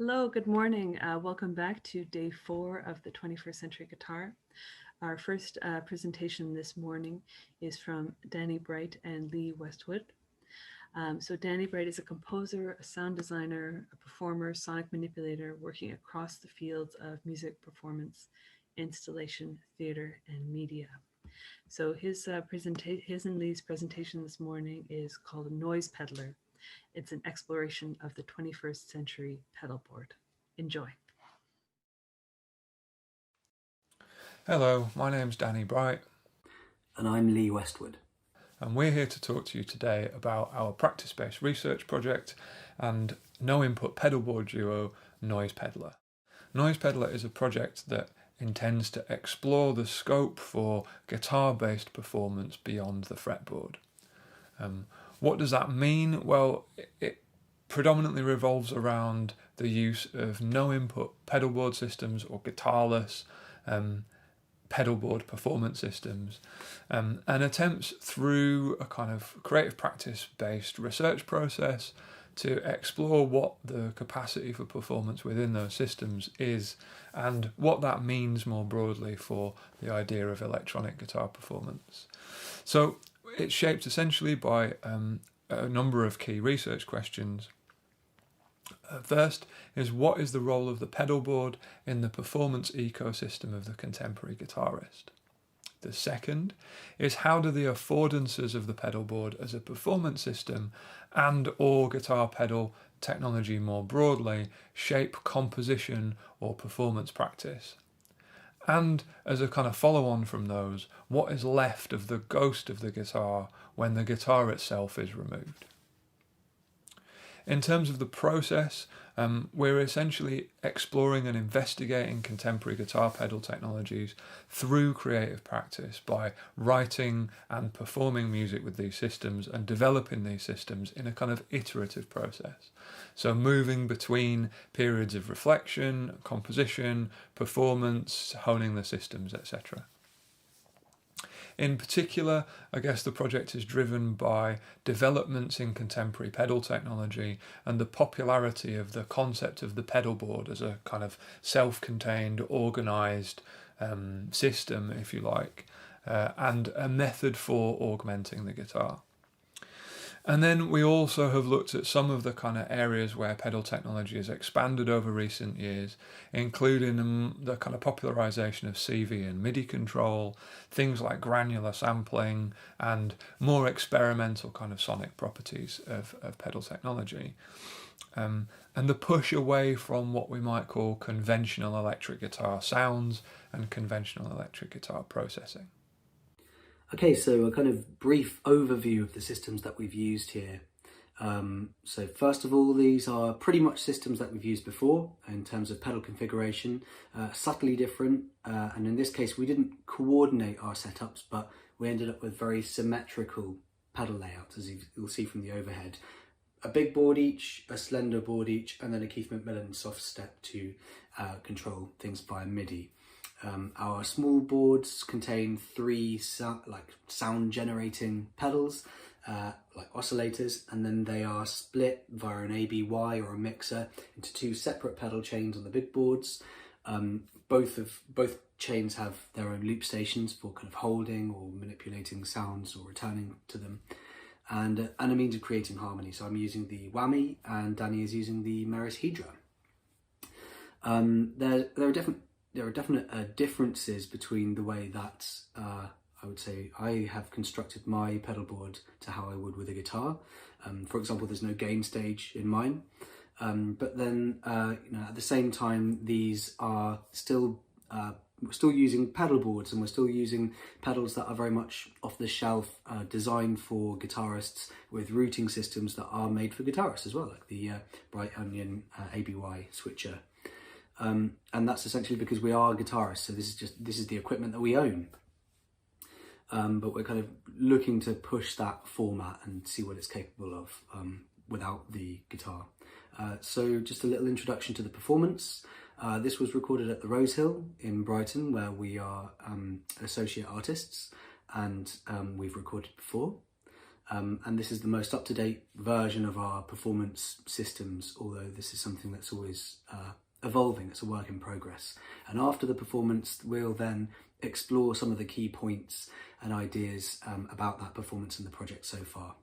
Hello, good morning. Welcome back to day 4 of the 21st Century Guitar. Our first presentation this morning is from Danny Bright and Lee Westwood. So Danny Bright is a composer, a sound designer, a performer, sonic manipulator, working across the fields of music performance, installation, theater, and media. So his and Lee's presentation this morning is called Noise Peddler. It's an exploration of the 21st century pedal board. Enjoy. Hello, my name's Danny Bright. And I'm Lee Westwood. And we're here to talk to you today about our practice-based research project and no-input pedalboard duo, Noise Peddler. Noise Peddler is a project that intends to explore the scope for guitar-based performance beyond the fretboard. What does that mean? Well, it predominantly revolves around the use of no-input pedalboard systems or guitarless pedalboard performance systems, and attempts through a kind of creative practice-based research process to explore what the capacity for performance within those systems is and what that means more broadly for the idea of electronic guitar performance. So it's shaped essentially by a number of key research questions. First is, what is the role of the pedalboard in the performance ecosystem of the contemporary guitarist? The second is, how do the affordances of the pedalboard as a performance system and or guitar pedal technology more broadly shape composition or performance practice? And as a kind of follow-on from those, what is left of the ghost of the guitar when the guitar itself is removed? In terms of the process, we're essentially exploring and investigating contemporary guitar pedal technologies through creative practice by writing and performing music with these systems and developing these systems in a kind of iterative process. So moving between periods of reflection, composition, performance, honing the systems, etc. In particular, I guess the project is driven by developments in contemporary pedal technology and the popularity of the concept of the pedalboard as a kind of self-contained, organised system, if you like, and a method for augmenting the guitar. And then we also have looked at some of the kind of areas where pedal technology has expanded over recent years, including the kind of popularization of CV and MIDI control, things like granular sampling, and more experimental kind of sonic properties of pedal technology. And the push away from what we might call conventional electric guitar sounds and conventional electric guitar processing. Okay, so a kind of brief overview of the systems that we've used here. So first of all, these are pretty much systems that we've used before in terms of pedal configuration, subtly different. And in this case, we didn't coordinate our setups, but we ended up with very symmetrical pedal layouts, as you'll see from the overhead. A big board each, a slender board each, and then a Keith McMillan soft step to control things via MIDI. Our small boards contain 3 sound generating pedals, like oscillators, and then they are split via an ABY or a mixer into 2 separate pedal chains on the big boards. Both chains have their own loop stations for kind of holding or manipulating sounds or returning to them, and a means of creating harmony. So I'm using the Whammy and Danny is using the Meris Hydra. There are definite differences between the way that I would say I have constructed my pedal board to how I would with a guitar. For example, there's no gain stage in mine, but then at the same time, these are still we're still using pedal boards, and we're still using pedals that are very much off the shelf, designed for guitarists with routing systems that are made for guitarists as well, like the Bright Onion ABY switcher. And that's essentially because we are guitarists, so this is the equipment that we own. But we're kind of looking to push that format and see what it's capable of without the guitar. So just a little introduction to the performance. This was recorded at the Rosehill in Brighton, where we are associate artists, and we've recorded before. and this is the most up-to-date version of our performance systems, although this is something that's always evolving. It's a work in progress. And after the performance, we'll then explore some of the key points and ideas about that performance in the project so far.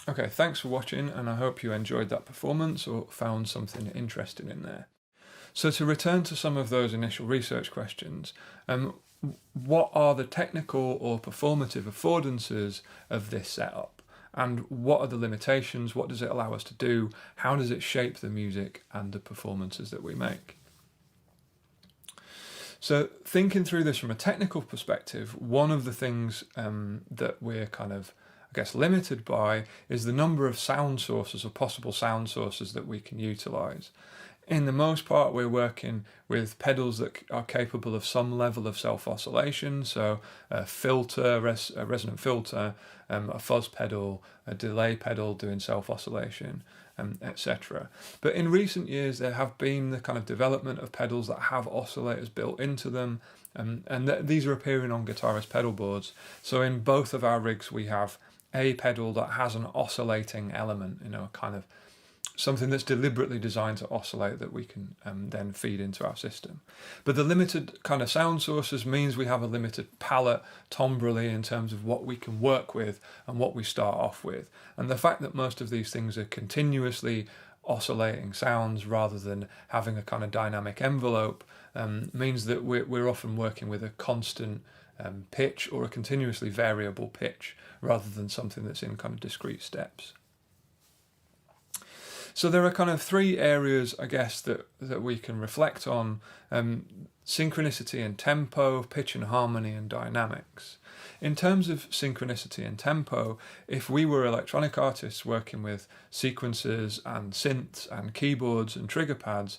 Okay, thanks for watching, and I hope you enjoyed that performance or found something interesting in there. So to return to some of those initial research questions, what are the technical or performative affordances of this setup? And what are the limitations? What does it allow us to do? How does it shape the music and the performances that we make? So thinking through this from a technical perspective, one of the things that we're kind of, I guess, limited by is the number of sound sources or possible sound sources that we can utilize. In the most part, we're working with pedals that are capable of some level of self-oscillation, so a filter, a resonant filter, a fuzz pedal, a delay pedal doing self-oscillation, etc. But in recent years, there have been the kind of development of pedals that have oscillators built into them, and these are appearing on guitarist pedal boards. So in both of our rigs, we have a pedal that has an oscillating element, kind of something that's deliberately designed to oscillate that we can then feed into our system. But the limited kind of sound sources means we have a limited palette timbrally in terms of what we can work with and what we start off with. And the fact that most of these things are continuously oscillating sounds rather than having a kind of dynamic envelope means that we're often working with a constant pitch or a continuously variable pitch rather than something that's in kind of discrete steps. So there are kind of three areas, I guess, that we can reflect on: synchronicity and tempo, pitch and harmony, and dynamics. In terms of synchronicity and tempo, if we were electronic artists working with sequencers and synths and keyboards and trigger pads,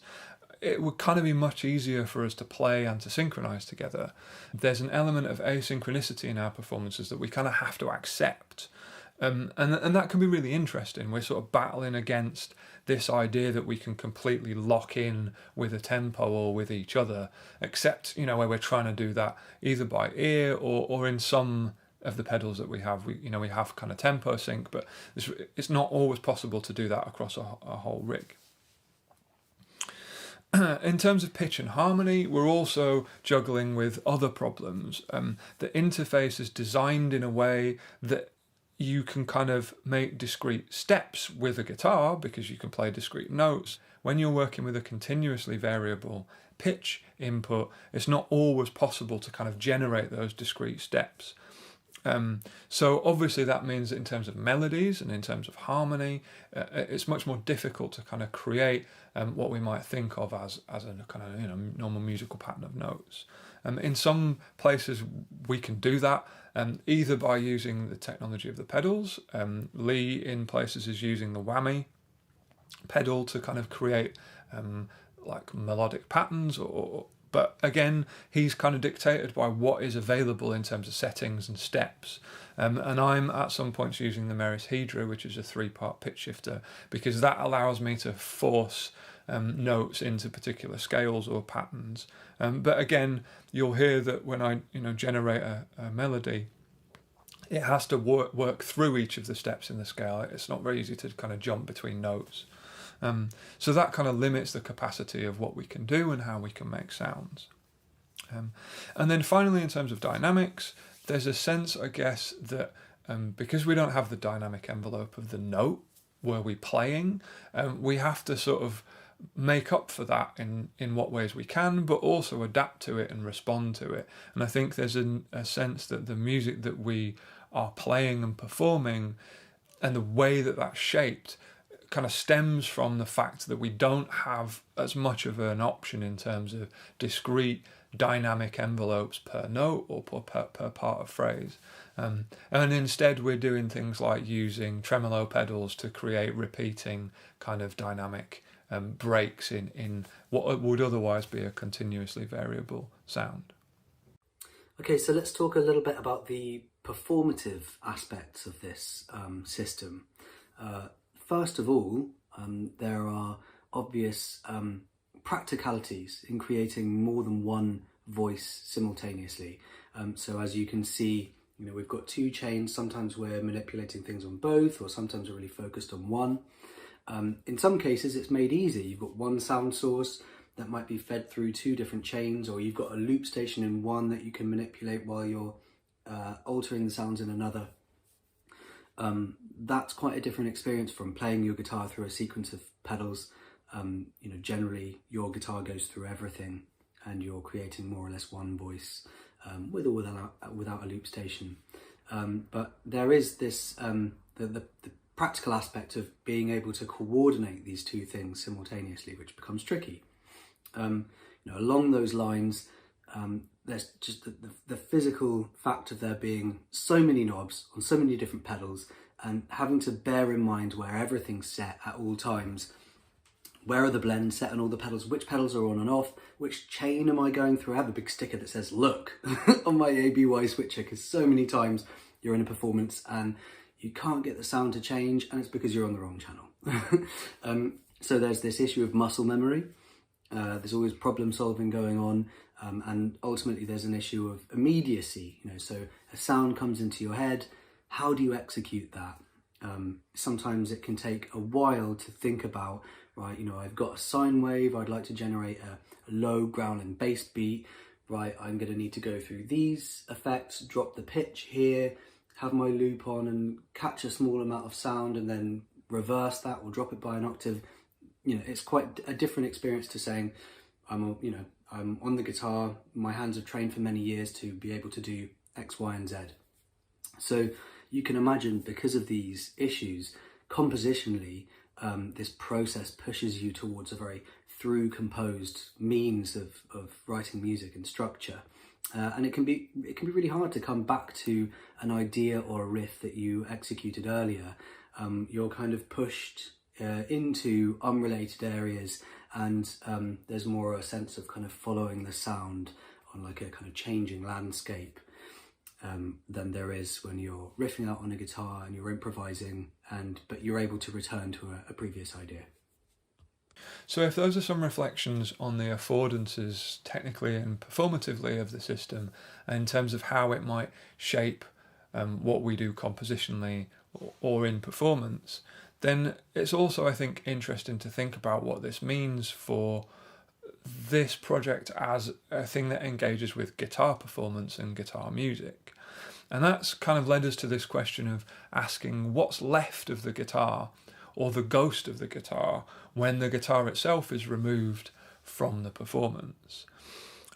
it would kind of be much easier for us to play and to synchronize together. There's an element of asynchronicity in our performances that we kind of have to accept. And that can be really interesting. We're sort of battling against this idea that we can completely lock in with a tempo or with each other, except, where we're trying to do that either by ear or in some of the pedals that we have. We have kind of tempo sync, but it's not always possible to do that across a whole rig. In terms of pitch and harmony, we're also juggling with other problems. The interface is designed in a way that you can kind of make discrete steps with a guitar because you can play discrete notes. When you're working with a continuously variable pitch input, it's not always possible to kind of generate those discrete steps. So obviously that means that in terms of melodies and in terms of harmony, it's much more difficult to kind of create what we might think of as a kind of normal musical pattern of notes. In some places we can do that either by using the technology of the pedals. Lee in places is using the whammy pedal to kind of create like melodic patterns, but again, he's kind of dictated by what is available in terms of settings and steps. And I'm at some points using the Meris Hydra, which is a 3-part pitch shifter, because that allows me to force notes into particular scales or patterns. But again, you'll hear that when I generate a melody, it has to work through each of the steps in the scale. It's not very easy to kind of jump between notes. So that kind of limits the capacity of what we can do and how we can make sounds. And then finally, in terms of dynamics, there's a sense, I guess, that because we don't have the dynamic envelope of the note where we're playing, we have to sort of make up for that in what ways we can, but also adapt to it and respond to it. And I think there's a sense that the music that we are playing and performing and the way that that's shaped kind of stems from the fact that we don't have as much of an option in terms of discrete dynamic envelopes per note or per part of phrase. And instead we're doing things like using tremolo pedals to create repeating kind of dynamic breaks in what would otherwise be a continuously variable sound. Okay, so let's talk a little bit about the performative aspects of this system. First of all, there are obvious practicalities in creating more than one voice simultaneously. So as you can see, we've got 2 chains. Sometimes we're manipulating things on both, or sometimes we're really focused on one. In some cases, it's made easy. You've got one sound source that might be fed through 2 different chains, or you've got a loop station in one that you can manipulate while you're altering the sounds in another. that's quite a different experience from playing your guitar through a sequence of pedals. Generally your guitar goes through everything and you're creating more or less one voice, with or without a loop station. But there is this, the practical aspect of being able to coordinate these two things simultaneously, which becomes tricky. Along those lines, there's just the physical fact of there being so many knobs on so many different pedals, and having to bear in mind where everything's set at all times. Where are the blends set on all the pedals? Which pedals are on and off? Which chain am I going through? I have a big sticker that says "look" on my ABY switcher, because so many times you're in a performance and you can't get the sound to change, and it's because you're on the wrong channel. So there's this issue of muscle memory. There's always problem solving going on, and ultimately there's an issue of immediacy. So a sound comes into your head. How do you execute that? Sometimes it can take a while to think about, right, I've got a sine wave, I'd like to generate a low growling bass beat, right, I'm going to need to go through these effects, drop the pitch here, have my loop on and catch a small amount of sound and then reverse that or drop it by an octave. It's quite a different experience to saying, I'm on the guitar, my hands have trained for many years to be able to do X, Y, and Z. So you can imagine, because of these issues, compositionally, this process pushes you towards a very through composed means of writing music and structure. And it can be really hard to come back to an idea or a riff that you executed earlier. You're kind of pushed into unrelated areas, and there's more a sense of kind of following the sound on like a kind of changing landscape than there is when you're riffing out on a guitar and you're improvising, but you're able to return to a previous idea. So if those are some reflections on the affordances technically and performatively of the system, in terms of how it might shape what we do compositionally or in performance, then it's also, I think, interesting to think about what this means for this project as a thing that engages with guitar performance and guitar music. And that's kind of led us to this question of asking what's left of the guitar, or the ghost of the guitar, when the guitar itself is removed from the performance.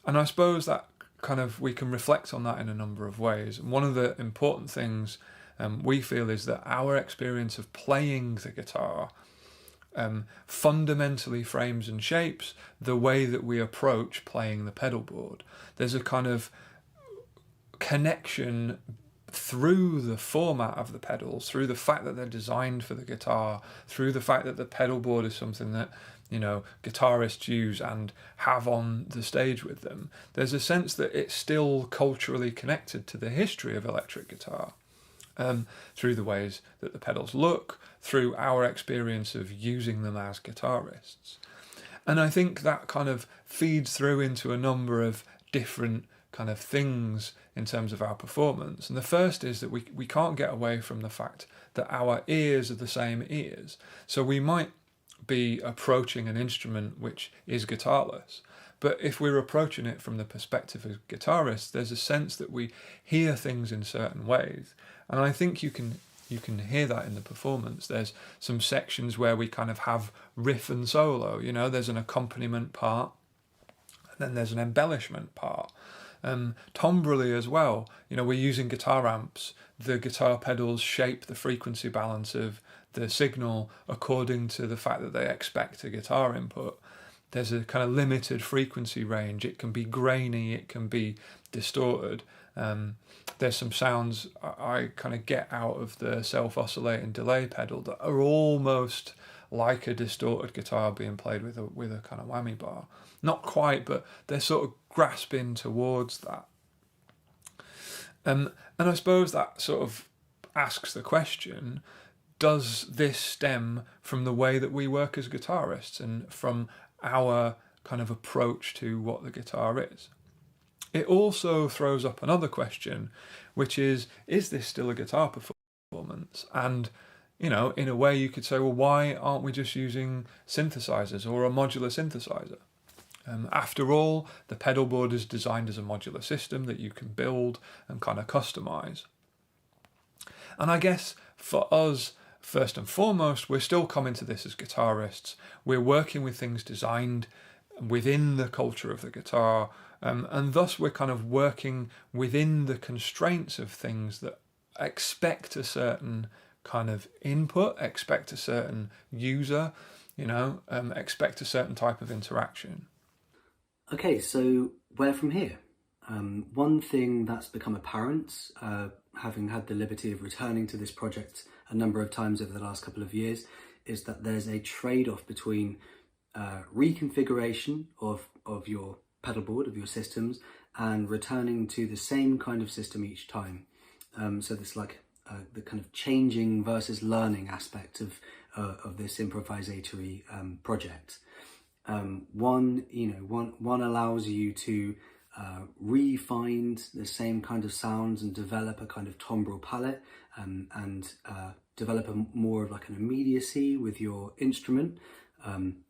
And I suppose that kind of, we can reflect on that in a number of ways. And one of the important things we feel is that our experience of playing the guitar fundamentally frames and shapes the way that we approach playing the pedal board. There's a kind of connection through the format of the pedals, through the fact that they're designed for the guitar, through the fact that the pedal board is something that guitarists use and have on the stage with them. There's a sense that it's still culturally connected to the history of electric guitar, through the ways that the pedals look, through our experience of using them as guitarists. And I think that kind of feeds through into a number of different kind of things in terms of our performance. And the first is that we can't get away from the fact that our ears are the same ears. So we might be approaching an instrument which is guitarless, but if we're approaching it from the perspective of guitarists, there's a sense that we hear things in certain ways. And I think you can hear that in the performance. There's some sections where we kind of have riff and solo, there's an accompaniment part, and then there's an embellishment part. Timbrally as well, we're using guitar amps. The guitar pedals shape the frequency balance of the signal according to the fact that they expect a guitar input. There's a kind of limited frequency range. It can be grainy, it can be distorted. There's some sounds I kind of get out of the self-oscillating delay pedal that are almost like a distorted guitar being played with a kind of whammy bar. Not quite, but they're sort of grasping towards that. And I suppose that sort of asks the question, does this stem from the way that we work as guitarists and from our kind of approach to what the guitar is? It also throws up another question, which is this still a guitar performance? And, in a way you could say, well, why aren't we just using synthesizers or a modular synthesizer? After all, the pedal board is designed as a modular system that you can build and kind of customize. And I guess for us, first and foremost, we're still coming to this as guitarists. We're working with things designed within the culture of the guitar, and thus we're kind of working within the constraints of things that expect a certain kind of input, expect a certain user, expect a certain type of interaction. Okay, so where from here? One thing that's become apparent, having had the liberty of returning to this project a number of times over the last couple of years, is that there's a trade-off between reconfiguration of your pedal board, of your systems, and returning to the same kind of system each time. So there's like the kind of changing versus learning aspect of this improvisatory project. One allows you to re-find the same kind of sounds and develop a kind of timbral palette, and develop more of like an immediacy with your instrument,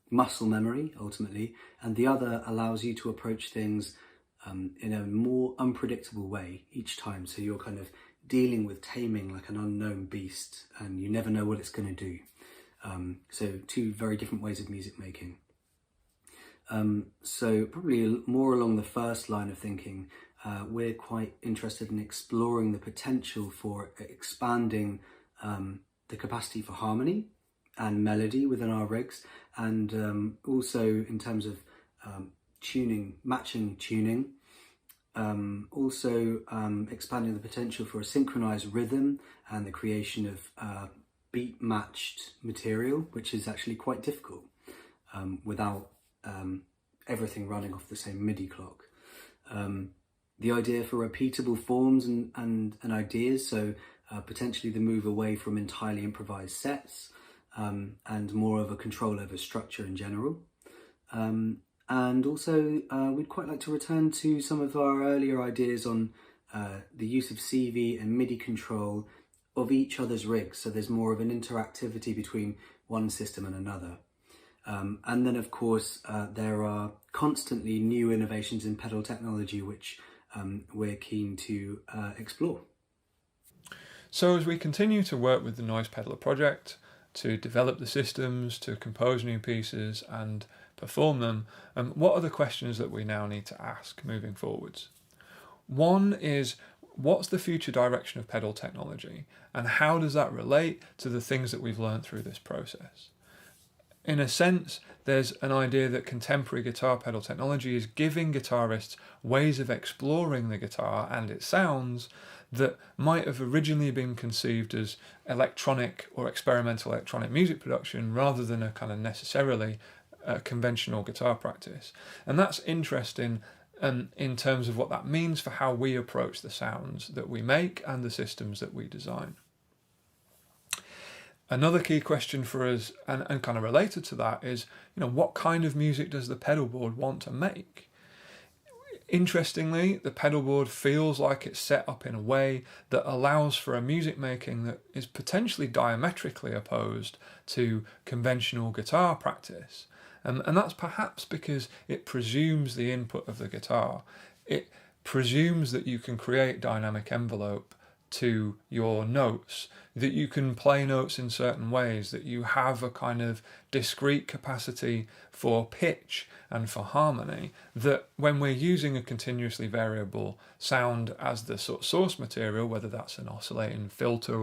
muscle memory ultimately, and the other allows you to approach things in a more unpredictable way each time. So you're kind of dealing with taming like an unknown beast, and you never know what it's going to do. So two very different ways of music making. So probably more along the first line of thinking, we're quite interested in exploring the potential for expanding the capacity for harmony and melody within our rigs, and also in terms of tuning, matching tuning, also expanding the potential for a synchronized rhythm and the creation of beat matched material, which is actually quite difficult without everything running off the same MIDI clock. The idea for repeatable forms and ideas, so potentially the move away from entirely improvised sets, and more of a control over structure in general. And also we'd quite like to return to some of our earlier ideas on the use of CV and MIDI control of each other's rigs, so there's more of an interactivity between one system and another. And then of course there are constantly new innovations in pedal technology which we're keen to explore. So as we continue to work with the Noise Peddler project to develop the systems, to compose new pieces and perform them, what are the questions that we now need to ask moving forwards? One is, what's the future direction of pedal technology, and how does that relate to the things that we've learned through this process? In a sense, there's an idea that contemporary guitar pedal technology is giving guitarists ways of exploring the guitar and its sounds that might have originally been conceived as electronic or experimental electronic music production rather than a kind of necessarily conventional guitar practice. And that's interesting in terms of what that means for how we approach the sounds that we make and the systems that we design. Another key question for us, and kind of related to that, is what kind of music does the pedal board want to make? Interestingly, the pedal board feels like it's set up in a way that allows for a music making that is potentially diametrically opposed to conventional guitar practice. And that's perhaps because it presumes the input of the guitar. It presumes that you can create dynamic envelope to your notes, that you can play notes in certain ways, that you have a kind of discrete capacity for pitch and for harmony, that when we're using a continuously variable sound as the sort of source material, whether that's an oscillating filter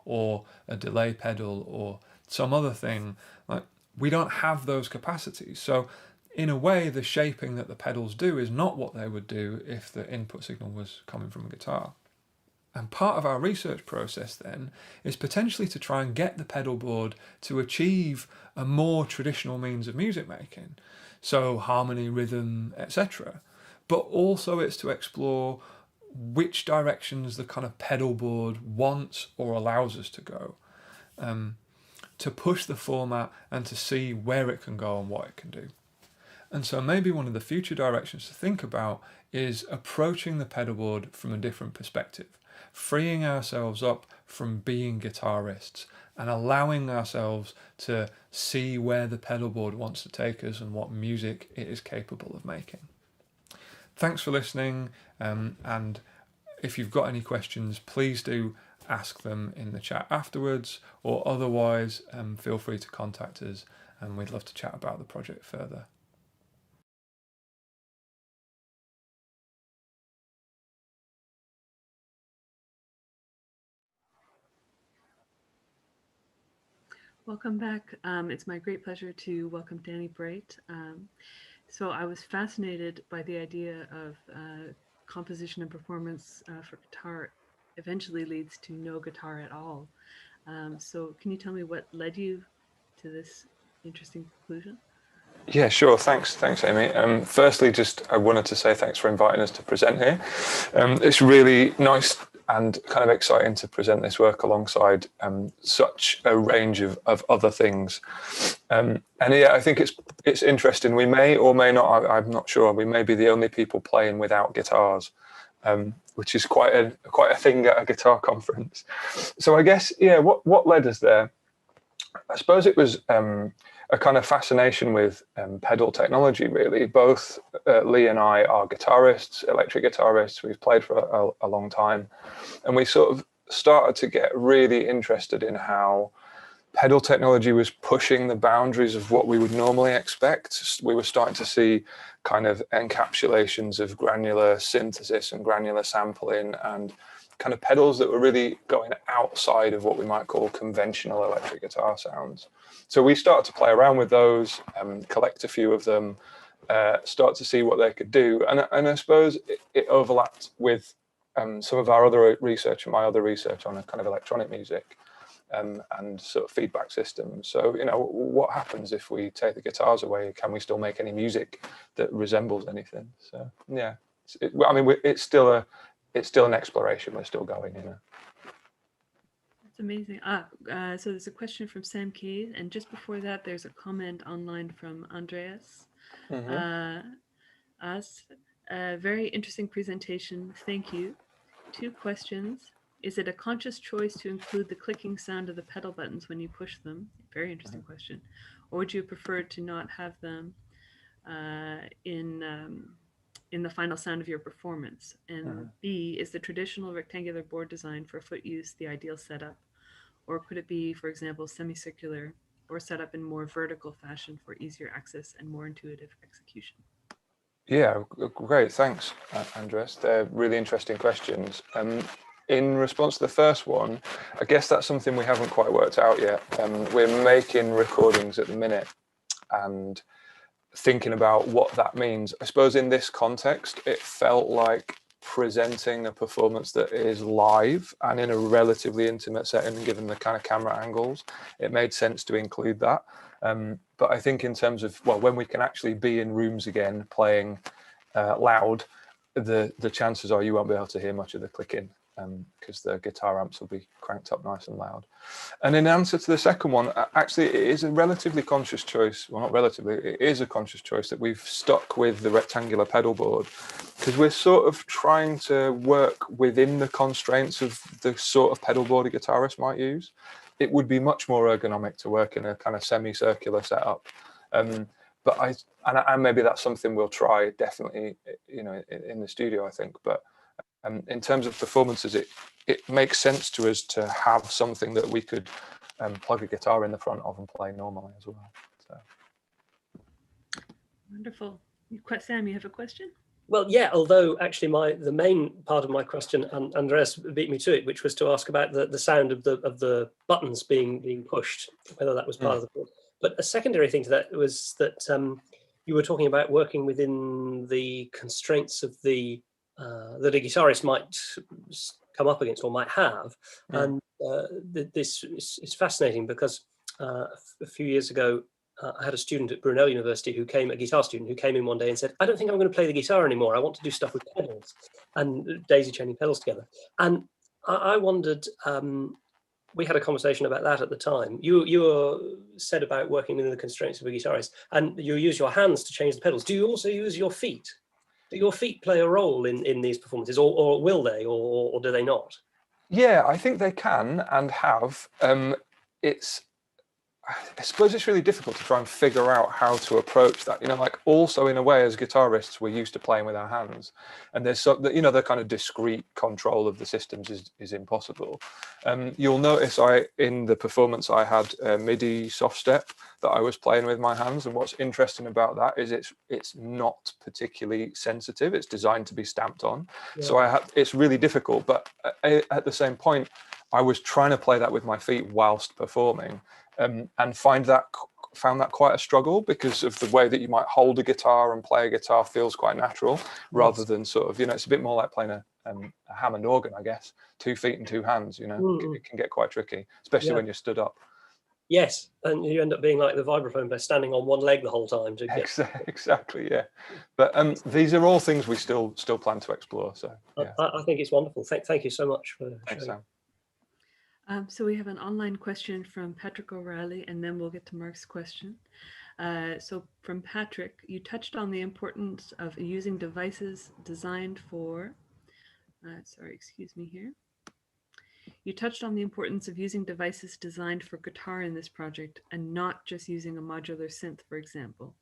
or a delay pedal or some other thing, like, we don't have those capacities. So in a way, the shaping that the pedals do is not what they would do if the input signal was coming from a guitar. And part of our research process then is potentially to try and get the pedal board to achieve a more traditional means of music making, so harmony, rhythm, etc. But also it's to explore which directions the kind of pedal board wants or allows us to go, to push the format and to see where it can go and what it can do. And so maybe one of the future directions to think about is approaching the pedal board from a different perspective, freeing ourselves up from being guitarists and allowing ourselves to see where the pedal board wants to take us and what music it is capable of making. Thanks for listening, and if you've got any questions, please do ask them in the chat afterwards, or otherwise feel free to contact us and we'd love to chat about the project further. Welcome back. It's my great pleasure to welcome Danny Bright. So I was fascinated by the idea of composition and performance for guitar eventually leads to no guitar at all. So can you tell me what led you to this interesting conclusion? Yeah, sure. Thanks, Amy. Firstly, I wanted to say thanks for inviting us to present here. It's really nice and kind of exciting to present this work alongside such a range of other things. And yeah, I think it's interesting. We may or may not, I'm not sure, we may be the only people playing without guitars, which is quite a thing at a guitar conference. So I guess, yeah, what led us there? I suppose it was a kind of fascination with pedal technology, really. Both Lee and I are guitarists, electric guitarists. We've played for a long time. And we sort of started to get really interested in how pedal technology was pushing the boundaries of what we would normally expect. We were starting to see kind of encapsulations of granular synthesis and granular sampling and kind of pedals that were really going outside of what we might call conventional electric guitar sounds. So we started to play around with those, collect a few of them, start to see what they could do. And I suppose it overlapped with some of our other research and my other research on a kind of electronic music and sort of feedback systems. So, you know, what happens if we take the guitars away? Can we still make any music that resembles anything? So, yeah, it's still an exploration. We're still going, you know. That's amazing. So there's a question from Sam Cade, and just before that, there's a comment online from Andreas. Very interesting presentation. Thank you. 2 questions. Is it a conscious choice to include the clicking sound of the pedal buttons when you push them? Very interesting question. Or would you prefer to not have them in the final sound of your performance? And B, is the traditional rectangular board design for foot use the ideal setup? Or could it be, for example, semicircular or set up in more vertical fashion for easier access and more intuitive execution? Yeah, great. Thanks, Andres. They're really interesting questions. In response to the first one, I guess that's something we haven't quite worked out yet. We're making recordings at the minute and thinking about what that means. I suppose in this context, it felt like presenting a performance that is live and in a relatively intimate setting, given the kind of camera angles. It made sense to include that. But I think in terms of, well, when we can actually be in rooms again playing loud, the chances are you won't be able to hear much of the clicking because the guitar amps will be cranked up nice and loud. And in answer to the second one, actually, it is a relatively conscious choice. Well, not relatively, it is a conscious choice that we've stuck with the rectangular pedal board because we're sort of trying to work within the constraints of the sort of pedal board a guitarist might use. It would be much more ergonomic to work in a kind of semicircular setup. But maybe that's something we'll try definitely, you know, in the studio, I think. But in terms of performances, it makes sense to us to have something that we could plug a guitar in the front of and play normally as well. So. Wonderful. Sam, you have a question? Well, yeah, although actually the main part of my question, Andreas beat me to it, which was to ask about the sound of the buttons being pushed, whether that was part of the. But a secondary thing to that was that you were talking about working within the constraints of that a guitarist might come up against or might have, and this is fascinating because a few years ago. I had a student at Brunel University a guitar student who came in one day and said, I don't think I'm going to play the guitar anymore. I want to do stuff with pedals and daisy chaining pedals together. And I wondered, we had a conversation about that at the time. You said about working within the constraints of a guitarist and you use your hands to change the pedals. Do you also use your feet? Do your feet play a role in these performances or will they or do they not? Yeah, I think they can and have. I suppose it's really difficult to try and figure out how to approach that. Like also in a way, as guitarists, we're used to playing with our hands, and there's the kind of discrete control of the systems is impossible. You'll notice in the performance I had a MIDI soft step that I was playing with my hands, and what's interesting about that is it's not particularly sensitive. It's designed to be stamped on, so it's really difficult. But at the same point, I was trying to play that with my feet whilst performing. And found that quite a struggle, because of the way that you might hold a guitar and play a guitar feels quite natural, rather than sort of, it's a bit more like playing a Hammond organ, I guess. 2 feet and 2 hands, it can get quite tricky, especially when you're stood up. Yes, and you end up being like the vibraphone player, standing on one leg the whole time. Exactly, yeah. But these are all things we still plan to explore. So yeah. I think it's wonderful. Thank you so much for Thanks, sharing. Sam. So we have an online question from Patrick O'Reilly, and then we'll get to Mark's question. So from Patrick, you touched on the importance of using devices designed for, You touched on the importance of using devices designed for guitar in this project and not just using a modular synth, for example.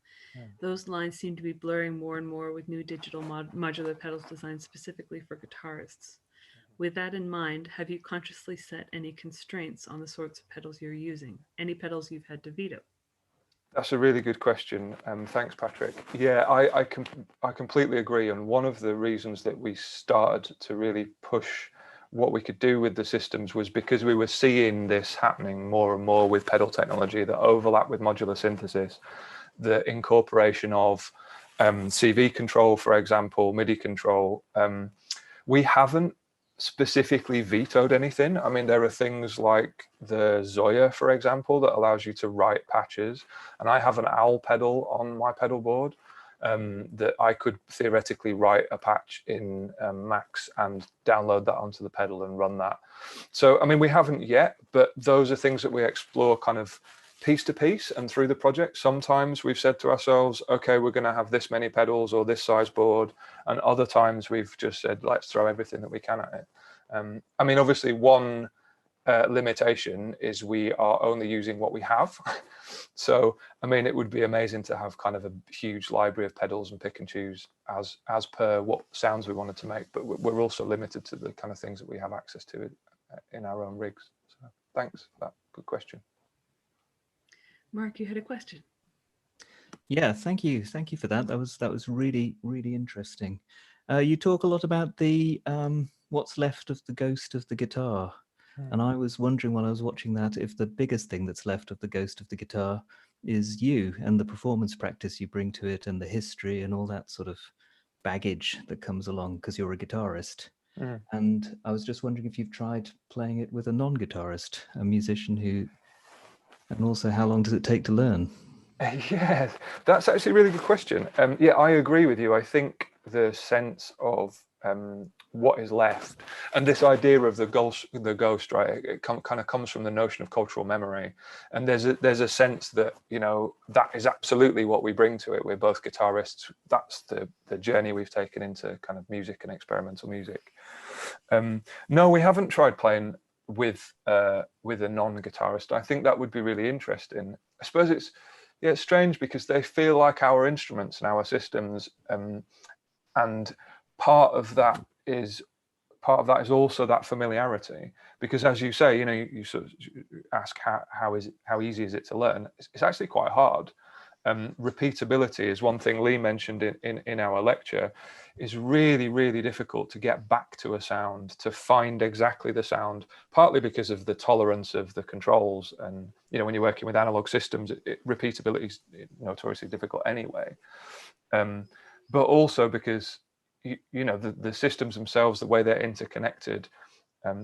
Those lines seem to be blurring more and more with new digital modular pedals designed specifically for guitarists. With that in mind, have you consciously set any constraints on the sorts of pedals you're using? Any pedals you've had to veto? That's a really good question. Thanks, Patrick. Yeah, I completely agree. And one of the reasons that we started to really push what we could do with the systems was because we were seeing this happening more and more with pedal technology that overlap with modular synthesis, the incorporation of CV control, for example, MIDI control. We haven't specifically vetoed anything. I mean, there are things like the Zoya, for example, that allows you to write patches, and I have an OWL pedal on my pedal board that I could theoretically write a patch in Max and download that onto the pedal and run that. So I mean, we haven't yet, but those are things that we explore kind of piece to piece and through the project. Sometimes we've said to ourselves, okay, we're going to have this many pedals or this size board, and other times we've just said, let's throw everything that we can at it. I mean, obviously one limitation is we are only using what we have. So I mean, it would be amazing to have kind of a huge library of pedals and pick and choose as per what sounds we wanted to make, but we're also limited to the kind of things that we have access to in our own rigs. So thanks for that. Good question. Mark, you had a question. Yeah, thank you for that. That was really interesting. You talk a lot about the what's left of the ghost of the guitar, and I was wondering while I was watching that if the biggest thing that's left of the ghost of the guitar is you and the performance practice you bring to it and the history and all that sort of baggage that comes along because you're a guitarist. And I was just wondering if you've tried playing it with a non-guitarist, a musician who, and also how long does it take to learn? Yeah, that's actually a really good question. Yeah, I agree with you. I think the sense of what is left, and this idea of the ghost, right? It kind of comes from the notion of cultural memory, and there's a sense that that is absolutely what we bring to it. We're both guitarists. That's the journey we've taken into kind of music and experimental music. No, we haven't tried playing with a non-guitarist. I think that would be really interesting. I suppose it's strange because they feel like our instruments and our systems, and part of that is also that familiarity. Because as you say, you sort of ask how easy is it to learn? It's actually quite hard. Repeatability is one thing Lee mentioned in our lecture. Is really, really difficult to get back to a sound, to find exactly the sound, partly because of the tolerance of the controls. And, when you're working with analog systems, repeatability is notoriously difficult anyway. But also because, the systems themselves, the way they're interconnected,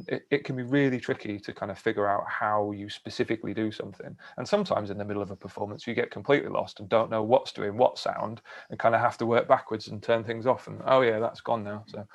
it can be really tricky to kind of figure out how you specifically do something. And sometimes in the middle of a performance, you get completely lost and don't know what's doing what sound and kind of have to work backwards and turn things off. And, oh yeah, that's gone now. So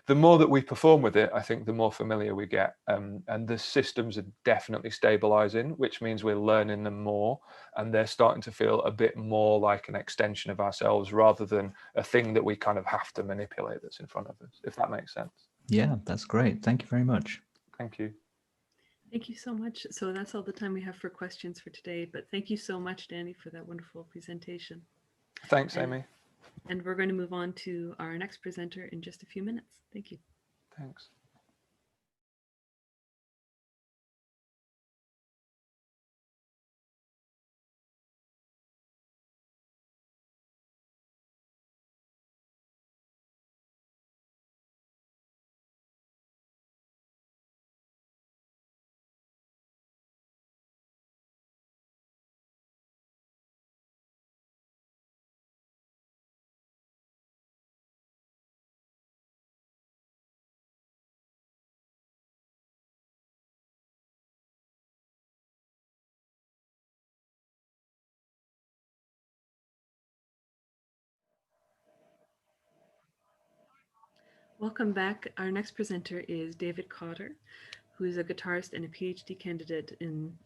the more that we perform with it, I think the more familiar we get. And the systems are definitely stabilizing, which means we're learning them more. And they're starting to feel a bit more like an extension of ourselves rather than a thing that we kind of have to manipulate that's in front of us, if that makes sense. Yeah, that's great. Thank you very much. Thank you. Thank you so much. So that's all the time we have for questions for today, but thank you so much, Danny, for that wonderful presentation. Thanks, And- Amy. And we're going to move on to our next presenter in just a few minutes. Thank you. Thanks. Welcome back. Our next presenter is David Cotter, who is a guitarist and a PhD candidate in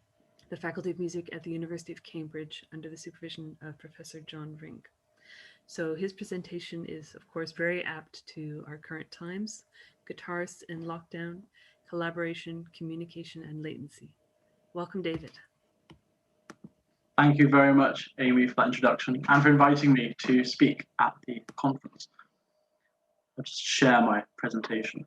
the Faculty of Music at the University of Cambridge under the supervision of Professor John Rink. So his presentation is, of course, very apt to our current times: guitarists in lockdown, collaboration, communication, and latency. Welcome, David. Thank you very much, Amy, for that introduction and for inviting me to speak at the conference. I'll just share my presentation.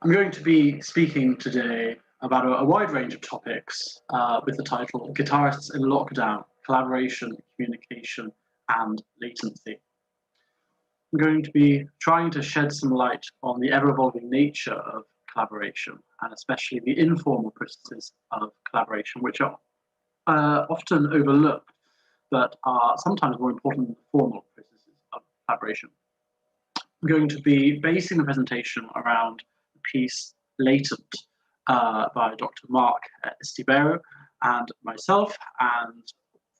I'm going to be speaking today about a wide range of topics with the title Guitarists in Lockdown, Collaboration, Communication, and Latency. I'm going to be trying to shed some light on the ever-evolving nature of collaboration, and especially the informal processes of collaboration, which are often overlooked, but are sometimes more important than the formal processes of collaboration. I'm going to be basing the presentation around the piece Latent by Dr. Mark Estibero and myself, and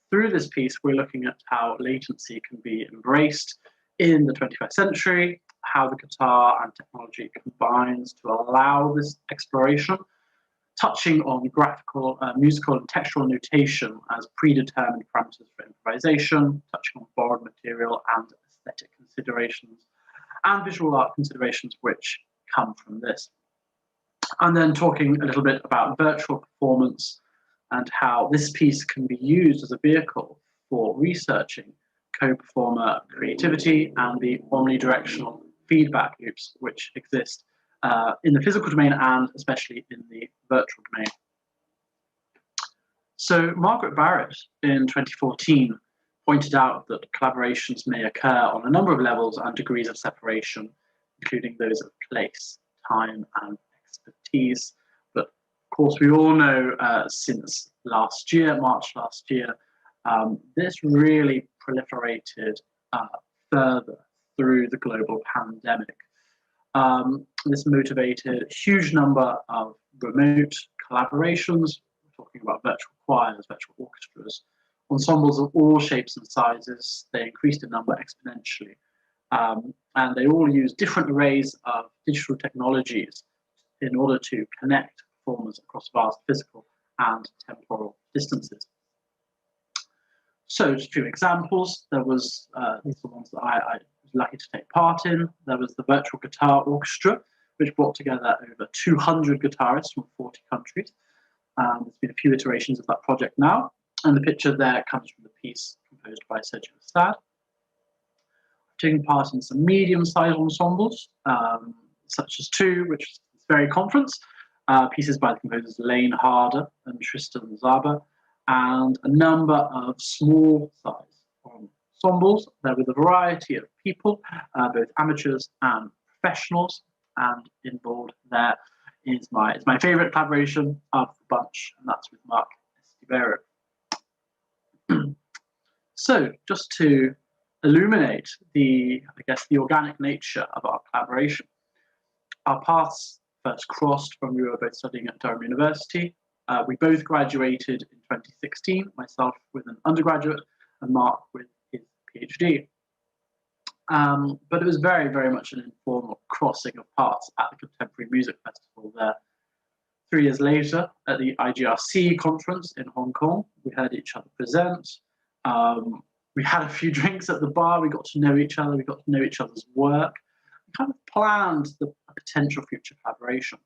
through this piece we're looking at how latency can be embraced in the 21st century, how the guitar and technology combines to allow this exploration, touching on graphical, musical and textual notation as predetermined parameters for improvisation, touching on borrowed material and aesthetic considerations, and visual art considerations which come from this. And then talking a little bit about virtual performance and how this piece can be used as a vehicle for researching co-performer creativity and the omnidirectional feedback loops which exist in the physical domain and especially in the virtual domain. So Margaret Barrett in 2014 pointed out that collaborations may occur on a number of levels and degrees of separation, including those of place, time, and expertise. But of course, we all know since last year, March last year, this really proliferated further through the global pandemic. This motivated a huge number of remote collaborations. We're talking about virtual choirs, virtual orchestras, ensembles of all shapes and sizes. They increased in number exponentially. And they all use different arrays of digital technologies in order to connect performers across vast physical and temporal distances. So just a few examples. There was, these are the ones that I was lucky to take part in. There was the Virtual Guitar Orchestra, which brought together over 200 guitarists from 40 countries. There's been a few iterations of that project now. And the picture there comes from the piece composed by Sergio Stad. Taking part in some medium-sized ensembles, such as two, which is this very conference, pieces by the composers Lane Harder and Tristan Zaba, and a number of small-size ensembles. There with a variety of people, both amateurs and professionals, and involved there is my favorite collaboration of the bunch, and that's with Mark Estibero. So just to illuminate the organic nature of our collaboration. Our paths first crossed when we were both studying at Durham University. We both graduated in 2016, myself with an undergraduate and Mark with his PhD. But it was very, very much an informal crossing of paths at the Contemporary Music Festival there. 3 years later, at the IGRC conference in Hong Kong, we heard each other present. We had a few drinks at the bar. We got to know each other. We got to know each other's work. We kind of planned the potential future collaboration.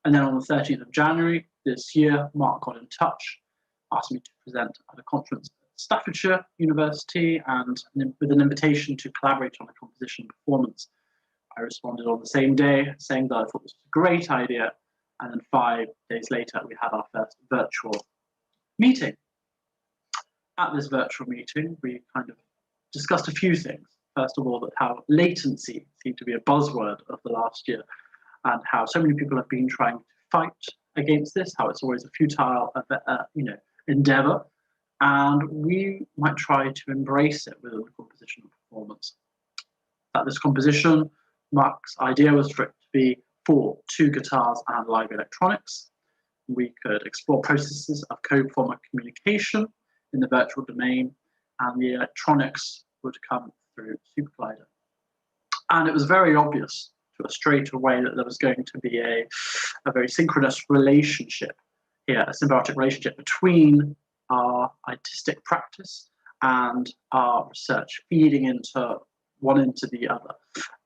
And then on the 13th of January this year, Mark got in touch, asked me to present at a conference at Staffordshire University and with an invitation to collaborate on a composition performance. I responded on the same day, saying that I thought this was a great idea. And then 5 days later, we had our first virtual meeting. At this virtual meeting, we kind of discussed a few things. First of all, that how latency seemed to be a buzzword of the last year, and how so many people have been trying to fight against this, how it's always a futile endeavor, and we might try to embrace it within the composition and performance. At this composition, Mark's idea was for it to be for 2 guitars and live electronics. We could explore processes of co-performer communication in the virtual domain, and the electronics would come through SuperCollider. And it was very obvious to us straight away that there was going to be a very synchronous relationship here, a symbiotic relationship between our artistic practice and our research, feeding into one into the other.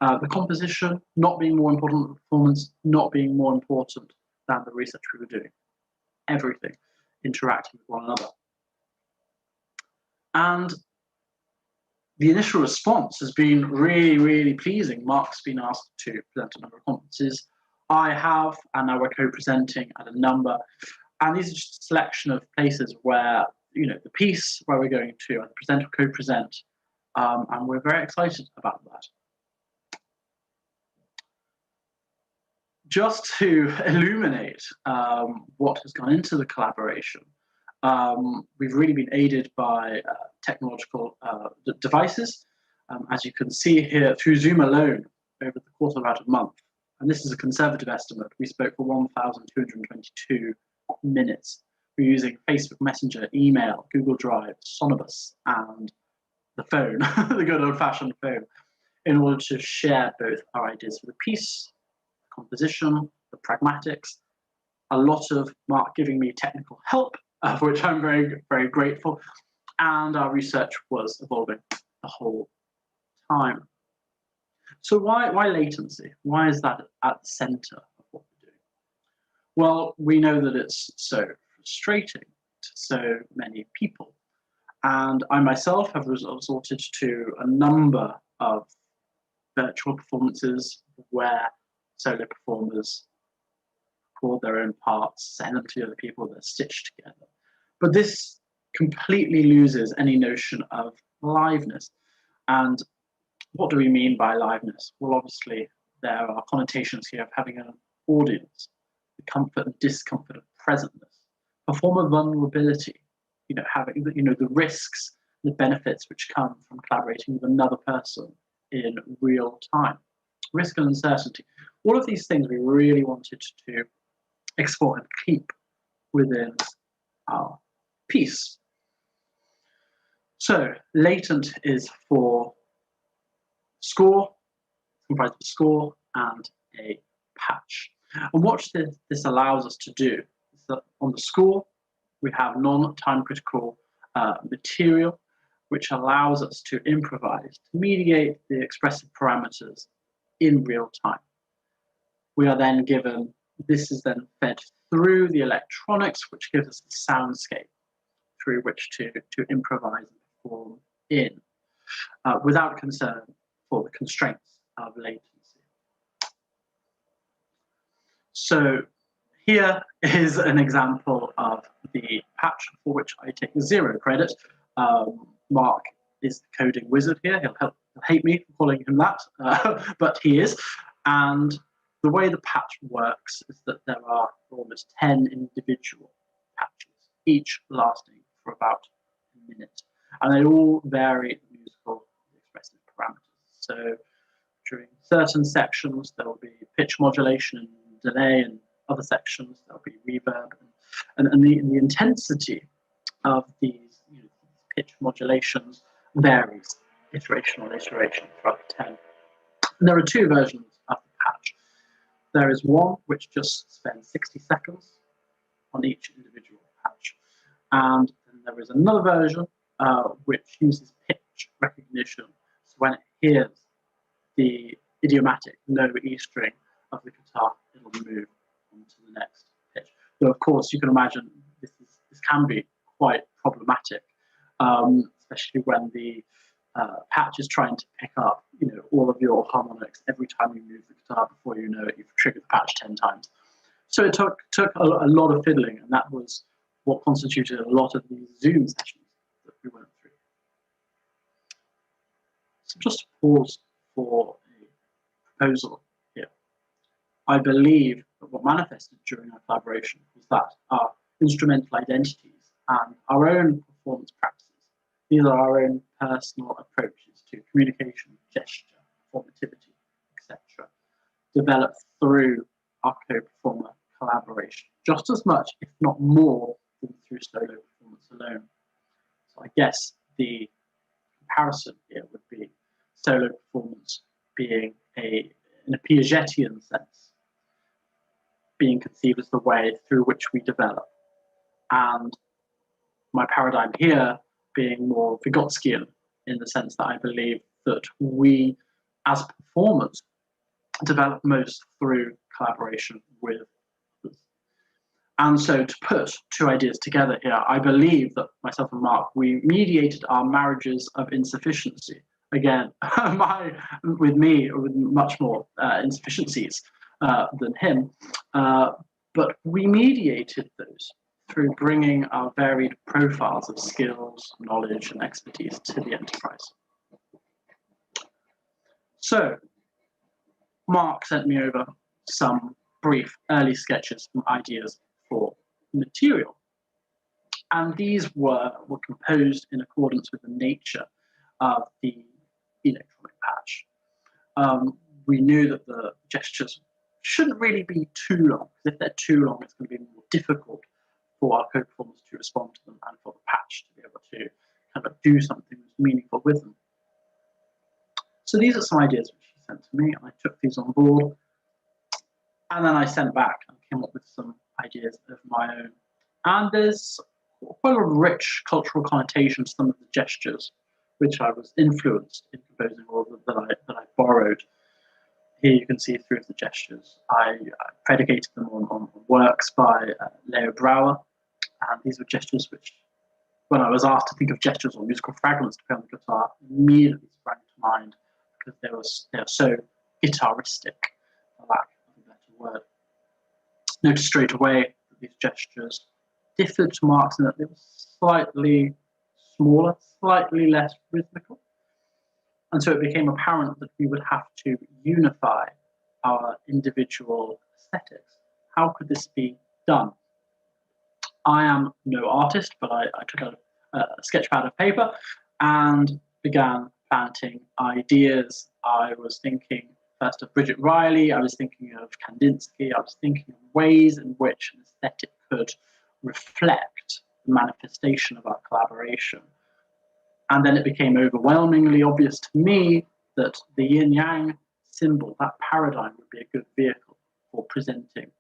The composition not being more important than the performance, not being more important than the research we were doing. Everything interacting with one another. And the initial response has been really, really pleasing. Mark's been asked to present a number of conferences. I have, and now we're co-presenting at a number. And these are just a selection of places where, the piece where we're going to present or co-present, and we're very excited about that. Just to illuminate what has gone into the collaboration, we've really been aided by technological devices, as you can see here through Zoom alone over the course of about a month. And this is a conservative estimate. We spoke for 1,222 minutes. We're using Facebook Messenger, email, Google Drive, Sonobus, and the phone, the good old-fashioned phone, in order to share both our ideas for the piece, the composition, the pragmatics, a lot of Mark giving me technical help, for which I'm very, very grateful, and our research was evolving the whole time. So why latency? Why is that at the center of what we're doing? Well, we know that it's so frustrating to so many people. And I myself have resorted to a number of virtual performances where solo performers record their own parts, send them to other people, they're stitched together. But this completely loses any notion of liveness. And what do we mean by liveness? Well, obviously, there are connotations here of having an audience, the comfort and discomfort of presentness, performer vulnerability, having the risks, the benefits which come from collaborating with another person in real time, risk and uncertainty. All of these things we really wanted to explore and keep within our piece. So latent is for score, comprised of a score and a patch. And what this allows us to do is that on the score, we have non-time critical material, which allows us to improvise, to mediate the expressive parameters in real time. We are then given, this is then fed through the electronics, which gives us the soundscape through which to improvise and perform in, without concern for the constraints of latency. So here is an example of the patch for which I take 0 credit. Mark is the coding wizard here. He'll hate me for calling him that, but he is. And the way the patch works is that there are almost 10 individual patches, each lasting for about a minute. And they all vary the musical expressive parameters. So during certain sections, there will be pitch modulation and delay, and other sections there'll be reverb, and the intensity of these pitch modulations varies iteration on iteration throughout the 10. And there are 2 versions of the patch. There is one which just spends 60 seconds on each individual patch, and then there is another version which uses pitch recognition. So when it hears the idiomatic low E string of the guitar, it'll move on to the next pitch. Though, of course, you can imagine this can be quite problematic, especially when the patch is trying to pick up, all of your harmonics every time you move the guitar. Before you know it, you've triggered the patch 10 times. So it took a lot of fiddling, and that was what constituted a lot of these Zoom sessions that we went through. So just pause for a proposal here. I believe that what manifested during our collaboration was that our instrumental identities and our own performance practices, these are our own personal approaches to communication, gesture, performativity, etc., developed through our co-performer collaboration, just as much, if not more, than through solo performance alone. So I guess the comparison here would be solo performance being in a Piagetian sense, being conceived as the way through which we develop, and my paradigm here being more Vygotskian, in the sense that I believe that we, as performers, develop most through collaboration with others. And so to put two ideas together here, I believe that myself and Mark, we mediated our marriages of insufficiency. Again, with much more insufficiencies than him, but we mediated those through bringing our varied profiles of skills, knowledge, and expertise to the enterprise. So, Mark sent me over some brief early sketches and ideas for material. And these were composed in accordance with the nature of the electronic patch. We knew that the gestures shouldn't really be too long, because if they're too long, it's going to be more difficult for our co-performers to respond to them and for the patch to be able to kind of do something that's meaningful with them. So these are some ideas which he sent to me, and I took these on board. And then I sent back and came up with some ideas of my own. And there's quite a rich cultural connotation to some of the gestures, which I was influenced in composing, or that I borrowed. Here you can see through the gestures. I predicated them on works by Leo Brouwer, and these were gestures which, when I was asked to think of gestures or musical fragments to play on the guitar, immediately sprang to mind, because they are so guitaristic, for lack of a better word. Notice straight away that these gestures differed to Mark's in that they were slightly smaller, slightly less rhythmical. And so it became apparent that we would have to unify our individual aesthetics. How could this be done? I am no artist, but I took a sketchpad of paper and began planting ideas. I was thinking first of Bridget Riley, I was thinking of Kandinsky, I was thinking of ways in which an aesthetic could reflect the manifestation of our collaboration. And then it became overwhelmingly obvious to me that the yin-yang symbol, that paradigm, would be a good vehicle for presenting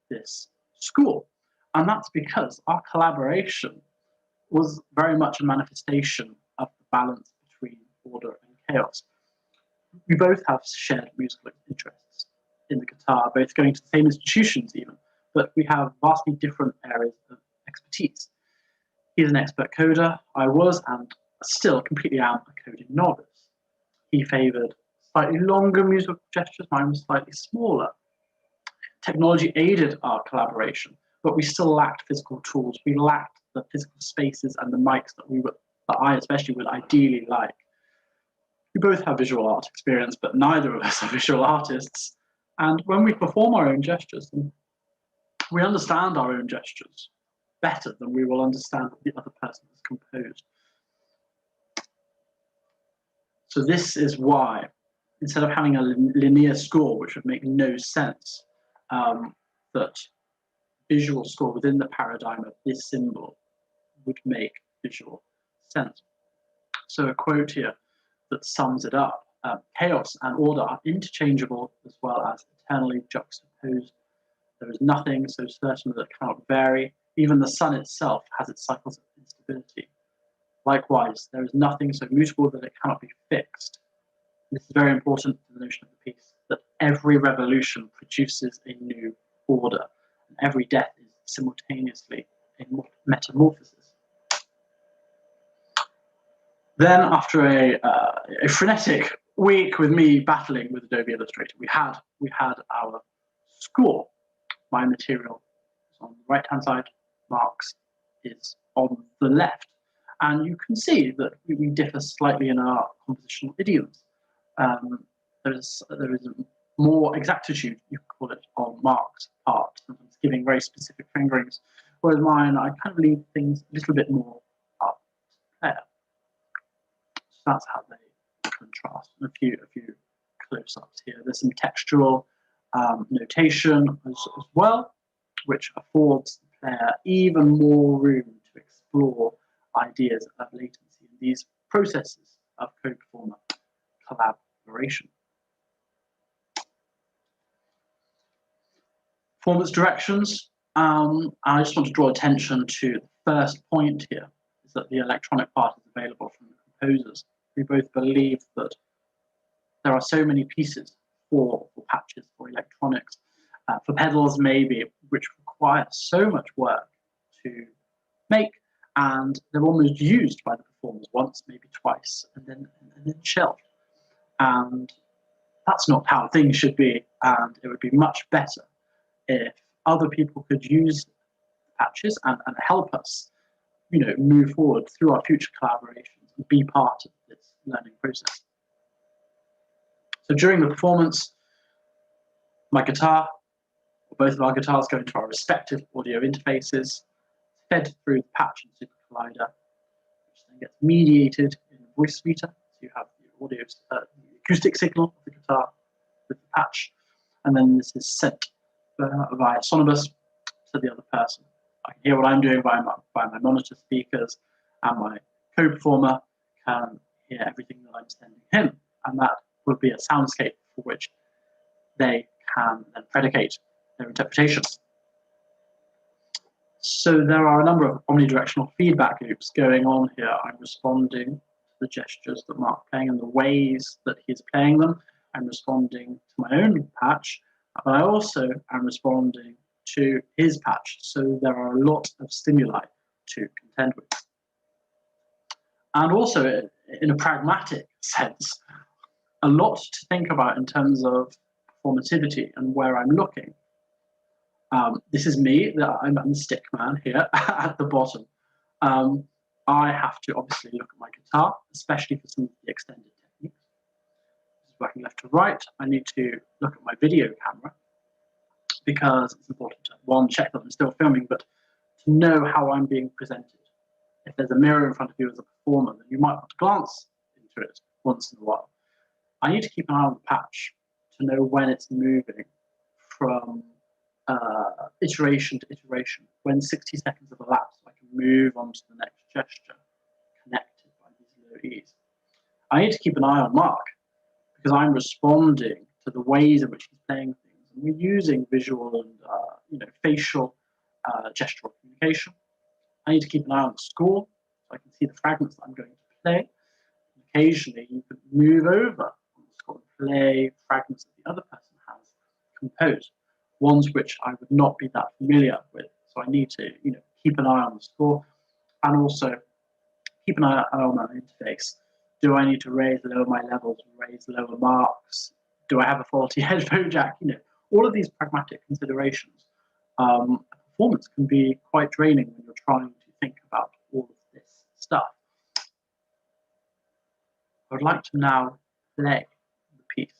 this school. And that's because our collaboration was very much a manifestation of the balance between order and chaos. We both have shared musical interests in the guitar, both going to the same institutions even, but we have vastly different areas of expertise. He's an expert coder. I was, and still completely am, a coding novice. He favoured slightly longer musical gestures, mine was slightly smaller. Technology aided our collaboration, but we still lacked physical tools. We lacked the physical spaces and the mics that I especially would ideally like. We both have visual art experience, but neither of us are visual artists. And when we perform our own gestures, we understand our own gestures better than we will understand what the other person has composed. So this is why, instead of having a linear score, which would make no sense, that visual score within the paradigm of this symbol would make visual sense. So a quote here that sums it up. Chaos and order are interchangeable as well as eternally juxtaposed. There is nothing so certain that it cannot vary. Even the sun itself has its cycles of instability. Likewise, there is nothing so mutable that it cannot be fixed. This is very important to the notion of the piece, that every revolution produces a new order, and every death is simultaneously a metamorphosis. Then, after a frenetic week with me battling with Adobe Illustrator, we had our score. My material is on the right-hand side, Mark's is on the left. And you can see that we differ slightly in our compositional idioms. There is more exactitude, you could call it, on Mark's part, sometimes giving very specific fingerings, whereas mine, I kind of leave things a little bit more up there. So that's how they contrast. And a few close-ups here. There's some textual notation as well, which affords the player even more room to explore ideas of latency in these processes of co-performer collaboration. Performance directions. I just want to draw attention to the first point here, is that the electronic part is available from the composers. We both believe that there are so many pieces for patches, for electronics, for pedals maybe, which require so much work to make, and they're almost used by the performers once, maybe twice, and then shelved. And that's not how things should be, and it would be much better if other people could use patches and help us, move forward through our future collaborations and be part of this learning process. So during the performance, my guitar, or both of our guitars, go into our respective audio interfaces, fed through the patch and Super Collider, which then gets mediated in the voice meter. So you have the audio, the acoustic signal of the guitar with the patch, and then this is sent via Sonobus to the other person. I can hear what I'm doing by my monitor speakers, and my co-performer can hear everything that I'm sending him, and that will be a soundscape for which they can then predicate their interpretations. So there are a number of omnidirectional feedback loops going on here. I'm responding to the gestures that Mark's playing and the ways that he's playing them. I'm responding to my own patch, but I also am responding to his patch. So there are a lot of stimuli to contend with. And also, in a pragmatic sense, a lot to think about in terms of performativity and where I'm looking. This is me, I'm the stick man here at the bottom. I have to obviously look at my guitar, especially for some of the extended techniques. This is working left to right. I need to look at my video camera because it's important to, one, check that I'm still filming, but to know how I'm being presented. If there's a mirror in front of you as a performer, then you might want to glance into it once in a while. I need to keep an eye on the patch to know when it's moving from iteration to iteration, when 60 seconds have elapsed, I can move on to the next gesture, connected by these low E's. I need to keep an eye on Mark, because I'm responding to the ways in which he's playing things. And we're using visual and facial gestural communication. I need to keep an eye on the score, so I can see the fragments that I'm going to play. And occasionally, you could move over on the score and play fragments that the other person has composed, ones which I would not be that familiar with. So I need to, keep an eye on the score, and also keep an eye on my interface. Do I need to raise lower my levels, raise lower marks? Do I have a faulty headphone jack? All of these pragmatic considerations. Performance can be quite draining when you're trying to think about all of this stuff. I would like to now play the piece.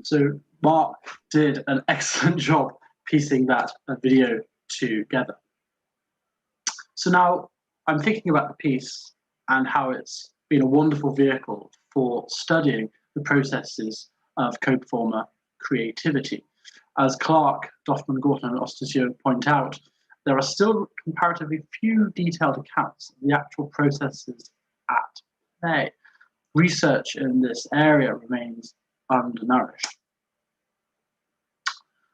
So Mark did an excellent job piecing that video together. So now I'm thinking about the piece and how it's been a wonderful vehicle for studying the processes of co-performer creativity. As Clark, Doffman, Gorton, and Ostasio point out, there are still comparatively few detailed accounts of the actual processes at play. Research in this area remains undernourished.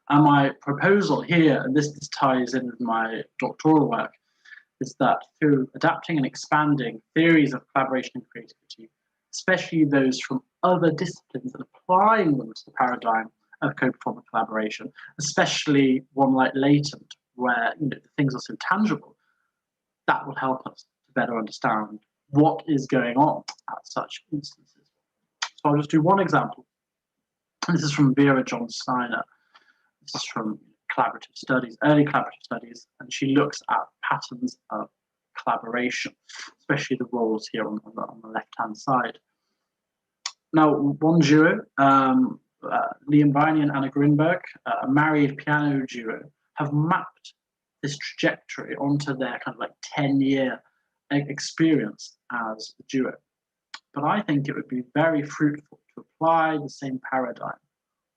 And my proposal here, and this ties in with my doctoral work, is that through adapting and expanding theories of collaboration and creativity, especially those from other disciplines, and applying them to the paradigm of co-performer collaboration, especially one like latent, where things are so tangible, that will help us to better understand what is going on at such instances. So I'll just do one example. And this is from Vera John Steiner. This is from collaborative studies, early collaborative studies, and she looks at patterns of collaboration, especially the roles here on the left-hand side. Now, one duo, Liam Viney and Anna Grinberg, a married piano duo, have mapped this trajectory onto their kind of like 10-year experience as a duo. But I think it would be very fruitful to apply the same paradigm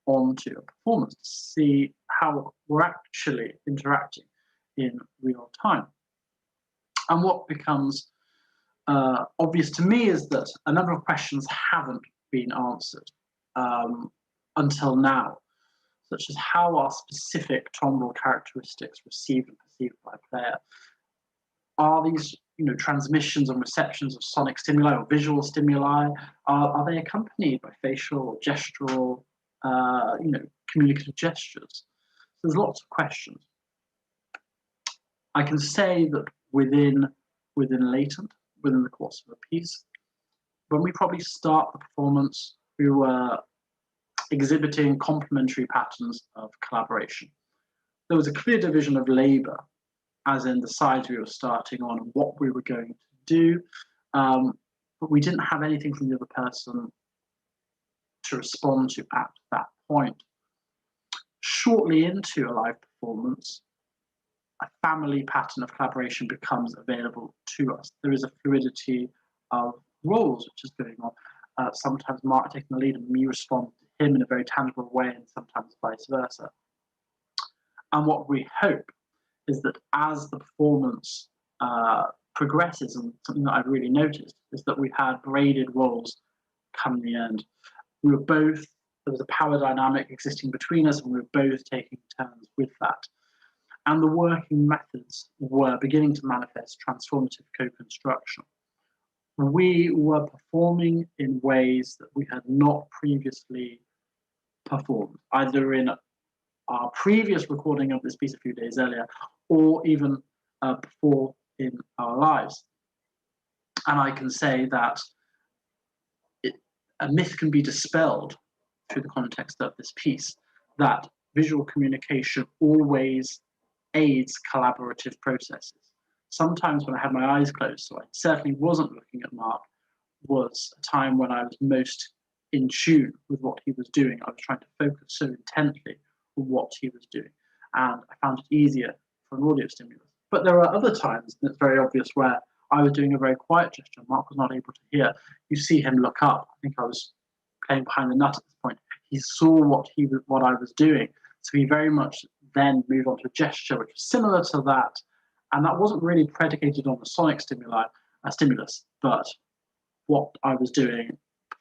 onto a performance to see how we're actually interacting in real time. And what becomes obvious to me is that a number of questions haven't been answered until now, such as how are specific timbral characteristics received and perceived by a player? Are these transmissions and receptions of sonic stimuli or visual stimuli, are they accompanied by facial or gestural communicative gestures? So there's lots of questions. I can say that within latent, within the course of a piece, when we probably start the performance, we were exhibiting complementary patterns of collaboration. There was a clear division of labor, as in the sides we were starting on and what we were going to do, but we didn't have anything from the other person to respond to at that point. Shortly into a live performance, a family pattern of collaboration becomes available to us. There is a fluidity of roles which is going on. Sometimes Mark taking the lead and me respond to him in a very tangible way, and sometimes vice versa. And what we hope is that as the performance progresses, and something that I've really noticed is that we've had braided roles come the end. We were both, there was a power dynamic existing between us, and we were both taking turns with that. And the working methods were beginning to manifest transformative co-construction. We were performing in ways that we had not previously performed, either in our previous recording of this piece a few days earlier, or even before in our lives. And I can say that a myth can be dispelled through the context of this piece, that visual communication always aids collaborative processes. Sometimes when I had my eyes closed, so I certainly wasn't looking at Mark, was a time when I was most in tune with what he was doing. I was trying to focus so intently on what he was doing, and I found it easier for an audio stimulus. But there are other times, and it's very obvious, where I was doing a very quiet gesture, Mark was not able to hear. You see him look up. I think I was playing behind the nut at this point. He saw what I was doing, so he very much then moved on to a gesture which was similar to that, and that wasn't really predicated on a sonic stimulus, but what I was doing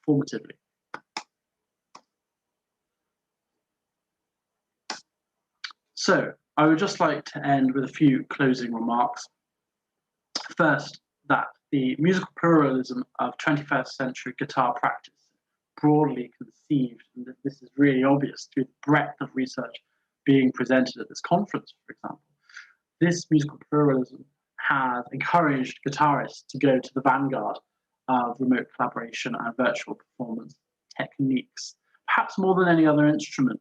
performatively. So I would just like to end with a few closing remarks. First, that the musical pluralism of 21st century guitar practice, broadly conceived, and this is really obvious through the breadth of research being presented at this conference, for example, this musical pluralism has encouraged guitarists to go to the vanguard of remote collaboration and virtual performance techniques, perhaps more than any other instrument,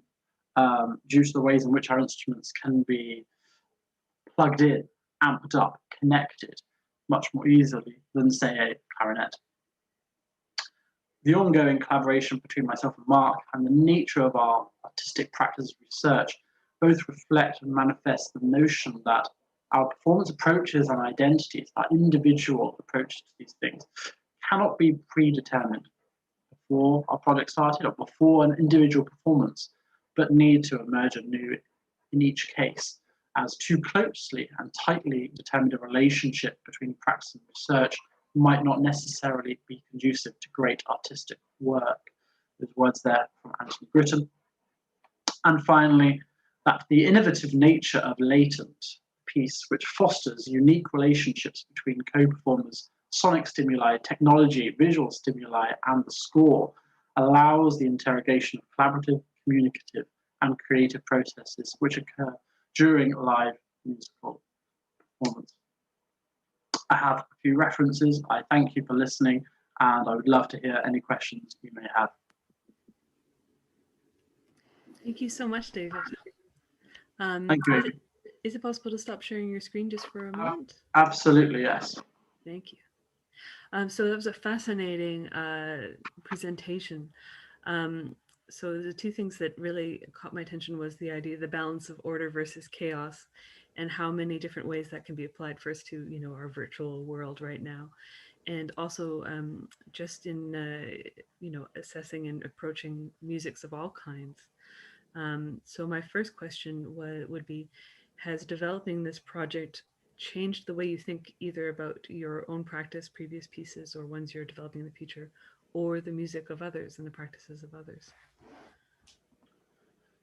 due to the ways in which our instruments can be plugged in, amped up, connected much more easily than, say, a clarinet. the ongoing collaboration between myself and Mark and the nature of our artistic practice research both reflect and manifest the notion that our performance approaches and identities, our individual approaches to these things, cannot be predetermined before our project started or before an individual performance, but need to emerge anew in each case, as too closely and tightly determined a relationship between practice and research might not necessarily be conducive to great artistic work. There's words there from Anthony Britton. And finally, that the innovative nature of latent piece, which fosters unique relationships between co-performers, sonic stimuli, technology, visual stimuli, and the score, allows the interrogation of collaborative, communicative, and creative processes which occur during live musical performance. I have a few references. I thank you for listening, and I would love to hear any questions you may have. Thank you so much, David. Thank you. Is it possible to stop sharing your screen just for a moment? Absolutely, yes. Thank you. So that was a fascinating presentation. So the two things that really caught my attention was the idea of the balance of order versus chaos, and how many different ways that can be applied first to, you know, our virtual world right now, and also just in you know, assessing and approaching musics of all kinds. So my first question would be, has developing this project changed the way you think either about your own practice, previous pieces, or ones you're developing in the future, or the music of others and the practices of others?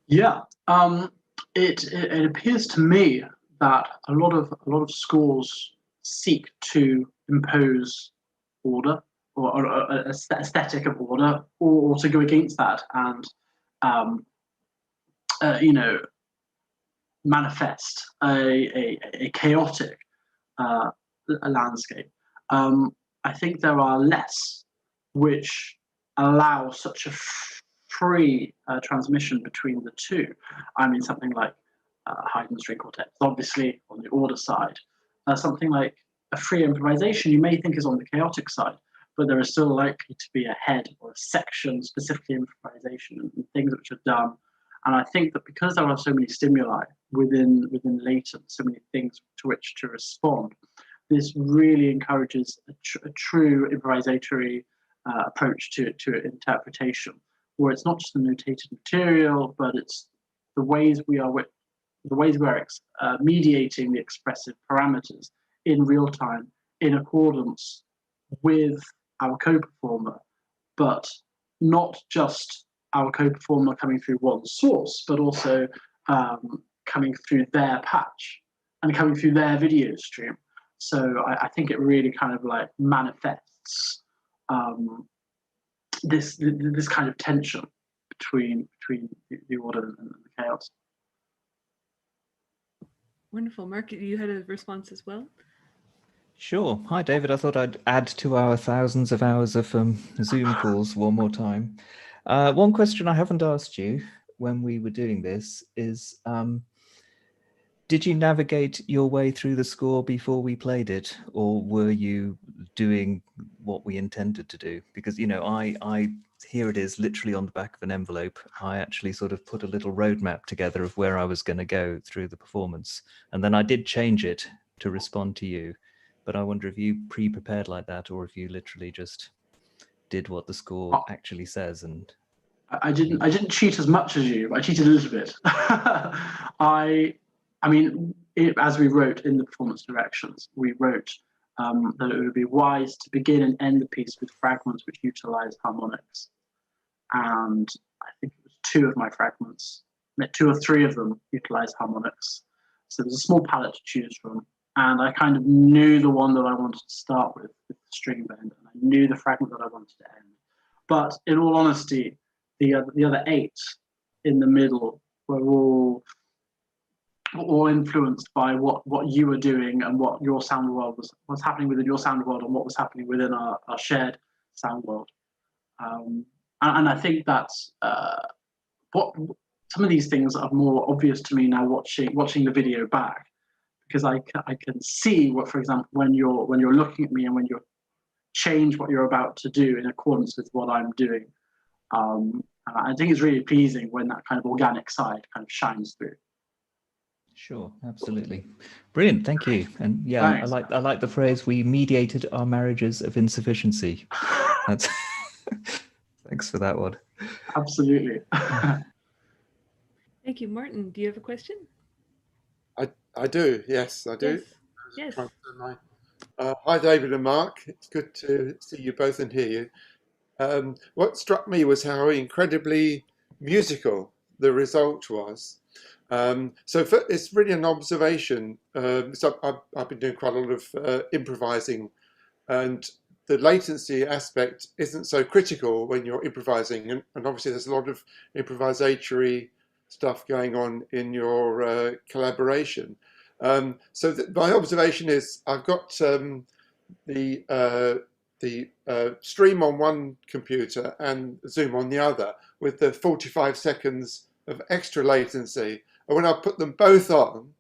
Yeah, it appears to me that a lot of schools seek to impose order or a aesthetic of order, or to go against that and you know, manifest a chaotic landscape. I think there are less which allow such a free transmission between the two. I mean, something like Haydn string quartets, obviously on the order side. Something like a free improvisation you may think is on the chaotic side, but there is still likely to be a head or a section specifically improvisation and things which are done. And I think that because there are so many stimuli within latent, so many things to which to respond, this really encourages a true improvisatory approach to interpretation, where it's not just the notated material, but it's the ways we are mediating the expressive parameters in real time, in accordance with our co-performer, but not just our co-performer coming through one source, but also coming through their patch and coming through their video stream. So I think it really kind of like manifests this kind of tension between the order and the chaos. Wonderful. Mark, you had a response as well? Sure. Hi, David. I thought I'd add to our thousands of hours of Zoom calls one more time. One question I haven't asked you when we were doing this is, did you navigate your way through the score before we played it, or were you doing what we intended to do? Because, you know, I here it is literally on the back of an envelope. I actually sort of put a little roadmap together of where I was going to go through the performance. And then I did change it to respond to you. But I wonder if you pre-prepared like that, or if you literally just did what the score actually says. And I didn't cheat as much as you. I cheated a little bit. I mean, as we wrote in the performance directions, we wrote that it would be wise to begin and end the piece with fragments which utilize harmonics. And I think it was two of my fragments, 2 or 3 of them utilize harmonics. So there's a small palette to choose from. And I kind of knew the one that I wanted to start with the string bend, and I knew the fragment that I wanted to end. But in all honesty, the other 8 in the middle were all influenced by what you were doing and what your sound world was happening within your sound world, and what was happening within our shared sound world. And I think that's what some of these things are more obvious to me now watching the video back, because I can see what, for example, when you're looking at me and when you're change what you're about to do in accordance with what I'm doing. And I think it's really pleasing when that kind of organic side kind of shines through. Sure, absolutely. Brilliant, thank you. And yeah, Thanks. I like the phrase, we mediated our marriages of insufficiency. That's thanks for that one. Absolutely. Thank you. Martin, do you have a question? I do, yes, I do. Yes. Hi, David and Mark. It's good to see you both and hear you. What struck me was how incredibly musical the result was. It's really an observation. So I've been doing quite a lot of improvising, and the latency aspect isn't so critical when you're improvising. And obviously there's a lot of improvisatory stuff going on in your collaboration. My observation is I've got the stream on one computer and Zoom on the other with the 45 seconds of extra latency. And when I put them both on,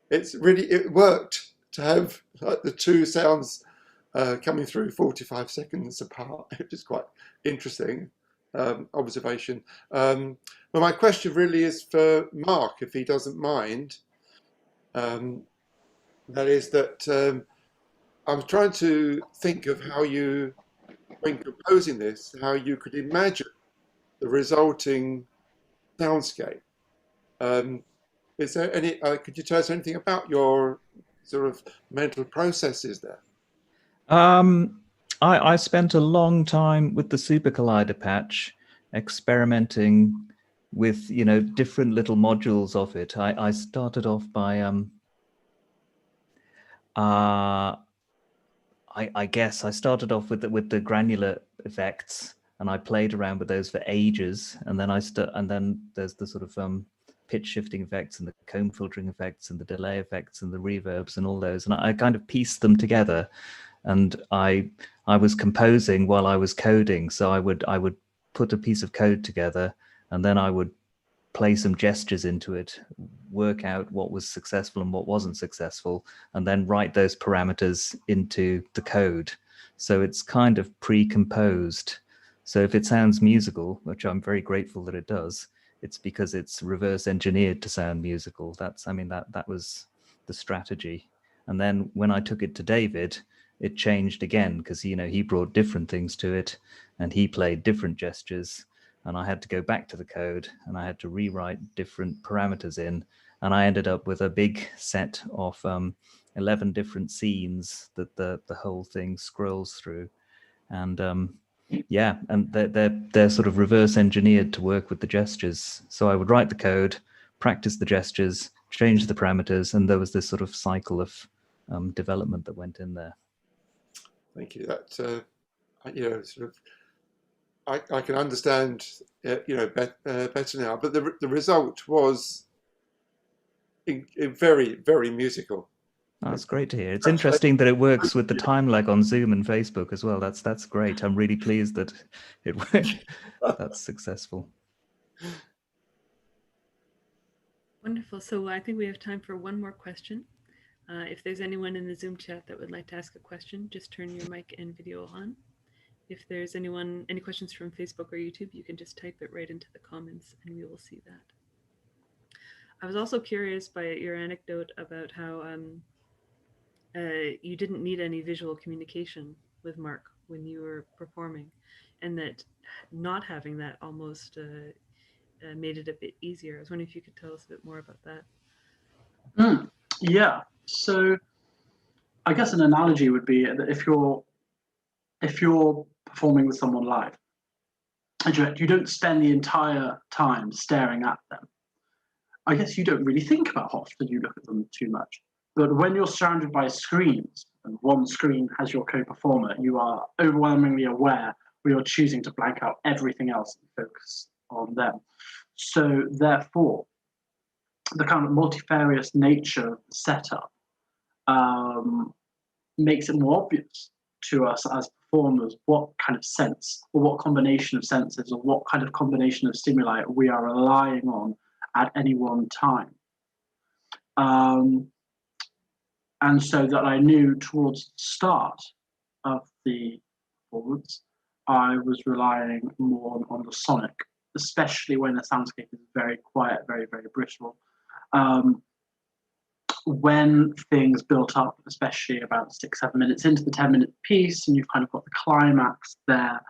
it worked to have like the two sounds coming through 45 seconds apart. It was quite interesting observation. But my question really is for Mark, if he doesn't mind. That is that I'm trying to think of how you, when composing this, how you could imagine the resulting soundscape. Is there any, could you tell us anything about your sort of mental processes there? I spent a long time with the Super Collider patch experimenting with, you know, different little modules of it. I started off by I guess I started off with the granular effects, and I played around with those for ages. And then then there's the sort of pitch shifting effects and the comb filtering effects and the delay effects and the reverbs and all those. And I kind of pieced them together. And I was composing while I was coding. So I would put a piece of code together, and then I would play some gestures into it, work out what was successful and what wasn't successful, and then write those parameters into the code. So it's kind of pre-composed. So if it sounds musical, which I'm very grateful that it does, it's because it's reverse engineered to sound musical. That was the strategy. And then when I took it to David, it changed again, because, you know, he brought different things to it and he played different gestures. And I had to go back to the code and I had to rewrite different parameters in. And I ended up with a big set of 11 different scenes that the whole thing scrolls through. And yeah, and they're sort of reverse engineered to work with the gestures. So I would write the code, practice the gestures, change the parameters, and there was this sort of cycle of development that went in there. Thank you. That sort of I can understand better now. But the result was very, very musical. Oh, that's great to hear. It's interesting that it works with the time lag on Zoom and Facebook as well. That's great. I'm really pleased that it worked. That's successful. Wonderful. So I think we have time for one more question. If there's anyone in the Zoom chat that would like to ask a question, just turn your mic and video on. If there's any questions from Facebook or YouTube, you can just type it right into the comments and we will see that. I was also curious by your anecdote about how you didn't need any visual communication with Mark when you were performing, and that not having that almost made it a bit easier. I was wondering if you could tell us a bit more about that. Yeah. So I guess an analogy would be that if you're performing with someone live, and you don't spend the entire time staring at them, I guess you don't really think about how often you look at them too much. But when you're surrounded by screens, and one screen has your co-performer, you are overwhelmingly aware where you're choosing to blank out everything else and focus on them. So therefore, the kind of multifarious nature of the setup makes it more obvious to us as performers what kind of sense or what combination of senses or what kind of combination of stimuli we are relying on at any one time. And so that I knew towards the start of the performance, I was relying more on the sonic, especially when the soundscape is very quiet, very, very brittle. When things built up, especially about 6-7 minutes into the 10-minute piece, and you've kind of got the climax there,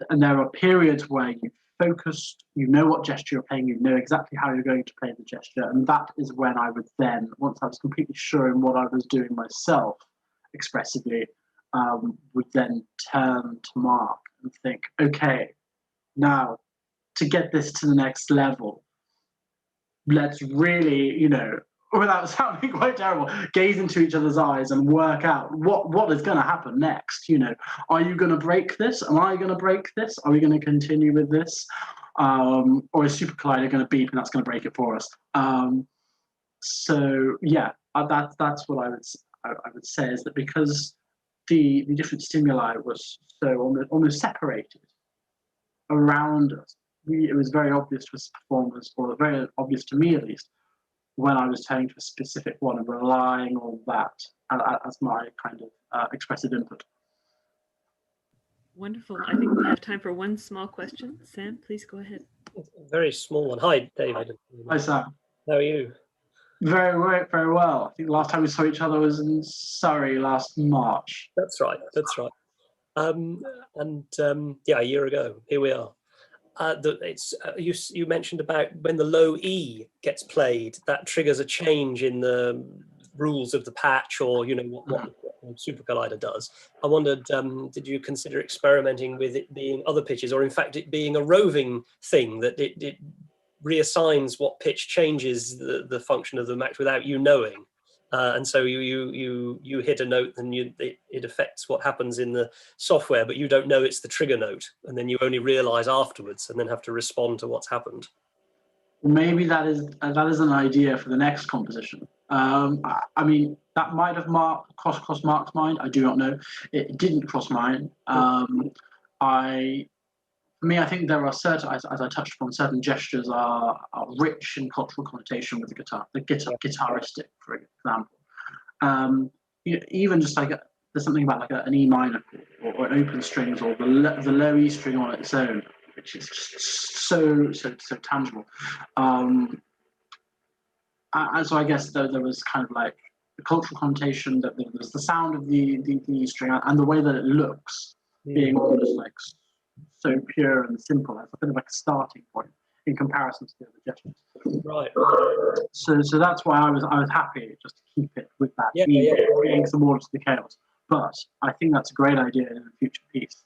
and there are periods where you've focused, you know what gesture you're playing, you know exactly how you're going to play the gesture, and that is when I would then, once I was completely sure in what I was doing myself expressively, would then turn to Mark and think, okay, now to get this to the next level, let's really, without sounding quite terrible, gaze into each other's eyes and work out what is going to happen next. Are you going to break this? Am I going to break this? Are we going to continue with this? Or is Super Collider going to beep and that's going to break it for us? So yeah, that's what I would say, is that because the different stimuli was so almost separated around us, it was very obvious to us performers, or very obvious to me at least, when I was turning to a specific one and relying on that as my kind of expressive input. Wonderful. I think we have time for one small question. Sam, please go ahead. A very small one. Hi, David. Hi, Sam. How are you? Very well. I think the last time we saw each other was in Surrey last March. That's right. Yeah, a year ago. Here we are. You mentioned about when the low E gets played, that triggers a change in the rules of the patch, or what Super Collider does. I wondered, did you consider experimenting with it being other pitches, or in fact it being a roving thing that it reassigns what pitch changes the function of the match without you knowing? And so you hit a note, and it affects what happens in the software, but you don't know it's the trigger note, and then you only realize afterwards, and then have to respond to what's happened. Maybe that is an idea for the next composition. I mean, that might have crossed Mark's mind. I do not know. It didn't cross mine. For me, I think there are certain, as I touched upon, certain gestures are rich in cultural connotation with the guitar, guitaristic, for example. Even just like there's something about like an E minor or an open strings, or the low E string on its own, which is just so tangible. And so I guess there was kind of like the cultural connotation, that there's the sound of the E string and the way that it looks, being almost like so pure and simple, as a bit of like a starting point in comparison to the other gestures. Right. So that's why I was happy just to keep it with that, bringing some order to the chaos. But I think that's a great idea in a future piece,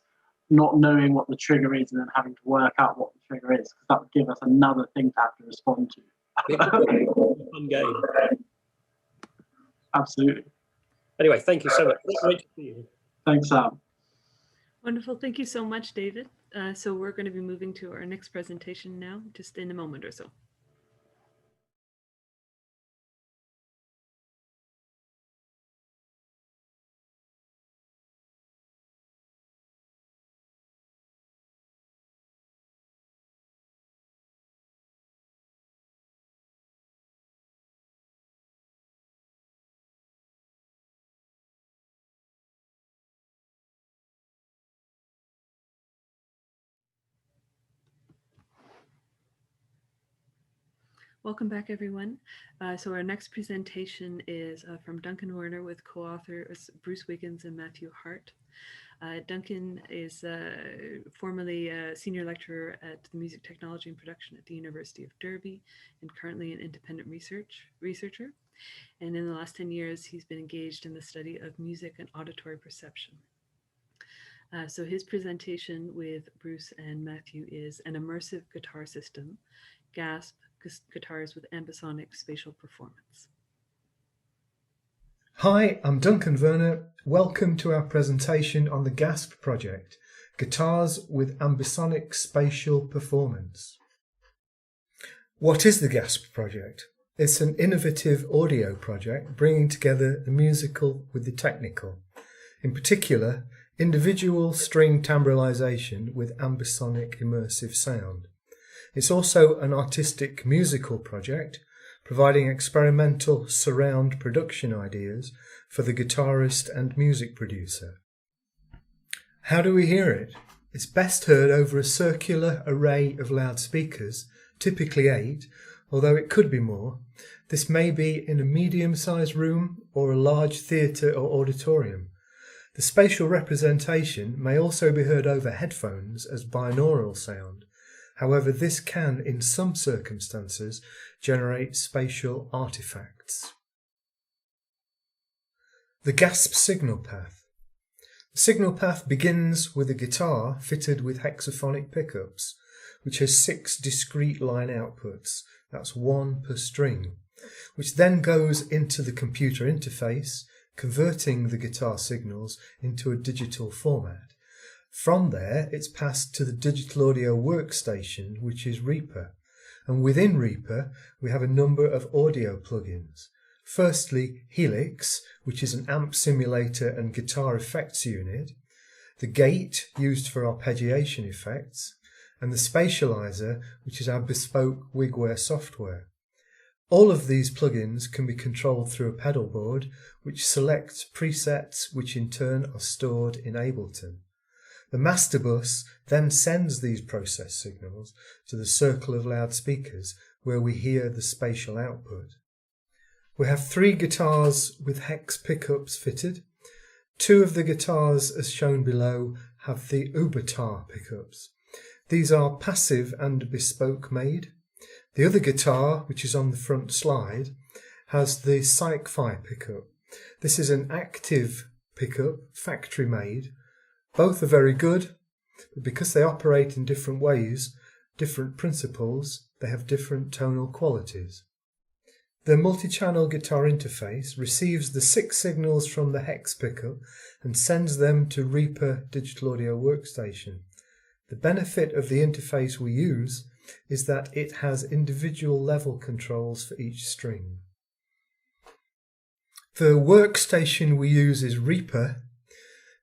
not knowing what the trigger is and then having to work out what the trigger is, because that would give us another thing to have to respond to. Fun game. Absolutely. Anyway, thank you so much. Great to see you. Thanks, Sam. Wonderful. Thank you so much, David. So we're going to be moving to our next presentation now, just in a moment or so. Welcome back, everyone. So our next presentation is from Duncan Werner with co-authors Bruce Wiggins and Matthew Hart. Duncan is formerly a senior lecturer at the Music Technology and Production at the University of Derby, and currently an independent researcher. And in the last 10 years, he's been engaged in the study of music and auditory perception. So his presentation with Bruce and Matthew is an immersive guitar system, GASP, guitars with ambisonic spatial performance. Hi, I'm Duncan Werner. Welcome to our presentation on the GASP project, Guitars with Ambisonic Spatial Performance. What is the GASP project? It's an innovative audio project bringing together the musical with the technical. In particular, individual string timbralization with ambisonic immersive sound. It's also an artistic musical project, providing experimental surround production ideas for the guitarist and music producer. How do we hear it? It's best heard over a circular array of loudspeakers, typically 8, although it could be more. This may be in a medium-sized room or a large theatre or auditorium. The spatial representation may also be heard over headphones as binaural sound. However, this can, in some circumstances, generate spatial artifacts. The GASP signal path. The signal path begins with a guitar fitted with hexaphonic pickups, which has 6 discrete line outputs, that's 1 per string, which then goes into the computer interface, converting the guitar signals into a digital format. From there, it's passed to the digital audio workstation, which is Reaper. And within Reaper, we have a number of audio plugins. Firstly, Helix, which is an amp simulator and guitar effects unit, the Gate, used for arpeggiation effects, and the Spatializer, which is our bespoke Wigware software. All of these plugins can be controlled through a pedal board, which selects presets which in turn are stored in Ableton. The master bus then sends these process signals to the circle of loudspeakers where we hear the spatial output. We have 3 guitars with hex pickups fitted. 2 of the guitars, as shown below, have the Ubertar pickups. These are passive and bespoke made. The other guitar, which is on the front slide, has the Psych-Fi pickup. This is an active pickup, factory made. Both are very good, but because they operate in different ways, different principles, they have different tonal qualities. The multi-channel guitar interface receives the 6 signals from the hex pickup and sends them to Reaper Digital Audio Workstation. The benefit of the interface we use is that it has individual level controls for each string. The workstation we use is Reaper.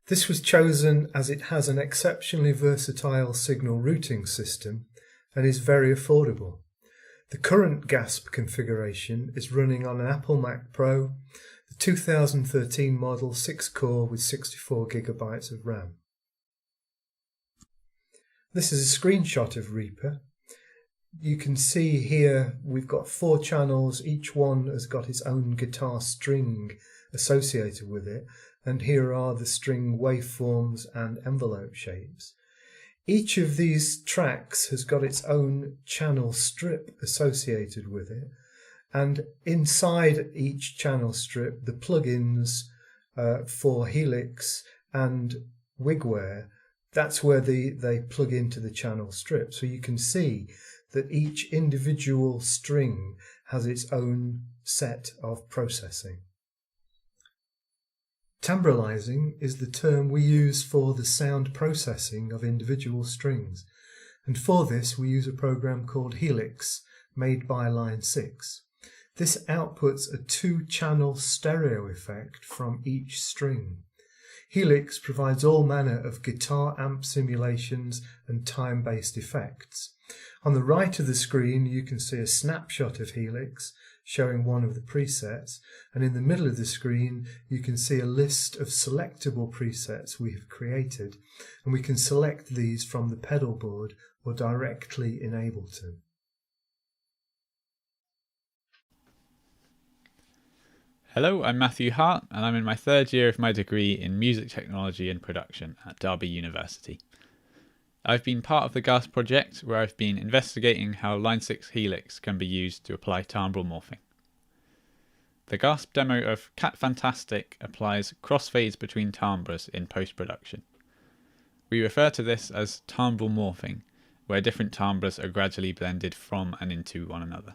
This was chosen as it has an exceptionally versatile signal routing system and is very affordable. The current GASP configuration is running on an Apple Mac Pro, the 2013 model 6-core with 64 GB of RAM. This is a screenshot of Reaper. You can see here we've got 4 channels, each one has got its own guitar string associated with it, and here are the string waveforms and envelope shapes. Each of these tracks has got its own channel strip associated with it, and inside each channel strip the plugins for Helix and Wigware, that's where they plug into the channel strip. So you can see that each individual string has its own set of processing. Timbralizing is the term we use for the sound processing of individual strings, and for this we use a program called Helix, made by Line 6. This outputs a 2-channel stereo effect from each string. Helix provides all manner of guitar amp simulations and time-based effects. On the right of the screen you can see a snapshot of Helix showing one of the presets, and in the middle of the screen you can see a list of selectable presets we have created, and we can select these from the pedal board or directly in Ableton. Hello, I'm Matthew Hart and I'm in my 3rd year of my degree in Music Technology and Production at Derby University. I've been part of the GASP project where I've been investigating how Line 6 Helix can be used to apply timbral morphing. The GASP demo of Cat Fantastic applies crossfades between timbres in post-production. We refer to this as timbral morphing, where different timbres are gradually blended from and into one another.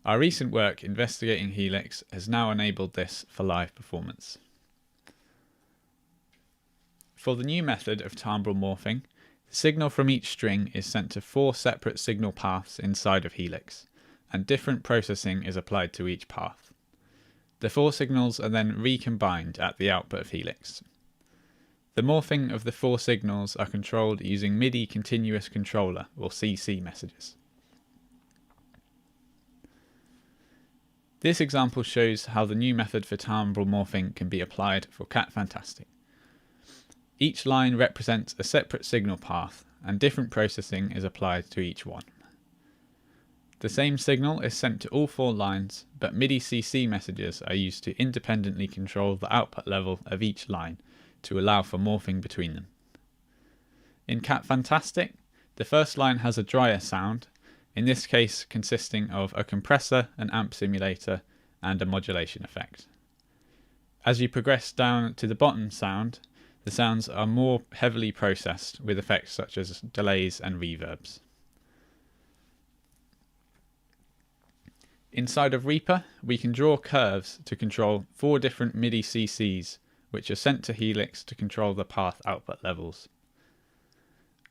Our recent work investigating Helix has now enabled this for live performance. For the new method of timbral morphing, the signal from each string is sent to 4 separate signal paths inside of Helix, and different processing is applied to each path. The 4 signals are then recombined at the output of Helix. The morphing of the 4 signals are controlled using MIDI Continuous Controller or CC messages. This example shows how the new method for timbral morphing can be applied for Cat Fantastic. Each line represents a separate signal path, and different processing is applied to each one. The same signal is sent to all 4 lines, but MIDI CC messages are used to independently control the output level of each line to allow for morphing between them. In Cat Fantastic, the first line has a drier sound, in this case consisting of a compressor, an amp simulator, and a modulation effect. As you progress down to the bottom sound, the sounds are more heavily processed with effects such as delays and reverbs. Inside of Reaper, we can draw curves to control 4 different MIDI CCs, which are sent to Helix to control the path output levels.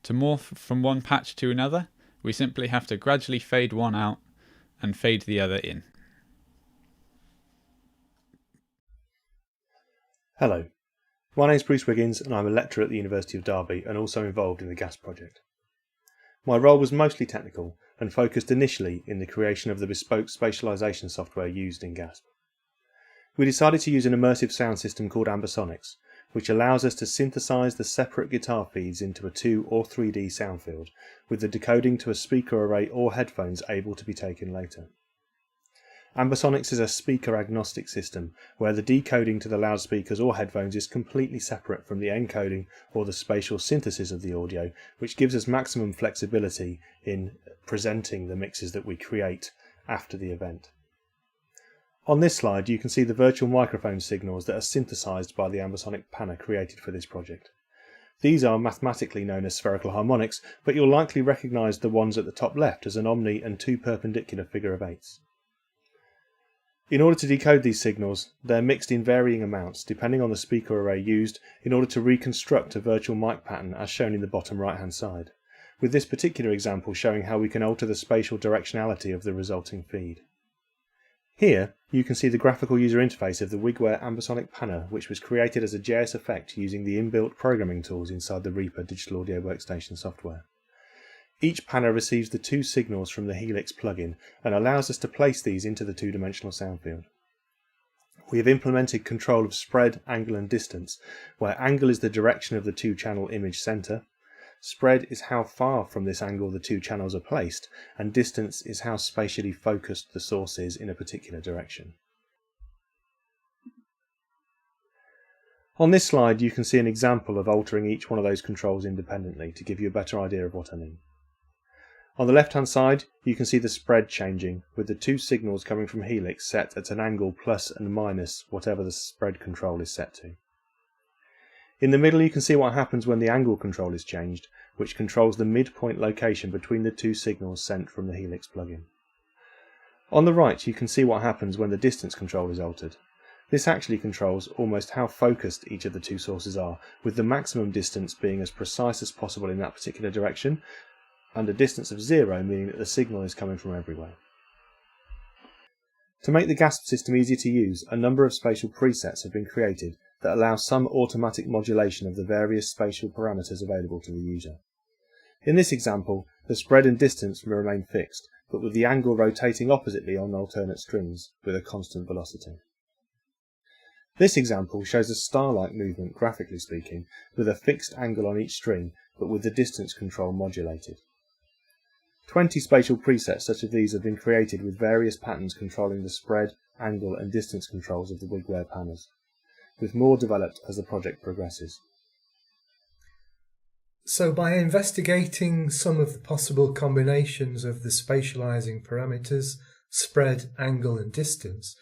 To morph from one patch to another, we simply have to gradually fade one out and fade the other in. Hello, my name is Bruce Wiggins and I'm a lecturer at the University of Derby and also involved in the GASP project. My role was mostly technical and focused initially in the creation of the bespoke spatialisation software used in GASP. We decided to use an immersive sound system called Ambisonics, which allows us to synthesise the separate guitar feeds into a 2 or 3D sound field, with the decoding to a speaker array or headphones able to be taken later. Ambisonics is a speaker agnostic system, where the decoding to the loudspeakers or headphones is completely separate from the encoding or the spatial synthesis of the audio, which gives us maximum flexibility in presenting the mixes that we create after the event. On this slide you can see the virtual microphone signals that are synthesized by the Ambisonic panner created for this project. These are mathematically known as spherical harmonics, but you'll likely recognise the ones at the top left as an omni and 2 perpendicular figure of 8s. In order to decode these signals, they're mixed in varying amounts depending on the speaker array used in order to reconstruct a virtual mic pattern as shown in the bottom right hand side, with this particular example showing how we can alter the spatial directionality of the resulting feed. Here you can see the graphical user interface of the Wigware Ambisonic panner, which was created as a JS effect using the inbuilt programming tools inside the Reaper digital audio workstation software. Each panner receives the 2 signals from the Helix plugin and allows us to place these into the 2-dimensional sound field. We have implemented control of spread, angle and distance, where angle is the direction of the 2-channel image center, spread is how far from this angle the 2 channels are placed, and distance is how spatially focused the source is in a particular direction. On this slide you can see an example of altering each one of those controls independently to give you a better idea of what I mean. On the left hand side you can see the spread changing, with the 2 signals coming from Helix set at an angle plus and minus whatever the spread control is set to. In the middle you can see what happens when the angle control is changed, which controls the midpoint location between the 2 signals sent from the Helix plugin. On the right you can see what happens when the distance control is altered. This actually controls almost how focused each of the 2 sources are, with the maximum distance being as precise as possible in that particular direction, and a distance of 0 meaning that the signal is coming from everywhere. To make the GASP system easier to use, a number of spatial presets have been created that allow some automatic modulation of the various spatial parameters available to the user. In this example, the spread and distance remain fixed, but with the angle rotating oppositely on alternate strings with a constant velocity. This example shows a star-like movement, graphically speaking, with a fixed angle on each string, but with the distance control modulated. 20 spatial presets such as these have been created with various patterns controlling the spread, angle and distance controls of the Wigware panners, with more developed as the project progresses. So by investigating some of the possible combinations of the spatializing parameters, spread, angle and distance,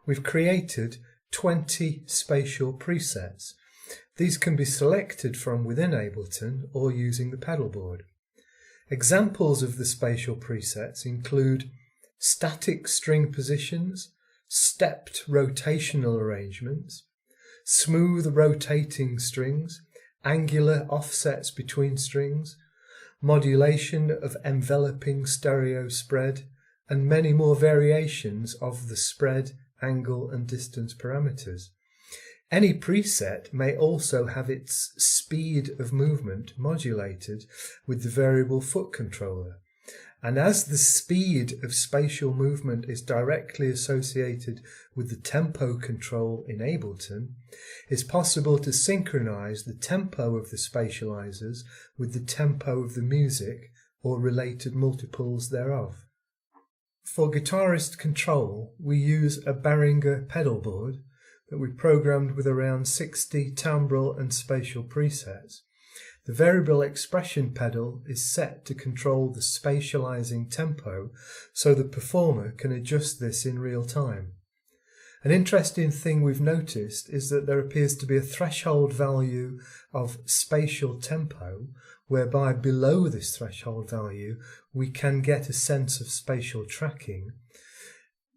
we've created 20 spatial presets. These can be selected from within Ableton or using the pedal board. Examples of the spatial presets include static string positions, stepped rotational arrangements, smooth rotating strings, angular offsets between strings, modulation of enveloping stereo spread, and many more variations of the spread, angle and distance parameters. Any preset may also have its speed of movement modulated with the variable foot controller, And as the speed of spatial movement is directly associated with the tempo control in Ableton, it's possible to synchronize the tempo of the spatializers with the tempo of the music or related multiples thereof. For guitarist control, we use a Behringer pedal board that we programmed with around 60 timbral and spatial presets. The variable expression pedal is set to control the spatializing tempo so the performer can adjust this in real time. An interesting thing we've noticed is that there appears to be a threshold value of spatial tempo, whereby below this threshold value we can get a sense of spatial tracking.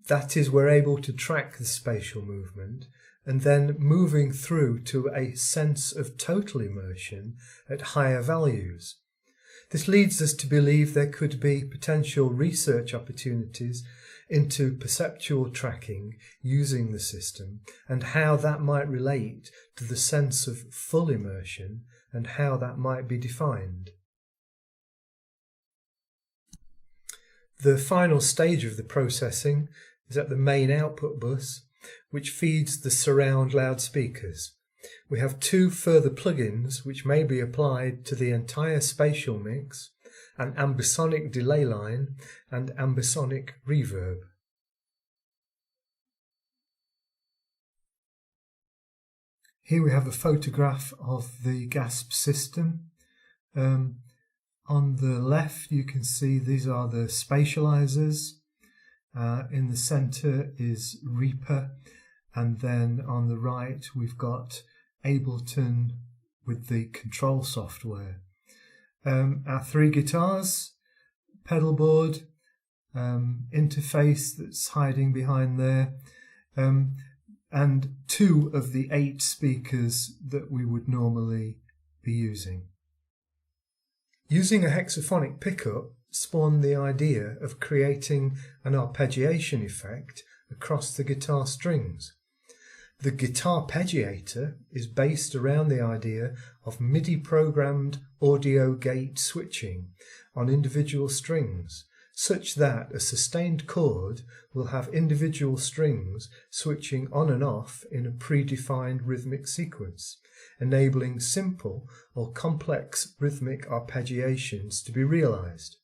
That is, we're able to track the spatial movement and then moving through to a sense of total immersion at higher values. This leads us to believe there could be potential research opportunities into perceptual tracking using the system and how that might relate to the sense of full immersion and how that might be defined. The final stage of the processing is at the main output bus, which feeds the surround loudspeakers. We have two further plugins which may be applied to the entire spatial mix, an ambisonic delay line and ambisonic reverb. Here we have a photograph of the GASP system. On the left you can see these are the spatializers. In the center is Reaper, and then on the right we've got Ableton with the control software. Our three guitars, pedal board, interface that's hiding behind there, and 2 of the 8 speakers that we would normally be using. Using a hexaphonic pickup spawned the idea of creating an arpeggiation effect across the guitar strings. The guitarpeggiator is based around the idea of MIDI programmed audio gate switching on individual strings, such that a sustained chord will have individual strings switching on and off in a predefined rhythmic sequence, enabling simple or complex rhythmic arpeggiations to be realized.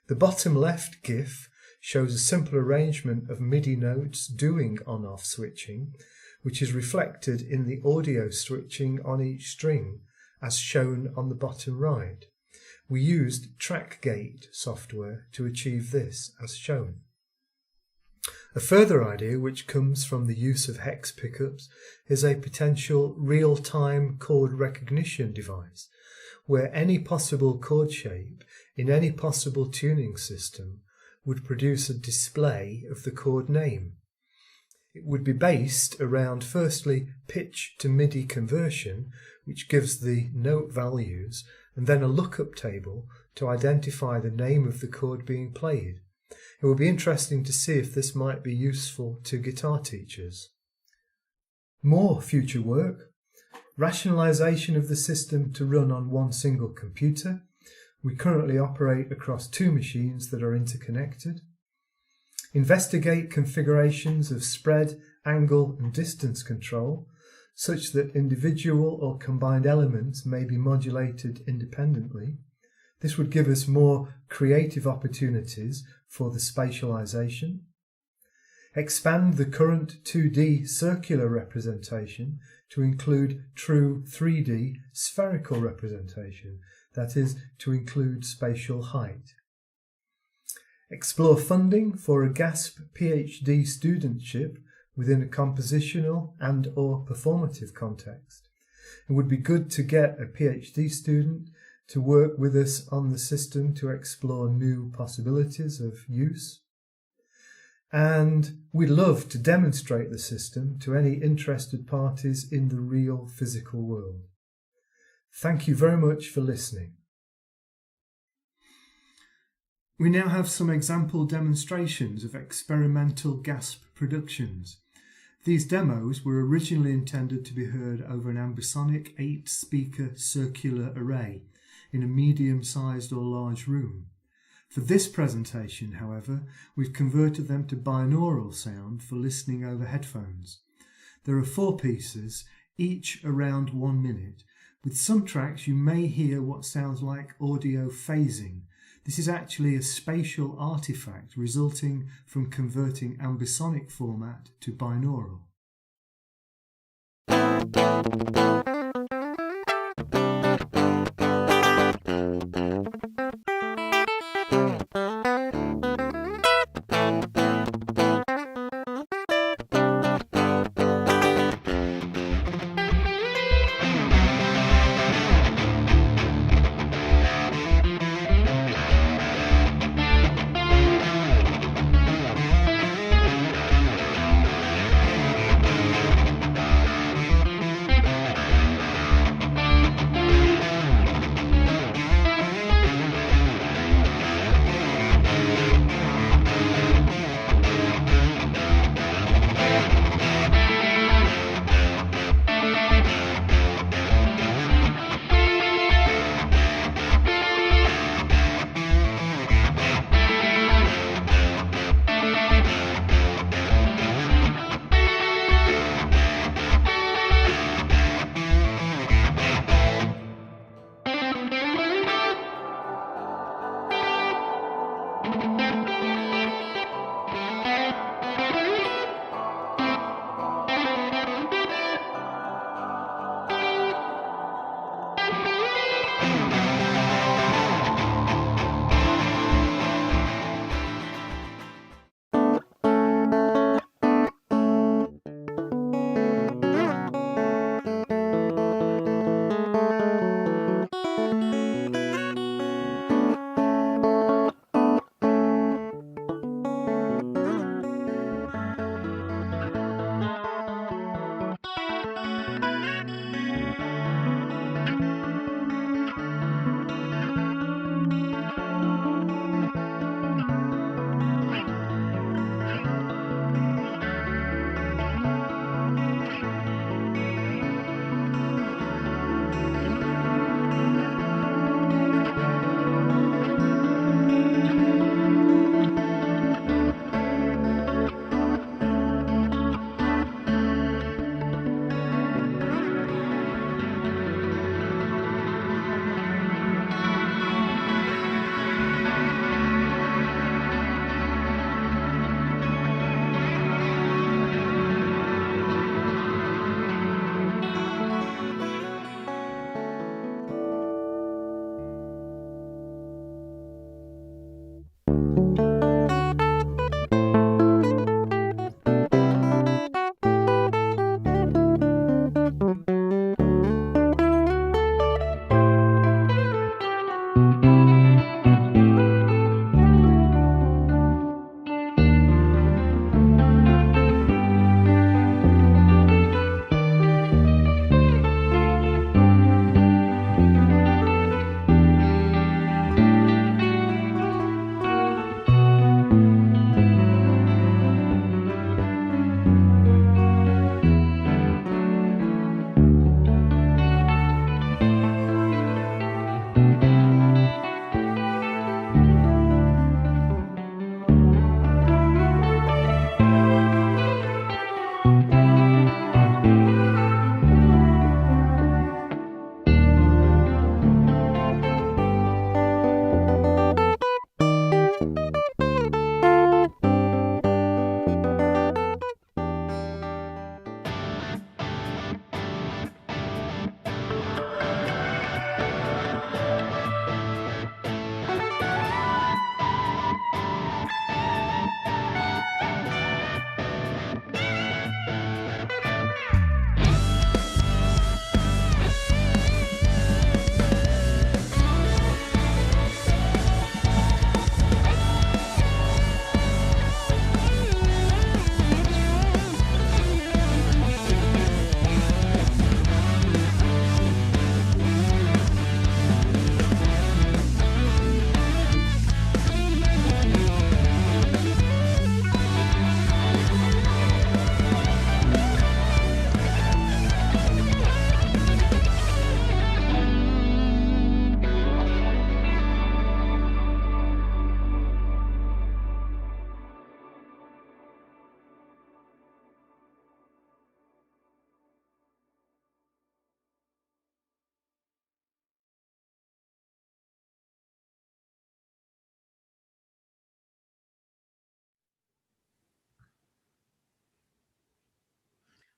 The bottom left GIF shows a simple arrangement of MIDI notes doing on-off switching, which is reflected in the audio switching on each string, as shown on the bottom right. We used TrackGate software to achieve this, as shown. A further idea, which comes from the use of hex pickups, is a potential real-time chord recognition device, where any possible chord shape in any possible tuning system would produce a display of the chord name. It would be based around, firstly, pitch to MIDI conversion, which gives the note values, and then a lookup table to identify the name of the chord being played. It will be interesting to see if this might be useful to guitar teachers. More future work: rationalization of the system to run on one single computer. We currently operate across 2 machines that are interconnected. Investigate configurations of spread, angle and distance control, such that individual or combined elements may be modulated independently. This would give us more creative opportunities for the spatialization. Expand the current 2D circular representation to include true 3D spherical representation, that is, to include spatial height. Explore funding for a GASP PhD studentship within a compositional and/or performative context. It would be good to get a PhD student to work with us on the system to explore new possibilities of use. And we'd love to demonstrate the system to any interested parties in the real physical world. Thank you very much for listening. We now have some example demonstrations of experimental GASP productions. These demos were originally intended to be heard over an ambisonic 8-speaker circular array in a medium-sized or large room. For this presentation, however, we've converted them to binaural sound for listening over headphones. There are 4 pieces, each around 1 minute. With some tracks you may hear what sounds like audio phasing. This is actually a spatial artifact resulting from converting ambisonic format to binaural.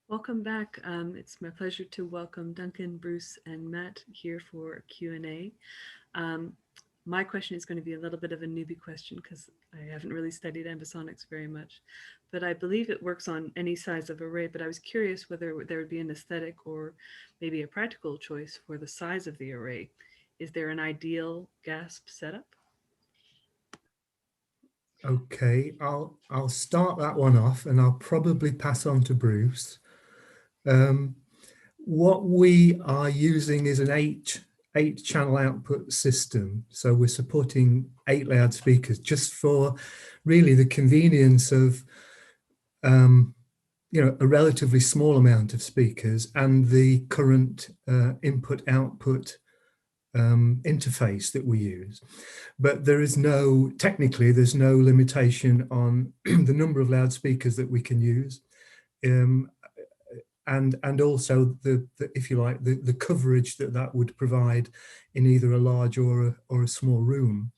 Welcome back. It's my pleasure to welcome Duncan, Bruce, and Matt here for Q&A. My question is going to be a little bit of a newbie question because I haven't really studied ambisonics very much, but I believe it works on any size of array. But I was curious whether there would be an aesthetic or maybe a practical choice for the size of the array. Is there an ideal GASP setup? Okay, I'll start that one off, and I'll probably pass on to Bruce. What we are using is an eight channel output system. So we're supporting 8 layered speakers just for really the convenience of a relatively small amount of speakers and the current input output interface that we use. But there's no limitation on the number of loudspeakers that we can use. And also the if you like the coverage that would provide in either a large or a small room.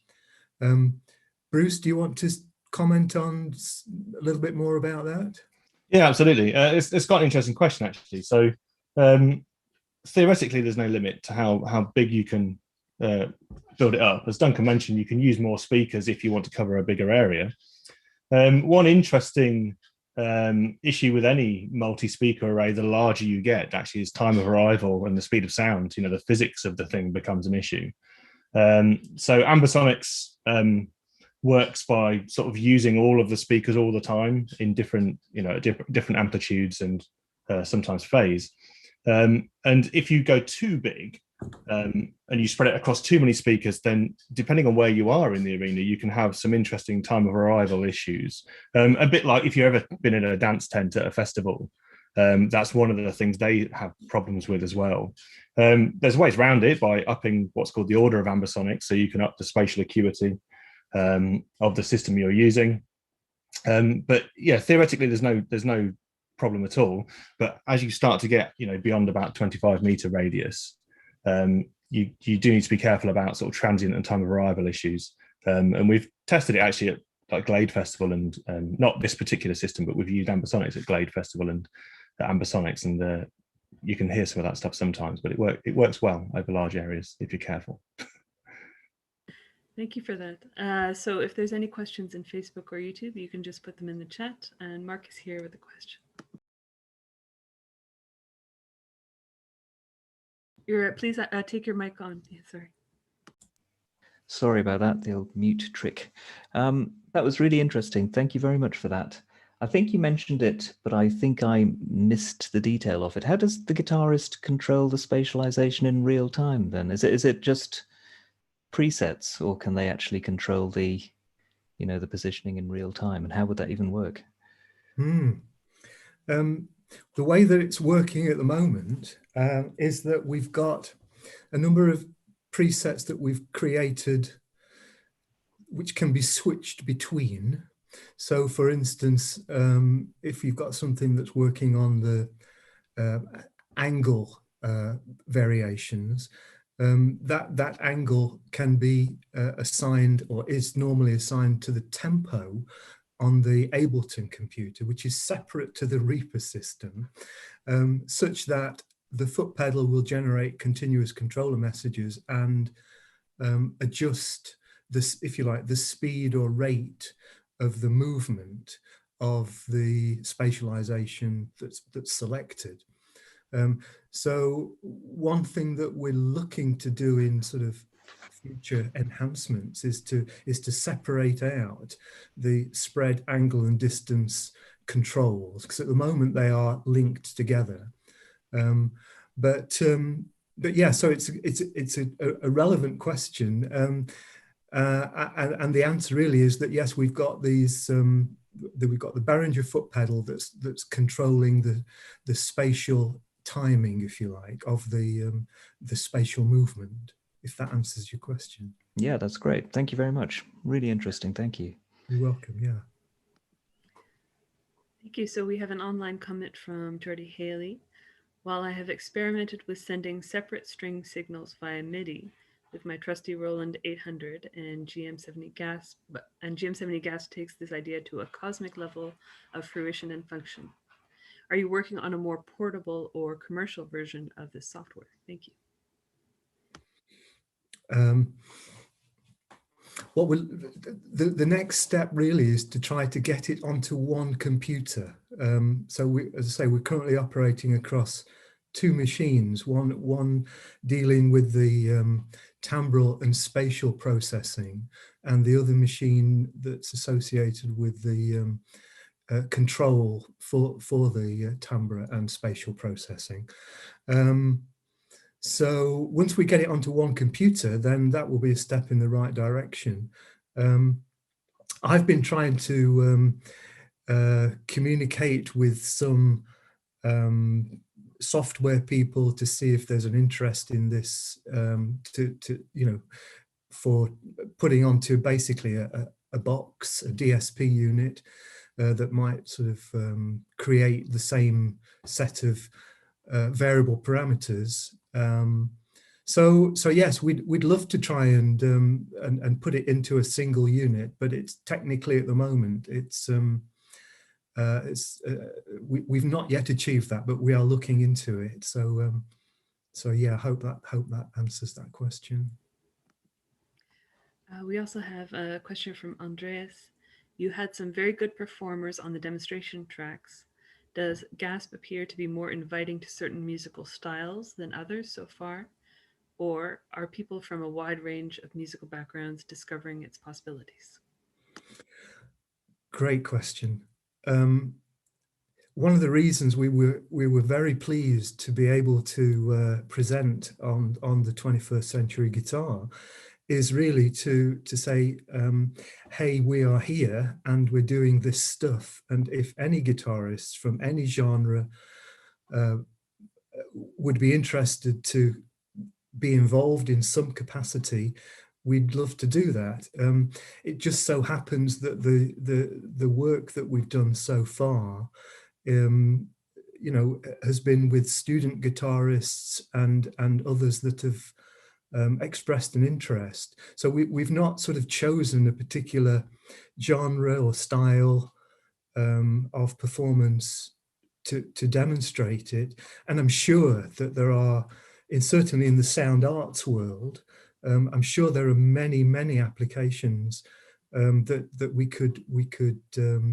Bruce, do you want to comment on a little bit more about that? Yeah, absolutely. It's quite an interesting question, actually. So theoretically, there's no limit to how big you can build it up. As Duncan mentioned, you can use more speakers if you want to cover a bigger area. One interesting issue with any multi-speaker array, the larger you get, actually, is time of arrival and the speed of sound. The physics of the thing becomes an issue. So ambisonics works by sort of using all of the speakers all the time in different amplitudes and sometimes phase. And if you go too big and you spread it across too many speakers, then depending on where you are in the arena, you can have some interesting time of arrival issues. A bit like if you've ever been in a dance tent at a festival, that's one of the things they have problems with as well. There's ways around it by upping what's called the order of ambisonics, so you can up the spatial acuity of the system you're using. But yeah, theoretically, there's no problem at all. But as you start to get beyond about 25-meter radius, you do need to be careful about sort of transient and time of arrival issues. And we've tested it actually at like Glade Festival and not this particular system, but we've used ambisonics at Glade Festival and at ambisonics, and you can hear some of that stuff sometimes, but it works well over large areas if you're careful. Thank you for that. So if there's any questions in Facebook or YouTube, you can just put them in the chat, and Mark is here with a question. Please take your mic on. Yeah, sorry. Sorry about that, the old mute trick. That was really interesting. Thank you very much for that. I think you mentioned it, but I think I missed the detail of it. How does the guitarist control the spatialization in real time then? Is it just presets, or can they actually control the positioning in real time? And how would that even work? The way that it's working at the moment is that we've got a number of presets that we've created which can be switched between. So for instance, if you've got something that's working on the angle variations, that angle can be assigned, or is normally assigned, to the tempo on the Ableton computer, which is separate to the Reaper system, such that the foot pedal will generate continuous controller messages and adjust this, if you like, the speed or rate of the movement of the spatialization that's selected. So one thing that we're looking to do in sort of future enhancements is to separate out the spread, angle, and distance controls, because at the moment they are linked together. But yeah, so it's a relevant question, and the answer really is that yes, we've got these. We've got the Behringer foot pedal that's controlling the spatial timing, if you like, of the spatial movement. If that answers your question. Yeah, that's great. Thank you very much. Really interesting. Thank you. You're welcome. Yeah. Thank you. So we have an online comment from Jordy Haley. While I have experimented with sending separate string signals via MIDI with my trusty Roland 800 and GM70 GASP, and GM70 GASP takes this idea to a cosmic level of fruition and function. Are you working on a more portable or commercial version of this software? Thank you. What will the next step really is to try to get it onto one computer. So we, as I say, we're currently operating across two machines, one dealing with the timbral and spatial processing, and the other machine that's associated with the control for the timbre and spatial processing. So once we get it onto one computer, then that will be a step in the right direction. I've been trying to communicate with some software people to see if there's an interest in this, for putting onto basically a box, a DSP unit that might sort of create the same set of variable parameters. So yes, we'd love to try and put it into a single unit, but it's technically at the moment we've not yet achieved that, but we are looking into it. So yeah, hope that answers that question. We also have a question from Andreas. You had some very good performers on the demonstration tracks. Does GASP appear to be more inviting to certain musical styles than others so far? Or are people from a wide range of musical backgrounds discovering its possibilities? Great question. One of the reasons we were very pleased to be able to present on the 21st Century Guitar is really to say, hey, we are here and we're doing this stuff. And if any guitarists from any genre would be interested to be involved in some capacity, we'd love to do that. It just so happens that the work that we've done so far, has been with student guitarists and others that have expressed an interest. So we've not sort of chosen a particular genre or style of performance to demonstrate it. And I'm sure that there are, certainly in the sound arts world, I'm sure there are many applications that we could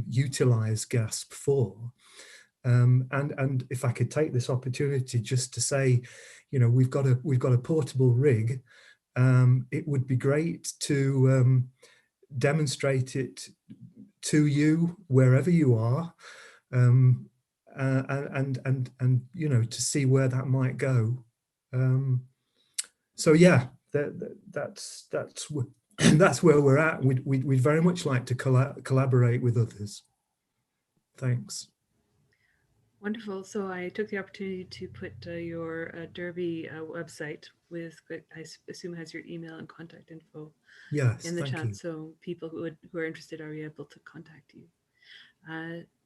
utilize GASP for. And if I could take this opportunity just to say, we've got a portable rig. It would be great to demonstrate it to you wherever you are, and to see where that might go. So yeah, that's where we're at. We'd very much like to collaborate with others. Thanks. Wonderful. So I took the opportunity to put your Derby website with, I assume has your email and contact info in the chat. You. So people who are interested are able to contact you.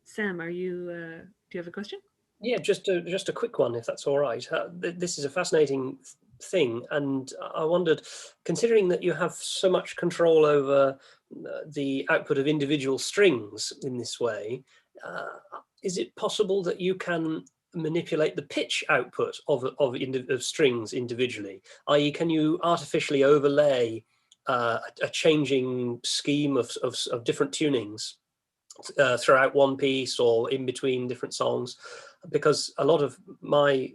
Sam, do you have a question? Yeah, just a quick one, if that's all right. This is a fascinating thing, and I wondered, considering that you have so much control over the output of individual strings in this way, is it possible that you can manipulate the pitch output of strings individually? I.e., can you artificially overlay a changing scheme of different tunings throughout one piece or in between different songs? Because a lot of my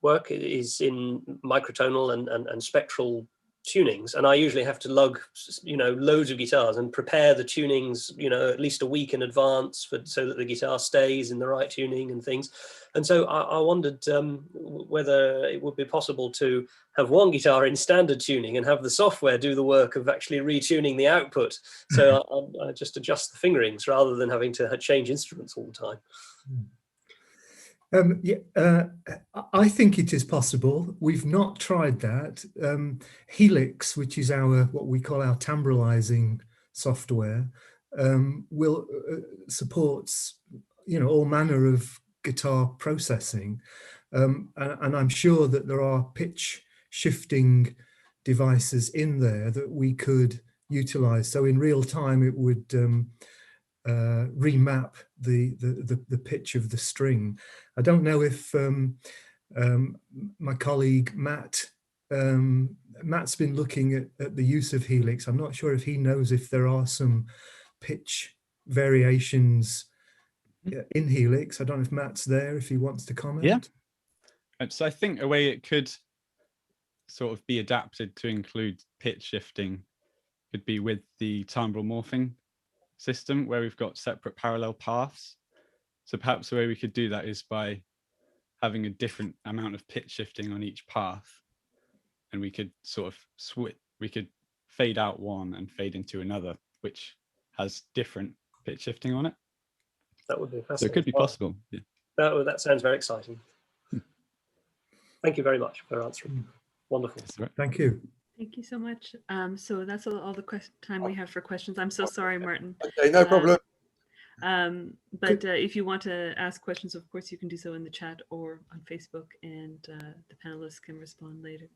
work is in microtonal and spectral tunings, and I usually have to lug loads of guitars and prepare the tunings at least a week in advance so that the guitar stays in the right tuning and things. And so I wondered whether it would be possible to have one guitar in standard tuning and have the software do the work of actually retuning the output, so I just adjust the fingerings rather than having to change instruments all the time. I think it is possible. We've not tried that. Helix, which is what we call our timbralizing software, supports all manner of guitar processing, and I'm sure that there are pitch shifting devices in there that we could utilize. So in real time, it would remap the pitch of the string. I don't know if my colleague Matt's been looking at the use of Helix. I'm not sure if he knows if there are some pitch variations in Helix. I don't know if Matt's there, if he wants to comment. Yeah. So I think a way it could sort of be adapted to include pitch shifting could be with the timbral morphing system, where we've got separate parallel paths. So perhaps the way we could do that is by having a different amount of pitch shifting on each path, and we could sort of switch. We could fade out one and fade into another, which has different pitch shifting on it. That would be fascinating. So it could be possible. Yeah. That sounds very exciting. Thank you very much for answering. Wonderful. Thank you. Thank you so much. So that's all the time we have for questions. I'm so sorry, Martin. Okay, no problem. But if you want to ask questions, of course, you can do so in the chat or on Facebook, and the panelists can respond later.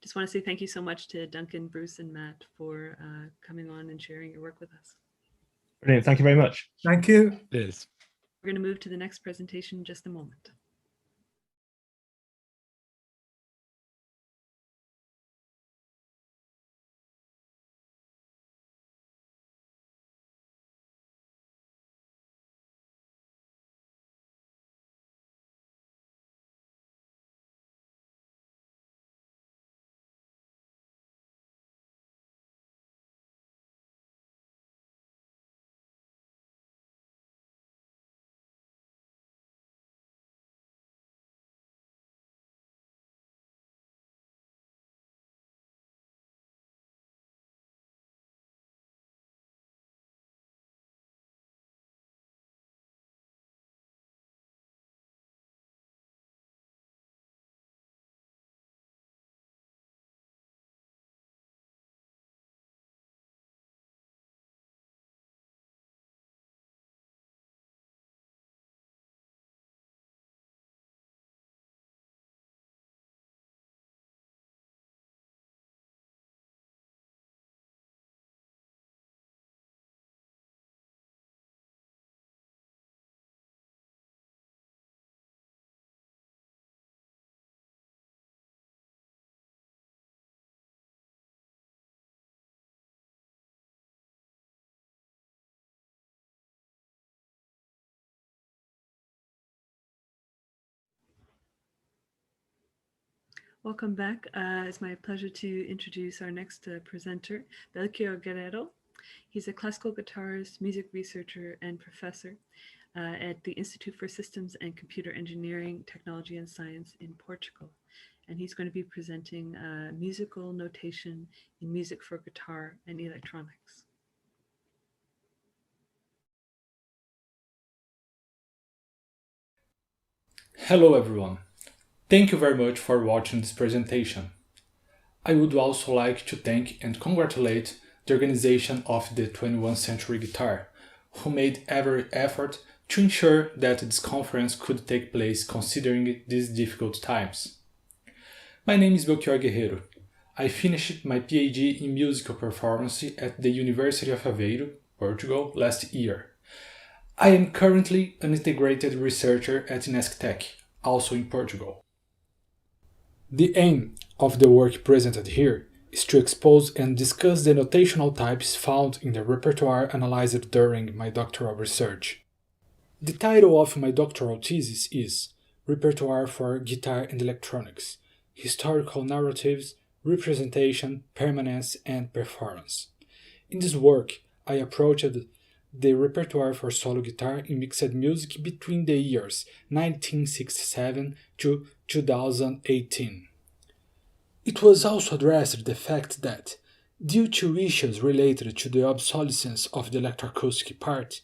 Just want to say thank you so much to Duncan, Bruce, and Matt for coming on and sharing your work with us. Brilliant. Thank you very much. Thank you. Cheers. We're going to move to the next presentation in just a moment. Welcome back. It's my pleasure to introduce our next presenter, Belchior Guerrero. He's a classical guitarist, music researcher, and professor at the Institute for Systems and Computer Engineering, Technology and Science in Portugal. And he's going to be presenting musical notation in music for guitar and electronics. Hello everyone. Thank you very much for watching this presentation. I would also like to thank and congratulate the organization of the 21st Century Guitar, who made every effort to ensure that this conference could take place considering these difficult times. My name is Belchior Guerrero. I finished my PhD in musical performance at the University of Aveiro, Portugal, last year. I am currently an integrated researcher at Inesctec, also in Portugal. The aim of the work presented here is to expose and discuss the notational types found in the repertoire analyzed during my doctoral research. The title of my doctoral thesis is Repertoire for Guitar and Electronics: Historical Narratives, Representation, Permanence, and Performance. In this work, I approached the repertoire for solo guitar in mixed music between the years 1967 to 2018. It was also addressed the fact that, due to issues related to the obsolescence of the electroacoustic part,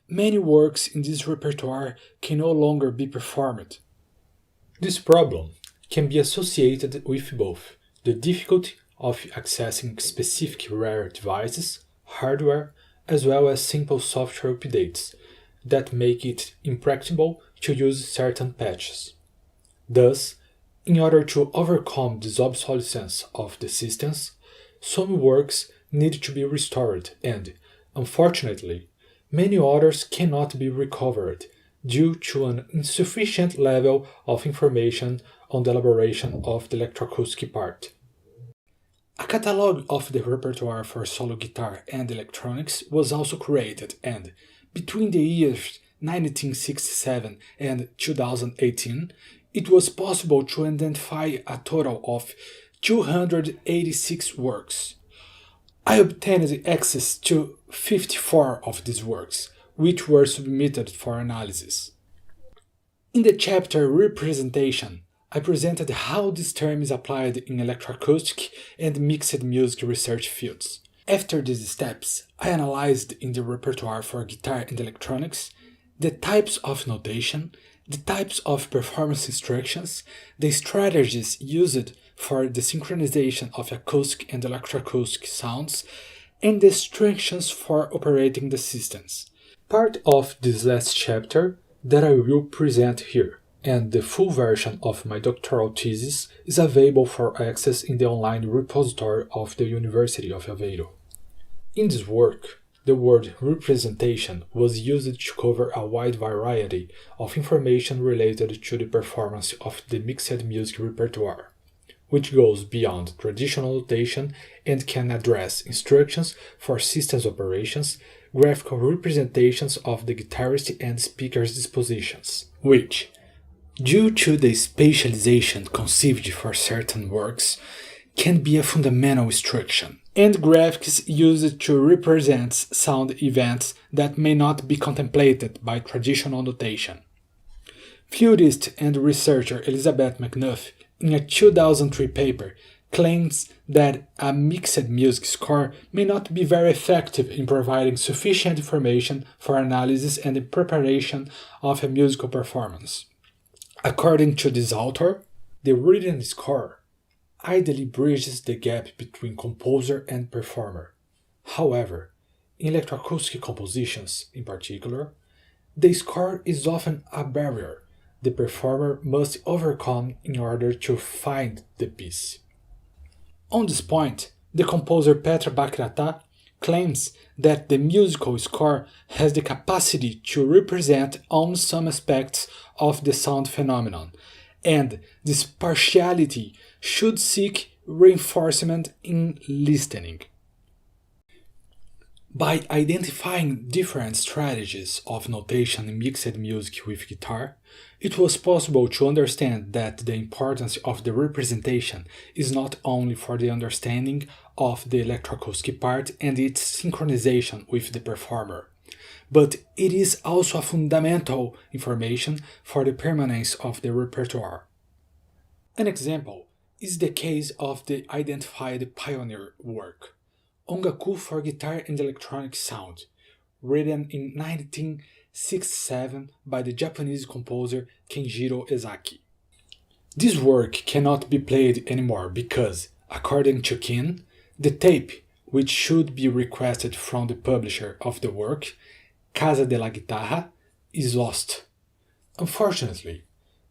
many works in this repertoire can no longer be performed. This problem can be associated with both the difficulty of accessing specific rare devices, hardware, as well as simple software updates that make it impracticable to use certain patches. Thus, in order to overcome this obsolescence of the systems, some works need to be restored and, unfortunately, Many others cannot be recovered due to an insufficient level of information on the elaboration of the electroacoustic part. A catalogue of the repertoire for solo guitar and electronics was also created, and between the years 1967 and 2018, it was possible to identify a total of 286 works. I obtained access to 54 of these works, which were submitted for analysis. In the chapter Representation, I presented how this term is applied in electroacoustic and mixed music research fields. After these steps, I analyzed in the repertoire for guitar and electronics the types of notation, the types of performance instructions, the strategies used for the synchronization of acoustic and electroacoustic sounds, and the instructions for operating the systems. Part of this last chapter that I will present here, and the full version of my doctoral thesis is available for access in the online repository of the University of Aveiro. In this work, the word representation was used to cover a wide variety of information related to the performance of the mixed music repertoire, which goes beyond traditional notation and can address instructions for systems operations, graphical representations of the guitarist and speaker's dispositions, which, due to the spatialization conceived for certain works, can be a fundamental instruction, and graphics used to represent sound events that may not be contemplated by traditional notation. Fluidist and researcher Elizabeth McNuff, in a 2003 paper, claims that a mixed music score may not be very effective in providing sufficient information for analysis and the preparation of a musical performance. According to this author, the written score ideally bridges the gap between composer and performer. However, in electroacoustic compositions in particular, the score is often a barrier the performer must overcome in order to find the piece. On this point, the composer Petra Bakrata claims that the musical score has the capacity to represent only some aspects of the sound phenomenon, and this partiality should seek reinforcement in listening. By identifying different strategies of notation in mixed music with guitar, it was possible to understand that the importance of the representation is not only for the understanding of the electroacoustic part and its synchronization with the performer, but it is also a fundamental information for the permanence of the repertoire. An example is the case of the identified pioneer work, Ongaku for Guitar and Electronic Sound, written in 1967 by the Japanese composer Kenjiro Ezaki. This work cannot be played anymore because, according to Ken, the tape, which should be requested from the publisher of the work, Casa de la Guitarra, is lost. Unfortunately,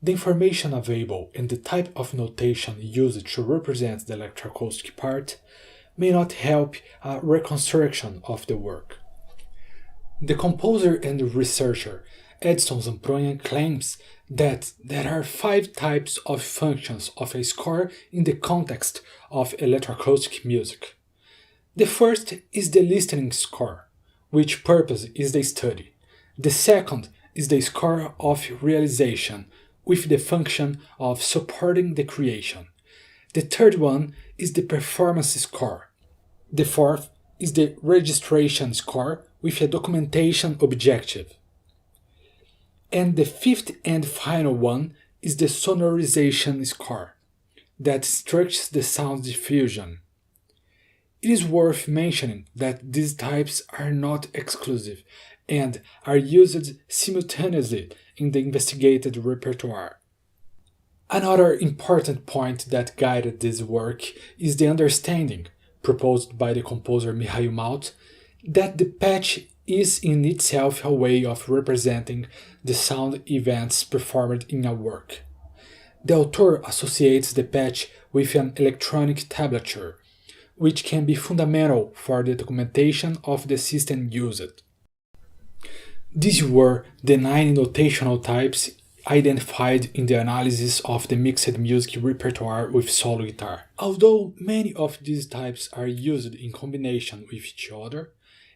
the information available and the type of notation used to represent the electroacoustic part may not help a reconstruction of the work. The composer and researcher Edson Zampronha claims that there are 5 types of functions of a score in the context of electroacoustic music. The first is the listening score, which purpose is the study. The second is the score of realization, with the function of supporting the creation. The third one is the performance score. The fourth is the registration score with a documentation objective. And the fifth and final one is the sonorization score, that instructs the sound diffusion. It is worth mentioning that these types are not exclusive and are used simultaneously in the investigated repertoire. Another important point that guided this work is the understanding, proposed by the composer Mihail Maut, that the patch is in itself a way of representing the sound events performed in a work. The author associates the patch with an electronic tablature, which can be fundamental for the documentation of the system used. These were the 9 notational types identified in the analysis of the mixed music repertoire with solo guitar. Although many of these types are used in combination with each other,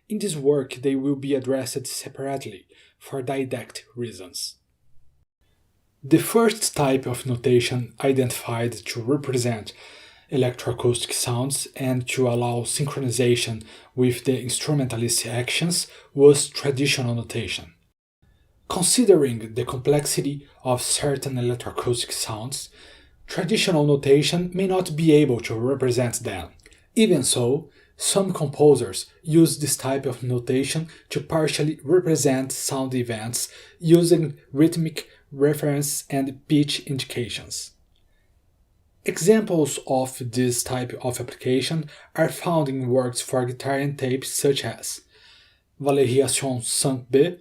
in this work they will be addressed separately for didactic reasons. The first type of notation identified to represent electroacoustic sounds and to allow synchronization with the instrumentalist actions was traditional notation. Considering the complexity of certain electroacoustic sounds, traditional notation may not be able to represent them. Even so, some composers use this type of notation to partially represent sound events using rhythmic reference and pitch indications. Examples of this type of application are found in works for guitar and tape such as Variations 5B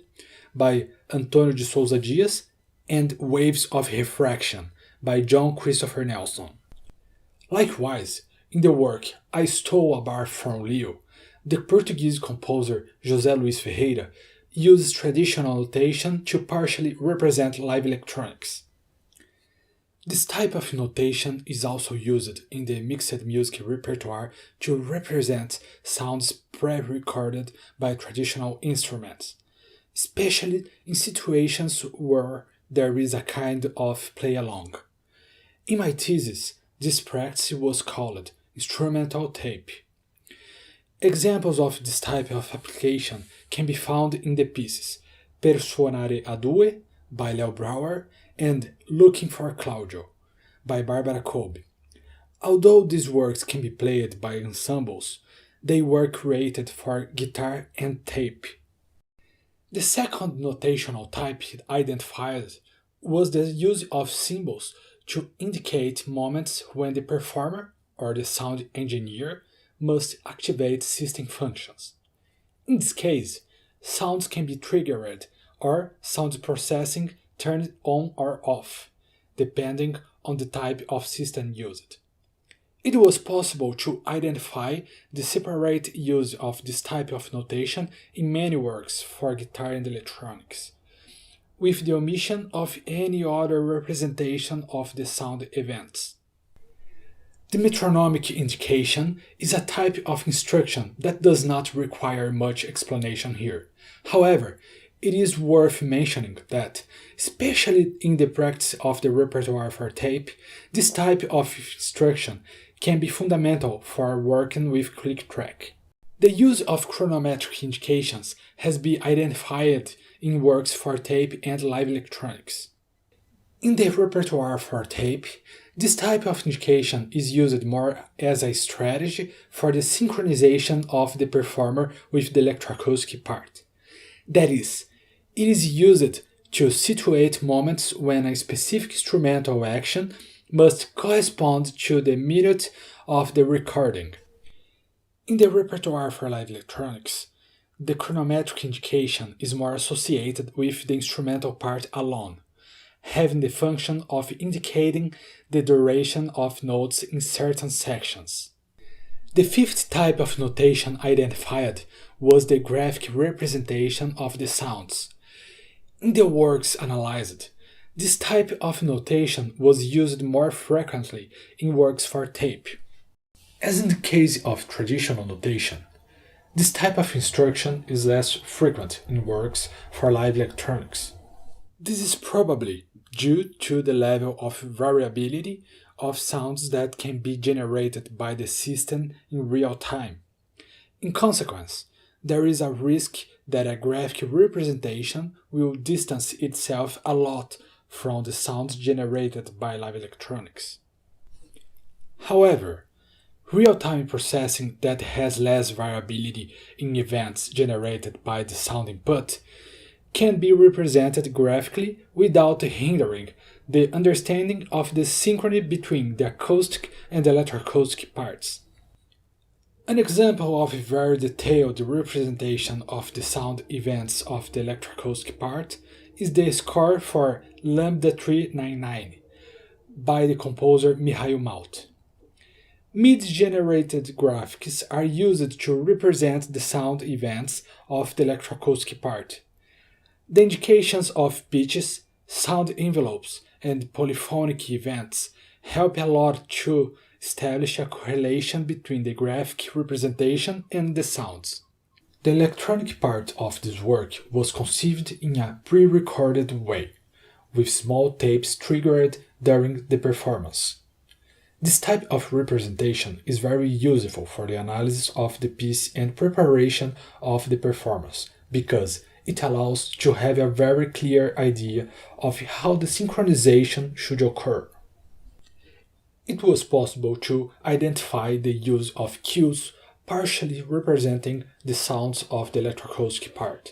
by Antônio de Souza Dias and Waves of Refraction by John Christopher Nelson. Likewise, in the work I Stole a Bar from Leo, the Portuguese composer José Luís Ferreira uses traditional notation to partially represent live electronics. This type of notation is also used in the mixed music repertoire to represent sounds pre-recorded by traditional instruments, especially in situations where there is a kind of play-along. In my thesis, this practice was called instrumental tape. Examples of this type of application can be found in the pieces Per suonare a due by Leo Brouwer and Looking for Claudio by Barbara Kolbe. Although these works can be played by ensembles, they were created for guitar and tape. The second notational type identified was the use of symbols to indicate moments when the performer or the sound engineer must activate system functions. In this case, sounds can be triggered or sound processing turned on or off, depending on the type of system used. It was possible to identify the separate use of this type of notation in many works for guitar and electronics, with the omission of any other representation of the sound events. The metronomic indication is a type of instruction that does not require much explanation here. However, it is worth mentioning that, especially in the practice of the repertoire for tape, this type of instruction can be fundamental for working with click track. The use of chronometric indications has been identified in works for tape and live electronics. In the repertoire for tape, this type of indication is used more as a strategy for the synchronization of the performer with the electroacoustic part. That is, it is used to situate moments when a specific instrumental action must correspond to the minute of the recording. In the repertoire for live electronics, the chronometric indication is more associated with the instrumental part alone, having the function of indicating the duration of notes in certain sections. The fifth type of notation identified was the graphic representation of the sounds. In the works analyzed, this type of notation was used more frequently in works for tape. As in the case of traditional notation, this type of instruction is less frequent in works for live electronics. This is probably due to the level of variability of sounds that can be generated by the system in real time. In consequence, there is a risk that a graphic representation will distance itself a lot from the sounds generated by live electronics. However, real-time processing that has less variability in events generated by the sound input can be represented graphically without hindering the understanding of the synchrony between the acoustic and electroacoustic parts. An example of a very detailed representation of the sound events of the electroacoustic part is the score for Lambda 399 by the composer Mihail Malt. MIDI-generated graphics are used to represent the sound events of the electroacoustic part. The indications of pitches, sound envelopes, and polyphonic events help a lot to establish a correlation between the graphic representation and the sounds. The electronic part of this work was conceived in a pre-recorded way, with small tapes triggered during the performance. This type of representation is very useful for the analysis of the piece and preparation of the performance, because it allows to have a very clear idea of how the synchronization should occur. It was possible to identify the use of cues partially representing the sounds of the electroacoustic part.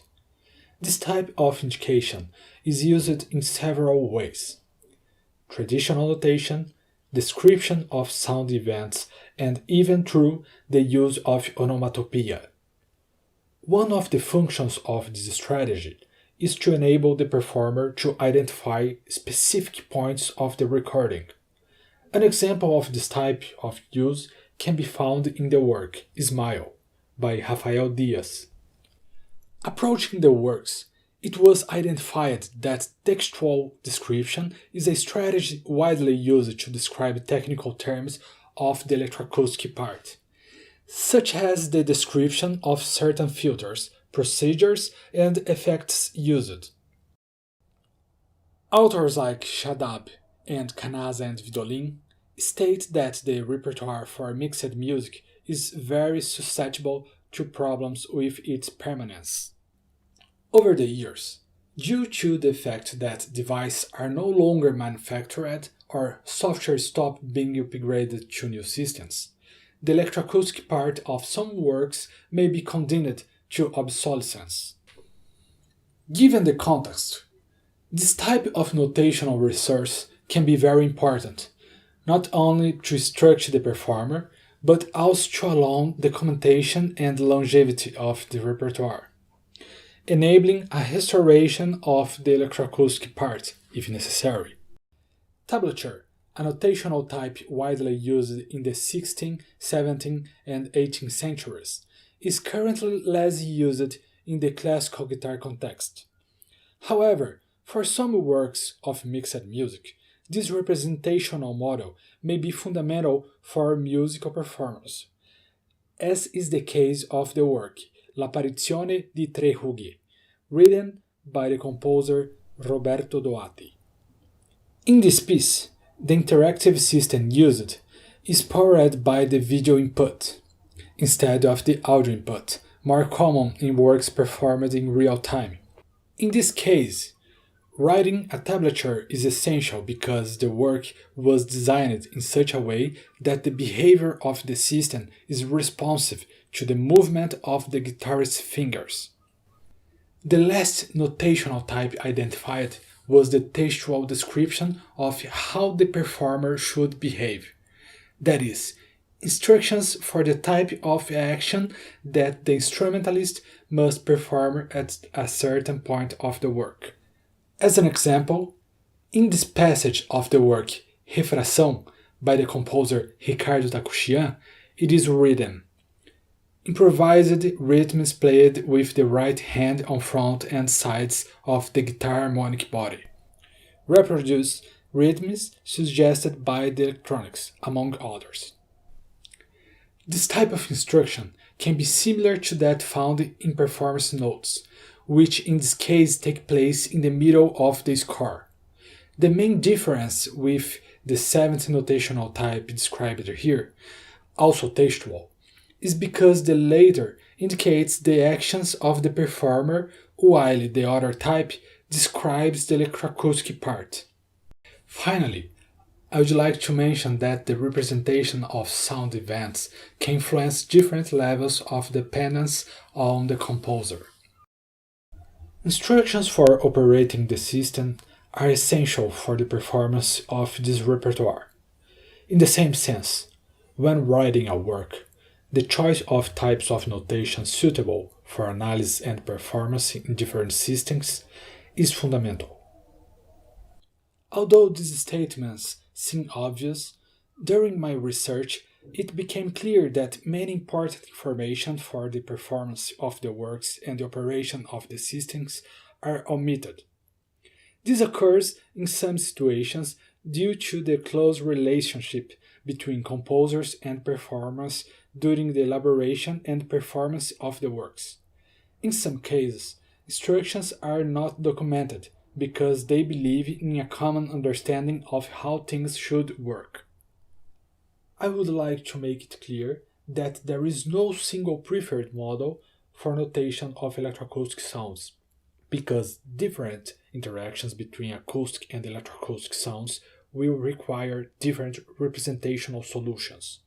This type of indication is used in several ways: traditional notation, description of sound events, and even through the use of onomatopoeia. One of the functions of this strategy is to enable the performer to identify specific points of the recording. An example of this type of use can be found in the work Smile by Rafael Diaz. Approaching the works, it was identified that textual description is a strategy widely used to describe technical terms of the electroacoustic part, such as the description of certain filters, procedures, and effects used. Authors like Shadab and Canaza and Vidolin state that the repertoire for mixed music is very susceptible to problems with its permanence. Over the years, due to the fact that devices are no longer manufactured or software stopped being upgraded to new systems, the electroacoustic part of some works may be condemned to obsolescence. Given the context, this type of notational resource can be very important, not only to instruct the performer, but also to allow the documentation and longevity of the repertoire, enabling a restoration of the electroacoustic part, if necessary. Tablature, a notational type widely used in the 16th, 17th, and 18th centuries, is currently less used in the classical guitar context. However, for some works of mixed music, this representational model may be fundamental for musical performance, as is the case of the work L'Apparizione di Tre Rughe, written by the composer Roberto Doatti. In this piece, the interactive system used is powered by the video input, instead of the audio input, more common in works performed in real time. In this case, writing a tablature is essential because the work was designed in such a way that the behavior of the system is responsive to the movement of the guitarist's fingers. The last notational type identified was the textual description of how the performer should behave. That is, instructions for the type of action that the instrumentalist must perform at a certain point of the work. As an example, in this passage of the work Refração by the composer Ricardo Takuchian, it is written: improvised rhythms played with the right hand on front and sides of the guitar harmonic body. Reproduce rhythms suggested by the electronics, among others. This type of instruction can be similar to that found in performance notes, which in this case take place in the middle of the score. The main difference with the seventh notational type described here, also textual, is because the latter indicates the actions of the performer, while the other type describes the electroacoustic part. Finally, I would like to mention that the representation of sound events can influence different levels of dependence on the composer. Instructions for operating the system are essential for the performance of this repertoire. In the same sense, when writing a work, the choice of types of notation suitable for analysis and performance in different systems is fundamental. Although these statements seem obvious, during my research it became clear that many important information for the performance of the works and the operation of the systems are omitted. This occurs in some situations due to the close relationship between composers and performers during the elaboration and performance of the works. In some cases, instructions are not documented because they believe in a common understanding of how things should work. I would like to make it clear that there is no single preferred model for notation of electroacoustic sounds, because different interactions between acoustic and electroacoustic sounds will require different representational solutions.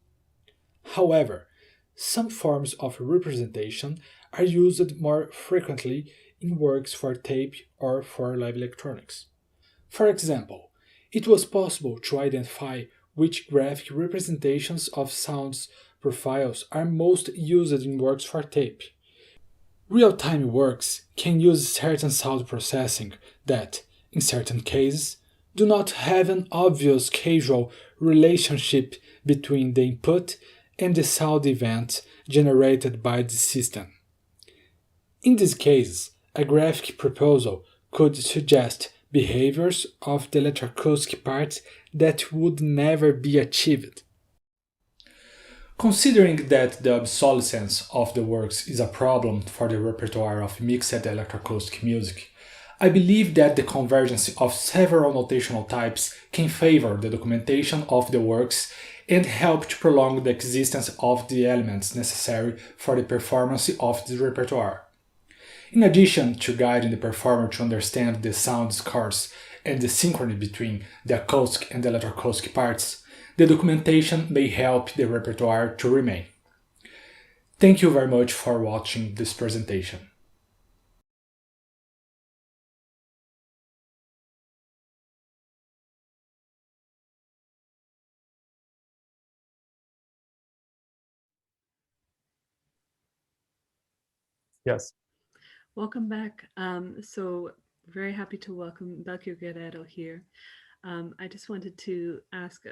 However, some forms of representation are used more frequently in works for tape or for live electronics. For example, it was possible to identify which graphic representations of sounds profiles are most used in works for tape. Real-time works can use certain sound processing that, in certain cases, do not have an obvious causal relationship between the input and the sound event generated by the system. In these cases, a graphic proposal could suggest behaviors of the electroacoustic parts that would never be achieved. Considering that the obsolescence of the works is a problem for the repertoire of mixed electroacoustic music, I believe that the convergence of several notational types can favor the documentation of the works and help to prolong the existence of the elements necessary for the performance of the repertoire. In addition to guiding the performer to understand the sound scores and the synchrony between the acoustic and the electroacoustic parts, the documentation may help the repertoire to remain. Thank you very much for watching this presentation. Yes. Welcome back. So very happy to welcome Belkio Guerrero here. I just wanted to ask,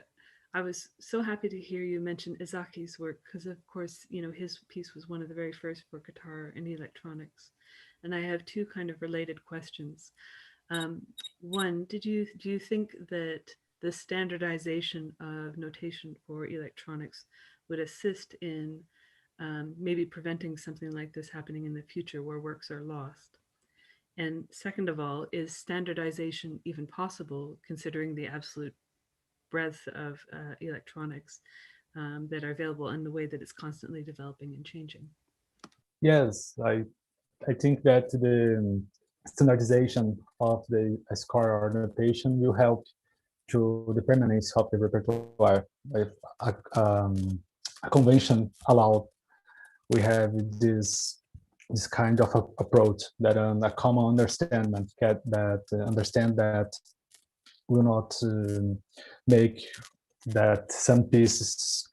I was so happy to hear you mention Ezaki's work because of course, you know, his piece was one of the very first for guitar and electronics. And I have two kind of related questions. One, do you think that the standardization of notation for electronics would assist in maybe preventing something like this happening in the future where works are lost? And second of all, is standardization even possible considering the absolute breadth of electronics that are available and the way that it's constantly developing and changing? Yes, I think that the standardization of the score or notation will help to the permanence of the repertoire. If a convention allowed, we have this kind of approach that a common understanding that understand that will not make that some pieces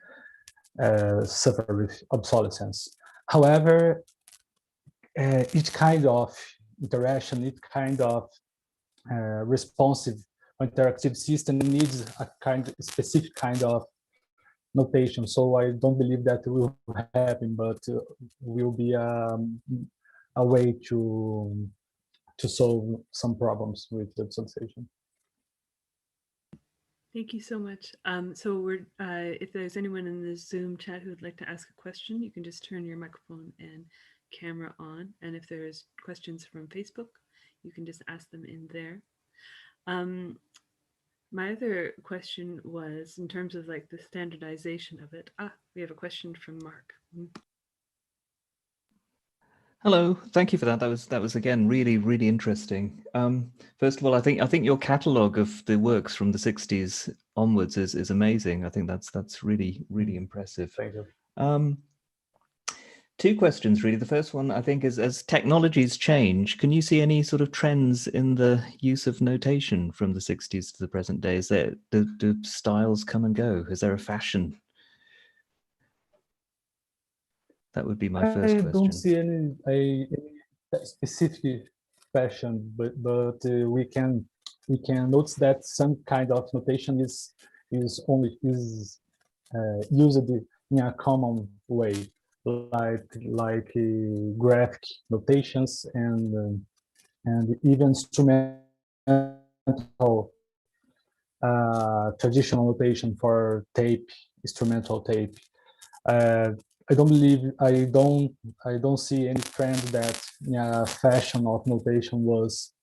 suffer with obsolescence. However, each kind of interaction, each kind of responsive interactive system needs a specific kind of notation. So I don't believe that will happen, but will be a way to solve some problems with the obsolescence. Thank you so much. So we're, if there's anyone in the Zoom chat who would like to ask a question, you can just turn your microphone and camera on. And if there's questions from Facebook, you can just ask them in there. My other question was in terms of like the standardization of it. We have a question from Mark. Hello, thank you for that. That was again really interesting. First of all, I think your catalogue of the works from the 60s onwards is amazing. I think that's really impressive. Thank you. Two questions really. The first one I think is, as technologies change, can you see any sort of trends in the use of notation from the 60s to the present day? Do styles come and go? Is there a fashion? That would be my first question. I don't see any specific fashion, but we can notice that some kind of notation is used in a common way, like graphic notations and and even instrumental traditional notation for tape, instrumental tape. I don't see any trend that fashion of notation was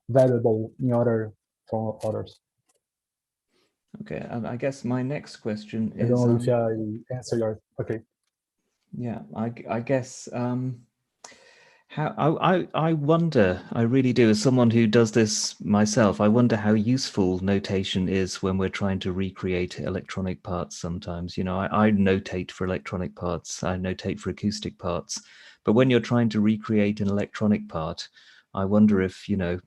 valuable in other for others. Okay, and I guess my next question I is. don't know if I answer your. Okay. Yeah, I guess. I wonder, I really do, as someone who does this myself, I wonder how useful notation is when we're trying to recreate electronic parts sometimes. You know, I notate for electronic parts, I notate for acoustic parts, but when you're trying to recreate an electronic part, I wonder if, you know,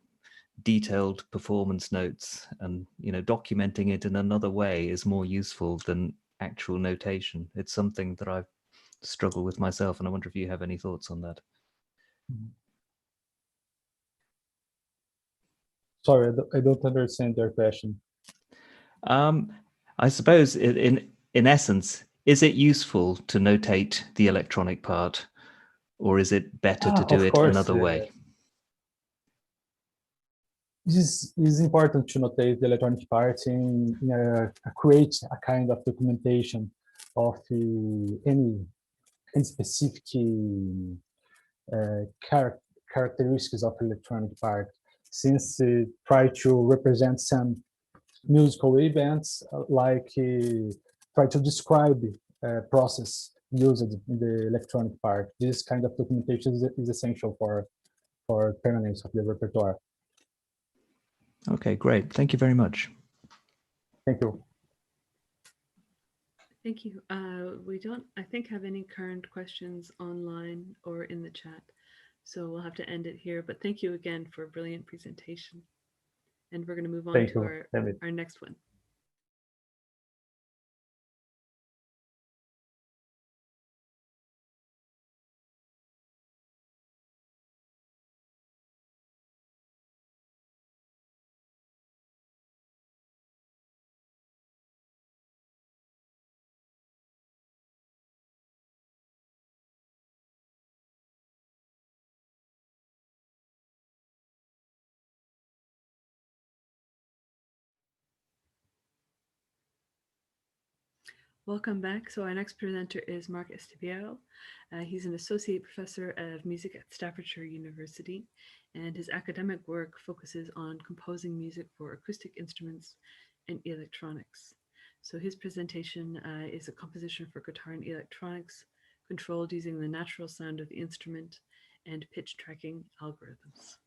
detailed performance notes and, you know, documenting it in another way is more useful than actual notation. It's something that I've struggled with myself, and I wonder if you have any thoughts on that. Sorry, I don't understand your question. I suppose in essence, is it useful to notate the electronic part, or is it better to do it another way? This is important to notate the electronic part and create a kind of documentation of any specific characteristics of electronic part, since try to represent some musical events, try to describe process used in the electronic part. This kind of documentation is essential for permanence of the repertoire. Okay, great. Thank you very much. Thank you. Thank you. We don't, I think, have any current questions online or in the chat. So we'll have to end it here. But thank you again for a brilliant presentation. And we're going to move on to our next one. Welcome back. So our next presenter is Marc Estibeiro. He's an associate professor of music at Staffordshire University, and his academic work focuses on composing music for acoustic instruments and electronics. So his presentation is a composition for guitar and electronics, controlled using the natural sound of the instrument and pitch tracking algorithms.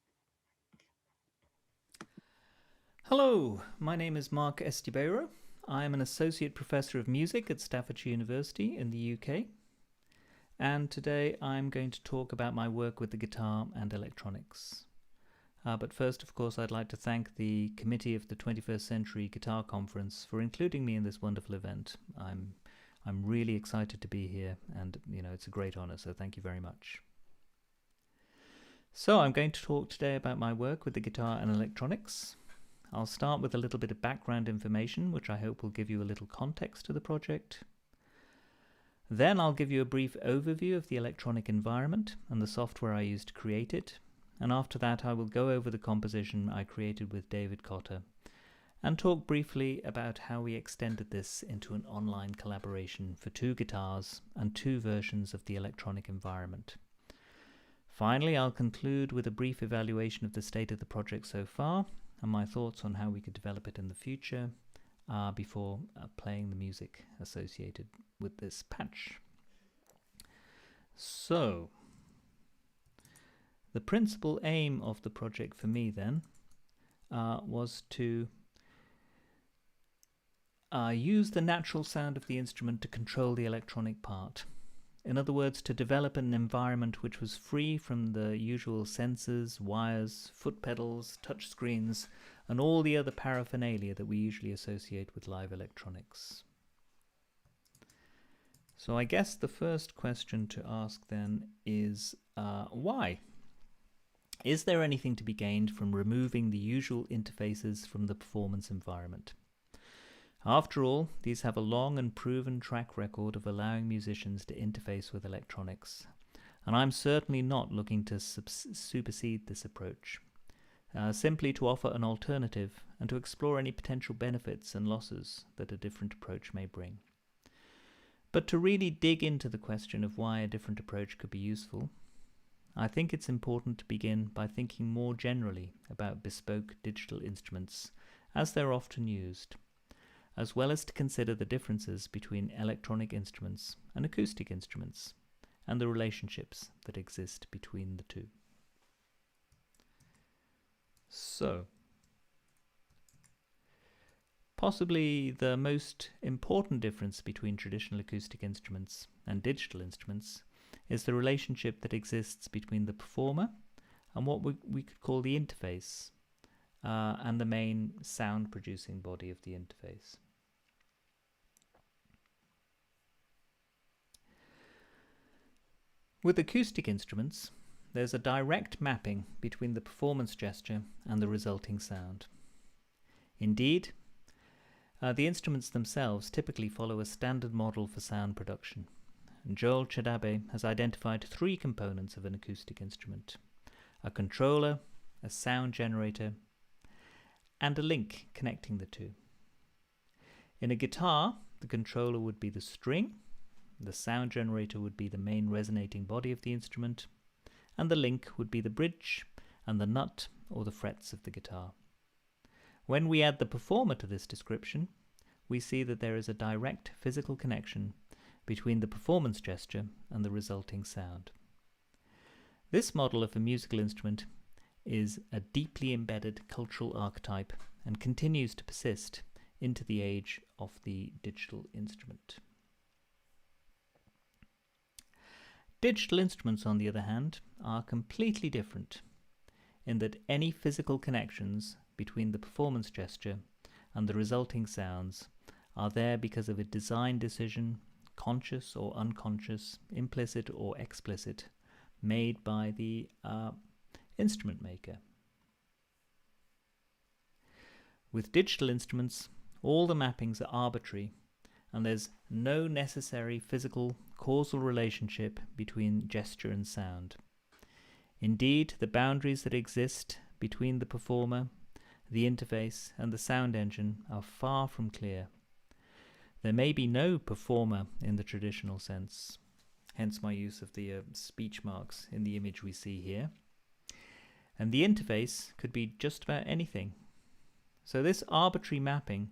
Hello, my name is Marc Estibeiro. I am an associate professor of music at Staffordshire University in the UK, and today I'm going to talk about my work with the guitar and electronics. But first, of course, I'd like to thank the committee of the 21st Century Guitar Conference for including me in this wonderful event. I'm really excited to be here, and you know, it's a great honor, so thank you very much. So I'm going to talk today about my work with the guitar and electronics. I'll start with a little bit of background information, which I hope will give you a little context to the project. Then I'll give you a brief overview of the electronic environment and the software I used to create it. And after that, I will go over the composition I created with David Cotter and talk briefly about how we extended this into an online collaboration for 2 guitars and 2 versions of the electronic environment. Finally, I'll conclude with a brief evaluation of the state of the project so far and my thoughts on how we could develop it in the future before playing the music associated with this patch. So, the principal aim of the project for me then was to use the natural sound of the instrument to control the electronic part. In other words, to develop an environment which was free from the usual sensors, wires, foot pedals, touch screens, and all the other paraphernalia that we usually associate with live electronics. So I guess the first question to ask then is why? Is there anything to be gained from removing the usual interfaces from the performance environment? After all, these have a long and proven track record of allowing musicians to interface with electronics, and I'm certainly not looking to supersede this approach, simply to offer an alternative and to explore any potential benefits and losses that a different approach may bring. But to really dig into the question of why a different approach could be useful, I think it's important to begin by thinking more generally about bespoke digital instruments as they're often used, as well as to consider the differences between electronic instruments and acoustic instruments, and the relationships that exist between the two. So, possibly the most important difference between traditional acoustic instruments and digital instruments is the relationship that exists between the performer and what we could call the interface, and the main sound producing body of the interface. With acoustic instruments, there's a direct mapping between the performance gesture and the resulting sound. Indeed, the instruments themselves typically follow a standard model for sound production. And Joel Chadabe has identified 3 components of an acoustic instrument: a controller, a sound generator, and a link connecting the two. In a guitar, the controller would be the string, the sound generator would be the main resonating body of the instrument, and the link would be the bridge and the nut or the frets of the guitar. When we add the performer to this description, we see that there is a direct physical connection between the performance gesture and the resulting sound. This model of a musical instrument is a deeply embedded cultural archetype and continues to persist into the age of the digital instrument. Digital instruments, on the other hand, are completely different in that any physical connections between the performance gesture and the resulting sounds are there because of a design decision, conscious or unconscious, implicit or explicit, made by the instrument maker. With digital instruments, all the mappings are arbitrary, and there's no necessary physical causal relationship between gesture and sound. Indeed, the boundaries that exist between the performer, the interface, and the sound engine are far from clear. There may be no performer in the traditional sense, hence my use of the speech marks in the image we see here. And the interface could be just about anything. So this arbitrary mapping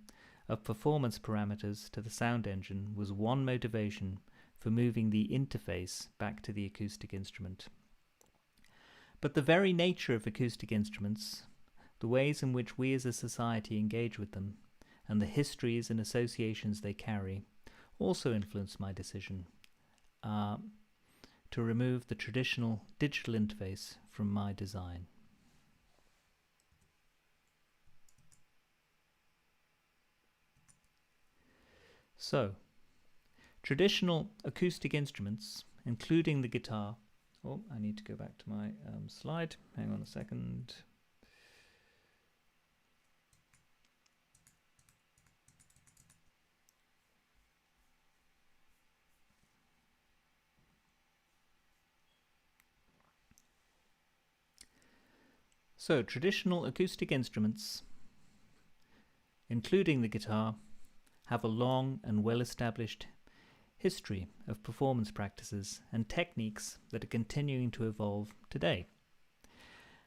of performance parameters to the sound engine was one motivation for moving the interface back to the acoustic instrument. But the very nature of acoustic instruments, the ways in which we as a society engage with them, and the histories and associations they carry, also influenced my decision to remove the traditional digital interface from my design. So, traditional acoustic instruments, including the guitar. Oh, I need to go back to my slide. Hang on a second. So, traditional acoustic instruments, including the guitar, have a long and well-established history of performance practices and techniques that are continuing to evolve today.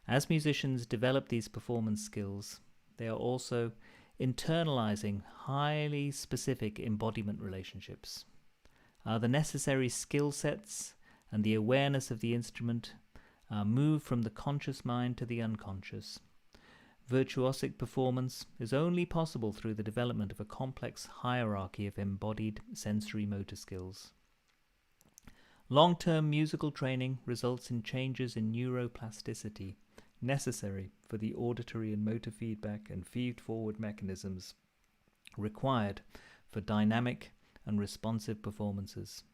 As musicians develop these performance skills, they are also internalizing highly specific embodiment relationships. The necessary skill sets and the awareness of the instrument move from the conscious mind to the unconscious. Virtuosic performance is only possible through the development of a complex hierarchy of embodied sensory motor skills. Long-term musical training results in changes in neuroplasticity necessary for the auditory and motor feedback and feed-forward mechanisms required for dynamic and responsive performances.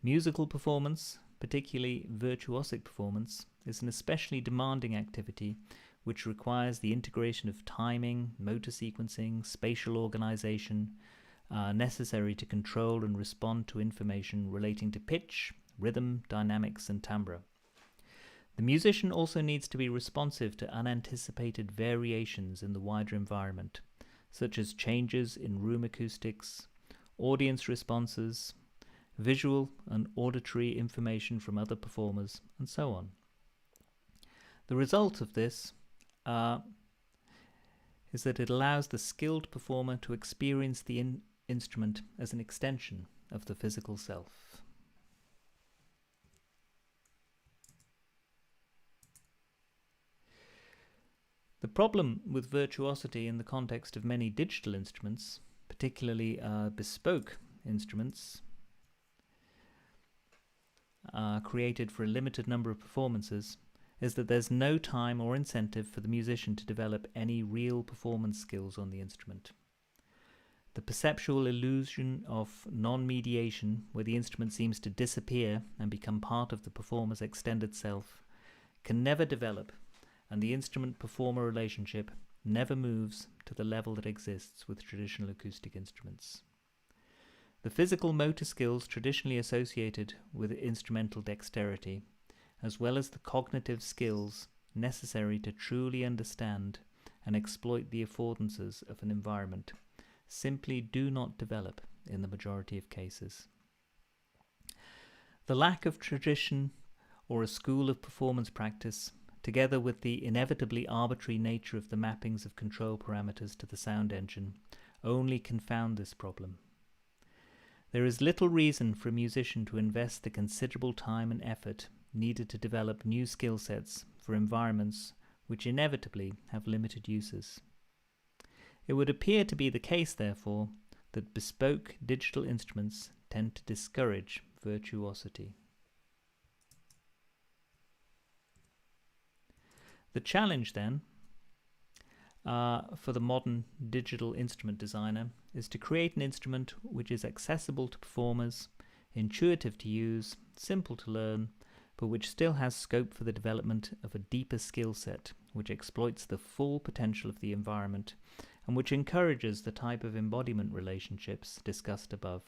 Musical performance, particularly virtuosic performance, is an especially demanding activity which requires the integration of timing, motor sequencing, spatial organization necessary to control and respond to information relating to pitch, rhythm, dynamics, and timbre. The musician also needs to be responsive to unanticipated variations in the wider environment, such as changes in room acoustics, audience responses, visual and auditory information from other performers, and so on. The result of this is that it allows the skilled performer to experience the instrument as an extension of the physical self. The problem with virtuosity in the context of many digital instruments, particularly bespoke instruments created for a limited number of performances, is that there's no time or incentive for the musician to develop any real performance skills on the instrument. The perceptual illusion of non-mediation, where the instrument seems to disappear and become part of the performer's extended self, can never develop, and the instrument-performer relationship never moves to the level that exists with traditional acoustic instruments. The physical motor skills traditionally associated with instrumental dexterity, as well as the cognitive skills necessary to truly understand and exploit the affordances of an environment, simply do not develop in the majority of cases. The lack of tradition or a school of performance practice, together with the inevitably arbitrary nature of the mappings of control parameters to the sound engine, only confound this problem. There is little reason for a musician to invest the considerable time and effort needed to develop new skill sets for environments which inevitably have limited uses. It would appear to be the case, therefore, that bespoke digital instruments tend to discourage virtuosity. The challenge, then, for the modern digital instrument designer is to create an instrument which is accessible to performers, intuitive to use, simple to learn, but which still has scope for the development of a deeper skill set, which exploits the full potential of the environment, and which encourages the type of embodiment relationships discussed above.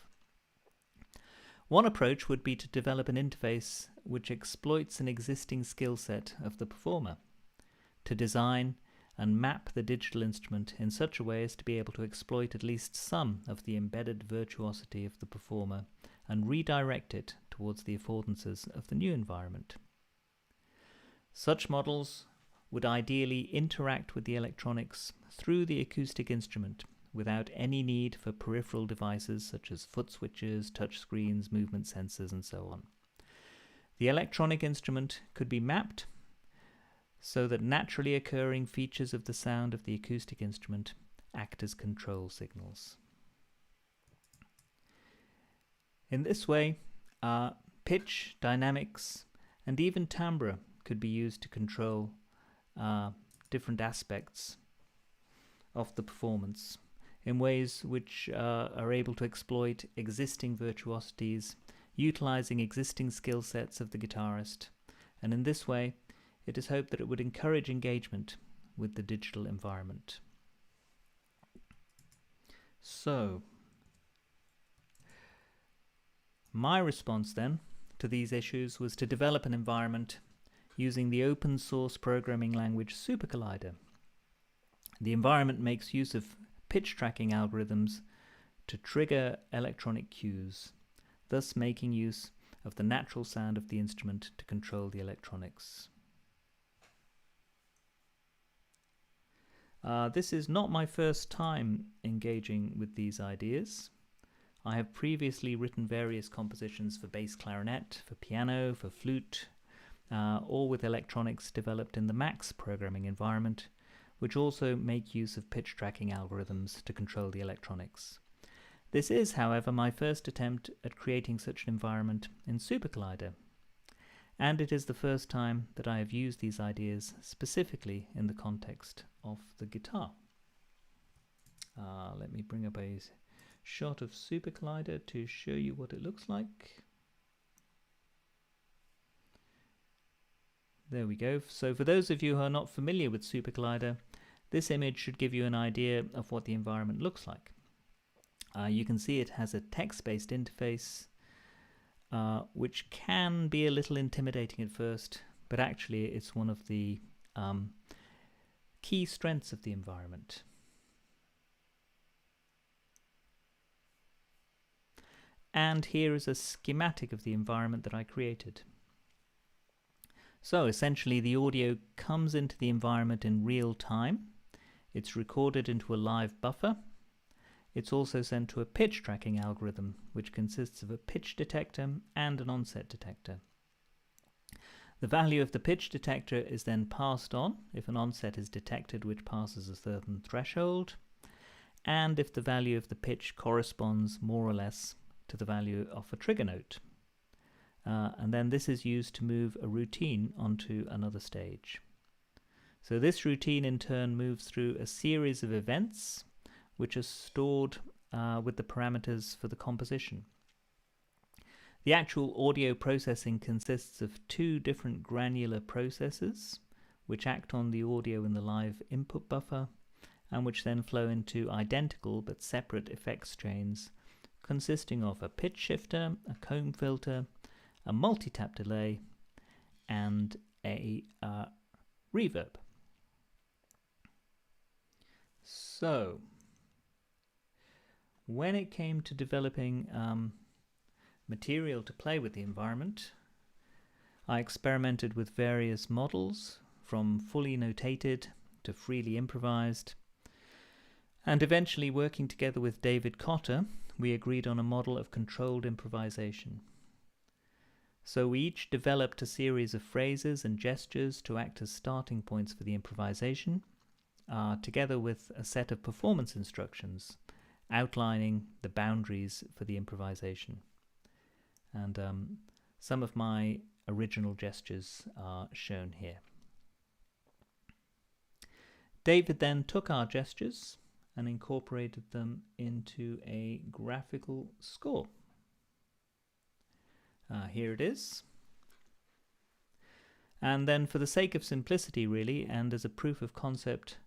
One approach would be to develop an interface which exploits an existing skill set of the performer, to design and map the digital instrument in such a way as to be able to exploit at least some of the embedded virtuosity of the performer and redirect it towards the affordances of the new environment. Such models would ideally interact with the electronics through the acoustic instrument without any need for peripheral devices such as foot switches, touch screens, movement sensors, and so on. The electronic instrument could be mapped so that naturally occurring features of the sound of the acoustic instrument act as control signals. In this way, pitch, dynamics, and even timbre could be used to control different aspects of the performance in ways which are able to exploit existing virtuosities, utilizing existing skill sets of the guitarist, and in this way it is hoped that it would encourage engagement with the digital environment. So, my response then to these issues was to develop an environment using the open source programming language SuperCollider. The environment makes use of pitch tracking algorithms to trigger electronic cues, thus making use of the natural sound of the instrument to control the electronics. This is not my first time engaging with these ideas. I have previously written various compositions for bass clarinet, for piano, for flute, all with electronics developed in the Max programming environment, which also make use of pitch tracking algorithms to control the electronics. This is, however, my first attempt at creating such an environment in SuperCollider, and it is the first time that I have used these ideas specifically in the context of the guitar. Let me bring up a shot of SuperCollider to show you what it looks like. There we go. So for those of you who are not familiar with SuperCollider, this image should give you an idea of what the environment looks like. You can see it has a text-based interface which can be a little intimidating at first, but actually it's one of the key strengths of the environment. And here is a schematic of the environment that I created. So essentially the audio comes into the environment in real time. It's recorded into a live buffer. It's also sent to a pitch tracking algorithm, which consists of a pitch detector and an onset detector. The value of the pitch detector is then passed on if an onset is detected which passes a certain threshold, and if the value of the pitch corresponds more or less to the value of a trigger note. And then this is used to move a routine onto another stage. So this routine in turn moves through a series of events which are stored with the parameters for the composition. The actual audio processing consists of two different granular processes which act on the audio in the live input buffer and which then flow into identical but separate effects chains consisting of a pitch shifter, a comb filter, a multi-tap delay, and a reverb. So, when it came to developing material to play with the environment, I experimented with various models, from fully notated to freely improvised, and eventually, working together with David Cotter, we agreed on a model of controlled improvisation. So we each developed a series of phrases and gestures to act as starting points for the improvisation, together with a set of performance instructions outlining the boundaries for the improvisation. And some of my original gestures are shown here. David then took our gestures and incorporated them into a graphical score. Here it is. And then for the sake of simplicity really, and as a proof of concept,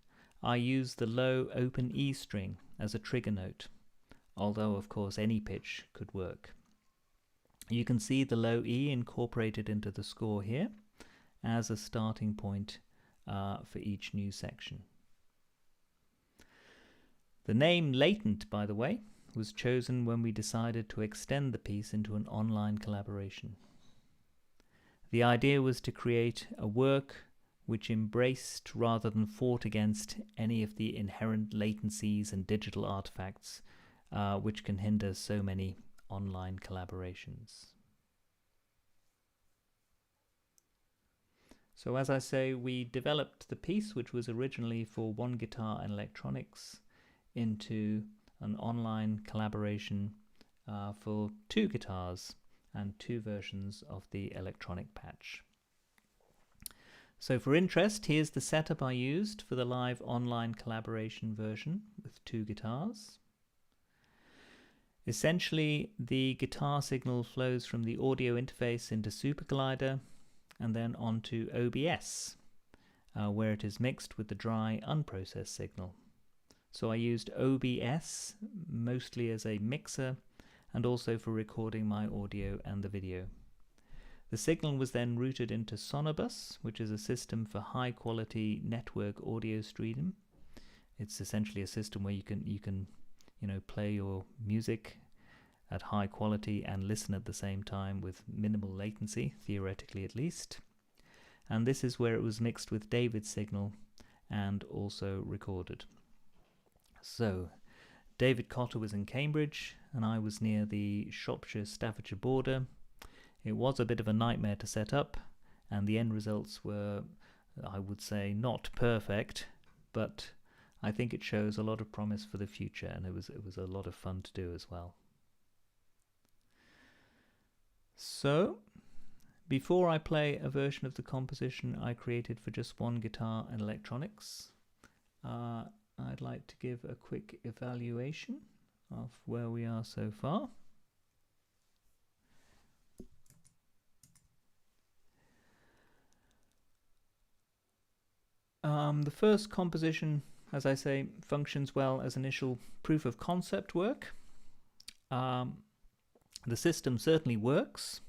I use the low open E string as a trigger note, although of course any pitch could work. You can see the low E incorporated into the score here as a starting point for each new section. The name Latent, by the way, was chosen when we decided to extend the piece into an online collaboration. The idea was to create a work which embraced rather than fought against any of the inherent latencies and digital artifacts which can hinder so many online collaborations. So as I say, we developed the piece, which was originally for one guitar and electronics, into an online collaboration for two guitars and two versions of the electronic patch. So for interest, here's the setup I used for the live online collaboration version with two guitars. Essentially, the guitar signal flows from the audio interface into SuperCollider and then onto OBS, where it is mixed with the dry, unprocessed signal. So I used OBS mostly as a mixer and also for recording my audio and the video. The signal was then routed into Sonobus, which is a system for high-quality network audio streaming. It's essentially a system where you can play your music at high quality and listen at the same time with minimal latency, theoretically at least. And this is where it was mixed with David's signal and also recorded. So, David Cotter was in Cambridge and I was near the Shropshire-Staffordshire border. It was a bit of a nightmare to set up, and the end results were, I would say, not perfect, but I think it shows a lot of promise for the future, and it was a lot of fun to do as well. So, before I play a version of the composition I created for just one guitar and electronics, I'd like to give a quick evaluation of where we are so far. The first composition, as I say, functions well as initial proof of concept work. The system certainly works,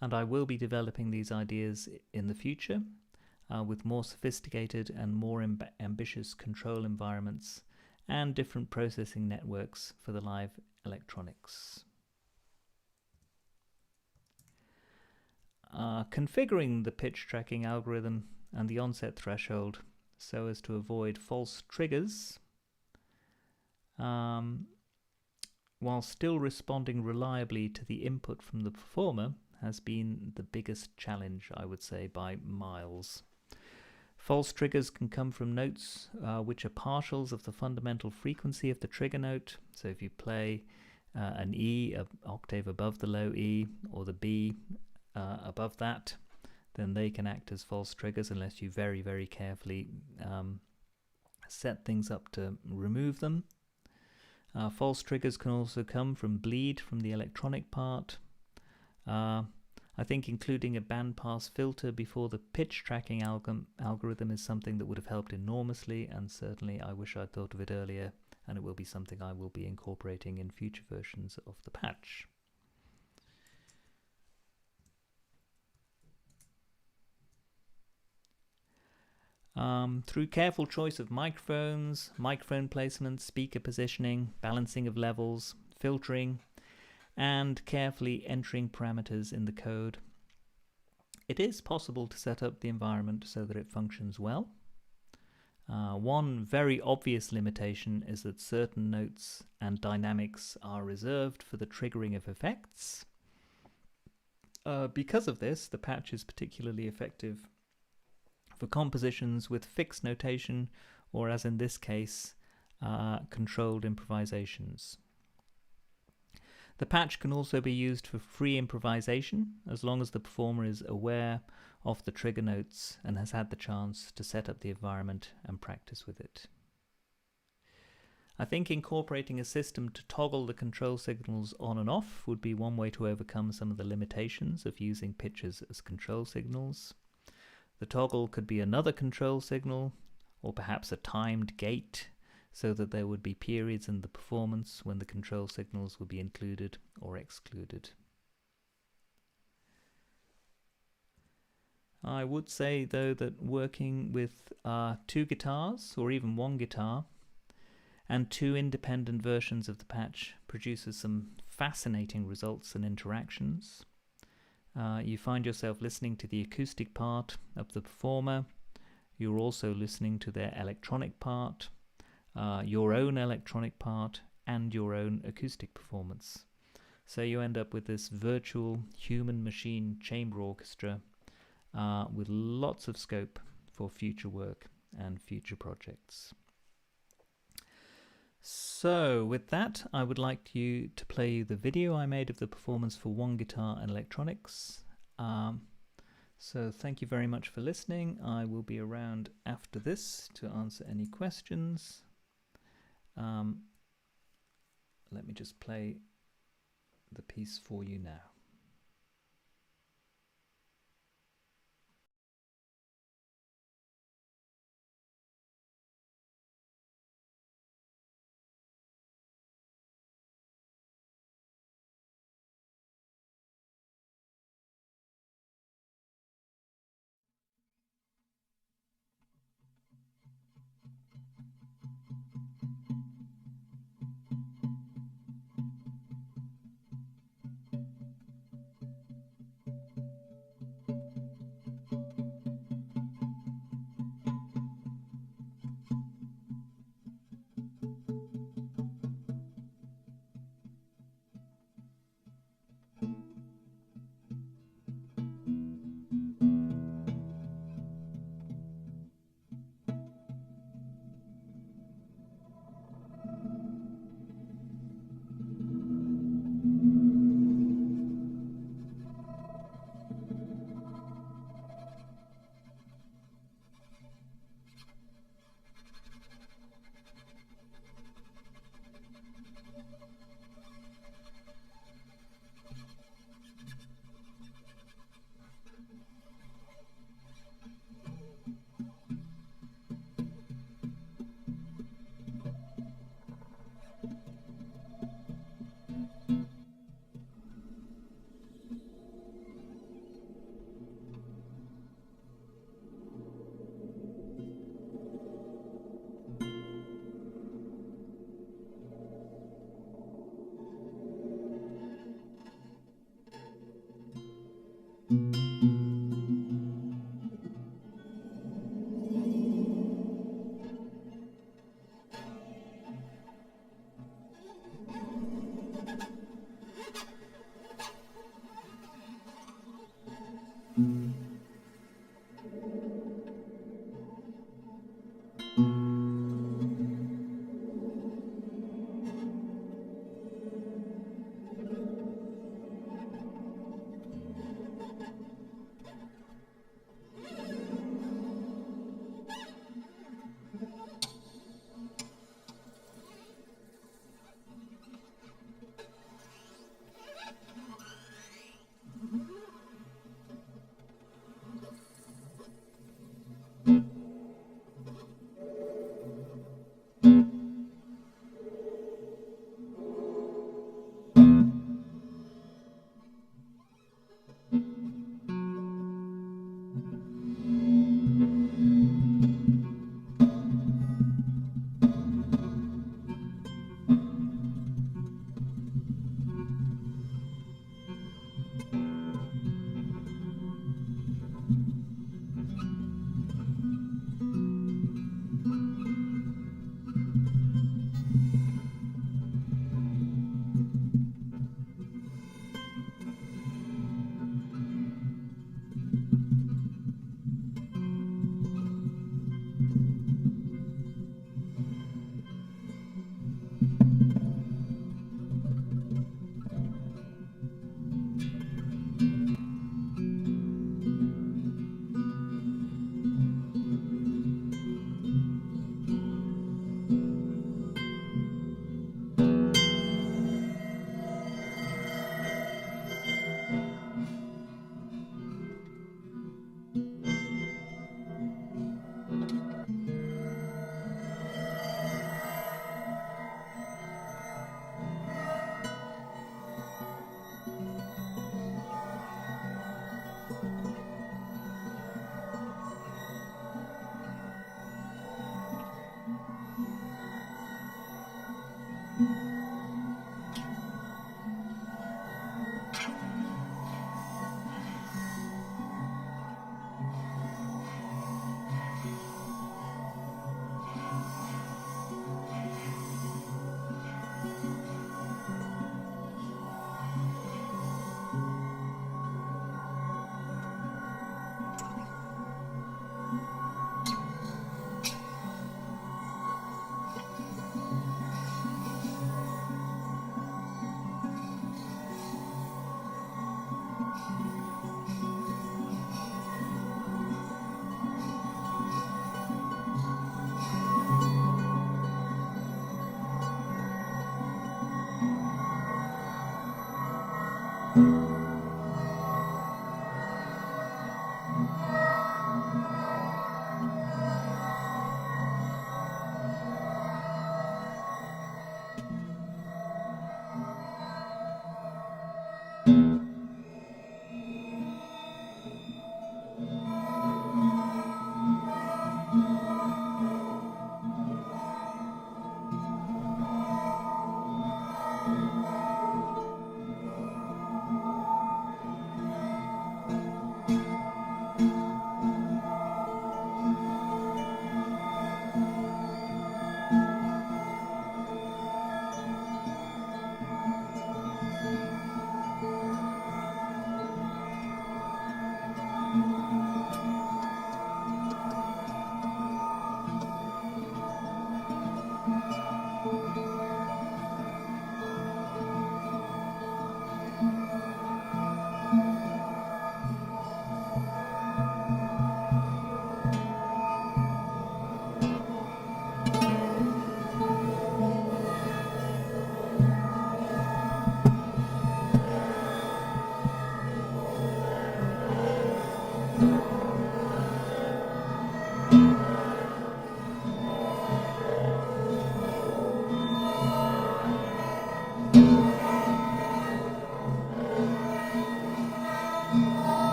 and I will be developing these ideas in the future with more sophisticated and more ambitious control environments and different processing networks for the live electronics. Configuring the pitch tracking algorithm and the onset threshold so as to avoid false triggers while still responding reliably to the input from the performer has been the biggest challenge, I would say, by miles. False triggers can come from notes which are partials of the fundamental frequency of the trigger note. So if you play an E, an octave above the low E, or the B above that, then they can act as false triggers unless you very, very carefully set things up to remove them. False triggers can also come from bleed from the electronic part. I think including a bandpass filter before the pitch tracking algorithm is something that would have helped enormously, and certainly I wish I'd thought of it earlier, and it will be something I will be incorporating in future versions of the patch. Through careful choice of microphones, microphone placement, speaker positioning, balancing of levels, filtering, and carefully entering parameters in the code, it is possible to set up the environment so that it functions well. One very obvious limitation is that certain notes and dynamics are reserved for the triggering of effects. Because of this, the patch is particularly effective for compositions with fixed notation, or as in this case, controlled improvisations. The patch can also be used for free improvisation, as long as the performer is aware of the trigger notes and has had the chance to set up the environment and practice with it. I think incorporating a system to toggle the control signals on and off would be one way to overcome some of the limitations of using pitches as control signals. The toggle could be another control signal, or perhaps a timed gate, so that there would be periods in the performance when the control signals would be included or excluded. I would say, though, that working with 2 guitars, or even 1 guitar, and 2 independent versions of the patch produces some fascinating results and interactions. You find yourself listening to the acoustic part of the performer. You're also listening to their electronic part, your own electronic part, and your own acoustic performance. So you end up with this virtual human-machine chamber orchestra with lots of scope for future work and future projects. So with that, I would like you to play the video I made of the performance for 1 guitar and electronics. So thank you very much for listening. I will be around after this to answer any questions. Let me just play the piece for you now.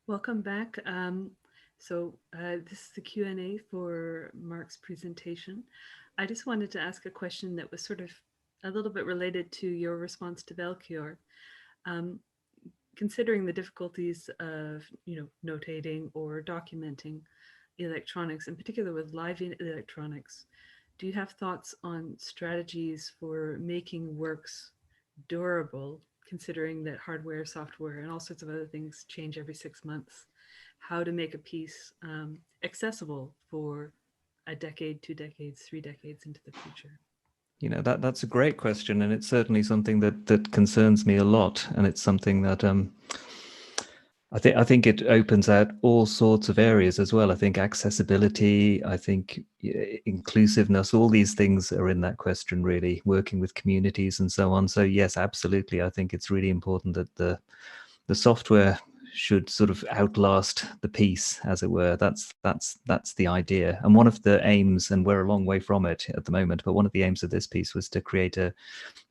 Welcome back. This is the Q&A for Mark's presentation. I just wanted to ask a question that was sort of a little bit related to your response to Belchior. Considering the difficulties of, notating or documenting electronics, in particular with live electronics, do you have thoughts on strategies for making works durable, considering that hardware, software, and all sorts of other things change every 6 months? How to make a piece accessible for a decade, 2 decades, 3 decades into the future? That's a great question, and it's certainly something that concerns me a lot, and it's something that I think it opens out all sorts of areas as well. I think accessibility, I think inclusiveness, all these things are in that question, really, working with communities and so on. So yes, absolutely. I think it's really important that the software should sort of outlast the piece, as it were. That's the idea. And one of the aims, and we're a long way from it at the moment, but one of the aims of this piece was to create an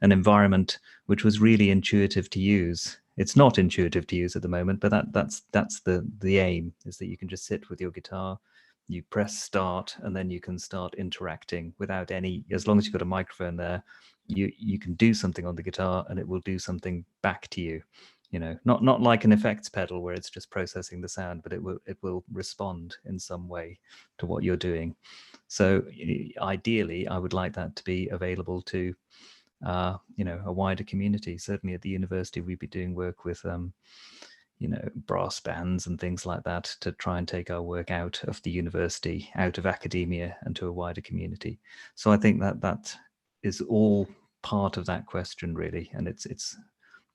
environment which was really intuitive to use. It's not intuitive to use at the moment, but that's the aim, is that you can just sit with your guitar, you press start, and then you can start interacting without any, as long as you've got a microphone there, you can do something on the guitar and it will do something back to you. Not like an effects pedal where it's just processing the sound, but it will respond in some way to what you're doing. So ideally, I would like that to be available to a wider community. Certainly at the university, we'd be doing work with brass bands and things like that to try and take our work out of the university, out of academia, and to a wider community. So I think that is all part of that question, really, and it's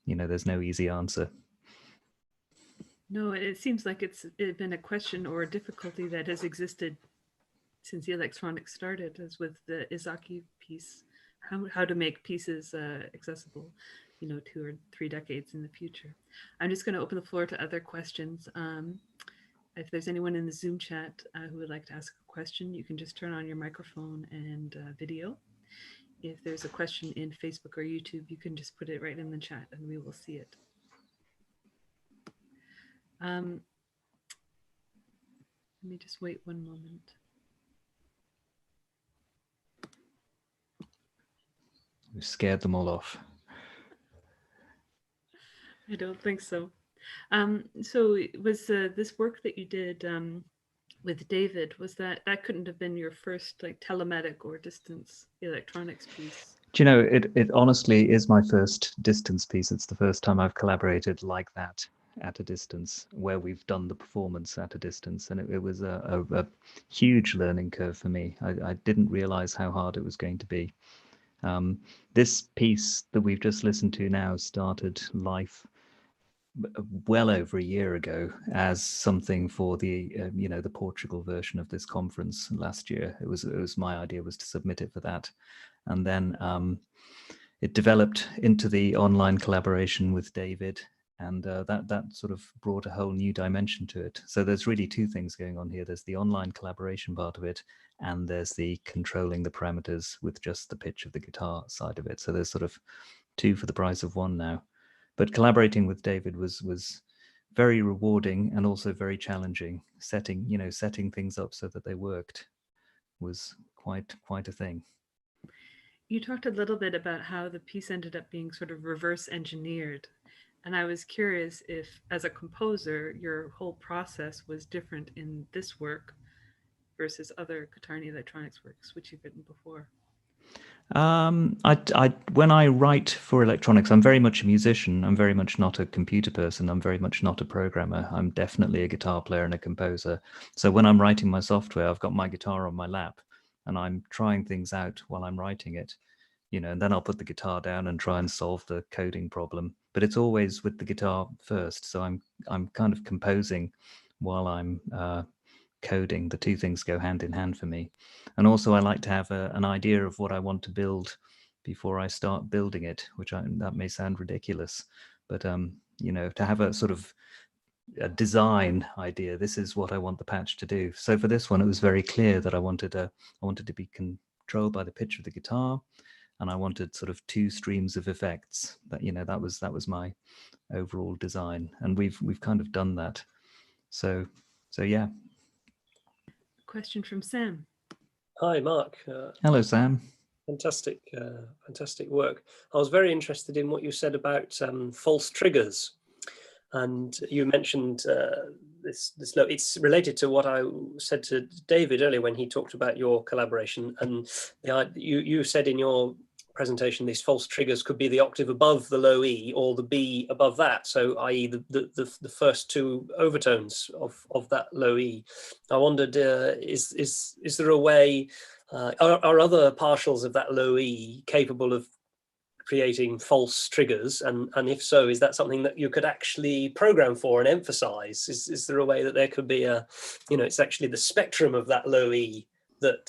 there's no easy answer. No, it seems like it's been a question or a difficulty that has existed since the electronics started, as with the Izaki piece, how to make pieces accessible, 2 or 3 decades in the future. I'm just going to open the floor to other questions. If there's anyone in the Zoom chat who would like to ask a question, you can just turn on your microphone and video. If there's a question in Facebook or YouTube, you can just put it right in the chat and we will see it. Let me just wait one moment. We scared them all off. I don't think so. So was this work that you did with David, was that couldn't have been your first like telematic or distance electronics piece? Do you know, it honestly is my first distance piece. It's the first time I've collaborated like that at a distance, where we've done the performance at a distance, and it was a huge learning curve for me. I didn't realize how hard it was going to be. This piece that we've just listened to now started life well over a year ago as something for the the Portugal version of this conference last year. It was my idea was to submit it for that, and then it developed into the online collaboration with David, and that sort of brought a whole new dimension to it. So there's really 2 things going on here. There's the online collaboration part of it, and there's the controlling the parameters with just the pitch of the guitar side of it. So there's sort of 2 for the price of 1 now. But collaborating with David was very rewarding and also very challenging. Setting things up so that they worked was quite a thing. You talked a little bit about how the piece ended up being sort of reverse engineered. And I was curious if, as a composer, your whole process was different in this work versus other Guitar and Electronics works, which you've written before. When I write for electronics, I'm very much a musician. I'm very much not a computer person. I'm very much not a programmer. I'm definitely a guitar player and a composer. So when I'm writing my software, I've got my guitar on my lap and I'm trying things out while I'm writing it, and then I'll put the guitar down and try and solve the coding problem. But it's always with the guitar first. So I'm kind of composing while I'm coding. The 2 things go hand in hand for me. And also I like to have an idea of what I want to build before I start building it, that may sound ridiculous, but to have a sort of a design idea. This is what I want the patch to do. So for this one, it was very clear that I wanted to be controlled by the pitch of the guitar, and I wanted sort of 2 streams of effects. That was my overall design, and we've kind of done that. So yeah. Question from Sam. Hi, Mark. Hello, Sam. Fantastic work. I was very interested in what you said about false triggers, and you mentioned this. It's related to what I said to David earlier when he talked about your collaboration, and you said in your presentation these false triggers could be the octave above the low E or the B above that, so i.e. the first 2 overtones of that low E. I wondered, is there a way, are other partials of that low E capable of creating false triggers, and if so, is that something that you could actually program for and emphasize? Is there a way that there could be it's actually the spectrum of that low E that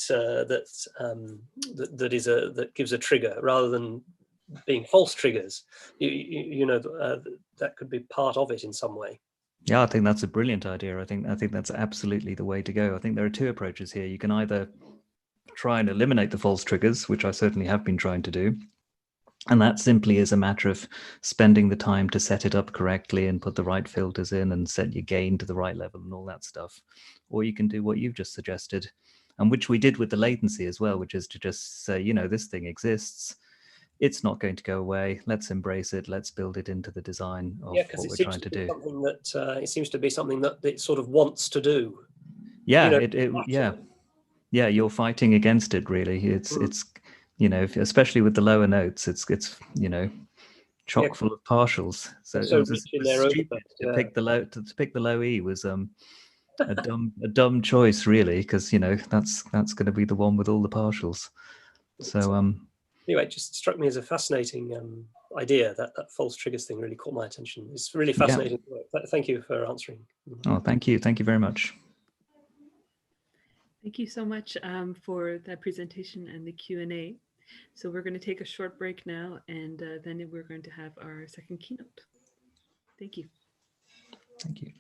gives a trigger rather than being false triggers? That could be part of it in some way. Yeah, I think that's a brilliant idea. I think that's absolutely the way to go. I think there are 2 approaches here. You can either try and eliminate the false triggers, which I certainly have been trying to do, and that simply is a matter of spending the time to set it up correctly and put the right filters in and set your gain to the right level and all that stuff. Or you can do what you've just suggested, and which we did with the latency as well, which is to just say, this thing exists. It's not going to go away. Let's embrace it. Let's build it into the design of what we're trying to do. It seems to be something that it sort of wants to do. Yeah, yeah, you're fighting against it really. It's especially with the lower notes, it's chock full of partials. So it So was, rich in was their own stupid effect, to yeah. pick the low E was a dumb choice really, because that's going to be the one with all the partials. So anyway, it just struck me as a fascinating idea. That false triggers thing really caught my attention. It's really fascinating work. Thank you for answering. Oh, thank you very much. Thank you so much for that presentation and the Q&A. So we're going to take a short break now, and then we're going to have our second keynote. Thank you. Thank you.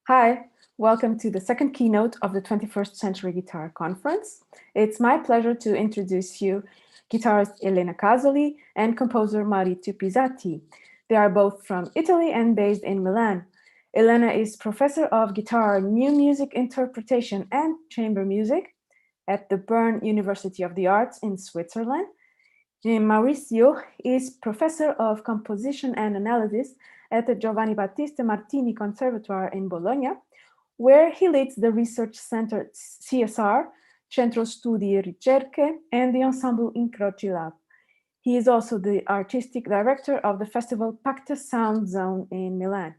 Hi, welcome to the second keynote of the 21st Century Guitar Conference. It's my pleasure to introduce you guitarist Elena Casoli and composer Maurizio Pisatti. They are both from Italy and based in Milan. Elena is professor of guitar, new music interpretation and chamber music at the Bern University of the Arts in Switzerland. And Maurizio is professor of composition and analysis at the Giovanni Battista Martini Conservatoire in Bologna, where he leads the research center CSR, Centro Studi e Ricerche, and the ensemble Incroci Lab. He is also the artistic director of the festival Pacta Sound Zone in Milan.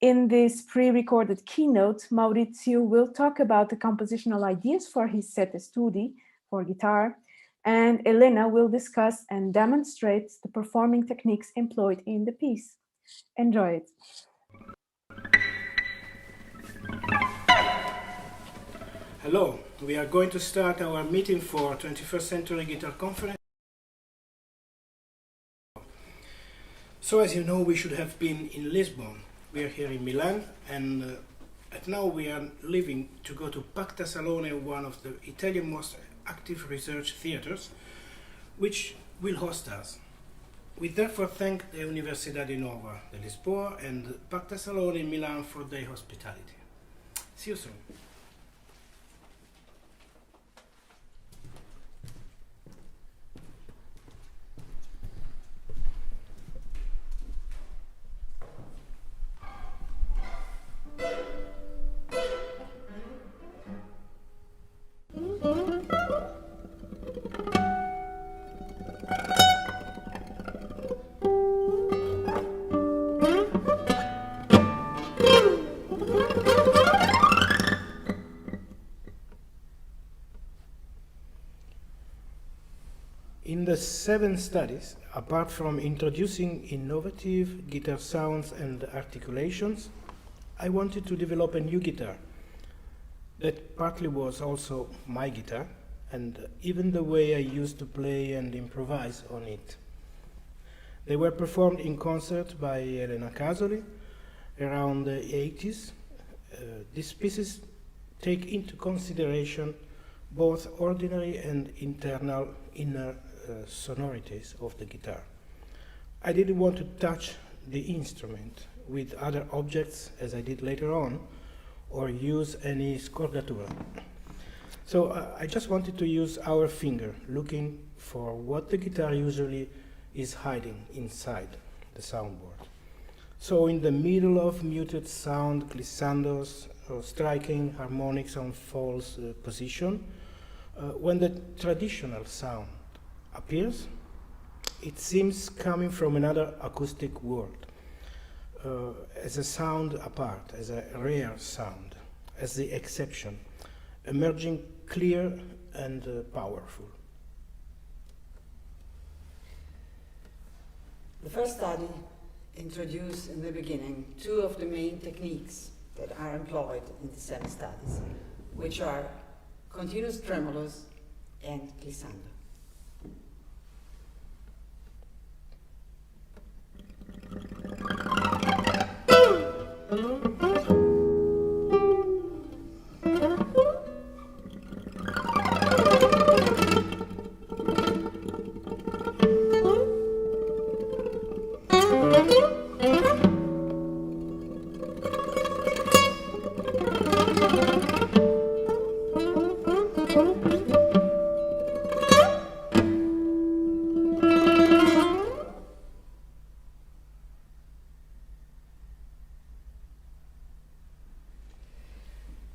In this pre-recorded keynote, Maurizio will talk about the compositional ideas for his Sette Studi for guitar, and Elena will discuss and demonstrate the performing techniques employed in the piece. Enjoy it. Hello, we are going to start our meeting for 21st Century Guitar Conference. So as you know, we should have been in Lisbon. We are here in Milan, and now we are leaving to go to Pacta Salone, one of the Italian most active research theaters, which will host us. We therefore thank the Universidade Nova de Lisboa and Pacta Salone in Milan for their hospitality. See you soon. In the 7 studies, apart from introducing innovative guitar sounds and articulations, I wanted to develop a new guitar that partly was also my guitar, and even the way I used to play and improvise on it. They were performed in concert by Elena Casoli around the 80s. These pieces take into consideration both ordinary and inner sonorities of the guitar. I didn't want to touch the instrument with other objects, as I did later on, or use any scordatura. So I just wanted to use our finger, looking for what the guitar usually is hiding inside the soundboard. So in the middle of muted sound, glissandos, or striking harmonics on false position, when the traditional sound appears, it seems coming from another acoustic world, as a sound apart, as a rare sound, as the exception, emerging clear and powerful. The first study introduced in the beginning 2 of the main techniques that are employed in the 7 studies, which are continuous tremolos and glissando.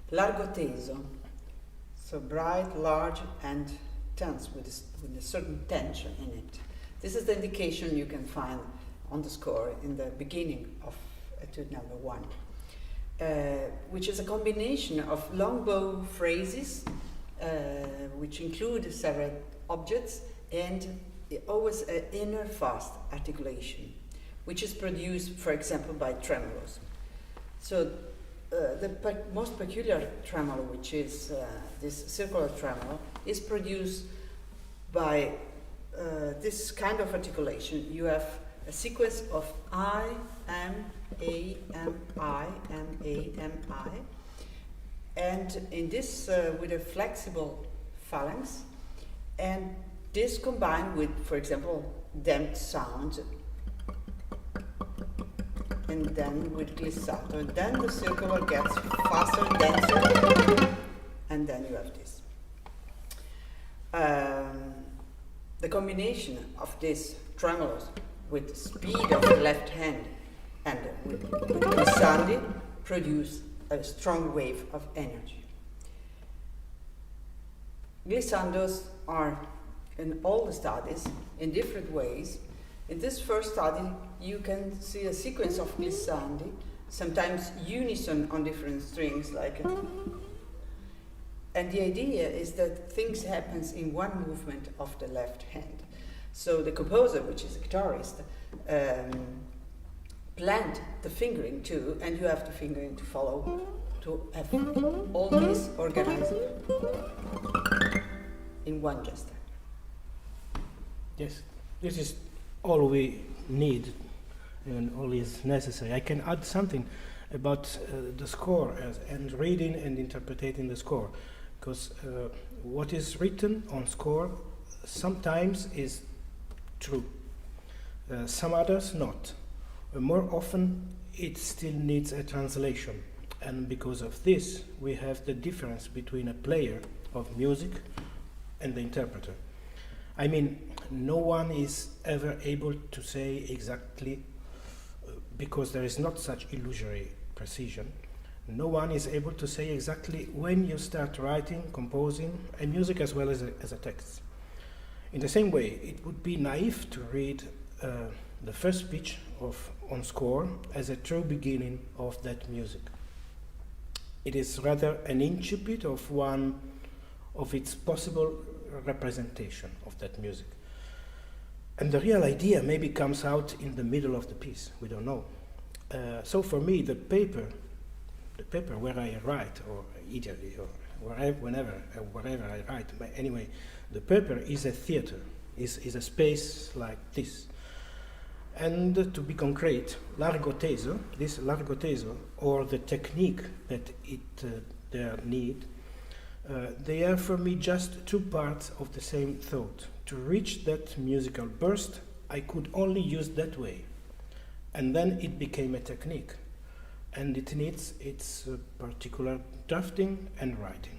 Largo teso, so bright, large, and tense with a certain tension in it. This is the indication you can find on the score in the beginning of etude number 1, which is a combination of long bow phrases, which include several objects, and always an inner fast articulation, which is produced, for example, by tremolos. So the most peculiar tremolo, which is this circular tremolo, is produced by this kind of articulation. You have a sequence of I, M, A, M, I, M, A, M, I. And in this, with a flexible phalanx, and this combined with, for example, damped sound, and then with glissando, and then the circular gets faster, denser, and then you have this. The combination of this tremolos with the speed of the left hand and with glissandi produce a strong wave of energy. Glissandos are in all the studies in different ways. In this first study, you can see a sequence of glissandi, sometimes unison on different strings, like. And the idea is that things happens in one movement of the left hand. So the composer, which is a guitarist, planned the fingering too, and you have the fingering to follow, to have all this organized in one gesture. Yes, this is all we need and all is necessary. I can add something about the score and reading and interpreting the score, because what is written on score sometimes is true, some others not. More often it still needs a translation, and because of this we have the difference between a player of music and the interpreter. I mean, no one is ever able to say exactly, because there is not such illusory precision, no one is able to say exactly when you start writing, composing a music as well as a text. In the same way, it would be naive to read the first speech on score as a true beginning of that music. It is rather an incipit of one of its possible representation of that music. And the real idea maybe comes out in the middle of the piece, we don't know. So for me, the paper where I write, or ideally, or wherever I write, but anyway, the paper is a theater, is a space like this. And to be concrete, largo teso, this largo teso, or the technique that they need, they are for me just two parts of the same thought. To reach that musical burst, I could only use that way. And then it became a technique. And it needs its particular drafting and writing.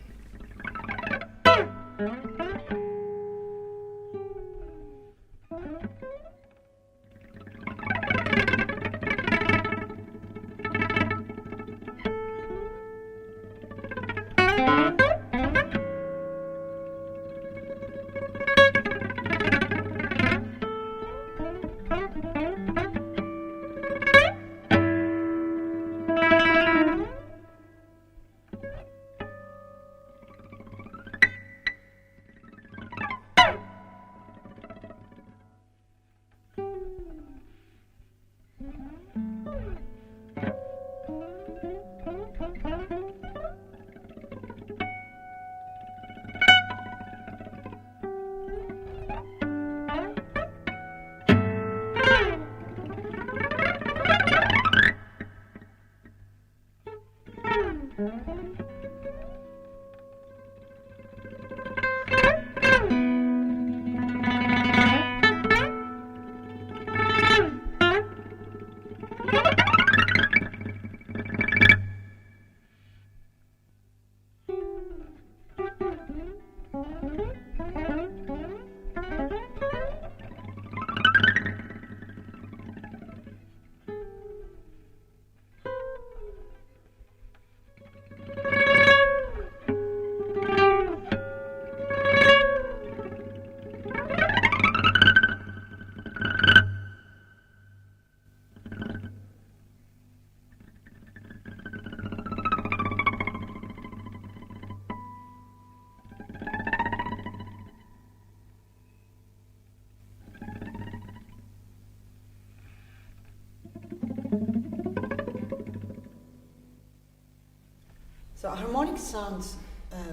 So harmonic sounds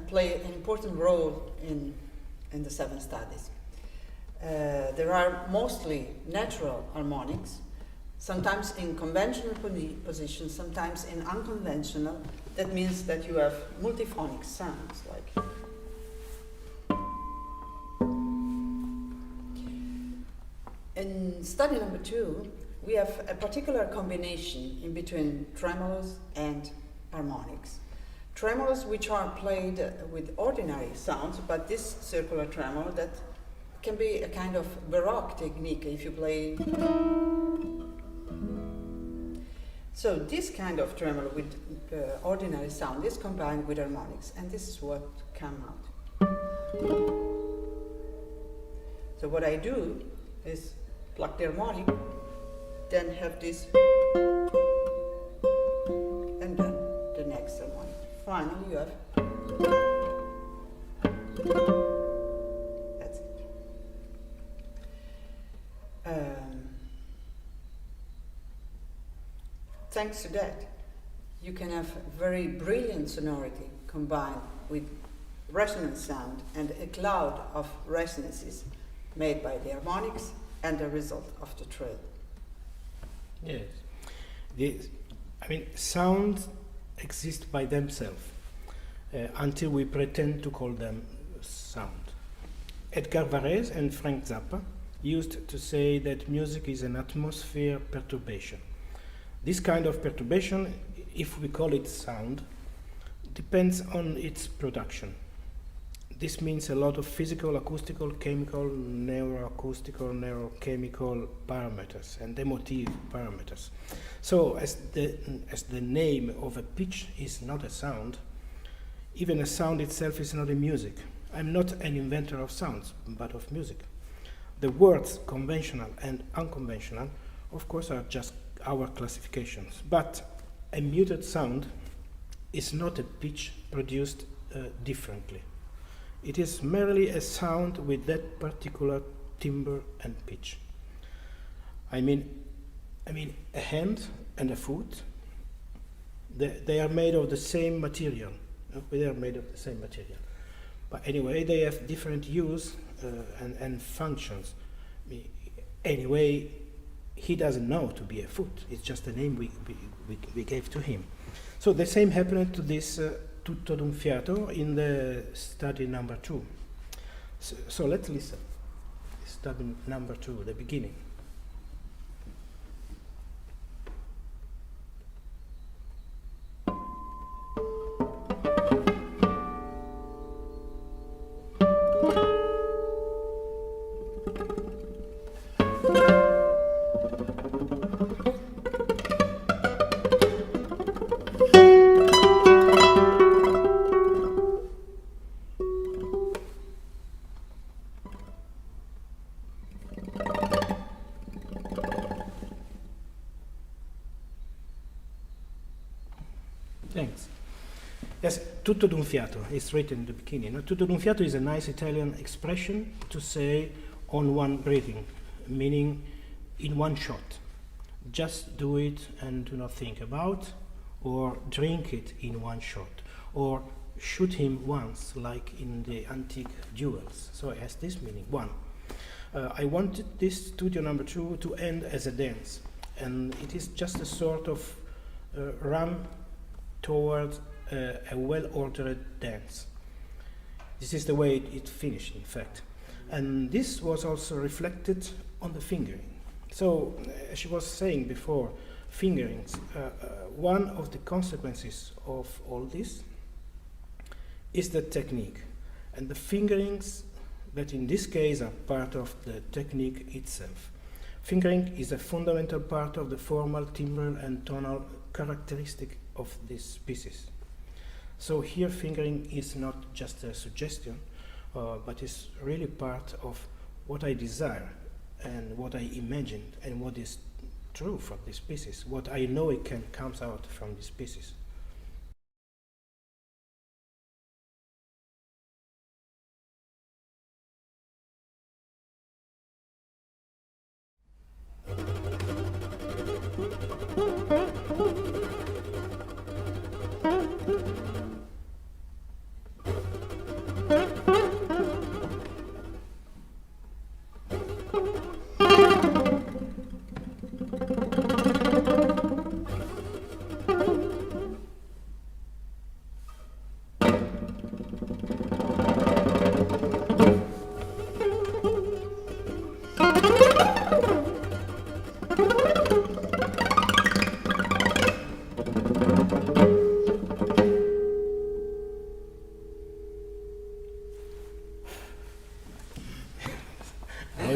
play an important role in the 7 studies. There are mostly natural harmonics, sometimes in conventional positions, sometimes in unconventional. That means that you have multiphonic sounds, like. In study number 2, we have a particular combination in between tremolos and harmonics. Tremolos which are played with ordinary sounds, but this circular tremolo that can be a kind of Baroque technique if you play. So this kind of tremolo with ordinary sound is combined with harmonics, and this is what comes out. So what I do is pluck the harmonic, then have this, and then the next harmonic. Finally you have, that's it. Thanks to that, you can have very brilliant sonority combined with resonant sound and a cloud of resonances made by the harmonics and the result of the trill. Yes. Sounds exist by themselves until we pretend to call them sound. Edgar Varèse and Frank Zappa used to say that music is an atmosphere perturbation. This kind of perturbation, if we call it sound, depends on its production. This means a lot of physical, acoustical, chemical, neuroacoustical, neurochemical parameters and emotive parameters. So as the name of a pitch is not a sound, even a sound itself is not a music. I'm not an inventor of sounds, but of music. The words conventional and unconventional, of course, are just our classifications. But a muted sound is not a pitch produced differently. It is merely a sound with that particular timbre and pitch. I mean, a hand and a foot, they are made of the same material. They are made of the same material. But anyway, they have different use and functions. Anyway, he doesn't know to be a foot. It's just a name we gave to him. So the same happened to this tutto d'un fiato in the study number 2. So let's listen. Study number 2, the beginning. Thanks. Yes, tutto d'un fiato is written in the beginning. Tutto d'un fiato is a nice Italian expression to say on one breathing, meaning in one shot. Just do it and do not think about, or drink it in one shot, or shoot him once, like in the antique duels. So it has this meaning, one. I wanted this studio number 2 to end as a dance, and it is just a sort of run toward a well-ordered dance. This is the way it finished, in fact. And this was also reflected on the fingering. So, as she was saying before, fingerings, one of the consequences of all this is the technique. And the fingerings that in this case are part of the technique itself. Fingering is a fundamental part of the formal, timbral and tonal characteristic of these pieces. So here fingering is not just a suggestion, but is really part of what I desire and what I imagined and what is true from these pieces, what I know it can come out from these pieces.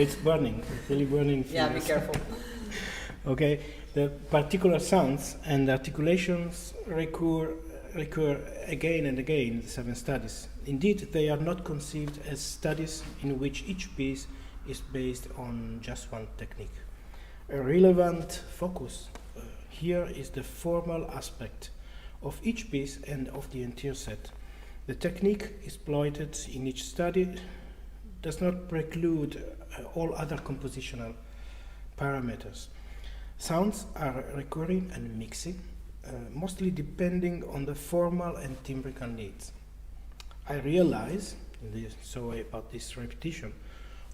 It's burning, it's really burning. Yeah, be careful. Okay, the particular sounds and articulations recur again and again in the 7 studies. Indeed, they are not conceived as studies in which each piece is based on just one technique. A relevant focus here is the formal aspect of each piece and of the entire set. The technique exploited in each study does not preclude all other compositional parameters. Sounds are recurring and mixing, mostly depending on the formal and timbrical needs. I realize, so about this repetition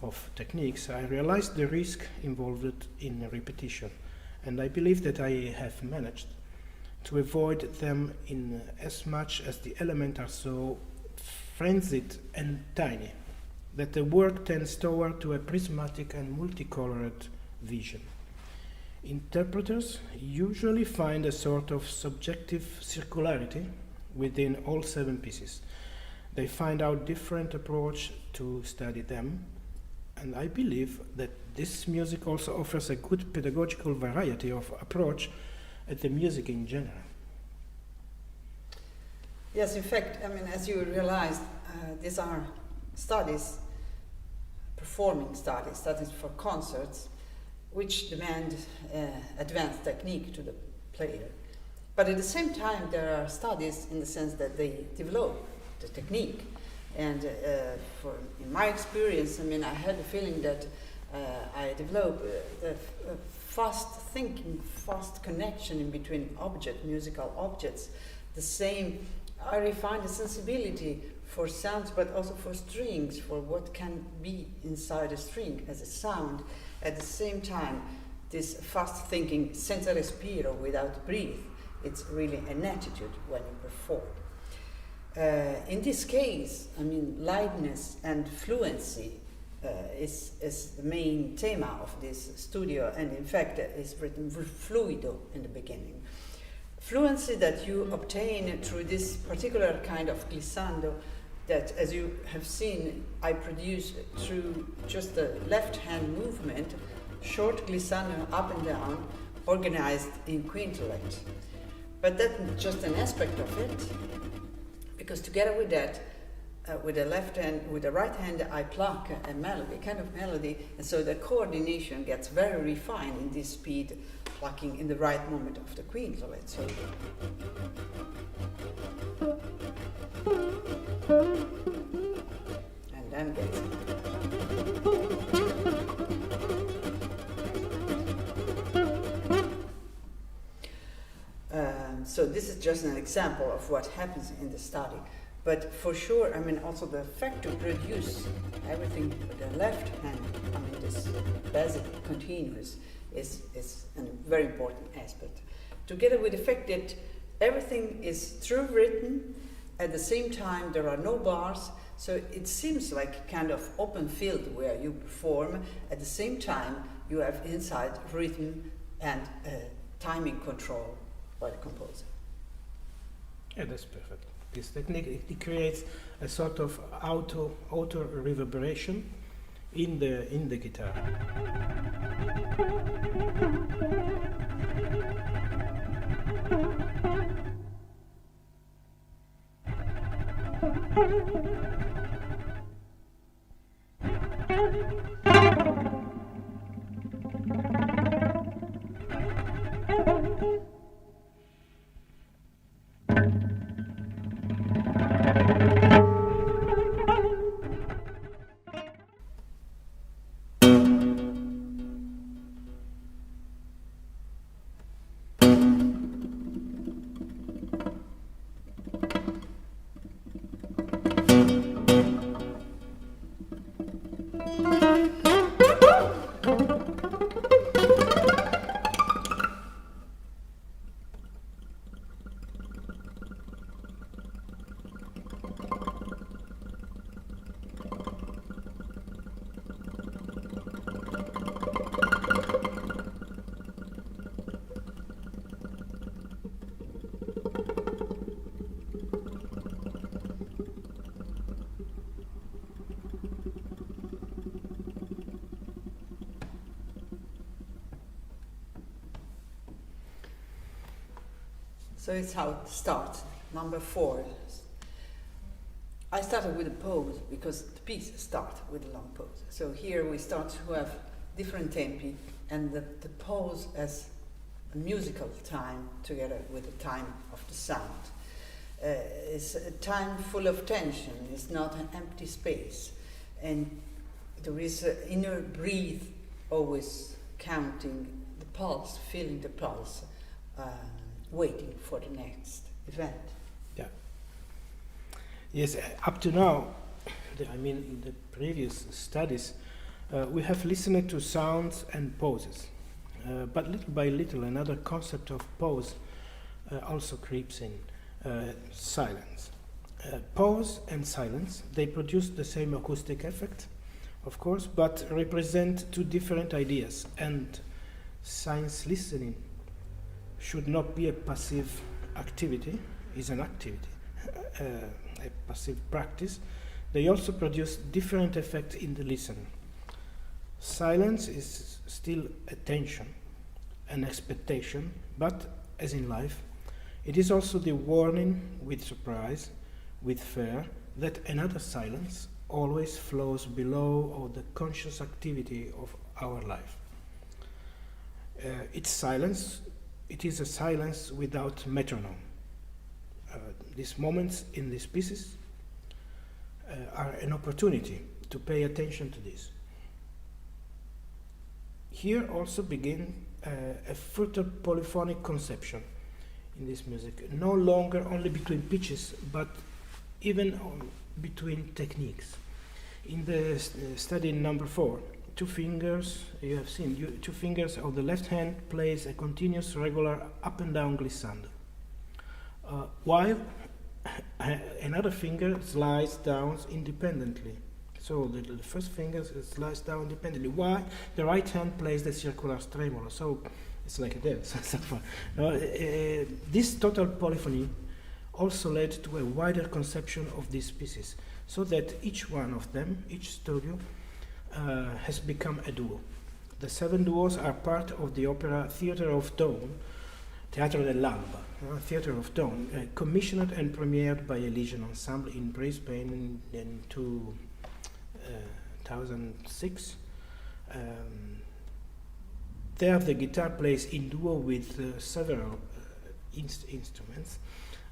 of techniques, I realize the risk involved in repetition, and I believe that I have managed to avoid them in as much as the elements are so frenzied and tiny that the work tends toward to a prismatic and multicolored vision. Interpreters usually find a sort of subjective circularity within all 7 pieces. They find out different approach to study them, and I believe that this music also offers a good pedagogical variety of approach at the music in general. Yes, in fact, I mean, as you realized, these are studies, performing studies, studies for concerts, which demand advanced technique to the player. But at the same time, there are studies in the sense that they develop the technique. And in my experience, I mean, I had the feeling that I developed the fast thinking, fast connection in between musical objects. The same, I refined the sensibility for sounds, but also for strings, for what can be inside a string as a sound. At the same time, this fast thinking senza respiro, without breath, it's really an attitude when you perform. In this case, I mean, lightness and fluency is the main theme of this studio, and in fact is written fluido in the beginning. Fluency that you obtain through this particular kind of glissando that, as you have seen, I produce through just the left-hand movement, short glissando up and down, organized in quintulet. But that's just an aspect of it, because together with that, with the left hand, with the right hand, I pluck a melody, kind of melody, and so the coordination gets very refined in this speed, plucking in the right moment of the quintulet. So. And then gets so this is just an example of what happens in the study. But for sure, I mean, also the fact to produce everything with the left hand, I mean, this basic continuous is a very important aspect. Together with the fact that everything is through written, at the same time there are no bars, so it seems like a kind of open field where you perform. At the same time, you have inside rhythm and timing control by the composer. Yeah, that's perfect. This technique, it creates a sort of auto reverberation in the guitar. So it's how it starts. Number 4. I started with a pause because the piece starts with a long pause. So here we start to have different tempi, and the pause as a musical time together with the time of the sound. It's a time full of tension. It's not an empty space, and there is an inner breath always counting the pulse, feeling the pulse, waiting for the next event. Yeah. Yes, up to now, in the previous studies, we have listened to sounds and pauses. But little by little, another concept of pause also creeps in, silence. Pause and silence, they produce the same acoustic effect, of course, but represent two different ideas, and science listening should not be a passive activity, is an activity, a passive practice. They also produce different effects in the listening. Silence is still attention, an expectation, but as in life, it is also the warning with surprise, with fear, that another silence always flows below all the conscious activity of our life. It's silence. It is a silence without metronome. These moments in these pieces are an opportunity to pay attention to this. Here also begin a further polyphonic conception in this music, no longer only between pitches, but even between techniques. In the study number 4, 2 fingers, you have seen, 2 fingers of the left hand plays a continuous regular up and down glissando, while another finger slides down independently. So the first finger slides down independently, while the right hand plays the circular tremolo. So it's like a dance. This total polyphony also led to a wider conception of these pieces, so that each one of them, each studio, has become a duo. The 7 duos are part of the opera Theatre of Dawn, Teatro dell'Alba, Theatre of Dawn, commissioned and premiered by Elysian Ensemble in Brisbane in 2006. There the guitar plays in duo with several instruments: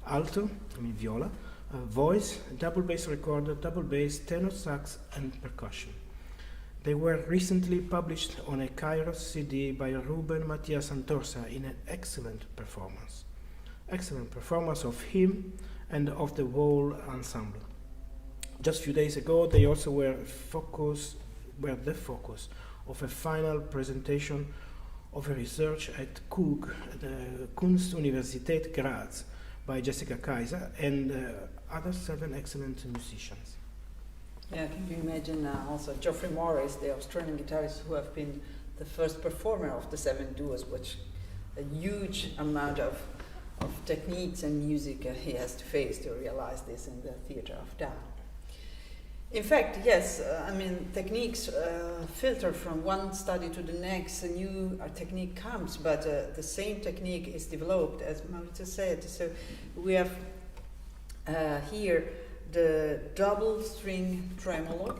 alto, viola, voice, double bass recorder, double bass, tenor sax, and percussion. They were recently published on a Kairos CD by Ruben Matias Antorsa in an excellent performance of him and of the whole ensemble. Just a few days ago, they also were the focus of a final presentation of a research at KUG, the Kunstuniversität Graz, by Jessica Kaiser and other 7 excellent musicians. Yeah, can you imagine also Geoffrey Morris, the Australian guitarist who have been the first performer of the 7 duos, which a huge amount of techniques and music he has to face to realize this in the Theatre of Dawn. In fact, yes, techniques filter from one study to the next, a new technique comes, but the same technique is developed, as Maurizio said. So we have here the double string tremolo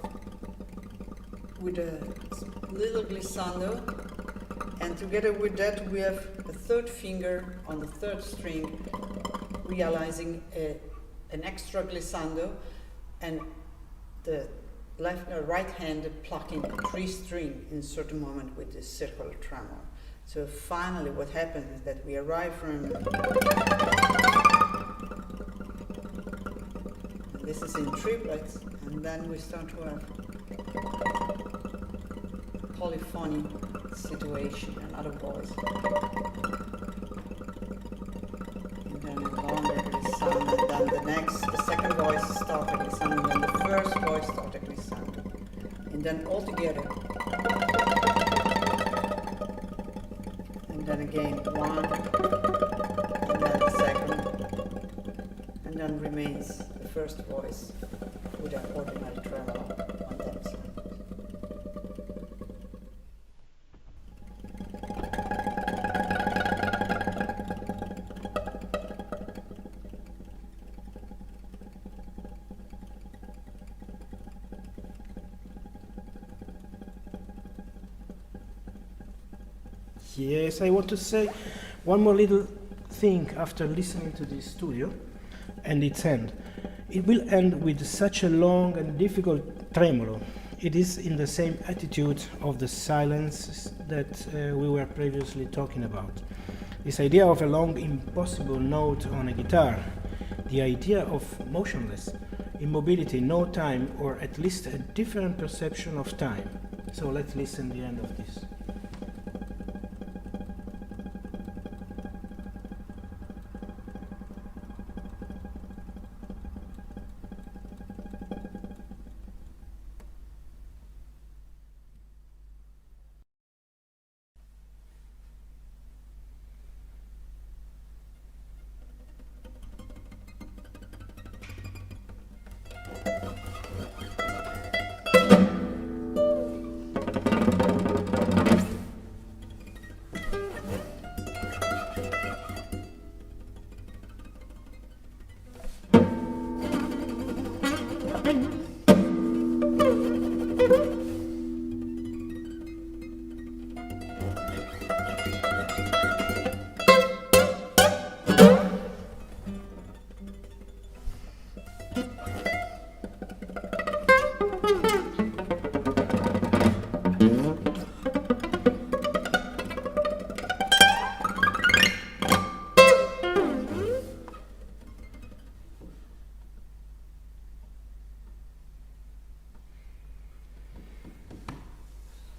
with a little glissando, and together with that we have a 3rd finger on the 3rd string realizing an extra glissando, and the right hand plucking 3 string in a certain moment with the circular tremolo. So finally what happens is that we arrive from, this is in triplets, and then we start to have polyphony situation, another voice. And then a longer glissando, and then the second voice starts a glissando, and then the first voice starts a glissando. And then all together. And then again one, and then the second, and then remains the first voice with an ordinary tremolo on that side. Yes, I want to say one more little thing after listening to this studio and its end. It will end with such a long and difficult tremolo. It is in the same attitude of the silence that we were previously talking about. This idea of a long, impossible note on a guitar, the idea of motionless, immobility, no time, or at least a different perception of time. So let's listen to the end of this.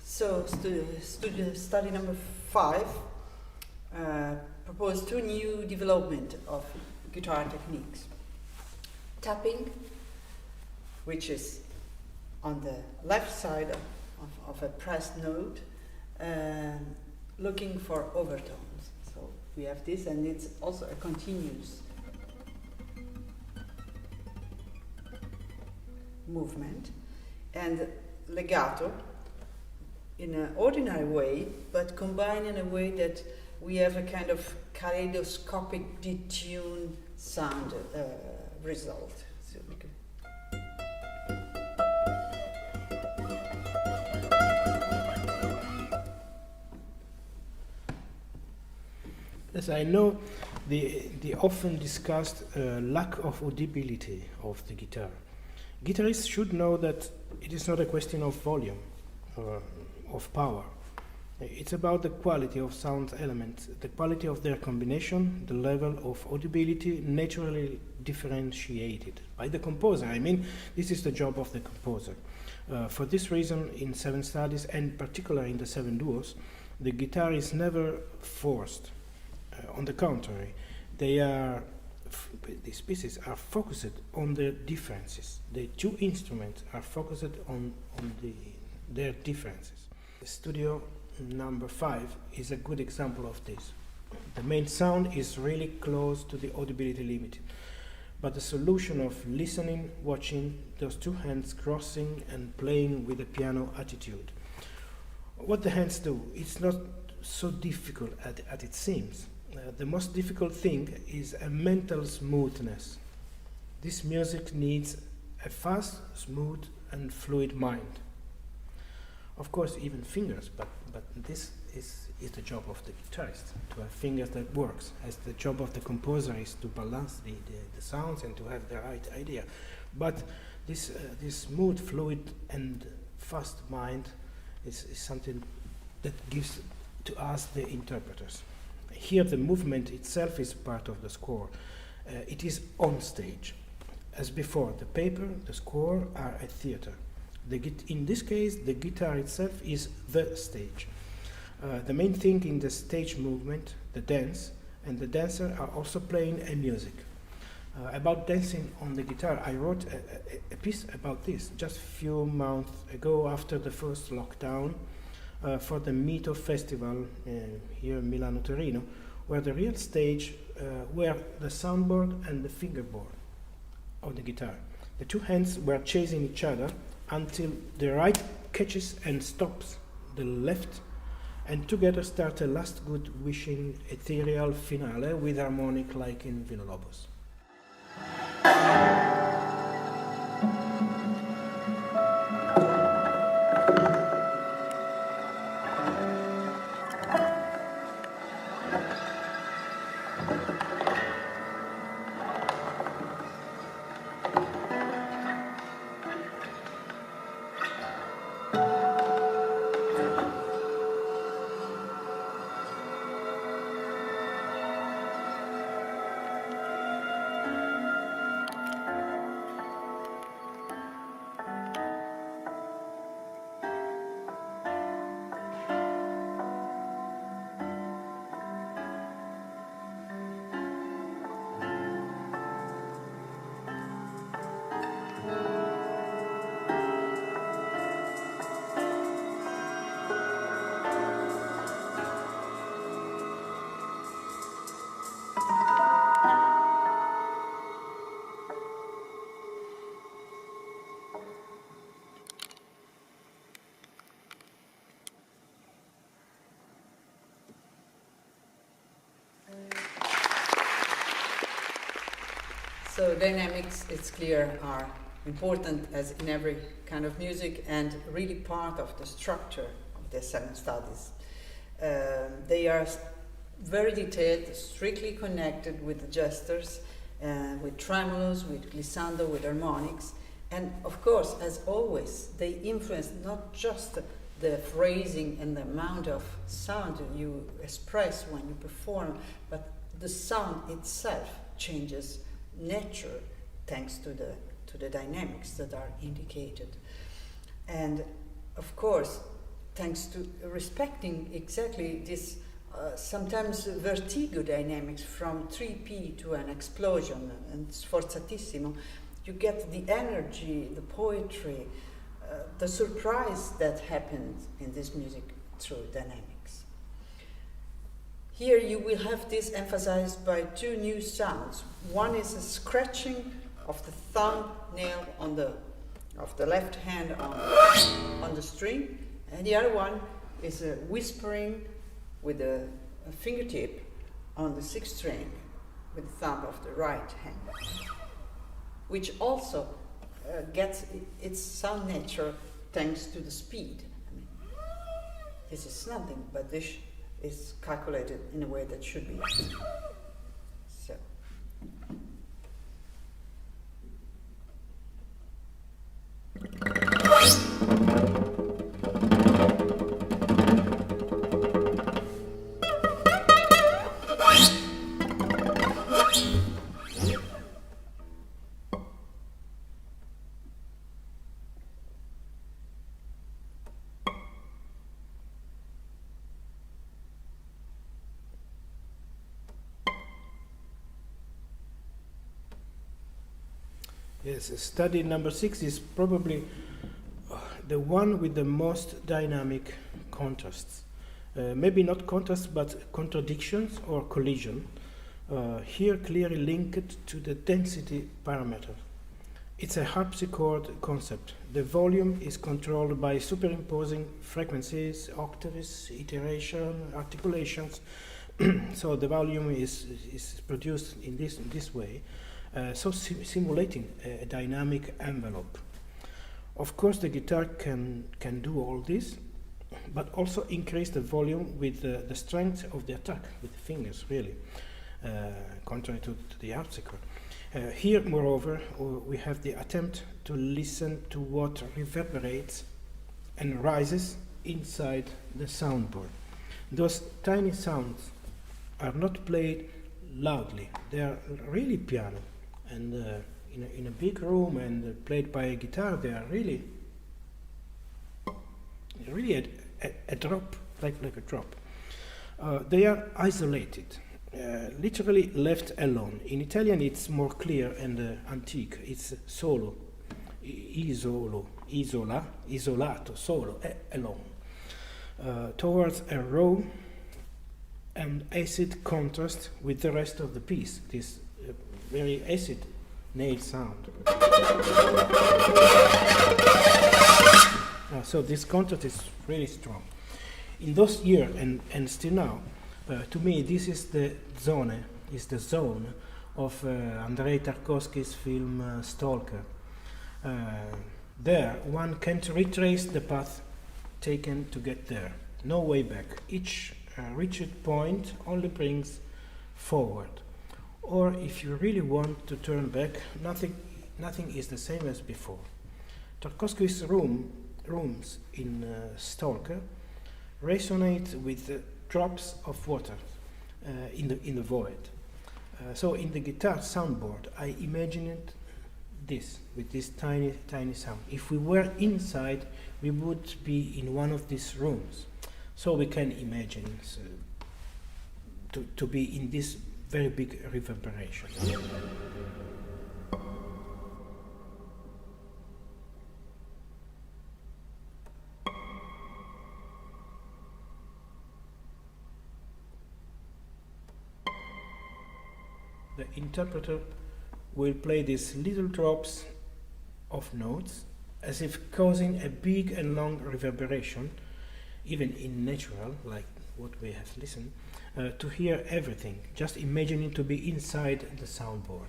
So study number 5 proposed 2 new development of guitar techniques. Tapping, which is on the left side of a pressed note, looking for overtones. So we have this, and it's also a continuous movement. And legato, in an ordinary way, but combined in a way that we have a kind of kaleidoscopic detuned sound result. So we can Yes, I know the often discussed lack of audibility of the guitar. Guitarists should know that it is not a question of volume or of power. It's about the quality of sound elements, the quality of their combination, the level of audibility naturally differentiated by the composer. I mean, this is the job of the composer. For this reason, in 7 studies, and particularly in the 7 duos, the guitar is never forced. On the contrary, these pieces are focused on the differences. The 2 instruments are focused on their differences. The studio number 5 is a good example of this. The main sound is really close to the audibility limit, but the solution of listening, watching, those 2 hands crossing and playing with a piano attitude. What the hands do, it's not so difficult as it seems. The most difficult thing is a mental smoothness. This music needs a fast, smooth, and fluid mind. Of course, even fingers, but this is the job of the guitarist, to have fingers that works, as the job of the composer is to balance the sounds and to have the right idea. But this smooth, fluid, and fast mind is something that gives to us the interpreters. Here the movement itself is part of the score. It is on stage. As before, the paper, the score are a theater. In this case, the guitar itself is the stage. The main thing in the stage movement, the dance, and the dancer are also playing a music. About dancing on the guitar, I wrote a piece about this just a few months ago after the first lockdown for the Mito Festival here in Milano Torino, where the real stage were the soundboard and the fingerboard of the guitar. The 2 hands were chasing each other until the right catches and stops the left, and together start a last good wishing ethereal finale with harmonic like in Villa-Lobos. So dynamics, it's clear, are important as in every kind of music and really part of the structure of the 7 studies. They are very detailed, strictly connected with the gestures, with tremolos, with glissando, with harmonics. And of course, as always, they influence not just the phrasing and the amount of sound you express when you perform, but the sound itself changes nature thanks to the dynamics that are indicated. And of course, thanks to respecting exactly this sometimes vertigo dynamics from 3p to an explosion and sforzatissimo, you get the energy, the poetry, the surprise that happens in this music through dynamics. Here you will have this emphasized by 2 new sounds. One is a scratching of the thumbnail of the left hand on the string, and the other one is a whispering with a fingertip on the 6th string with the thumb of the right hand, which also gets its sound nature thanks to the speed. I mean, this is nothing, but this is calculated in a way that should be. So. Yes, study number 6 is probably the one with the most dynamic contrasts. Maybe not contrasts, but contradictions or collision. Here clearly linked to the density parameter. It's a harpsichord concept. The volume is controlled by superimposing frequencies, octaves, iteration, articulations. So the volume is produced in this way. Simulating a dynamic envelope. Of course, the guitar can do all this, but also increase the volume with the strength of the attack, with the fingers, really, contrary to the harpsichord. Here, moreover, we have the attempt to listen to what reverberates and rises inside the soundboard. Those tiny sounds are not played loudly, they are really piano. And in a big room and played by a guitar, they are really a drop, like a drop. They are isolated, literally left alone. In Italian, it's more clear and antique. It's solo, isolo, isola, isolato, solo, alone. Towards a raw and acid contrast with the rest of the piece. This very acid nail sound. So this contrast is really strong. In those years and still now, to me this is the zone of Andrei Tarkovsky's film Stalker. There one can't retrace the path taken to get there. No way back. Each reached point only brings forward. Or if you really want to turn back, nothing is the same as before. Tarkovsky's rooms in Stalker resonate with the drops of water in the void. So in the guitar soundboard, I imagined this with this tiny sound. If we were inside, we would be in one of these rooms. So we can imagine to be in this very big reverberation. The interpreter will play these little drops of notes as if causing a big and long reverberation, even in natural, like what we have listened, to hear everything, just imagining to be inside the soundboard.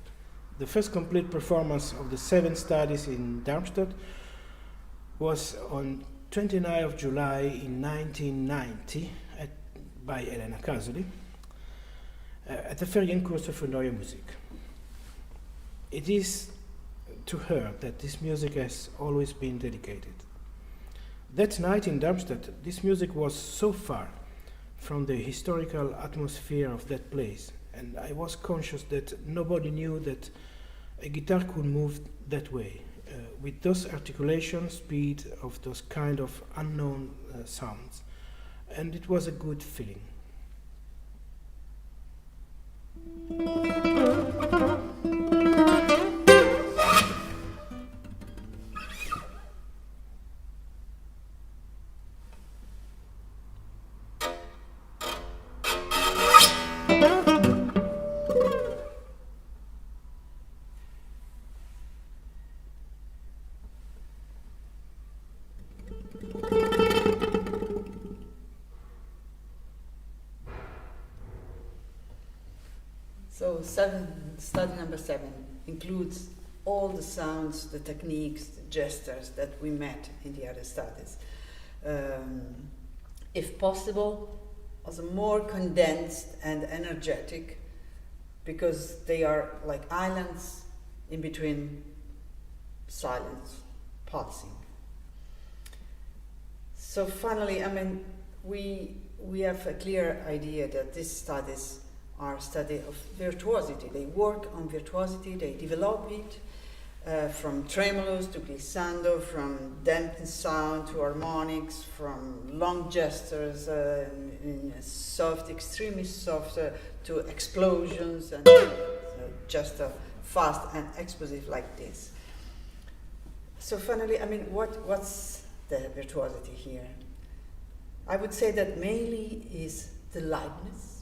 The first complete performance of the 7 studies in Darmstadt was on 29th of July in 1990 by Elena Casoli at the Ferienkurse für Neue Musik. It is to her that this music has always been dedicated. That night in Darmstadt, this music was so far from the historical atmosphere of that place, and I was conscious that nobody knew that a guitar could move that way, with those articulation speed of those kind of unknown sounds, and it was a good feeling. So study number 7 includes all the sounds, the techniques, the gestures that we met in the other studies. If possible, also more condensed and energetic, because they are like islands in between silence, pulsing. So finally, I mean, we have a clear idea that these studies are a study of virtuosity. They work on virtuosity, they develop it from tremolos to glissando, from dampened sound to harmonics, from long gestures in soft, extremely soft, to explosions, and just fast and explosive like this. So finally, I mean, what's the virtuosity here? I would say that mainly is the lightness.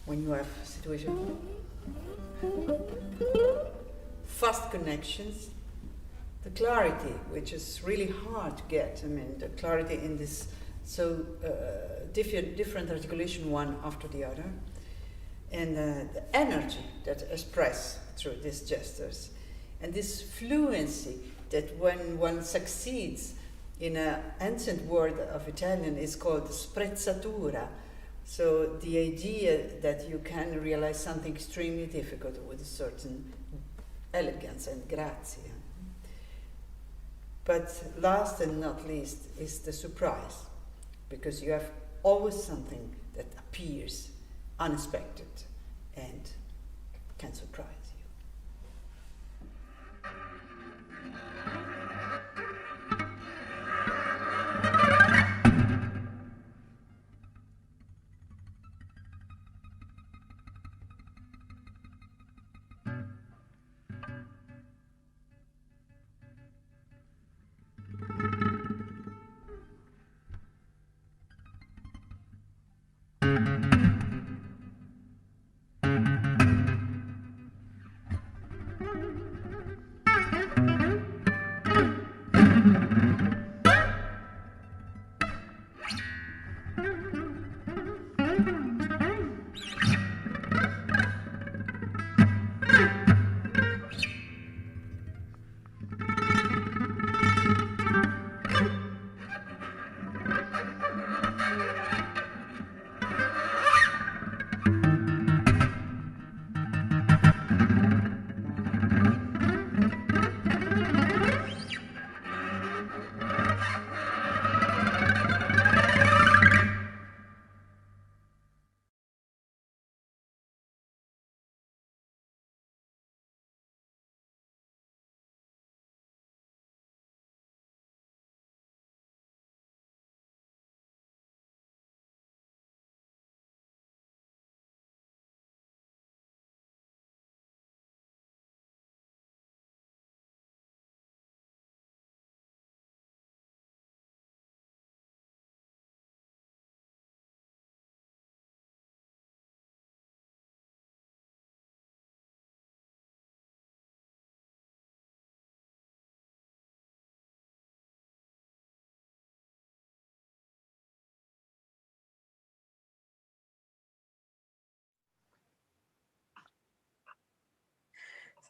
When you have a situation, fast connections, the clarity, which is really hard to get. I mean, the clarity in this so different articulation one after the other, and the energy that express through these gestures, and this fluency that when one succeeds in an ancient word of Italian is called sprezzatura. So the idea that you can realize something extremely difficult with a certain elegance and grazia. But last and not least is the surprise, because you have always something that appears unexpected and can surprise you.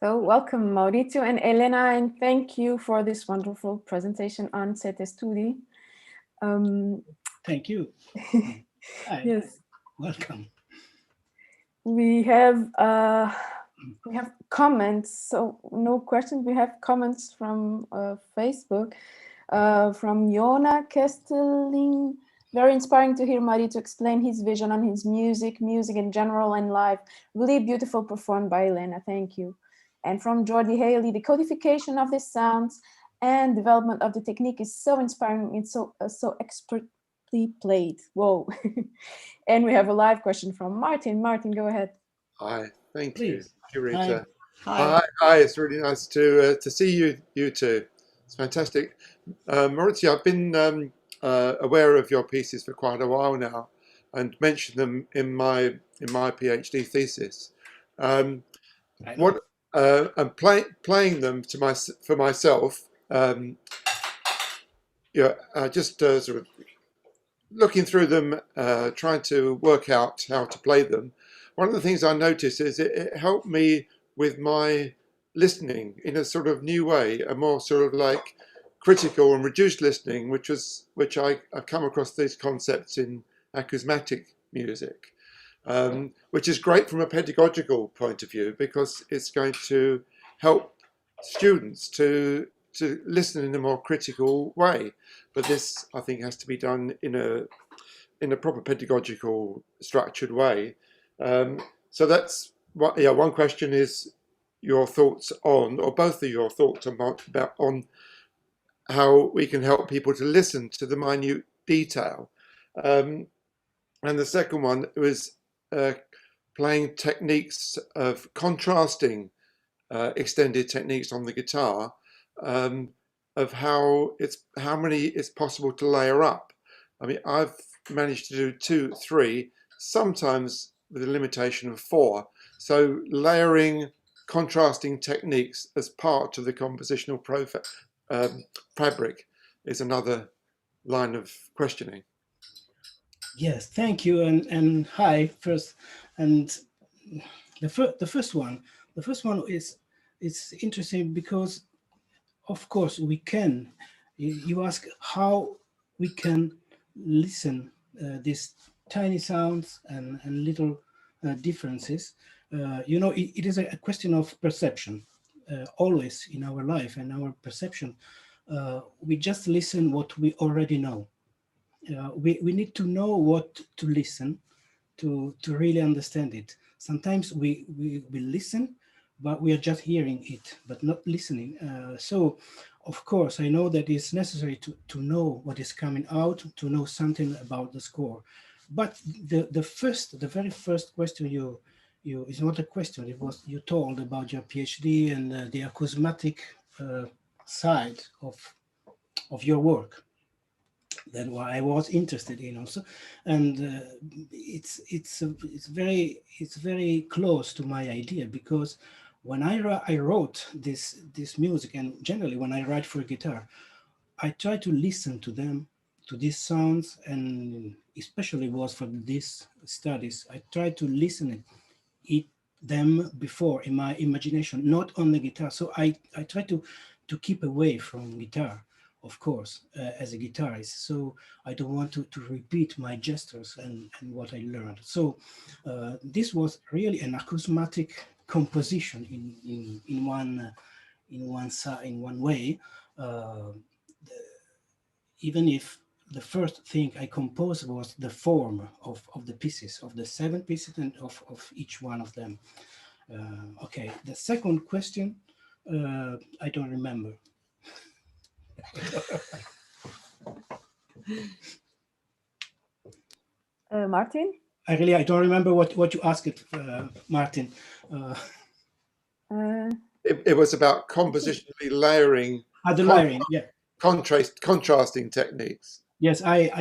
So welcome Maurizio and Elena, and thank you for this wonderful presentation on CT Studi. Thank you. Hi. Yes. Welcome. We have comments, so no questions. We have comments from Facebook, from Jona Kesteling. Very inspiring to hear Maurizio explain his vision on his music in general and live. Really beautiful performed by Elena, thank you. And from Jordi Haley, the codification of the sounds and development of the technique is so inspiring. It's so expertly played. Whoa. And we have a live question from Martin. Martin, go ahead. Hi, thank Please. you, Rita. Hi. Hi. It's really nice to see you two. It's fantastic. Maurizio, I've been aware of your pieces for quite a while now, and mentioned them in my PhD thesis. I'm playing them for myself. Just sort of looking through them, trying to work out how to play them. One of the things I noticed is it helped me with my listening in a sort of new way, a more sort of like critical and reduced listening, which I've come across these concepts in acousmatic music, which is great from a pedagogical point of view, because it's going to help students to listen in a more critical way. But this, I think, has to be done in a proper pedagogical structured way. So that's what. Yeah, one question is your thoughts on, or both of your thoughts on how we can help people to listen to the minute detail. And the second one was playing techniques of contrasting extended techniques on the guitar, of how many it's possible to layer up. I mean, I've managed to do 2, 3, sometimes with a limitation of 4. So layering contrasting techniques as part of the compositional fabric is another line of questioning. Yes, thank you, and hi first. And the first one is it's interesting because, of course, we can. You ask how we can listen these tiny sounds and little differences. It is a question of perception. Always in our life and our perception, we just listen what we already know. We need to know what to listen to really understand it. Sometimes we listen, but we are just hearing it, but not listening. So, of course, I know that it's necessary to know what is coming out, to know something about the score. But the very first question you is not a question. It was you told about your PhD and the acousmatic side of your work. That's what I was interested in also, and it's very close to my idea, because when I wrote this music, and generally when I write for guitar, I try to listen to them, to these sounds, and especially was for these studies, I try to listen them before in my imagination, not on the guitar. So I try to keep away from guitar, of course, as a guitarist. So I don't want to repeat my gestures and what I learned. So this was really an acousmatic composition in one way. Even if the first thing I composed was the form of the pieces, of the 7 pieces and of each one of them. Okay, the second question, I don't remember. Martin? I don't remember what you asked, Martin. It was about compositionally layering. The layering, yeah. Contrasting techniques. Yes, I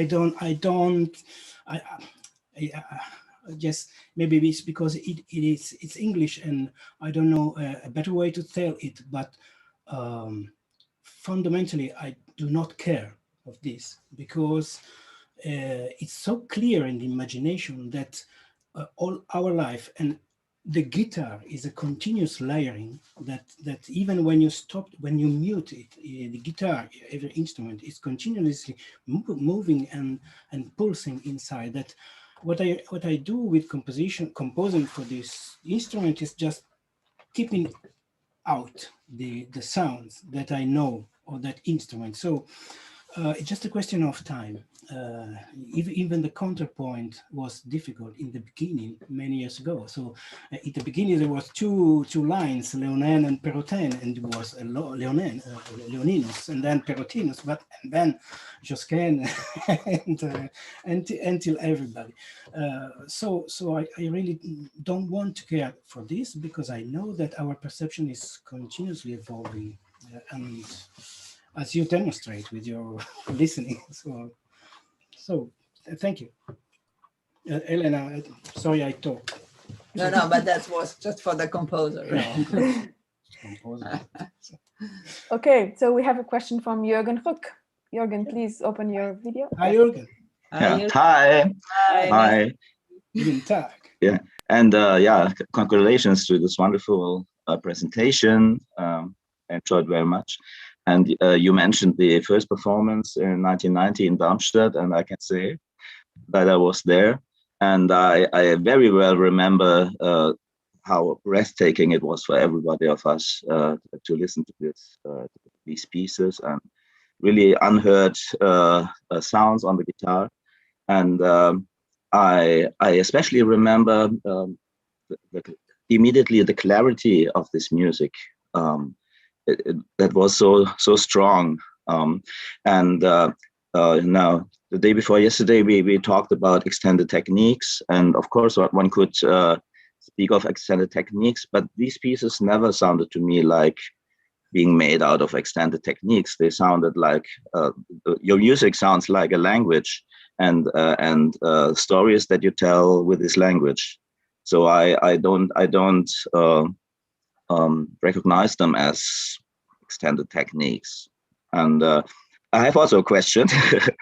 yes, maybe it's because it's English and I don't know a better way to tell it, but fundamentally I do not care of this, because it's so clear in the imagination that all our life and the guitar is a continuous layering that even when you mute it, the guitar, every instrument is continuously moving and pulsing inside. That what I do with composing for this instrument is just keeping out the sounds that I know of that instrument. So it's just a question of time. Even the counterpoint was difficult in the beginning, many years ago. So at the beginning there was two lines, Leonin and Perrotin, and it was Leonin, Leoninus, and then Perrotinus, and then Josquin, and until everybody. So I really don't want to care for this, because I know that our perception is continuously evolving, and as you demonstrate with your listening. So thank you. Elena, sorry I talked. No, but that was just for the composer. Okay, so we have a question from Jürgen Ruck. Jürgen, please open your video. Hi, Jürgen. Yeah. Hi. Guten Tag. Yeah, and congratulations to this wonderful presentation. Enjoyed very much. And you mentioned the first performance in 1990 in Darmstadt, and I can say that I was there. And I very well remember how breathtaking it was for everybody of us to listen to these pieces, and really unheard sounds on the guitar. And I especially remember immediately the clarity of this music. That was so strong. Now, the day before yesterday, we talked about extended techniques, and of course, one could speak of extended techniques, but these pieces never sounded to me like being made out of extended techniques. They sounded like your music sounds like a language, and stories that you tell with this language. So I don't recognize them as extended techniques. And I have also a question to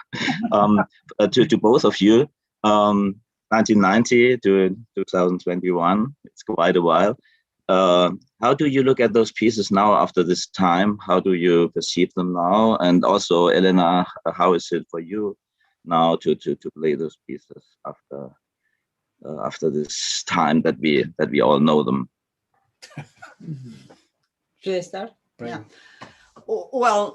both of you. 1990 to 2021, it's quite a while. How do you look at those pieces now after this time? How do you perceive them now? And also, Elena, how is it for you now to play those pieces after this time that we all know them? Should I start? Yeah. Well,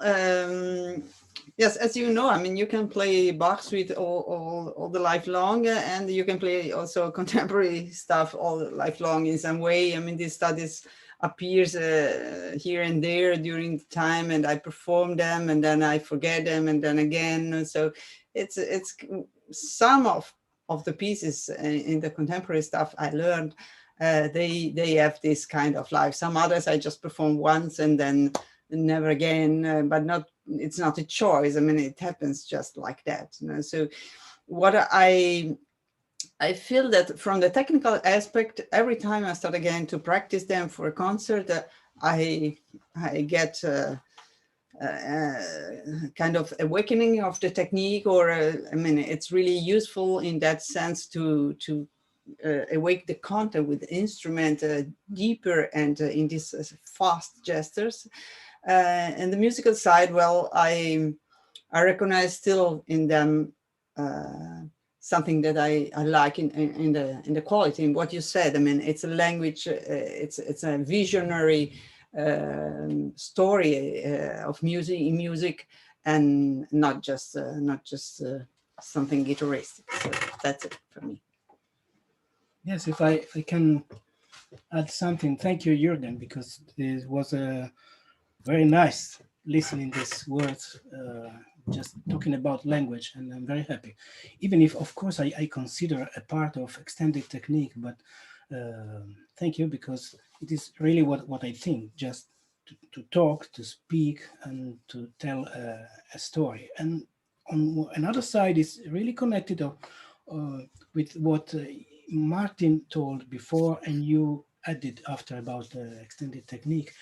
yes, as you know, I mean, you can play Bach suite all the life long, and you can play also contemporary stuff all life long in some way. I mean, these studies appears here and there during the time, and I perform them, and then I forget them, and then again. So it's some of the pieces in the contemporary stuff I learned. They have this kind of life. Some others I just perform once and then never again, but it's not a choice. I mean, it happens just like that. You know? So what I feel that from the technical aspect, every time I start again to practice them for a concert, I get kind of awakening of the technique, or I mean, it's really useful in that sense to awake the contact with the instrument deeper and in these fast gestures. And the musical side, well, I recognize still in them something that I like in the quality, in what you said. I mean, it's a language, it's a visionary story of music, and not just something guitaristic. So that's it for me. Yes, if I can add something, thank you, Jürgen, because it was a very nice listening these words, just talking about language, and I'm very happy. Even if, of course, I consider a part of extended technique, but thank you, because it is really what I think, just to talk, to speak, and to tell a story. And on another side, it's really connected with what Martin told before, and you added after about the extended technique.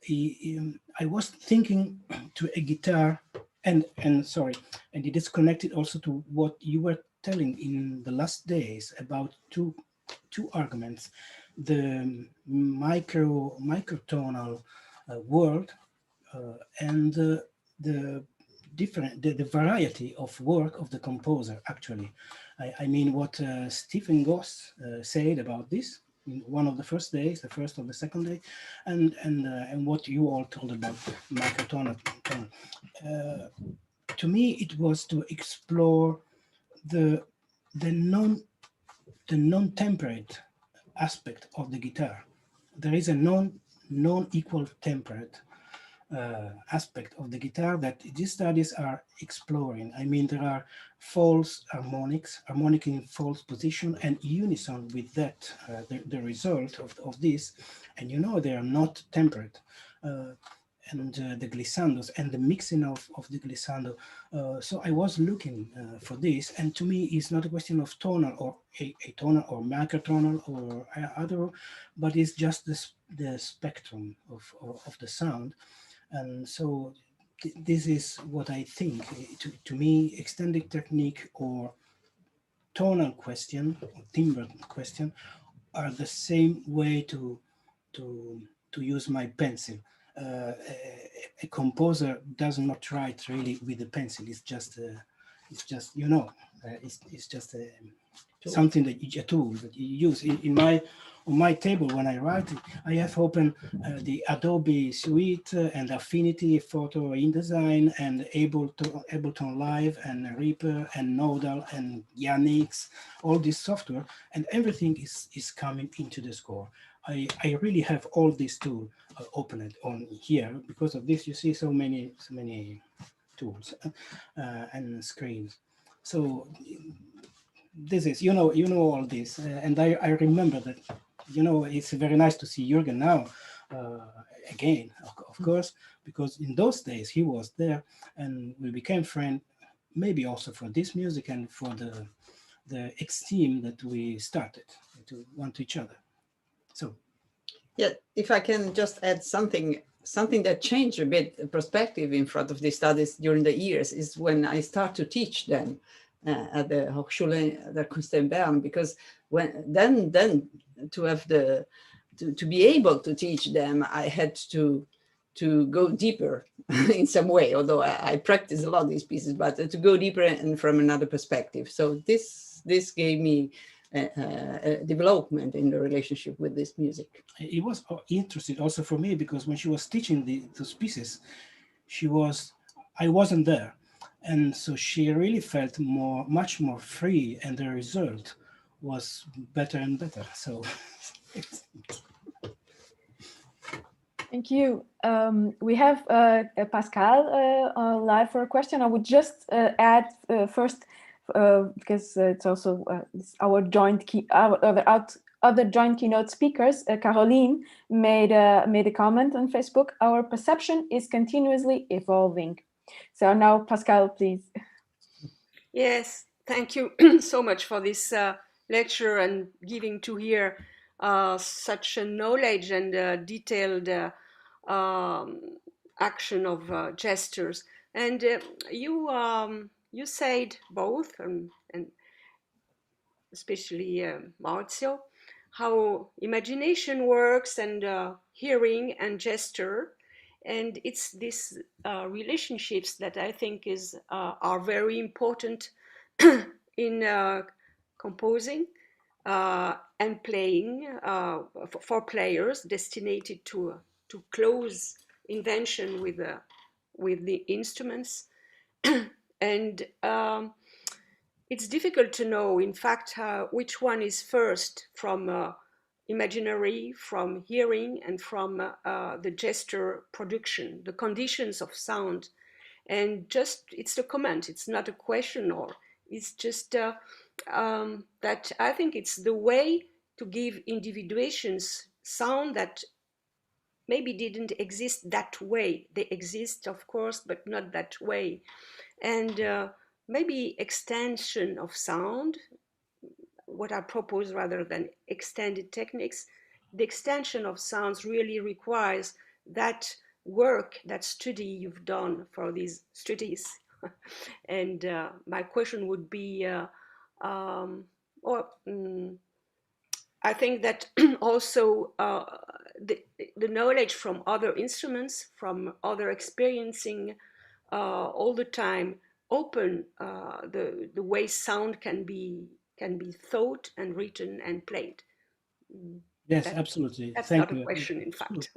I was thinking to a guitar, and it is connected also to what you were telling in the last days about two arguments. the microtonal world and the variety of work of the composer. Actually, I mean what Stephen Goss said about this in one of the first days, the first or the second day, and what you all told about microtonal. To me, it was to explore the non-temperate aspect of the guitar. There is a non-equal temperate aspect of the guitar that these studies are exploring. I mean, there are false harmonics, harmonic in false position, and unison with that, the result of this. And you know, they are not temperate. And the glissandos and the mixing of the glissando. So I was looking for this, and to me, it's not a question of tonal or atonal or microtonal or other, but it's just the spectrum of the sound. And so this is what I think. To me, extended technique or tonal question, or timbre question, are the same way to use my pencil. A composer does not write really with a pencil. It's just you know, it's just something that a tool that you use. On my table when I write, I have open the Adobe Suite and Affinity, Photo, InDesign, and Ableton Live, and Reaper, and Nodal, and Yanix, all this software, and everything is coming into the score. I really have all these tools opened on here. Because of this, you see so many tools and screens. So this is, you know all this, and I remember that, you know, it's very nice to see Jürgen now again, of course, because in those days he was there, and we became friends, maybe also for this music and for the esteem that we started to want each other. So, yeah, if I can just add something that changed a bit the perspective in front of these studies during the years is when I start to teach them at the Hochschule der Künste in Bern, because then to have to be able to teach them, I had to go deeper in some way, although I practice a lot of these pieces, but to go deeper and from another perspective. So this gave me a development in the relationship with this music. It was interesting also for me, because when she was teaching those pieces, I wasn't there. And so she really felt much more free, and the result was better and better. So thank you. We have Pascal live for a question. I would just add first, because it's also it's our other joint keynote speakers. Caroline made a comment on Facebook. Our perception is continuously evolving. So now, Pascal, please. Yes, thank you so much for this lecture and giving to hear such a knowledge and detailed action of gestures. And you said both, and especially Maurizio, how imagination works and hearing and gesture. And it's these relationships that I think are very important in composing and playing for players destined to close invention with the instruments. And it's difficult to know, in fact, which one is first, from imaginary, from hearing, and from the gesture production, the conditions of sound. And just, it's a comment, it's not a question, or it's just that I think it's the way to give individuations sound that maybe didn't exist that way. They exist, of course, but not that way. And maybe extension of sound, what I propose rather than extended techniques, the extension of sounds really requires that work, that study you've done for these studies. And I think that also the knowledge from other instruments, from other experiencing all the time, open the way sound can be thought and written and played. Yes, absolutely. That's Thank not a you. question, in fact.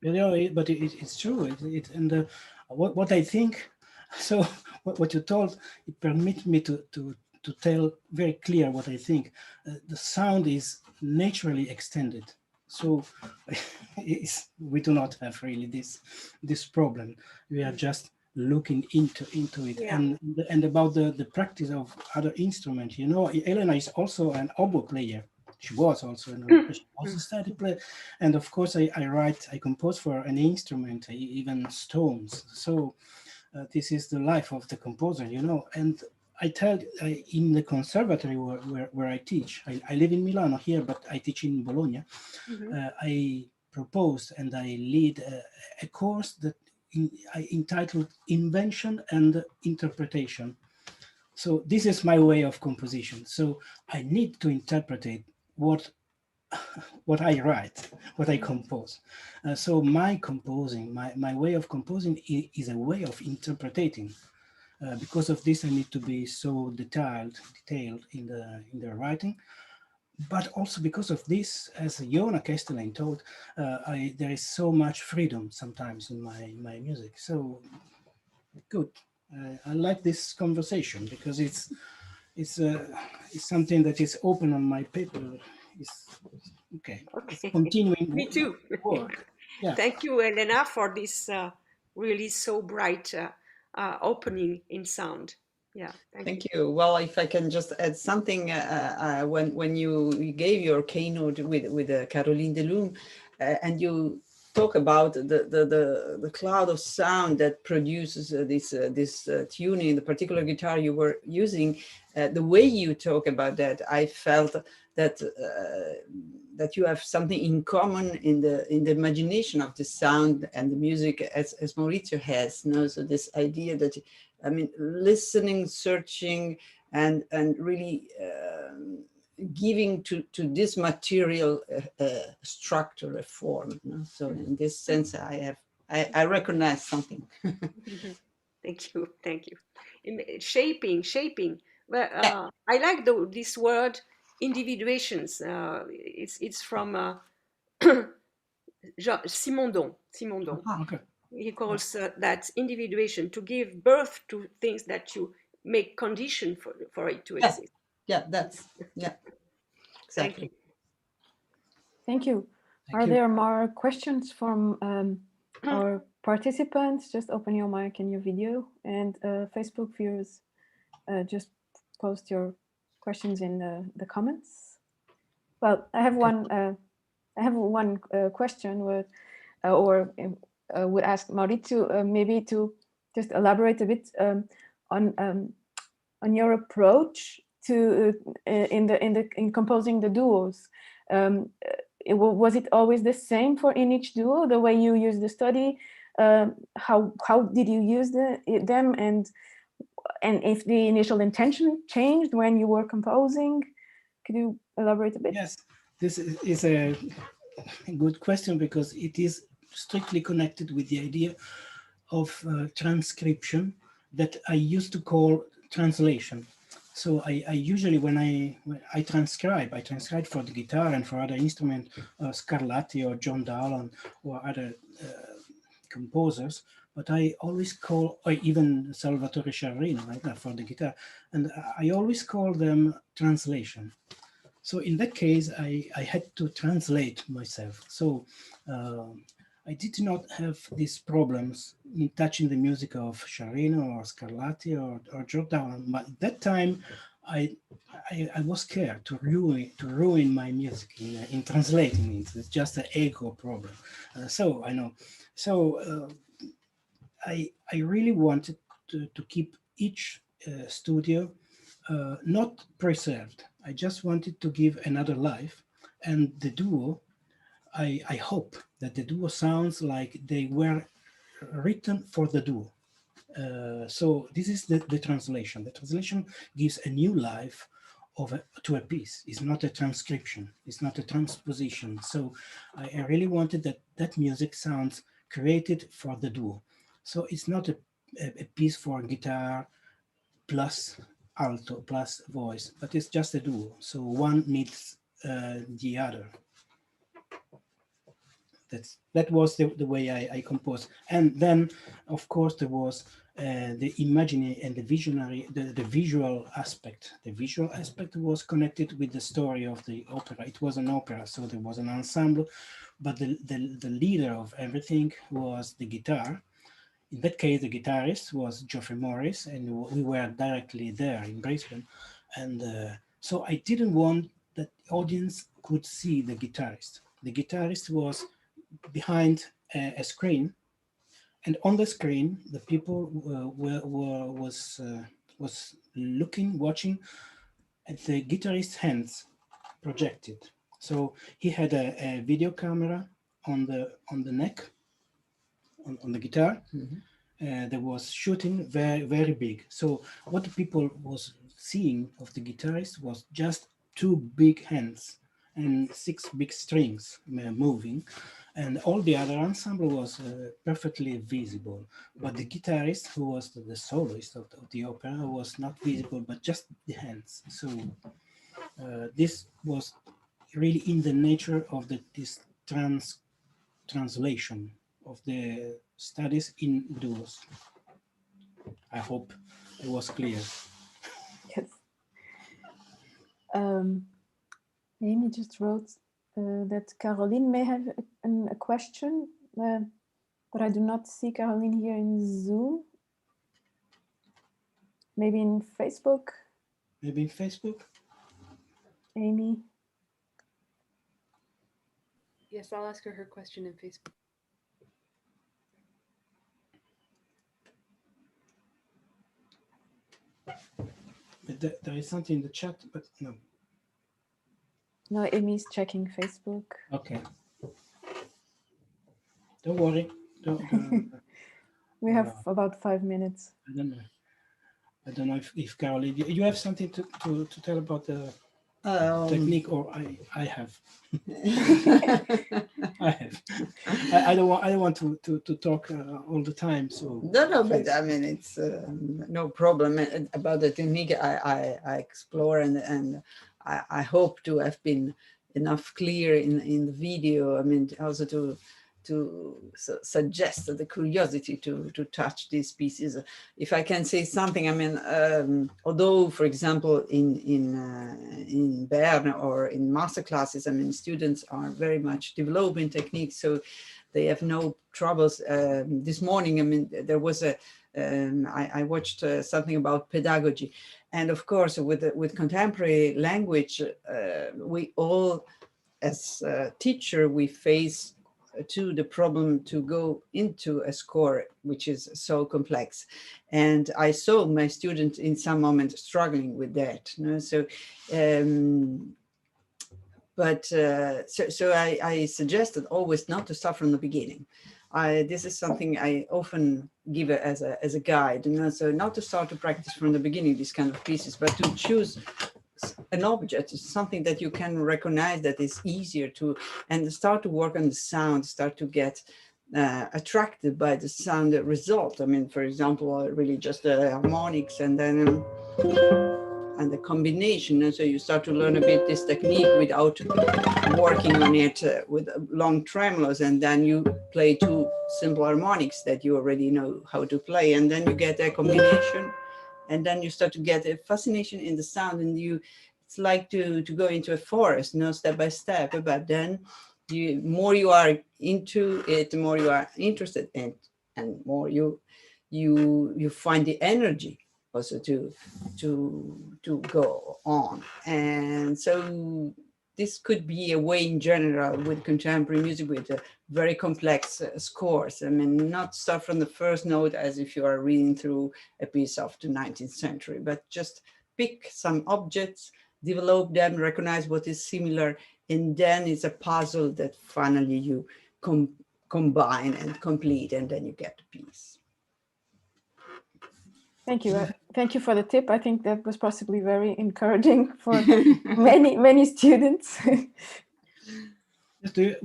You know, but it's true. And what I think, so what you told, it permits me to tell very clear what I think. The sound is naturally extended. So we do not have really this problem. We are just looking into it. Yeah. And about the practice of other instruments, you know, Elena is also an oboe player. She was also she also started play, and of course I compose for an instrument, even stones. So this is the life of the composer, you know. And I tell in the conservatory where I teach, I live in Milano here, but I teach in Bologna. I proposed and I lead a course that I entitled Invention and Interpretation. So this is my way of composition. So I need to interpret what I write, what I compose. So my composing, my way of composing is a way of interpreting. Because of this, I need to be so detailed in the writing. But also because of this, as Joona Kestelijn told, there is so much freedom sometimes in my music. So good. I like this conversation because it's something that is open on my paper. Okay. It's continuing. Me too. Work. Yeah. Thank you, Elena, for this really so bright opening in sound. Yeah. Thank you. Well, if I can just add something, when you gave your keynote with Caroline Delhomme, and you talk about the cloud of sound that produces this tuning, the particular guitar you were using, the way you talk about that, I felt that that you have something in common in the imagination of the sound and the music as Maurizio has. You know? So this idea that, I mean, listening, searching, and really giving to this material structure, a form. You know? So in this sense, I recognize something. Thank you. Shaping. Well, I like this word, individuations. It's from Simondon. Okay. He calls that individuation, to give birth to things that you make condition for it to exist. Yeah, exactly. Thank you. Are there more questions from our participants? Just open your mic and your video, and Facebook viewers, just post your questions in the comments. Well, I have one question would ask Maurizio maybe to just elaborate a bit on your approach to in composing the duos. Was it always the same in each duo, the way you use the study? How did you use them, and if the initial intention changed when you were composing? Could you elaborate a bit? Yes, this is a good question because it is strictly connected with the idea of transcription that I used to call translation. So I usually, when I transcribe for the guitar and for other instruments, Scarlatti or John Dowland or other composers, but I always call, or even Salvatore Sciarrino, right, for the guitar, and I always call them translation. So in that case, I had to translate myself. So I did not have these problems in touching the music of Sciarrino or Scarlatti or John Dowland. But at that time, I was scared to ruin my music in translating it. It's just an ego problem. So I know. So I really wanted to keep each studio not preserved. I just wanted to give another life, and the duo. I hope that the duo sounds like they were written for the duo. So this is the translation. The translation gives a new life to a piece. It's not a transcription. It's not a transposition. So I really wanted that music sounds created for the duo. So it's not a piece for guitar plus alto plus voice, but it's just a duo. So one needs the other. That was the way I composed. And then, of course, there was the imaginary and the visionary, the visual aspect. The visual aspect was connected with the story of the opera. It was an opera, so there was an ensemble, but the leader of everything was the guitar. In that case, the guitarist was Geoffrey Morris, and we were directly there in Brisbane. And so I didn't want that the audience could see the guitarist. The guitarist was behind a screen, and on the screen, the people was watching at the guitarist's hands projected. So he had a video camera on the neck, on the guitar. Mm-hmm. That was shooting very, very big. So what the people was seeing of the guitarist was just two big hands and 6 big strings moving, and all the other ensemble was perfectly visible. But the guitarist, who was the soloist of the opera, was not visible, but just the hands. So this was really in the nature of this translation of the studies in duos. I hope it was clear. Yes. Amy just wrote that Caroline may have a question, but I do not see Caroline here in Zoom. Maybe in Facebook? Maybe in Facebook? Amy? Yes, I'll ask her question in Facebook. There is something in the chat, but no. No, Amy's checking Facebook. Okay. Don't worry. We have about 5 minutes. I don't know if Caroline, you have something to tell about the technique, or I have. I have. I don't want to talk all the time. So no, but I mean it's no problem about the technique. I explore and I hope to have been enough clear in the video. I mean also to suggest the curiosity to touch these pieces. If I can say something, I mean, although, for example, in Bern or in master classes, I mean, students are very much developing techniques, so they have no troubles. This morning, I mean, there was I watched something about pedagogy, and of course, with contemporary language, we all, as a teacher, we face to the problem to go into a score which is so complex, and I saw my students in some moment struggling with that. You know? So, so I suggested always not to start from the beginning. This is something I often give as a guide. You know? So not to start to practice from the beginning these kind of pieces, but to choose an object, something that you can recognize that is easier to, and start to work on the sound, start to get attracted by the sound result. I mean, for example, really just the harmonics and then and the combination. And so you start to learn a bit this technique without working on it with long tremolos, and then you play 2 simple harmonics that you already know how to play, and then you get a combination. And then you start to get a fascination in the sound, and it's like to go into a forest, you know, step by step. But then more you are into it, the more you are interested in it, and more you find the energy also to go on. And so this could be a way in general with contemporary music, with very complex scores. I mean, not start from the first note as if you are reading through a piece of the 19th century, but just pick some objects, develop them, recognize what is similar, and then it's a puzzle that finally you combine and complete, and then you get the piece. Thank you. Thank you for the tip. I think that was possibly very encouraging for many students. Do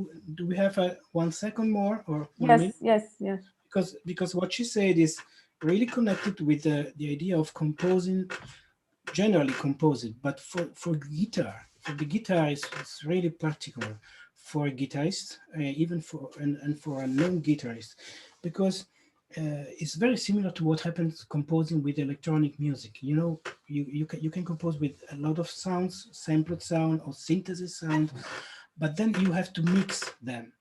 we have 1 second more or 1 Yes, minute? yes. Because what she said is really connected with the idea of composing, generally composing, but for guitar, for the guitar it's really practical for a guitarist, even for and for a non-guitarist, because it's very similar to what happens composing with electronic music. You know, you can compose with a lot of sounds, sampled sound or synthesis sound, but then you have to mix them.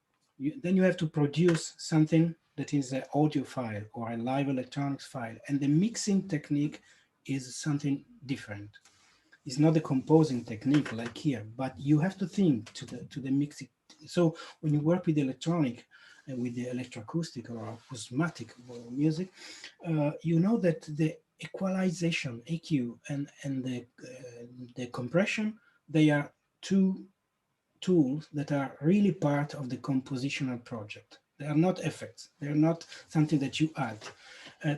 Then you have to produce something that is an audio file or a live electronics file, and the mixing technique is something different. It's not a composing technique like here, but you have to think to the mixing. So when you work with the electronic, with the electroacoustic or osmotic music, you know that the equalization, EQ, and the compression, they are two tools that are really part of the compositional project. They are not effects. They are not something that you add.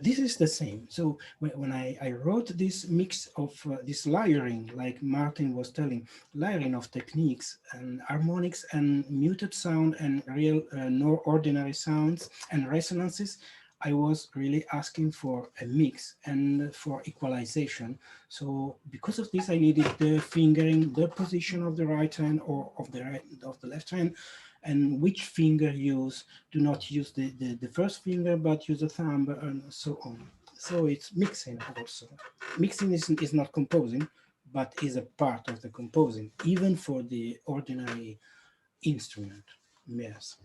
This is the same. So when I wrote this mix of this layering, like Martin was telling, layering of techniques and harmonics and muted sound and real no ordinary sounds and resonances, I was really asking for a mix and for equalization. So because of this, I needed the fingering, the position of the right hand or of the left hand, and which finger use. Do not use the first finger, but use the thumb and so on. So it's mixing also. Mixing is not composing, but is a part of the composing, even for the ordinary instrument. Yes.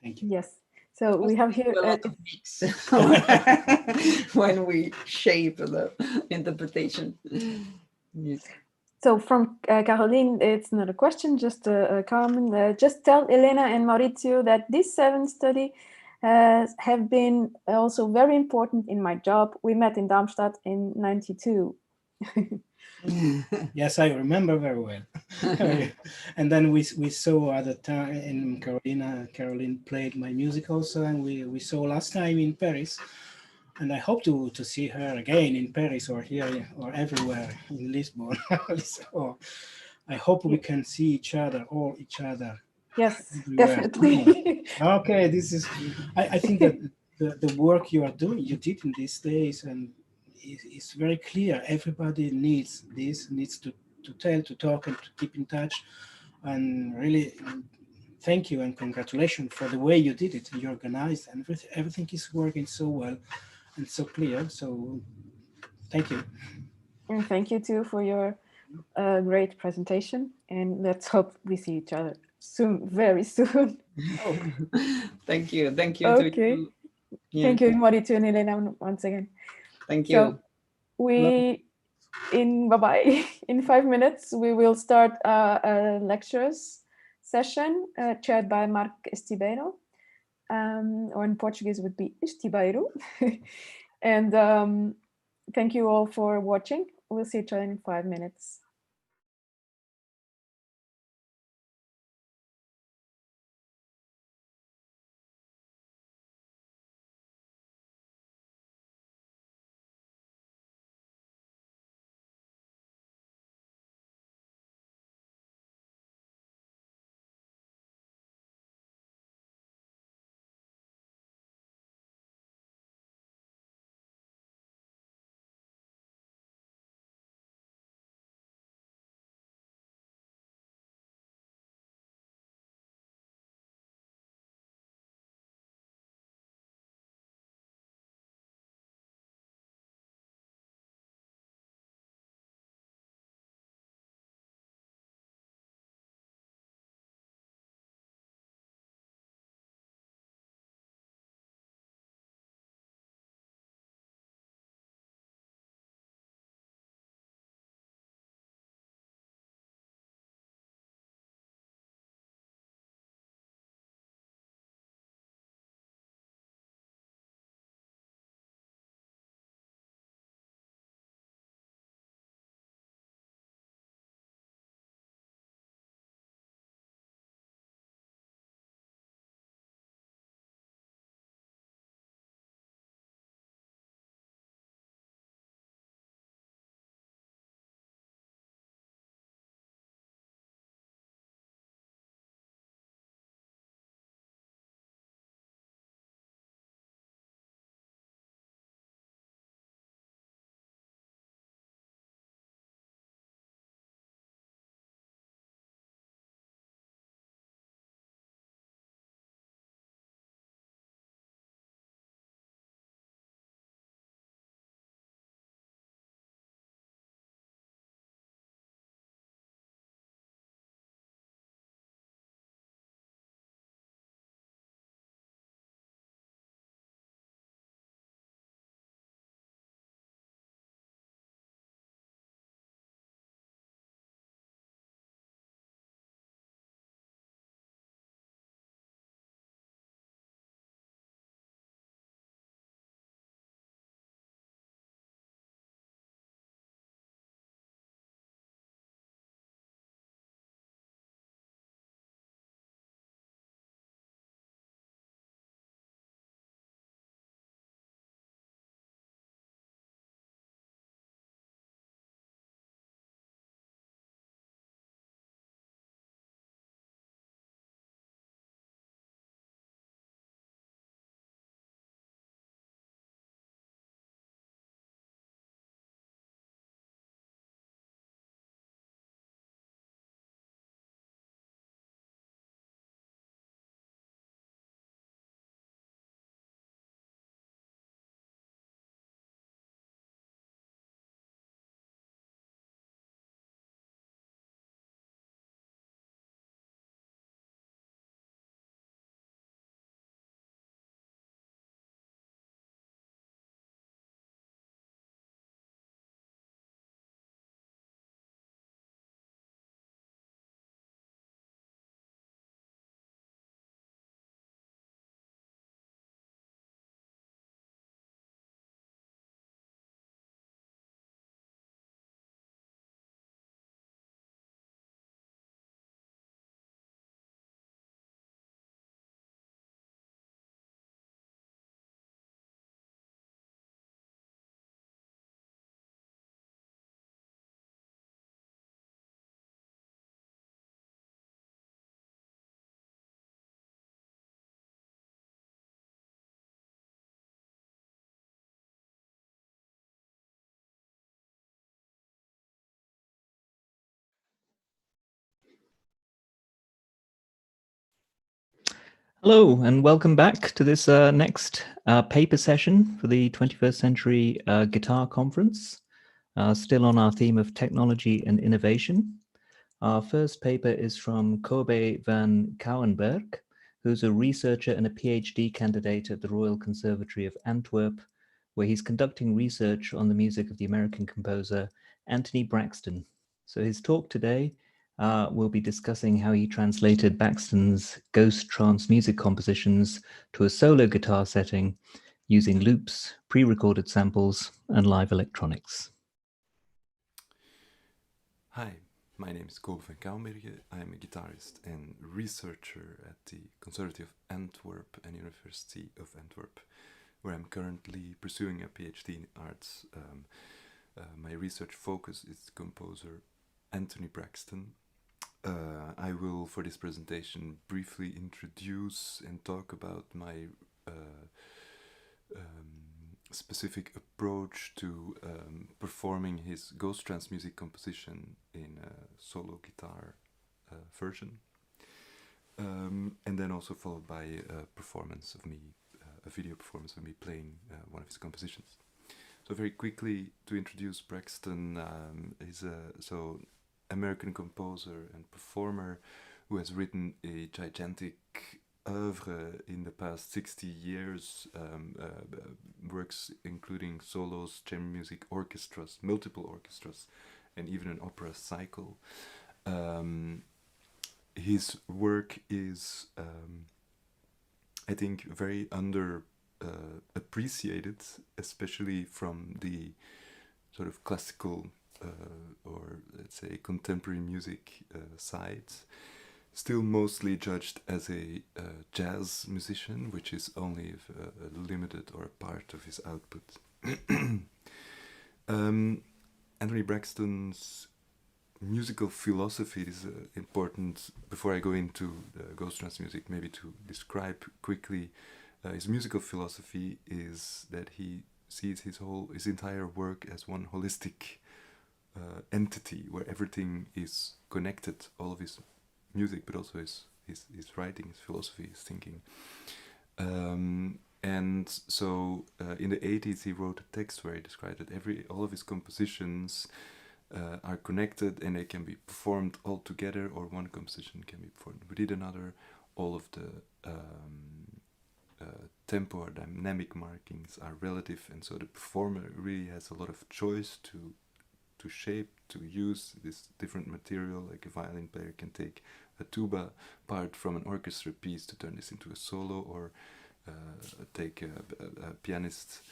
Thank you. Yes. So we have here a lot of mix when we shape the interpretation. Yes. So from Caroline, it's not a question, just a comment. Just tell Elena and Maurizio that these 7 studies have been also very important in my job. We met in Darmstadt in '92. Yes, I remember very well. And then we saw at the time, and Caroline played my music also, and we saw last time in Paris. And I hope to see her again in Paris or here or everywhere in Lisbon. So I hope we can see each other. Yes, everywhere. definitely. Okay, this is. I think that the work you did in these days, and it's very clear. Everybody needs to tell, to talk, and to keep in touch. And really, thank you and congratulations for the way you did it. You organized, and everything is working so well and so clear. So thank you. And thank you too for your great presentation. And let's hope we see each other soon, very soon. Oh. Thank you. Thank you. Okay. To you. Thank you, Maurizio and Elena, once again. Thank you. So bye-bye. In 5 minutes, we will start a lectures session chaired by Mark Estibeiro, or in Portuguese would be Estibeiro. And thank you all for watching. We'll see each other in 5 minutes. Hello, and welcome back to this next paper session for the 21st Century Guitar Conference, still on our theme of technology and innovation. Our first paper is from Kobe van Kouwenberg, who's a researcher and a PhD candidate at the Royal Conservatory of Antwerp, where he's conducting research on the music of the American composer Anthony Braxton. So his talk today we'll be discussing how he translated Braxton's ghost trance music compositions to a solo guitar setting using loops, pre-recorded samples, and live electronics. Hi, my name is Kobe van Kouwenberg. I am a guitarist and researcher at the Conservatory of Antwerp and University of Antwerp, where I'm currently pursuing a PhD in arts. My research focus is composer Anthony Braxton. I will, for this presentation, briefly introduce and talk about my specific approach to performing his ghost trance music composition in a solo guitar version, and then also followed by a performance of me, a video performance of me playing one of his compositions. So very quickly to introduce Braxton, he's a American composer and performer who has written a gigantic oeuvre in the past 60 years, works including solos, chamber music, orchestras, multiple orchestras, and even an opera cycle. His work is, I think, very appreciated, especially from the sort of classical or let's say contemporary music side. Still mostly judged as a jazz musician, which is only a limited or a part of his output. Anthony Braxton's musical philosophy is important. Before I go into the ghost trance music, maybe to describe quickly, his musical philosophy is that he sees his entire work as one holistic entity where everything is connected, all of his music, but also his writing, his philosophy, his thinking. And so in the 80s he wrote a text where he described that all of his compositions are connected and they can be performed all together, or one composition can be performed within another. All of the tempo or dynamic markings are relative, and so the performer really has a lot of choice to shape, to use this different material. Like a violin player can take a tuba part from an orchestra piece to turn this into a solo, or take a pianist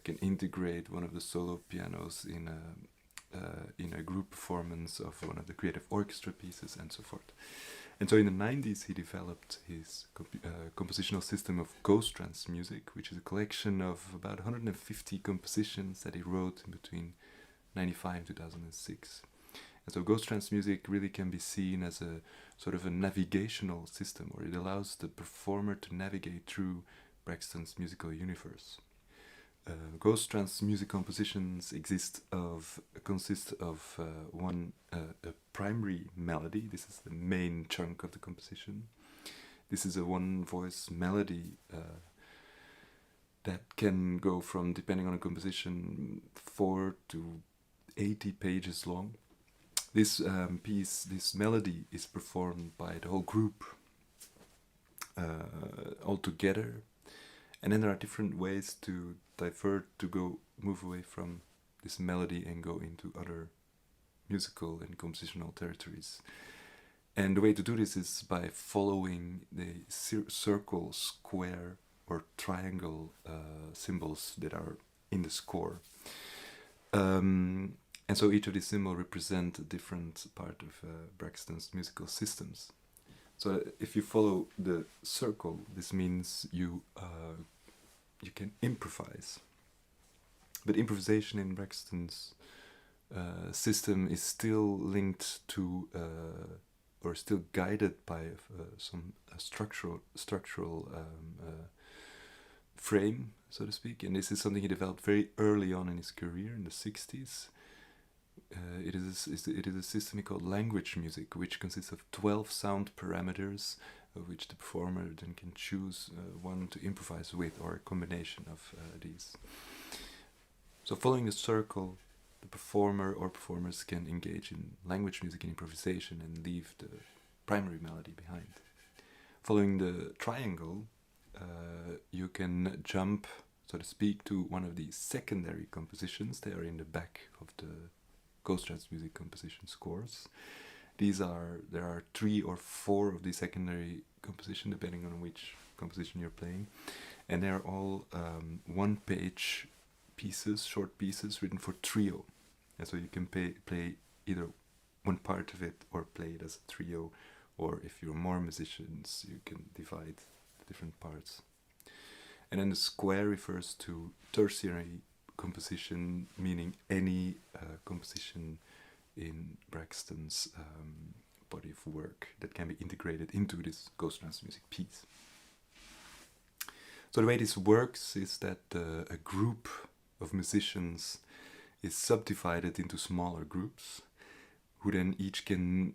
can integrate one of the solo pianos in a group performance of one of the creative orchestra pieces, and so forth. And so in the 90s he developed his compositional system of ghost trance music, which is a collection of about 150 compositions that he wrote in between 1995 and 2006. And so ghost trance music really can be seen as a sort of a navigational system, or it allows the performer to navigate through Braxton's musical universe. Ghost trance music compositions consist of a primary melody. This is the main chunk of the composition. This is a one-voice melody that can go from, depending on a composition, 4 to 80 pages long. This this melody is performed by the whole group all together, and then there are different ways to divert, to move away from this melody and go into other musical and compositional territories. And the way to do this is by following the circle, square, or triangle symbols that are in the score. And so each of these symbols represent a different part of Braxton's musical systems. So if you follow the circle, this means you can improvise. But improvisation in Braxton's system is still linked to, or still guided by some structural frame, so to speak. And this is something he developed very early on in his career, in the 60s. It is a system called language music, which consists of 12 sound parameters, of which the performer then can choose one to improvise with, or a combination of these. So following a circle, the performer or performers can engage in language music and improvisation and leave the primary melody behind. Following the triangle, you can jump, so to speak, to one of the secondary compositions. They are in the back of the Ghost Trance music composition scores. There are 3 or 4 of the secondary composition, depending on which composition you're playing, and they're all one-page pieces, short pieces written for trio, and so you can play either one part of it or play it as a trio, or if you're more musicians, you can divide the different parts. And then the square refers to tertiary composition, meaning any composition in Braxton's body of work that can be integrated into this Ghost Trance music piece. So the way this works is that a group of musicians is subdivided into smaller groups, who then each can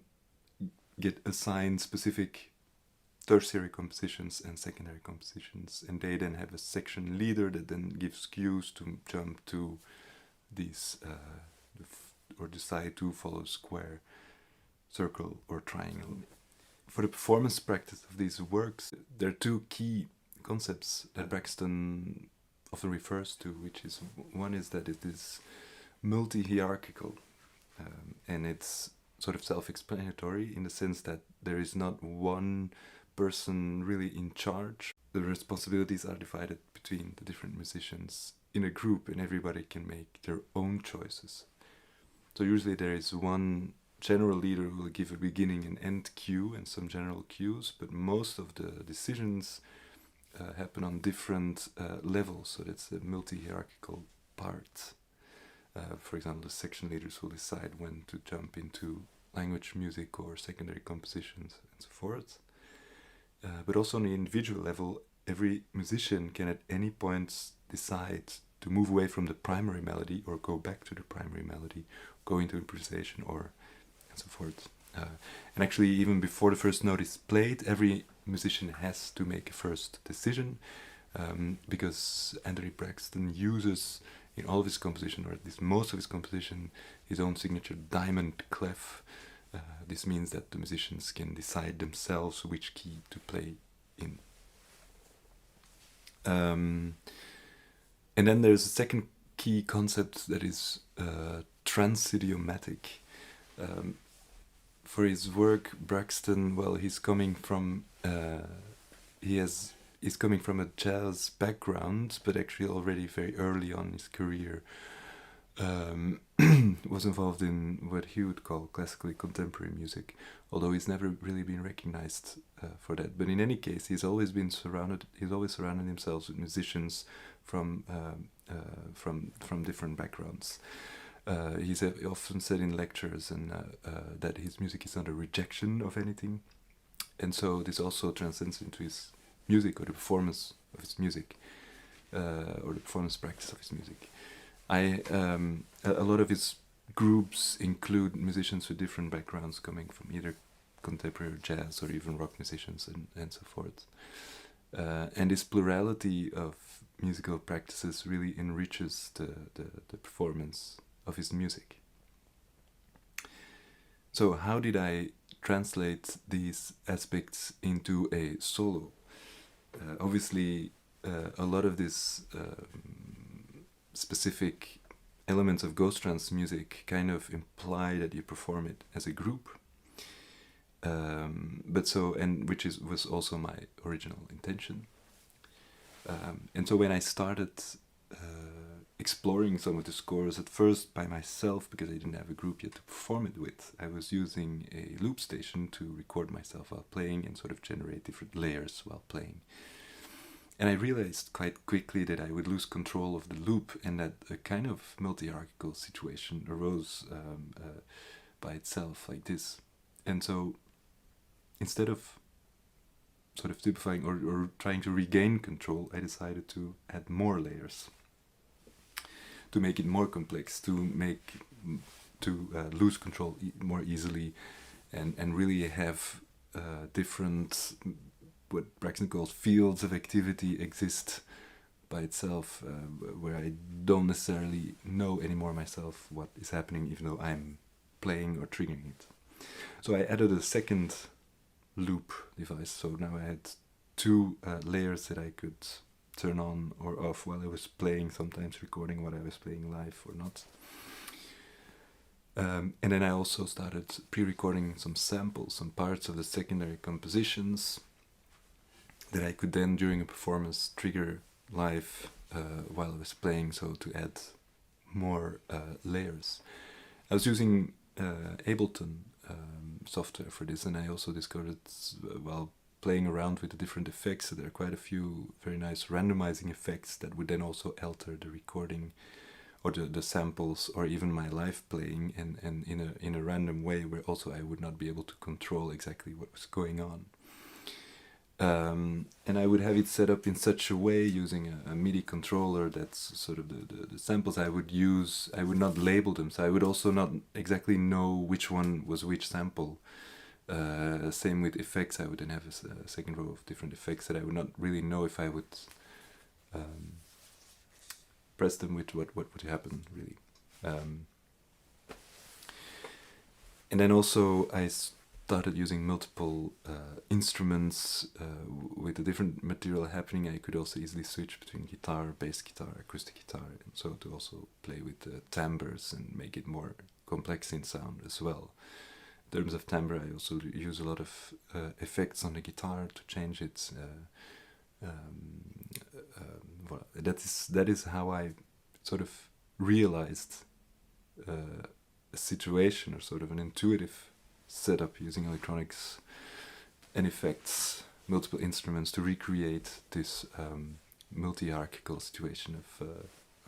get assigned specific tertiary compositions and secondary compositions, and they then have a section leader that then gives cues to jump to these or decide to follow square, circle or triangle. For the performance practice of these works, there are 2 key concepts that Braxton often refers to, which is, one is that it is multi-hierarchical, and it's sort of self-explanatory in the sense that there is not one person really in charge. The responsibilities are divided between the different musicians in a group, and everybody can make their own choices. So usually there is one general leader who will give a beginning and end cue and some general cues, but most of the decisions happen on different levels, so that's a multi-hierarchical part. For example, the section leaders will decide when to jump into language music or secondary compositions and so forth. But also on the individual level, every musician can at any point decide to move away from the primary melody or go back to the primary melody, go into improvisation or and so forth. And actually, even before the first note is played, every musician has to make a first decision, because Anthony Braxton uses in all of his composition, or at least most of his composition, his own signature diamond clef. This means that the musicians can decide themselves which key to play in. And then there's a second key concept that is transidiomatic. For his work, Braxton, well, he's coming from he's coming from a jazz background, but actually already very early on in his career was involved in what he would call classically contemporary music, although he's never really been recognized for that. But in any case, he's always surrounded himself with musicians from different backgrounds. He's often said in lectures that his music is not a rejection of anything, and so this also transcends into his music or the performance of his music, or the performance practice of his music. A lot of his groups include musicians with different backgrounds, coming from either contemporary jazz or even rock musicians and so forth. And this plurality of musical practices really enriches the performance of his music. So how did I translate these aspects into a solo? Obviously, a lot of this specific elements of Ghost Trance music kind of imply that you perform it as a group. Which was also my original intention. And so when I started exploring some of the scores, at first by myself, because I didn't have a group yet to perform it with, I was using a loop station to record myself while playing and sort of generate different layers while playing. And I realized quite quickly that I would lose control of the loop, and that a kind of multi-hierarchical situation arose by itself like this. And so instead of sort of typifying or trying to regain control, I decided to add more layers, to make it more complex, to make lose control more easily, and really have different, what Braxton calls fields of activity, exist by itself, where I don't necessarily know anymore myself what is happening, even though I'm playing or triggering it. So I added a second loop device. So now I had two layers that I could turn on or off while I was playing, sometimes recording what I was playing live or not. And then I also started pre-recording some samples, some parts of the secondary compositions that I could then, during a performance, trigger live while I was playing, so to add more layers. I was using Ableton software for this, and I also discovered while playing around with the different effects that there are quite a few very nice randomizing effects that would then also alter the recording or the samples or even my live playing and in a random way, where also I would not be able to control exactly what was going on. And I would have it set up in such a way using a MIDI controller that's sort of the samples I would use, I would not label them, so I would also not exactly know which one was which sample. Same with effects, I would then have a second row of different effects that I would not really know if I would press them with what would happen, really. And then also I started using multiple instruments with a different material happening. I could also easily switch between guitar, bass guitar, acoustic guitar, and so to also play with timbres and make it more complex in sound as well. In terms of timbre, I also use a lot of effects on the guitar to change it. Well, that is how I sort of realized a situation, or sort of an intuitive setup using electronics and effects, multiple instruments, to recreate this multi-hierarchical situation of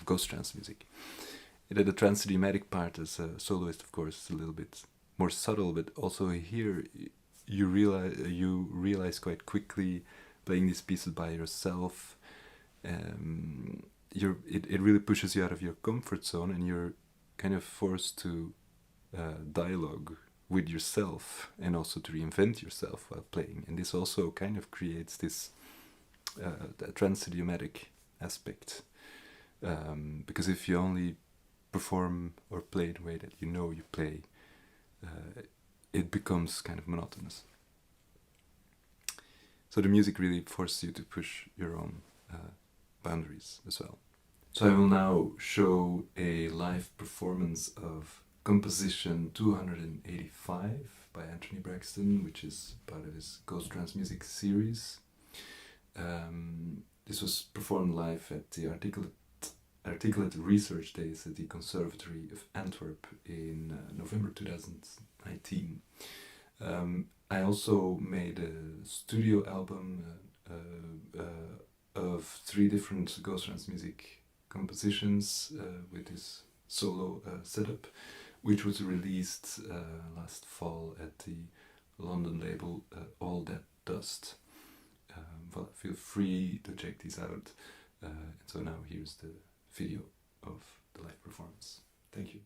ghost trance music. And then the trance-idiomatic part as a soloist, of course, is a little bit more subtle, but also here you realize quite quickly, playing these pieces by yourself, it really pushes you out of your comfort zone, and you're kind of forced to dialogue with yourself and also to reinvent yourself while playing. And this also kind of creates this trans-idiomatic aspect, because if you only perform or play the way that you know you play, it becomes kind of monotonous. So the music really forces you to push your own boundaries as well. So I will now show a live performance of composition 285 by Anthony Braxton, which is part of his Ghost Trance Music series. This was performed live at the Articulate Research Days at the Conservatory of Antwerp in November 2019. I also made a studio album of 3 different Ghost Trance Music compositions with this solo setup, which was released last fall at the London label All That Dust. Well, feel free to check these out. And so now here's the video of the live performance. Thank you.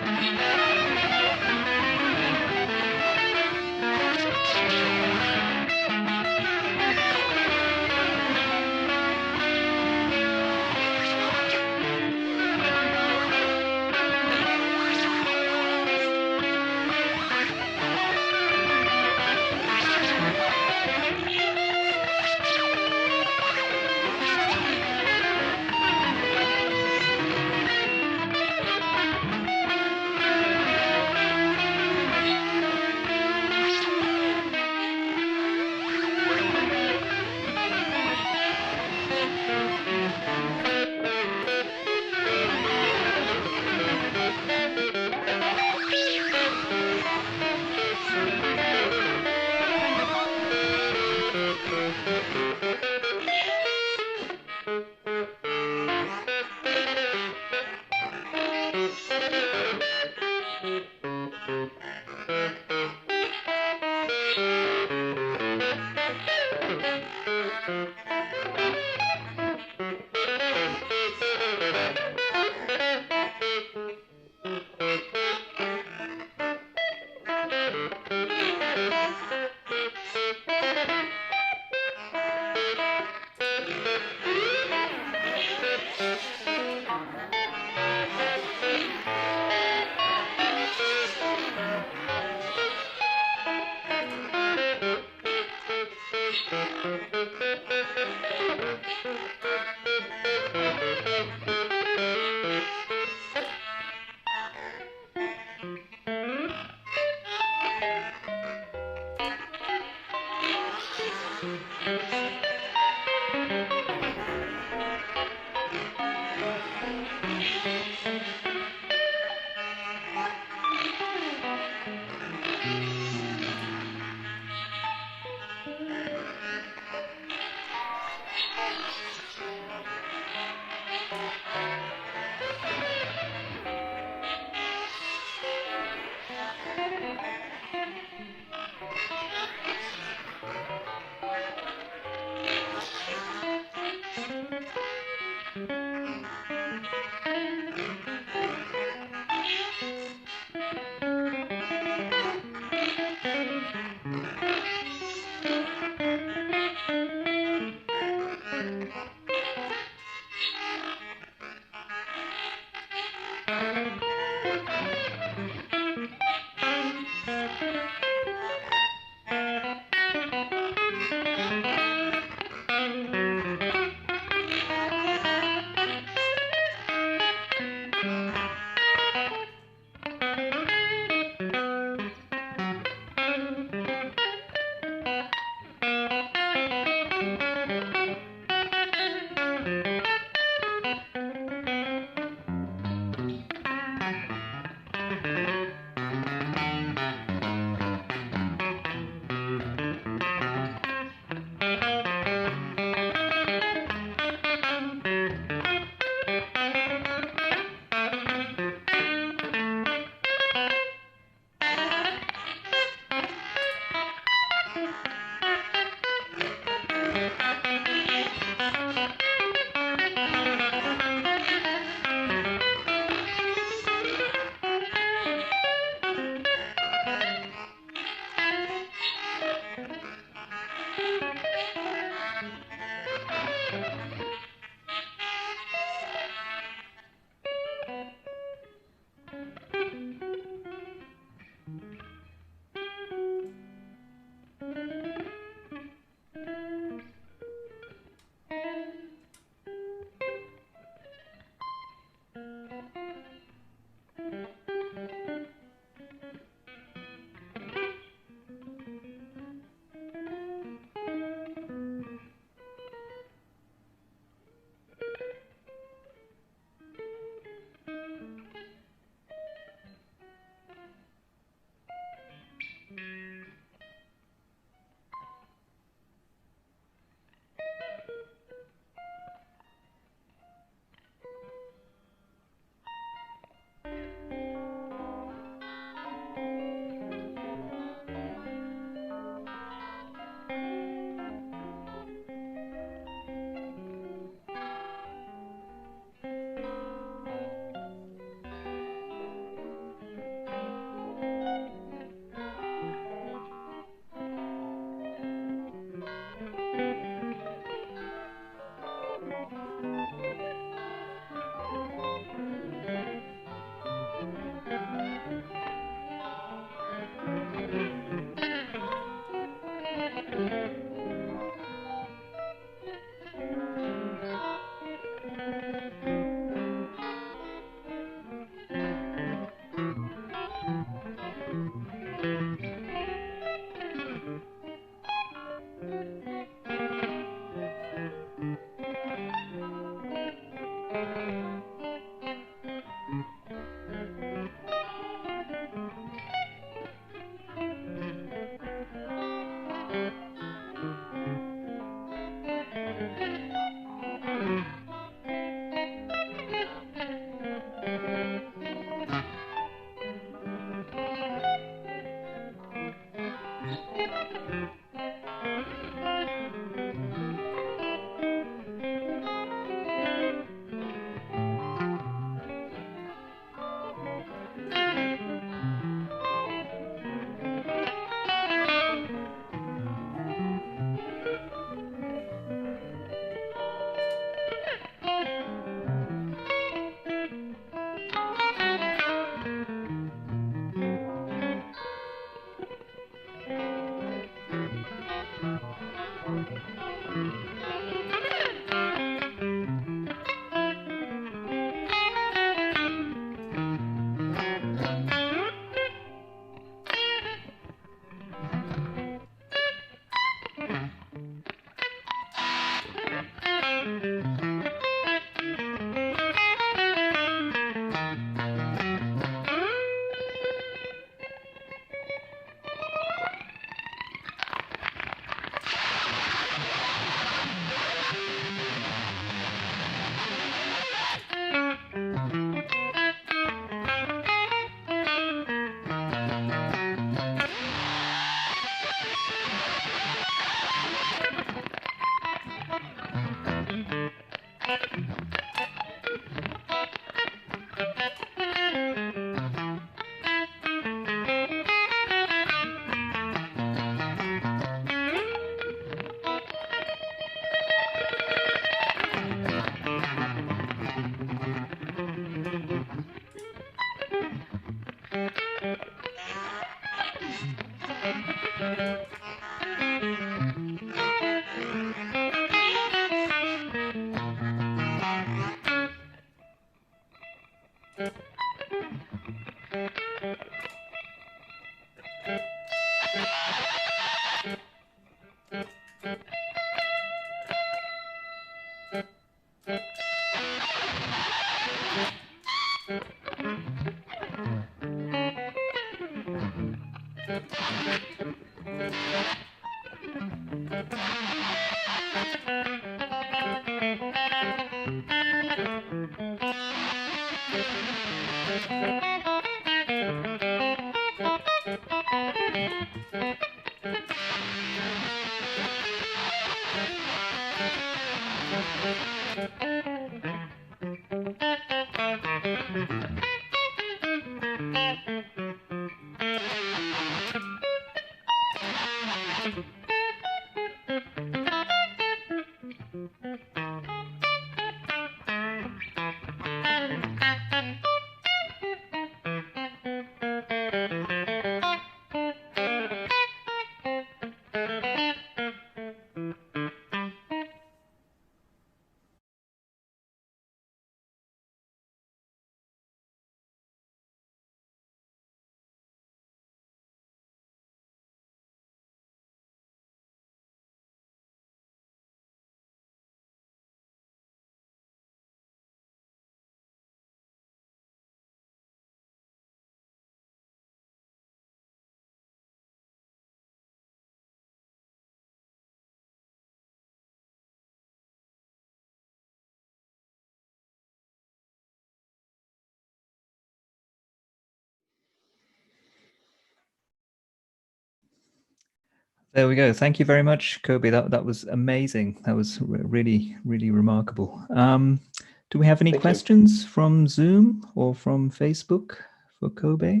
There we go. Thank you very much, Kobe. That was amazing. That was really, really remarkable. Do we have any questions from Zoom or from Facebook for Kobe?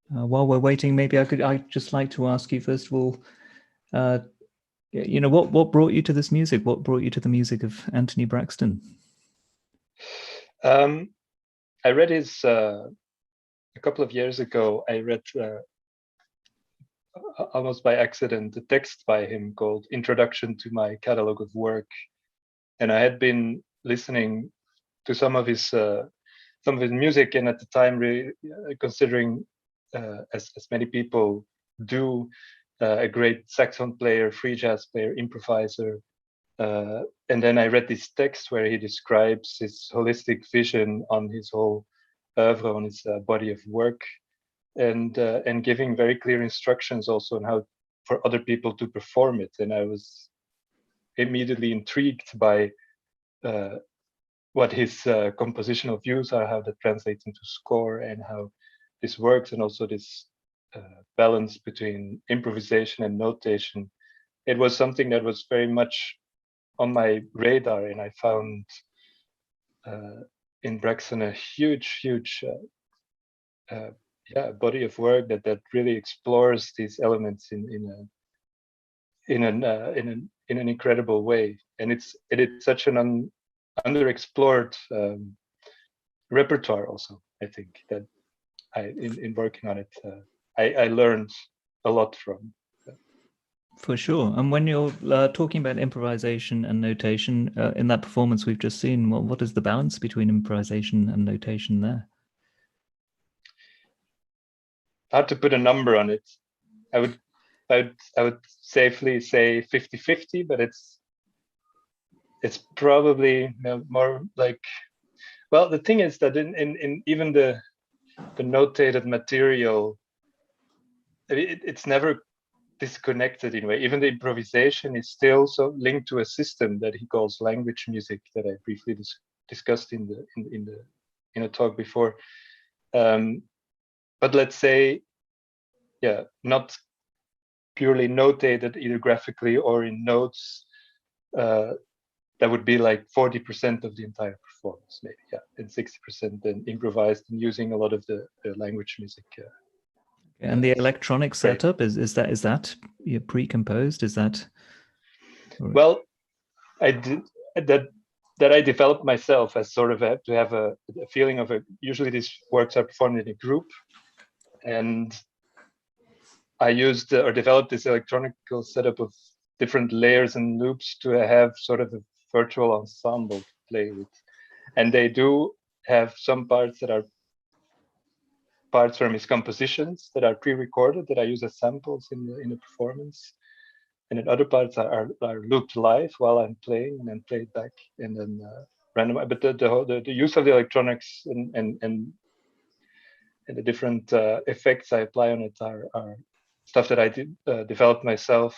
While we're waiting, maybe I'd just like to ask you, first of all, what brought you to this music? What brought you to the music of Anthony Braxton? I read his, a couple of years ago, I read almost by accident a text by him called Introduction to My Catalogue of Work. And I had been listening to some of his music, and at the time really considering, as many people do, a great saxophone player, free jazz player, improviser, And then I read this text where he describes his holistic vision on his whole oeuvre, on his body of work, and giving very clear instructions also on how for other people to perform it. And I was immediately intrigued by what his compositional views are, how that translates into score, and how this works, and also this balance between improvisation and notation. It was something that was very much on my radar, and I found in Braxton a huge body of work that really explores these elements in an incredible way. And it's such an underexplored repertoire also. I think that in working on it, I learned a lot from. For sure. And when you're talking about improvisation and notation in that performance we've just seen, what is the balance between improvisation and notation there? Hard to put a number on it. I would safely say 50-50, but it's probably more like, well, the thing is that in even the notated material, it's never disconnected in a way. Even the improvisation is still so linked to a system that he calls language music, that I briefly discussed in a talk before. But let's say, not purely notated either graphically or in notes. That would be like 40% of the entire performance, maybe, and 60% then improvised and using a lot of the language music. And the electronic setup, is that pre-composed? Is that? Well, I did that I developed myself as sort of to have a feeling of usually these works are performed in a group, and I used or developed this electronical setup of different layers and loops to have sort of a virtual ensemble to play with. And they do have some parts that are parts from his compositions that are pre-recorded that I use as samples in the performance, and then other parts are looped live while I'm playing and then played back and then random. But the use of the electronics and the different effects I apply on it are stuff that I developed myself,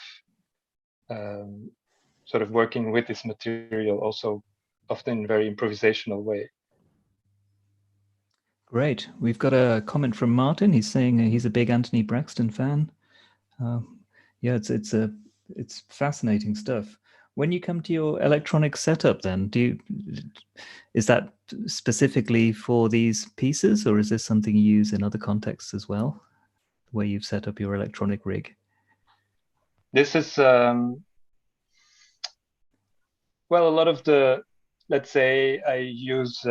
sort of working with this material, also often in a very improvisational way. Great. We've got a comment from Martin. He's saying he's a big Anthony Braxton fan. It's fascinating stuff. When you come to your electronic setup, then is that specifically for these pieces, or is this something you use in other contexts as well, where you've set up your electronic rig? This is well, a lot of the, let's say, I use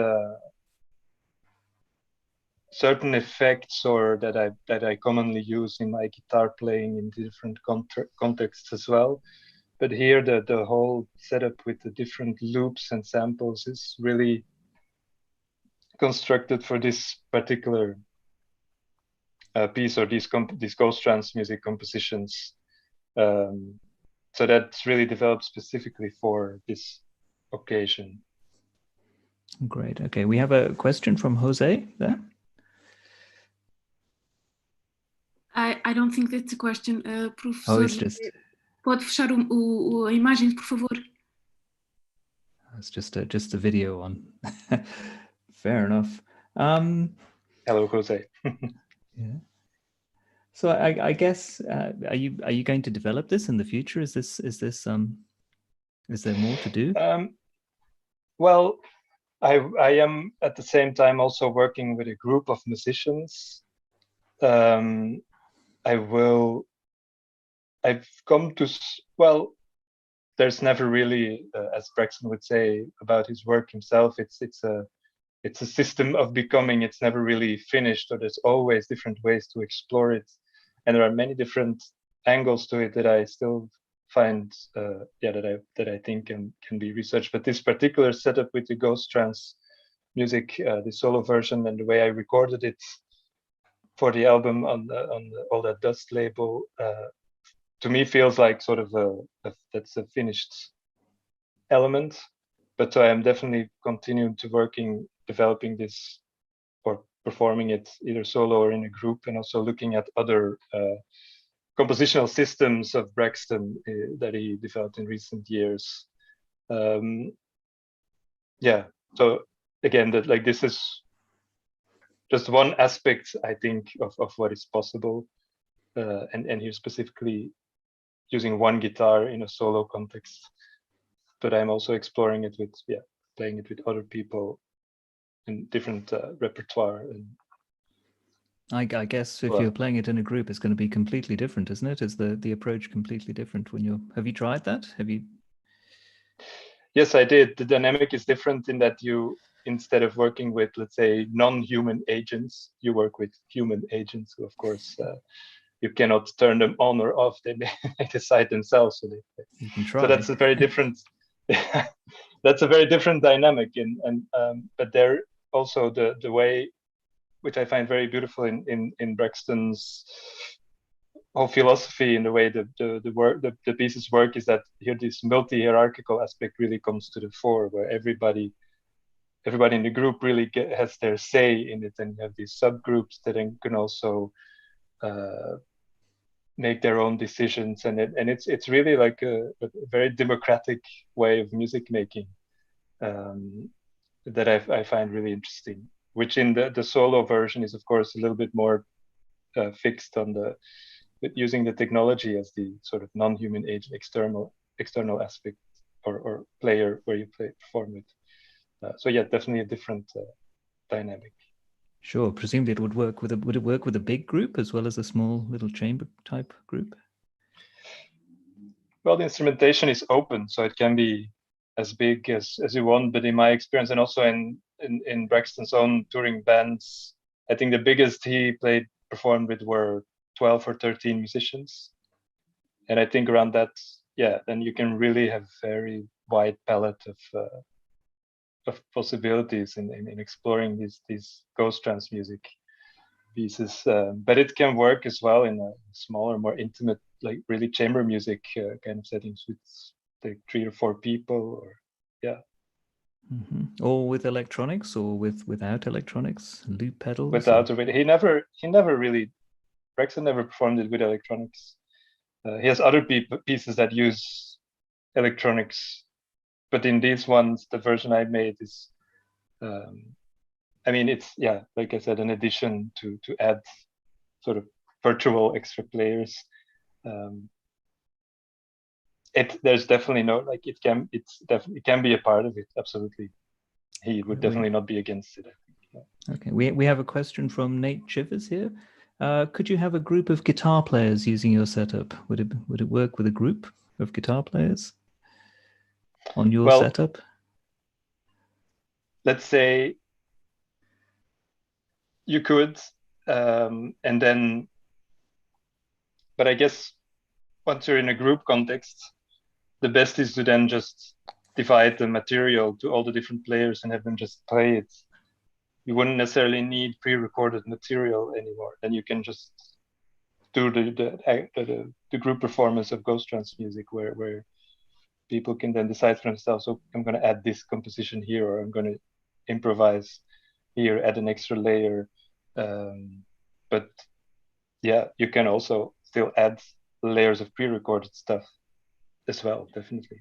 certain effects or that I commonly use in my guitar playing in different contexts as well. But here the whole setup with the different loops and samples is really constructed for this particular piece or these Ghost Trance music compositions. So that's really developed specifically for this occasion. Great. Okay, we have a question from Jose there. I don't think that's a question, professor. Oh, it's just... Pode fechar a imagem, por favor? It's just a video on. Fair enough. Hello, Jose. Yeah. So I guess are you going to develop this in the future? Is there more to do? Well, I am at the same time also working with a group of musicians. I've come to, well, there's never really, as Braxton would say about his work himself, it's a system of becoming. It's never really finished, or there's always different ways to explore it, and there are many different angles to it that I still find, that I think can be researched. But this particular setup with the Ghost Trance music, the solo version, and the way I recorded it for the album on the All That Dust label, to me feels like sort of that's a finished element. But I am definitely continuing to developing this or performing it either solo or in a group, and also looking at other compositional systems of Braxton that he developed in recent years. Yeah, so again, this is just one aspect, I think, of what is possible, and here specifically using one guitar in a solo context. But I'm also exploring it with, playing it with other people in different repertoire. And I guess if you're playing it in a group, it's going to be completely different, isn't it? Is the approach completely different when you're? Have you tried that? Have you? Yes, I did. The dynamic is different in that you, instead of working with, let's say, non-human agents, you work with human agents who, of course, you cannot turn them on or off. They decide themselves. So, you can try. So that's a very different. That's a very different dynamic, but there also the way, which I find very beautiful in Braxton's whole philosophy, in the way the pieces work, is that here this multi-hierarchical aspect really comes to the fore, where everybody in the group really has their say in it, and you have these subgroups that then can also make their own decisions, and it's really like a very democratic way of music making that I find really interesting. Which in the solo version is, of course, a little bit more fixed on using the technology as the sort of non-human agent, external aspect or player where you perform it. So yeah, definitely a different dynamic. Sure. Presumably it would work with would it work with a big group as well as a small little chamber type group? Well, the instrumentation is open, so it can be as big as you want. But in my experience, and also in Braxton's own touring bands, I think the biggest he performed with were 12 or 13 musicians. And I think around that, then you can really have very wide palette of possibilities in exploring these ghost trance music pieces. But it can work as well in a smaller, more intimate, like really chamber music kind of settings with like 3 or 4 people, or Or with electronics, or without electronics, loop pedals. Without it, he never really. Braxton never performed it with electronics. He has other pieces that use electronics, but in these ones, the version I made is, I mean, it's like I said, an addition to add sort of virtual extra players. There's definitely no, like, it can be a part of it. Absolutely, he would definitely not be against it, I think. Okay, we have a question from Nate Chivers here. Could you have a group of guitar players using your setup? Would it work with a group of guitar players on your setup? Let's say you could, and then, but I guess once you're in a group context, the best is to then just divide the material to all the different players and have them just play it. You wouldn't necessarily need pre-recorded material anymore. Then you can just do the group performance of ghost trance music, where people can then decide for themselves, so I'm going to add this composition here, or I'm going to improvise here, add an extra layer. But yeah, you can also still add layers of pre-recorded stuff as well, definitely.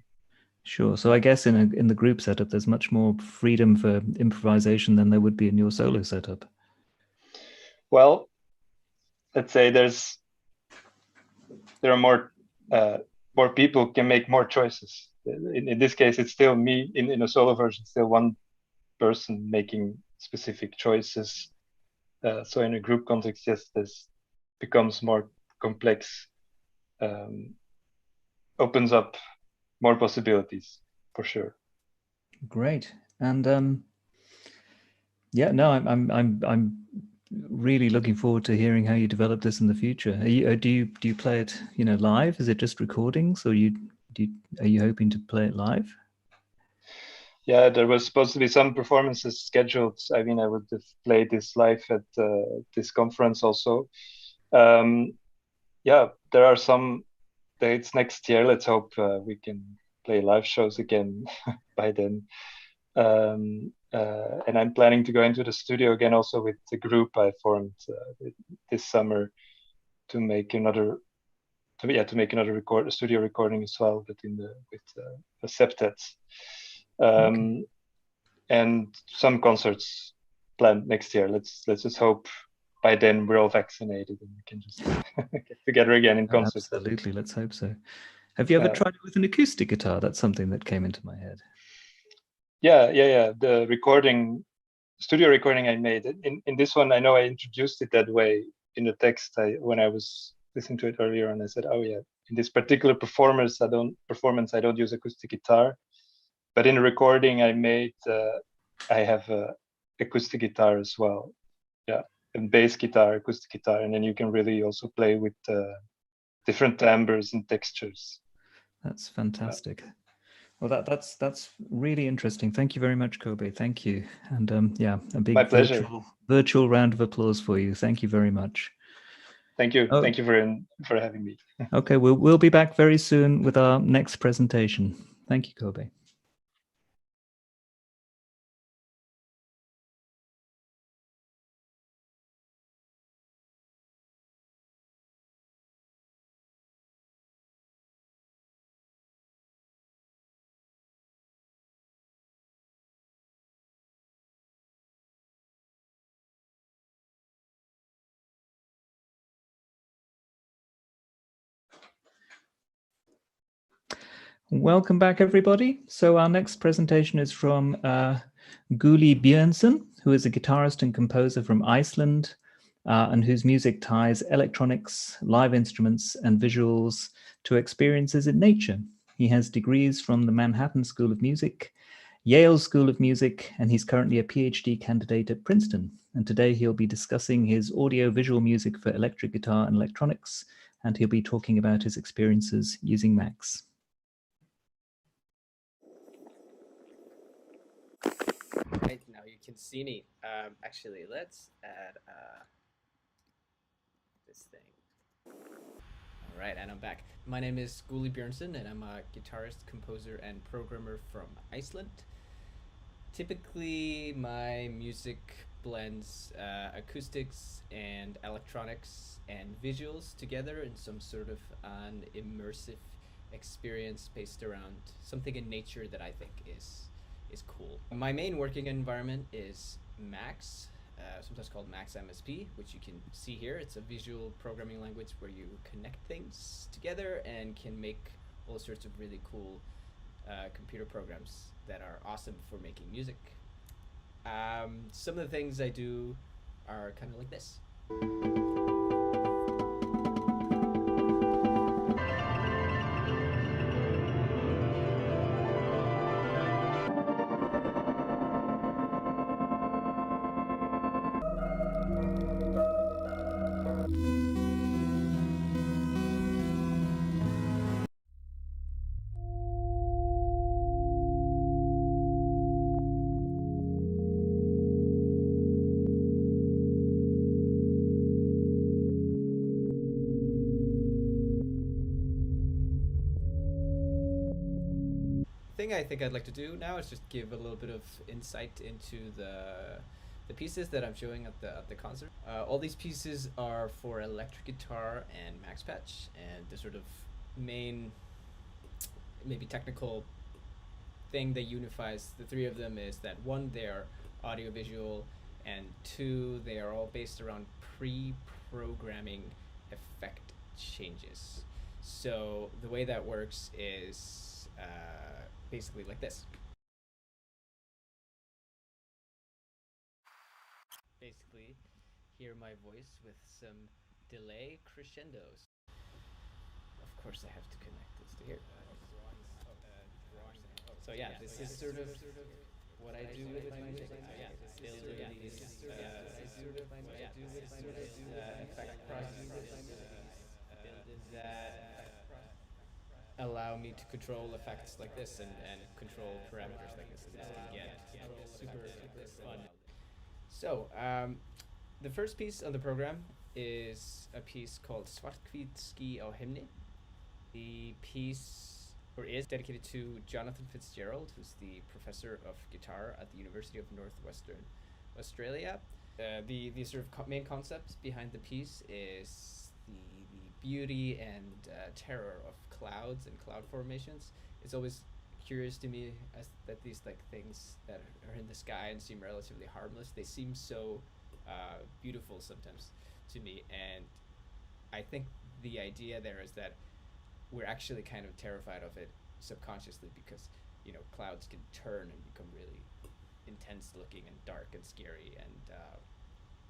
Sure. So I guess in the group setup, there's much more freedom for improvisation than there would be in your solo setup. Well, let's say there are more people can make more choices. In this case, it's still me in a solo version, still one person making specific choices. So in a group context, yes, this becomes more complex, opens up more possibilities for sure. Great. And I'm really looking forward to hearing how you develop this in the future. Do you play it, live? Is it just recordings, or are you hoping to play it live? Yeah, there was supposed to be some performances scheduled. I mean, I would have played this live at this conference also. Yeah, there are some dates next year. Let's hope we can play live shows again by then. And I'm planning to go into the studio again, also with the group I formed this summer, to make another studio recording as well, but with the septets. Okay. And some concerts planned next year. Let's just hope by then we're all vaccinated and we can just get together again in concert. Absolutely, let's hope so. Have you ever tried it with an acoustic guitar? That's something that came into my head. Yeah. The studio recording I made in this one, I know I introduced it that way in the text. When I was listening to it earlier, and I said, oh yeah, in this particular performance, I don't use acoustic guitar, but in the recording I made, I have a acoustic guitar as well. Yeah, and bass guitar, acoustic guitar, and then you can really also play with different timbres and textures. That's fantastic. Yeah. Well, that's really interesting. Thank you very much, Kobe. Thank you. And a big virtual round of applause for you. Thank you very much. Thank you. Oh. Thank you for having me. Okay, we'll be back very soon with our next presentation. Thank you, Kobe. Welcome back, everybody. So our next presentation is from Guli Björnsson, who is a guitarist and composer from Iceland, and whose music ties electronics, live instruments, and visuals to experiences in nature. He has degrees from the Manhattan School of Music, Yale School of Music, and he's currently a PhD candidate at Princeton. And today he'll be discussing his audio-visual music for electric guitar and electronics, and he'll be talking about his experiences using Max. Right, now you can see me. Actually, let's add this thing. All right, and I'm back. My name is Guli Björnsson, and I'm a guitarist, composer, and programmer from Iceland. Typically, my music blends acoustics and electronics and visuals together in some sort of an immersive experience based around something in nature that I think is cool. My main working environment is Max, sometimes called Max MSP, which you can see here. It's a visual programming language where you connect things together and can make all sorts of really cool computer programs that are awesome for making music. Some of the things I do are kind of like this. Thing I think I'd like to do now is just give a little bit of insight into the pieces that I'm showing at the concert. All these pieces are for electric guitar and Max Patch, and the sort of main, maybe technical thing that unifies the three of them is that one, they are audio-visual, and two, they are all based around pre-programming effect changes. So the way that works is basically like this. Basically, hear my voice with some delay crescendos. Of course, I have to connect this to here. So yeah, this is sort of what I do with my music. Effect processes that allow me to control effects like this and control parameters like this, and get super fun. So the first piece on the program is a piece called Svartkvít ský á himni. The piece or is dedicated to Jonathan Fitzgerald, who's the professor of guitar at the University of Northwestern Australia. The sort of main concept behind the piece is the beauty and terror of clouds and cloud formations. It's always curious to me as that these like things that are in the sky and seem relatively harmless, they seem so beautiful sometimes to me. And I think the idea there is that we're actually kind of terrified of it subconsciously because, you know, clouds can turn and become really intense looking and dark and scary,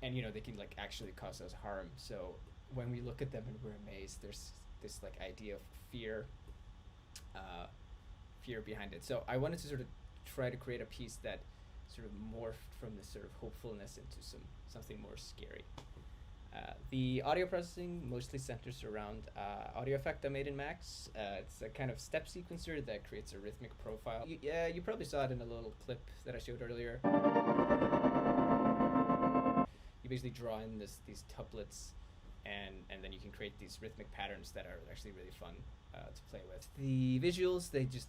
and you know, they can like actually cause us harm. So when we look at them and we're amazed, there's this like idea of fear behind it. So I wanted to sort of try to create a piece that sort of morphed from this sort of hopefulness into something more scary. The audio processing mostly centers around audio effect I made in Max. It's a kind of step sequencer that creates a rhythmic profile. You probably saw it in a little clip that I showed earlier. You basically draw in these tuplets, and then you can create these rhythmic patterns that are actually really fun to play with. The visuals, they just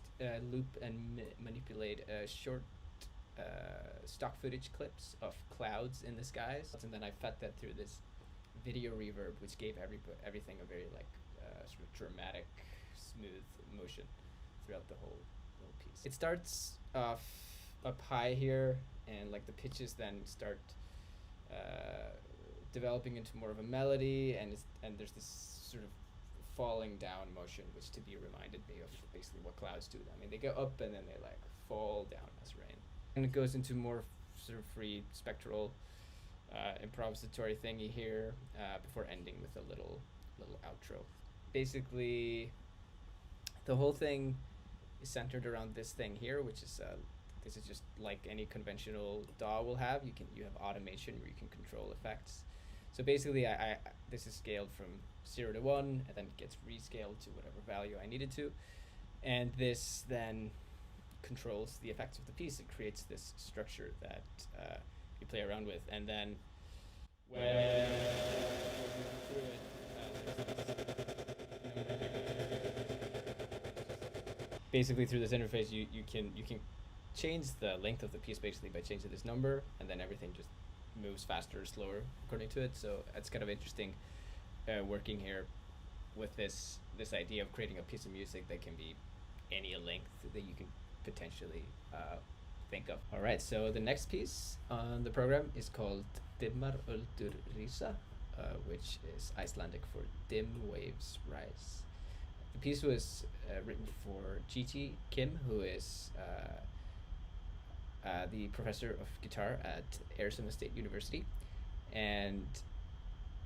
loop and manipulate short stock footage clips of clouds in the skies, and then I fed that through this video reverb, which gave everything a very like sort of dramatic, smooth motion throughout the whole piece. It starts off up high here, and like the pitches then start developing into more of a melody, and there's this sort of falling down motion, which to be reminded me of basically what clouds do. I mean, they go up and then they like fall down as rain, and it goes into more sort of free spectral improvisatory thingy here before ending with a little outro. Basically, the whole thing is centered around this thing here, which is this is just like any conventional DAW will have. You have automation where you can control effects. So basically, this is scaled from 0 to 1, and then it gets rescaled to whatever value I needed to, and this then controls the effects of the piece. It creates this structure that you play around with, and then when through it, basically through this interface, you can change the length of the piece basically by changing this number, and then everything just moves faster or slower according to it. So it's kind of interesting working here with this idea of creating a piece of music that can be any length that you can potentially think of. All right, so the next piece on the program is called Dimmar Öldur Risa, which is Icelandic for dim waves rise. The piece was written for Gigi Kim, who is the professor of guitar at Arizona State University, and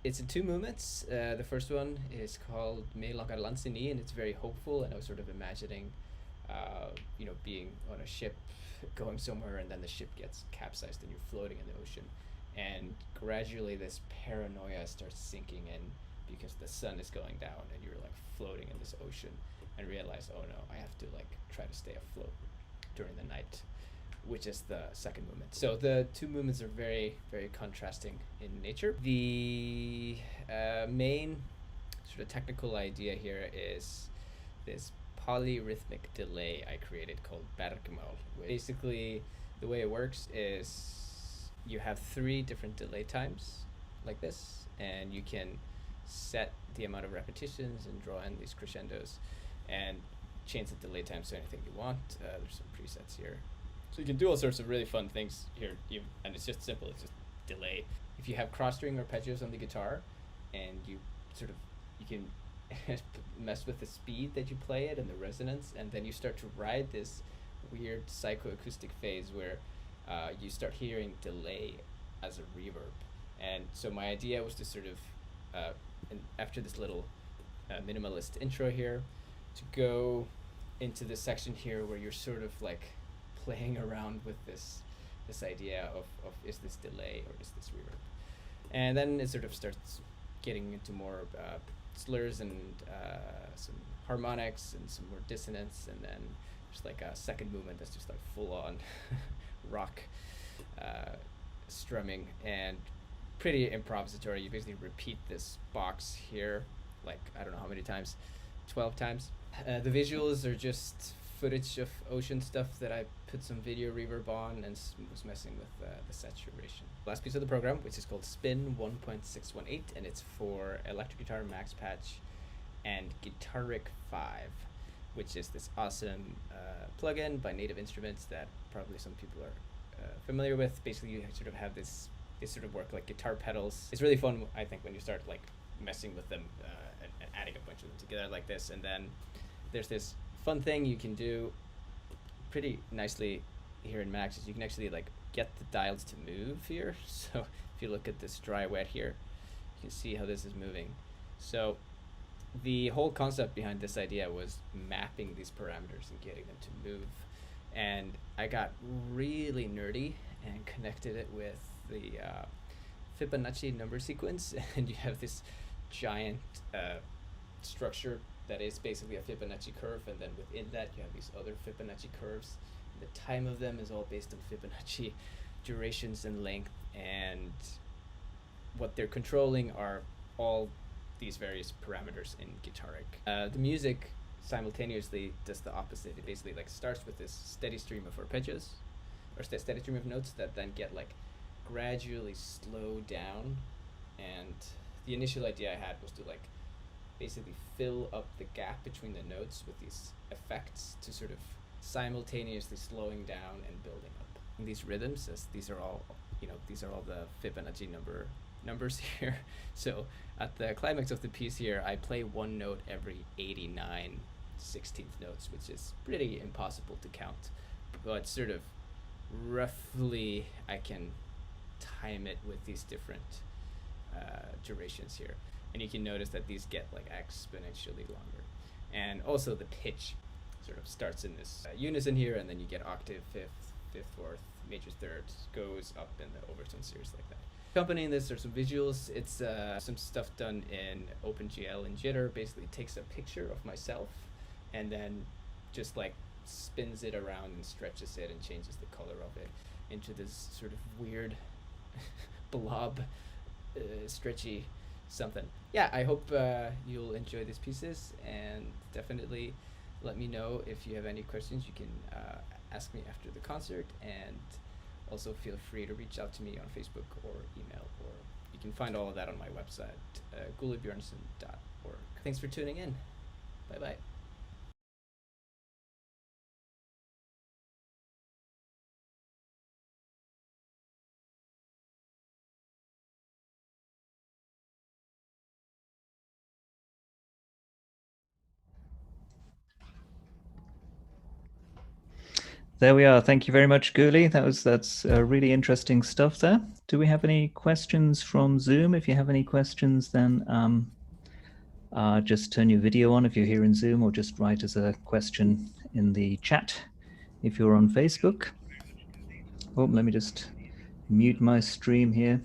it's in 2 movements. The first one is called Me langar landsinni, and it's very hopeful, and I was sort of imagining you know, being on a ship going somewhere, and then the ship gets capsized and you're floating in the ocean, and gradually this paranoia starts sinking in because the sun is going down and you're like floating in this ocean, and realize, oh no, I have to like try to stay afloat during the night, which is the second movement. So the 2 movements are very, very contrasting in nature. The main sort of technical idea here is this polyrhythmic delay I created called bergmál. Basically, the way it works is you have 3 different delay times like this, and you can set the amount of repetitions and draw in these crescendos and change the delay times to anything you want. There's some presets here. So you can do all sorts of really fun things here, and it's just simple, it's just delay. If you have cross string arpeggios on the guitar, and you can mess with the speed that you play it and the resonance, and then you start to ride this weird psychoacoustic phase where you start hearing delay as a reverb. And so my idea was to sort of, after this little minimalist intro here, to go into this section here where you're sort of like playing around with this idea of is this delay or is this reverb, and then it sort of starts getting into more slurs and some harmonics and some more dissonance, and then just like a second movement that's just like full on rock strumming and pretty improvisatory. You basically repeat this box here like I don't know how many times, 12 times. The visuals are just footage of ocean stuff that I put some video reverb on and was messing with the saturation. Last piece of the program, which is called Spin 1.618, and it's for electric guitar max patch and Guitaric 5, which is this awesome plugin by Native Instruments that probably some people are familiar with. Basically, you sort of have this, they sort of work like guitar pedals. It's really fun, I think, when you start like messing with them and adding a bunch of them together like this. And then there's this fun thing you can do pretty nicely here in Max is you can actually like get the dials to move here. So if you look at this dry wet here, you can see how this is moving. So the whole concept behind this idea was mapping these parameters and getting them to move. And I got really nerdy and connected it with the Fibonacci number sequence. And you have this giant structure that is basically a Fibonacci curve, and then within that you have these other Fibonacci curves. The time of them is all based on Fibonacci durations and length, and what they're controlling are all these various parameters in Guitaric. The music simultaneously does the opposite. It basically like starts with this steady stream of arpeggios, or steady stream of notes that then get like gradually slowed down. And the initial idea I had was to like basically fill up the gap between the notes with these effects to sort of simultaneously slowing down and building up. And these rhythms, as these are all, you know, these are all the Fibonacci numbers here. So at the climax of the piece here, I play one note every 89 16th notes, which is pretty impossible to count. But sort of roughly, I can time it with these different durations here. And you can notice that these get like exponentially longer. And also the pitch sort of starts in this unison here, and then you get octave, fifth, fourth, major thirds, goes up in the overtone series like that. Accompanying this are some visuals. It's some stuff done in OpenGL and Jitter. Basically takes a picture of myself and then just like spins it around and stretches it and changes the color of it into this sort of weird blob, stretchy something. Yeah, I hope you'll enjoy these pieces, and definitely let me know if you have any questions. You can ask me after the concert, and also feel free to reach out to me on Facebook or email, or you can find all of that on my website, gulebjornsen.org. Thanks for tuning in. Bye-bye. There we are. Thank you very much, Guli. That's really interesting stuff there. Do we have any questions from Zoom? If you have any questions, then just turn your video on if you're here in Zoom, or just write as a question in the chat if you're on Facebook. Oh, let me just mute my stream here.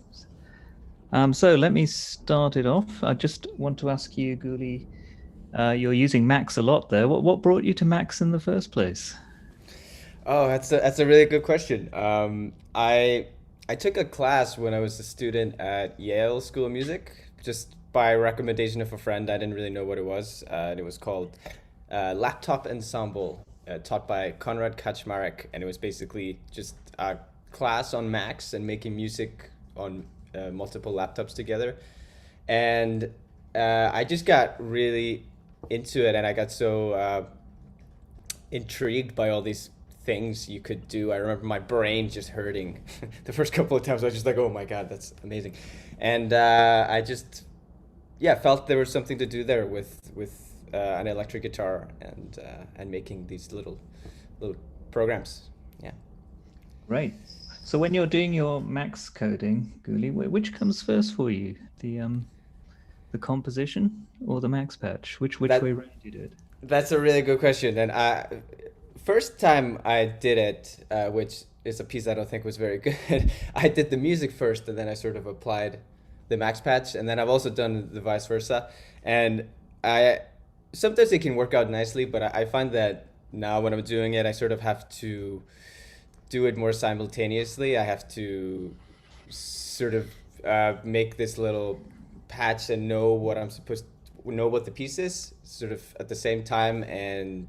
So let me start it off. I just want to ask you, Guli, you're using Max a lot there. What brought you to Max in the first place? Oh, that's a really good question. I took a class when I was a student at Yale School of Music, just by recommendation of a friend. I didn't really know what it was. And it was called Laptop Ensemble, taught by Konrad Kaczmarek, and it was basically just a class on Macs and making music on multiple laptops together. And I just got really into it, and I got so intrigued by all these things you could do. I remember my brain just hurting the first couple of times. I was just like, oh my God, that's amazing. And I just, felt there was something to do there with an electric guitar and making these little programs. Yeah. Right. So when you're doing your Max coding, Guli, which comes first for you? The composition or the Max patch? Which way around you do it? That's a really good question. And first time I did it, which is a piece I don't think was very good, I did the music first, and then I sort of applied the Max patch, and then I've also done the vice versa. And sometimes it can work out nicely, but I find that now when I'm doing it, I sort of have to do it more simultaneously. I have to sort of make this little patch and know what know what the piece is sort of at the same time and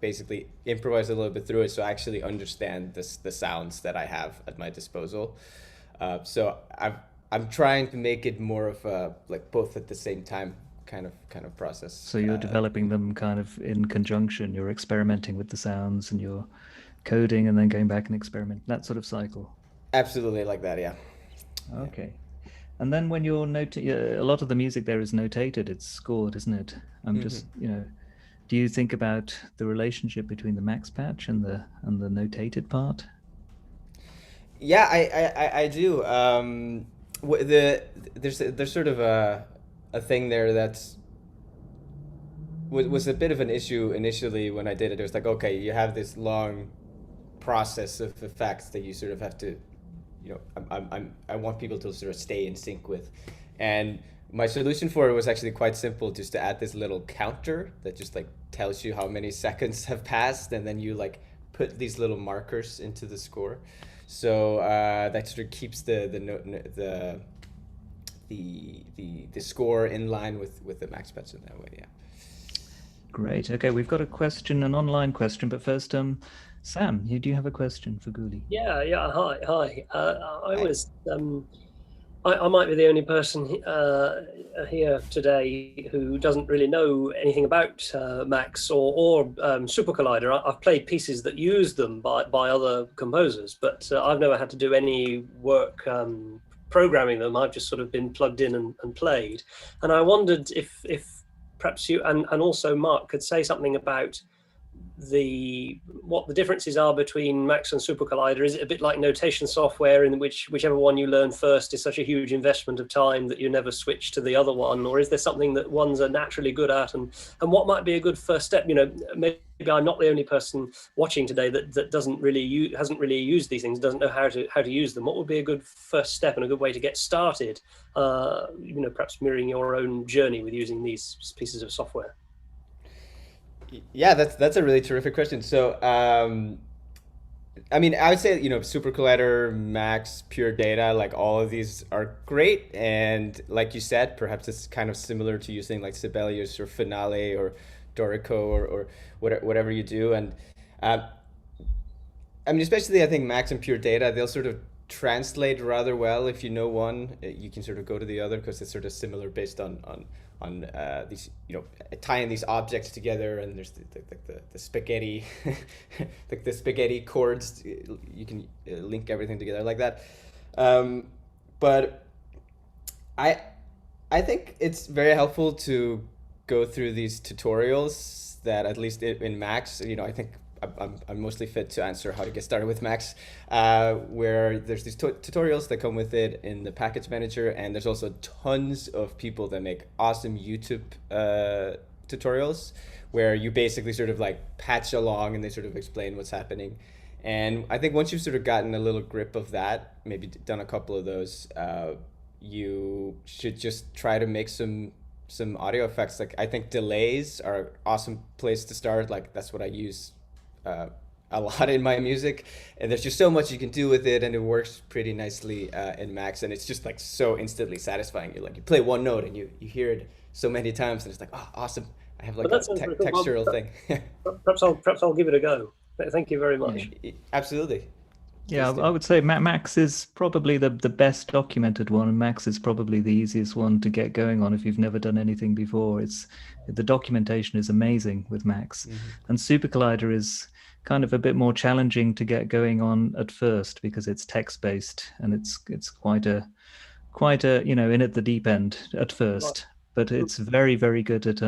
basically improvise a little bit through it, so I actually understand the sounds that I have at my disposal. So I'm trying to make it more of a like both at the same time kind of process. So you're developing them kind of in conjunction. You're experimenting with the sounds and you're coding and then going back and experiment. That sort of cycle. Absolutely like that, yeah. Okay. And then when you're a lot of the music there is notated, it's scored, isn't it? I'm just, do you think about the relationship between the max patch and the notated part? Yeah, I do. There's sort of a thing there that's was a bit of an issue initially when I did it. It was like, okay, you have this long process of effects that you sort of have to, I want people to sort of stay in sync with. And my solution for it was actually quite simple, just to add this little counter that just like tells you how many seconds have passed, and then you like put these little markers into the score. So that sort of keeps the score in line with the max patch in that way, yeah. Great. Okay, we've got a question, an online question, but first, Sam, do you have a question for Guli? Yeah. Hi. I might be the only person here today who doesn't really know anything about Max or Super Collider. I've played pieces that use them by other composers, but I've never had to do any work programming them. I've just sort of been plugged in and played. And I wondered if perhaps you and also Mark could say something about what the differences are between Max and Super Collider. Is it a bit like notation software in which whichever one you learn first is such a huge investment of time that you never switch to the other one? Or is there something that ones are naturally good at, and what might be a good first step? Maybe I'm not the only person watching today that hasn't really used these things, doesn't know how to use them. What would be a good first step and a good way to get started? Perhaps mirroring your own journey with using these pieces of software. Yeah, that's a really terrific question. So, I mean, I would say, Super Collider, Max, Pure Data, like all of these are great. And like you said, perhaps it's kind of similar to using like Sibelius or Finale or Dorico or whatever you do. And I mean, especially I think Max and Pure Data, they'll sort of translate rather well. If you know one, you can sort of go to the other because it's sort of similar based on these, tying these objects together, and there's the spaghetti, like the spaghetti chords. You can link everything together like that. But I think it's very helpful to go through these tutorials that, at least in Max, I think I'm mostly fit to answer how to get started with Max, where there's these tutorials that come with it in the package manager, and there's also tons of people that make awesome YouTube tutorials where you basically sort of like patch along and they sort of explain what's happening. And I think once you've sort of gotten a little grip of that, maybe done a couple of those, you should just try to make some audio effects. Like I think delays are an awesome place to start. Like that's what I use a lot in my music, and there's just so much you can do with it, and it works pretty nicely in Max, and it's just like so instantly satisfying. You play one note and you hear it so many times, and it's like, oh, awesome! I have like a textural thing. Perhaps I'll give it a go. Thank you very much. Absolutely. Yeah, I would say Max is probably the best documented one, and Max is probably the easiest one to get going on if you've never done anything before. The documentation is amazing with Max, and Super Collider is kind of a bit more challenging to get going on at first because it's text-based and it's quite a in at the deep end at first, but it's very, very good at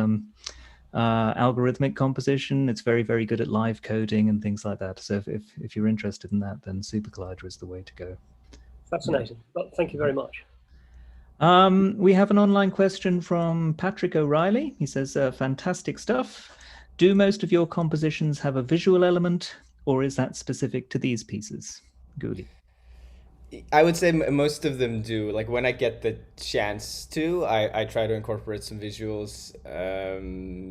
algorithmic composition. It's very, very good at live coding and things like that. So if you're interested in that, then Super Collider is the way to go. Fascinating. Well, thank you very much. We have an online question from Patrick O'Reilly. He says, fantastic stuff. Do most of your compositions have a visual element, or is that specific to these pieces? Guli. I would say most of them do. Like when I get the chance to, I try to incorporate some visuals.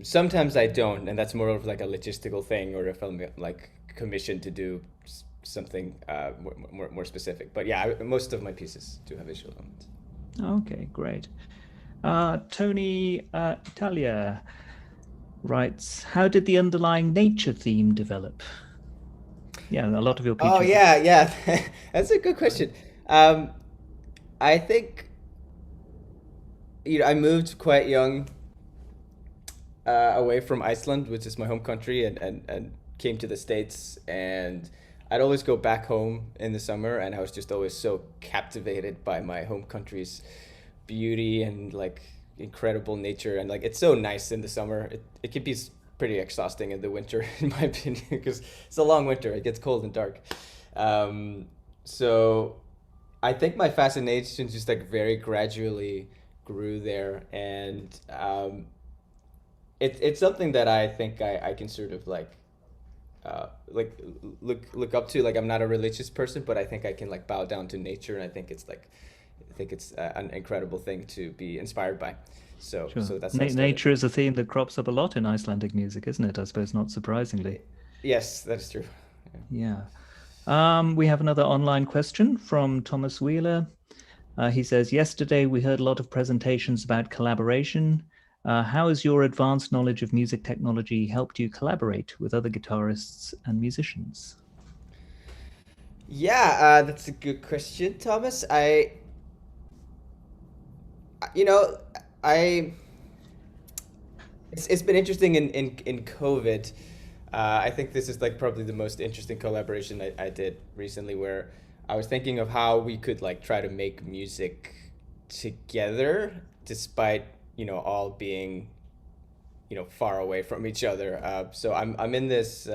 Sometimes I don't, and that's more of like a logistical thing, or if I'm like commissioned to do something more specific. But yeah, most of my pieces do have visual elements. Okay, great. Tony Italia writes, how did the underlying nature theme develop? Yeah, a lot of your pieces. Oh yeah. That's a good question. I think I moved quite young away from Iceland, which is my home country, and came to the States. And I'd always go back home in the summer, and I was just always so captivated by my home country's beauty and like incredible nature. And like it's so nice in the summer. It can be pretty exhausting in the winter, in my opinion, because it's a long winter. It gets cold and dark. So I think my fascination just like very gradually grew there, and it's something that I think I can sort of like look up to. Like I'm not a religious person, but I think I can like bow down to nature, and I think it's an incredible thing to be inspired by. So Sure. so that's how it started. Nature is a theme that crops up a lot in Icelandic music, isn't it? I suppose, not surprisingly. Yes, that is true. Yeah. We have another online question from Thomas Wheeler. He says, yesterday we heard a lot of presentations about collaboration. How has your advanced knowledge of music technology helped you collaborate with other guitarists and musicians? Yeah, that's a good question, Thomas. You know, it's been interesting in COVID. I think this is like probably the most interesting collaboration I did recently, where I was thinking of how we could like try to make music together despite, all being, far away from each other. So I'm in this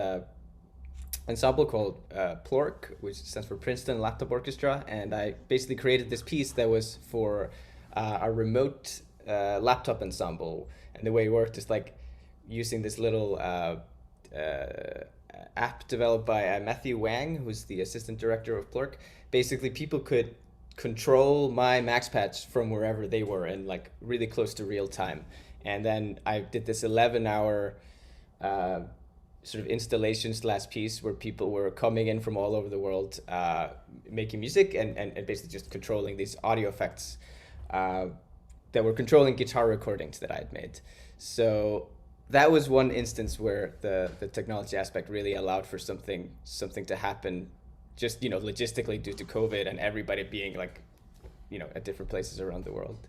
ensemble called Plork, which stands for Princeton Laptop Orchestra, and I basically created this piece that was for a remote laptop ensemble. And the way it worked is like using this little app developed by Matthew Wang, who's the assistant director of Plork. Basically, people could control my Max Patch from wherever they were in like really close to real time. And then I did this 11-hour sort of installation / piece where people were coming in from all over the world, making music and basically just controlling these audio effects that were controlling guitar recordings that I had made. So that was one instance where the technology aspect really allowed for something to happen, just logistically due to COVID and everybody being like, at different places around the world.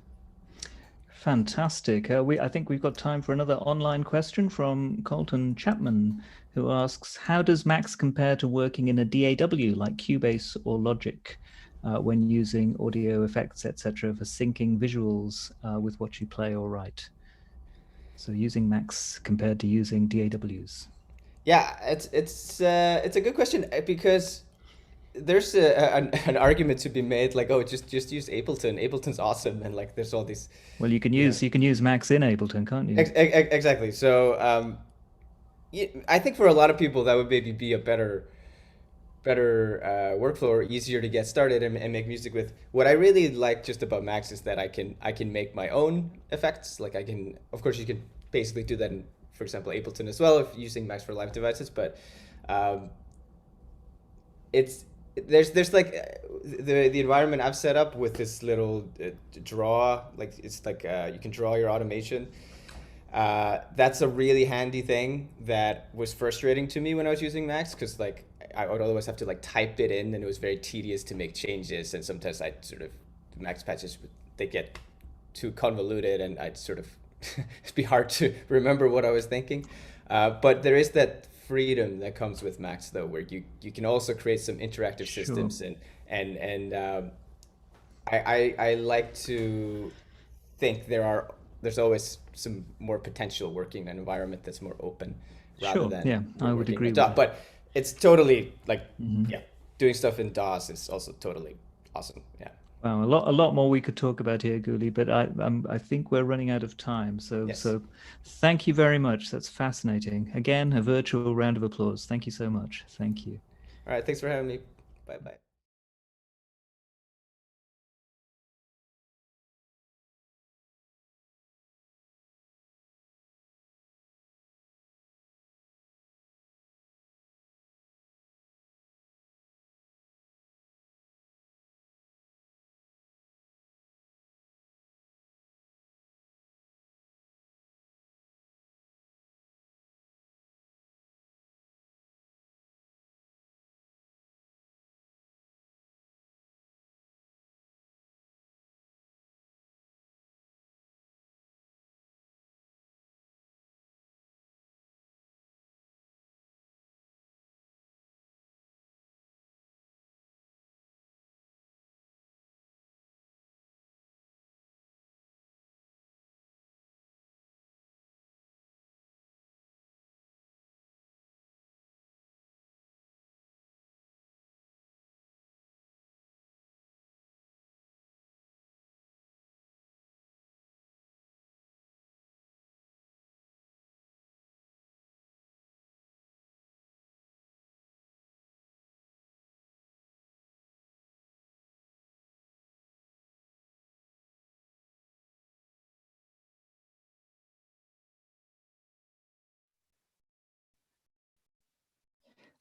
Fantastic. I think we've got time for another online question from Colton Chapman, who asks, how does Max compare to working in a DAW like Cubase or Logic when using audio effects, etc., for syncing visuals with what you play or write? So using Max compared to using DAWs. Yeah, it's a good question, because there's an argument to be made like, oh, just use Ableton. Ableton's awesome, and like there's all these. Well, you can use Max in Ableton, can't you? Exactly. So I think for a lot of people that would maybe be a better workflow, or easier to get started and make music with. What I really like just about Max is that I can make my own effects. Like of course you can basically do that in, for example, Ableton as well if using Max for live devices, but there's like the environment I've set up with this little draw, like it's like you can draw your automation. That's a really handy thing that was frustrating to me when I was using Max, because like I would always have to like type it in, and it was very tedious to make changes, and sometimes I'd sort of Max patches, they get too convoluted, and I'd sort of it'd be hard to remember what I was thinking. But there is that freedom that comes with Max, though, where you can also create some interactive systems, and I like to think there's always some more potential working in an environment that's more open, rather than I would agree with DAW. that. But it's totally like doing stuff in DAWs is also totally awesome. Yeah. Wow, a lot more we could talk about here, Guli, but I think we're running out of time. So thank you very much. That's fascinating. Again, a virtual round of applause. Thank you so much. Thank you. All right. Thanks for having me. Bye bye.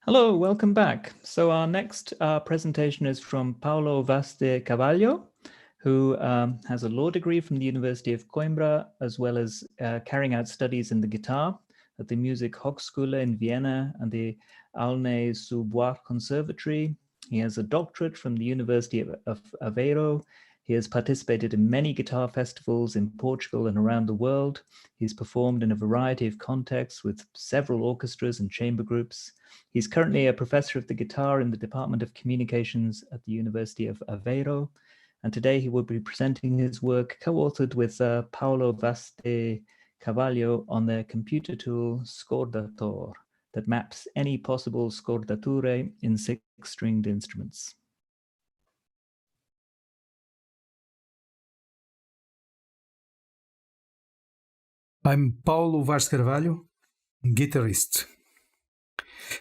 Hello, welcome back. So our next presentation is from Paulo Vaz de Carvalho, who has a law degree from the University of Coimbra, as well as carrying out studies in the guitar at the Musikhochschule in Vienna and the Aulnay-sous-Bois Conservatory. He has a doctorate from the University of Aveiro. He has participated in many guitar festivals in Portugal and around the world. He's performed in a variety of contexts with several orchestras and chamber groups. He's currently a professor of the guitar in the Department of Communications at the University of Aveiro. And today he will be presenting his work co-authored with Paulo Vaz de Carvalho on the computer tool Scordator that maps any possible scordature in 6-stringed instruments. I'm Paulo Vaz de Carvalho, guitarist.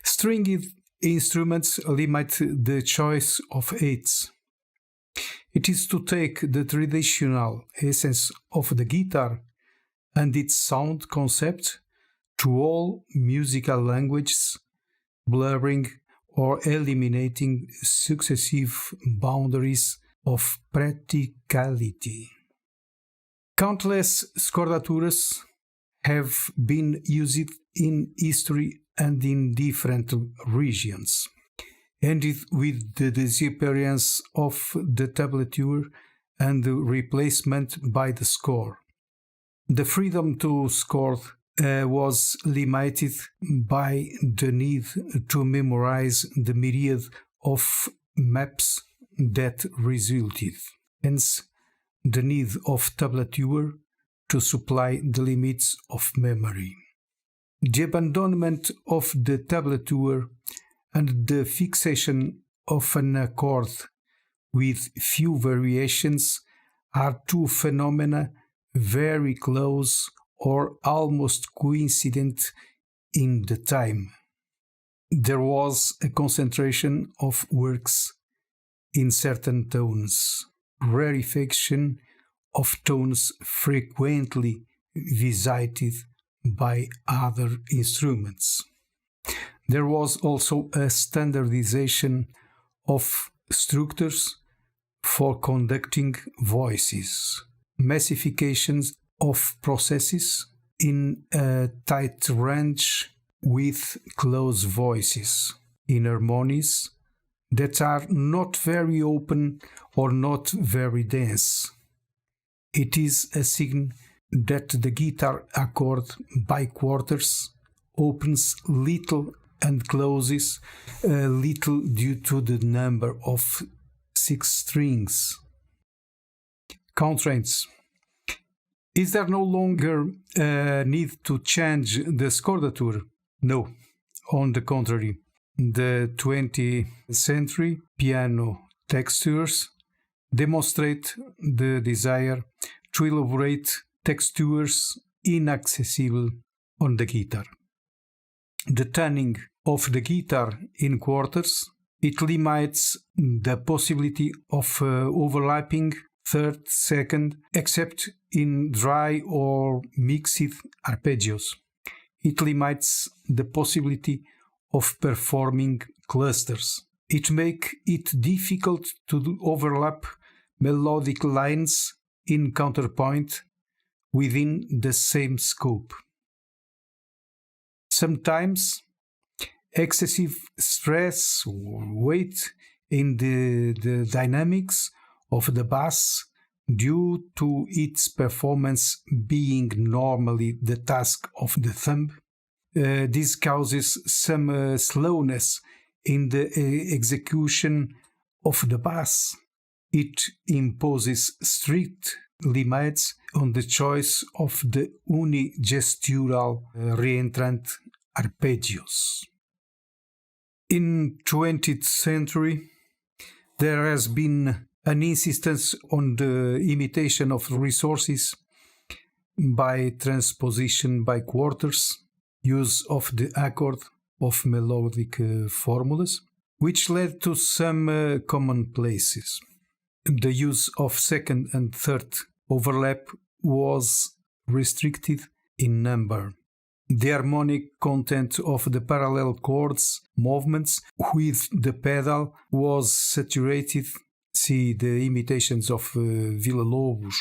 Stringed instruments limit the choice of aids. It is to take the traditional essence of the guitar and its sound concept to all musical languages, blurring or eliminating successive boundaries of practicality. Countless scordatures have been used in history and in different regions, ended with the disappearance of the tablature and the replacement by the score. The freedom to score was limited by the need to memorize the myriad of maps that resulted, hence the need of tablature to supply the limits of memory. The abandonment of the tablature and the fixation of an accord with few variations are two phenomena very close or almost coincident in the time. There was a concentration of works in certain tones, rarefaction of tones frequently visited by other instruments. There was also a standardization of structures for conducting voices, massifications of processes in a tight range with close voices, in harmonies that are not very open or not very dense. It is a sign that the guitar accord by quarters opens little and closes a little due to the number of 6 strings. Constraints. Is there no longer a need to change the scordature? No, on the contrary. The 20th century piano textures demonstrate the desire to elaborate textures inaccessible on the guitar. The tuning of the guitar in quarters, it limits the possibility of overlapping third, second, except in dry or mixed arpeggios. It limits the possibility of performing clusters. It makes it difficult to overlap melodic lines in counterpoint within the same scope. Sometimes excessive stress or weight in the dynamics of the bass due to its performance being normally the task of the thumb. This causes some slowness in the execution of the bass. It imposes strict limits on the choice of the unigestural reentrant arpeggios. In 20th century, there has been an insistence on the imitation of resources by transposition by quarters, use of the accord of melodic formulas, which led to some commonplaces. The use of second and third overlap was restricted in number. the harmonic content of the parallel chords movements with the pedal was saturated. See the imitations of Villa-Lobos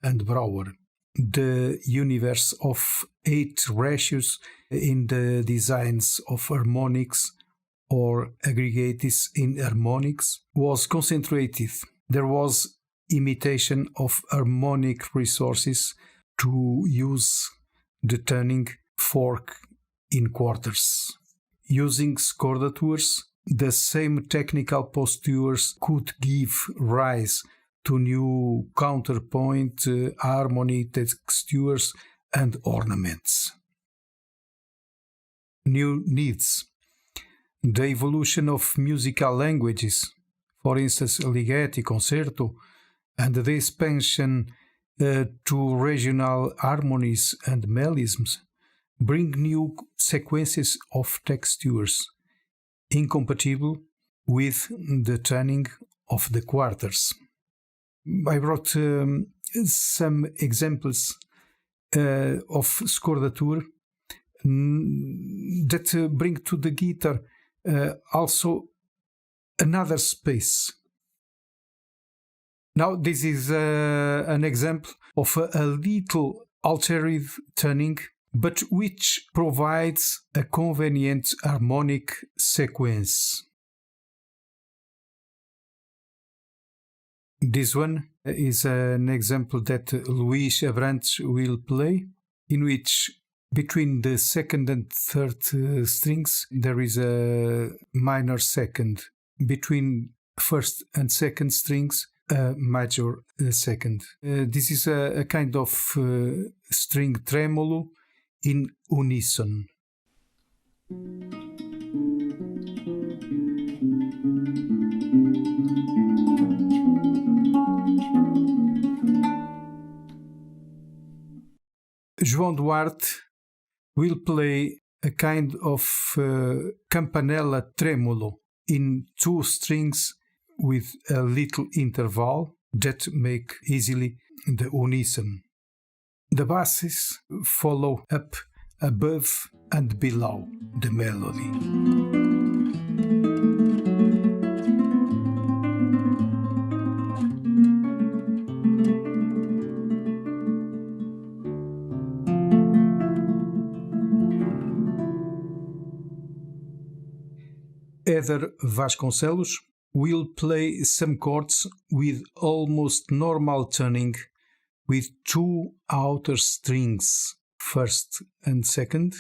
and Brouwer. The universe of 8 ratios in the designs of harmonics or aggregates in harmonics was concentrated. There was imitation of harmonic resources to use the tuning fork in quarters. Using scordatures, the same technical postures could give rise to new counterpoint, harmony textures and ornaments. New needs. The evolution of musical languages, for instance Ligeti, Concerto, and the expansion to regional harmonies and melisms bring new sequences of textures incompatible with the tuning of the quarters. I brought some examples of scordature that bring to the guitar also another space. Now this is an example of a little altered tuning, but which provides a convenient harmonic sequence. This one is an example that Luis Abrantes will play, in which between the second and third strings there is a minor second. Between first and second strings, a major second. This is a kind of string tremolo in unison. João Duarte will play a kind of campanella tremolo in 2 strings with a little interval that make easily the unison. The basses follow up, above and below the melody. Éder Vasconcelos will play some chords with almost normal tuning with 2 outer strings, first and second,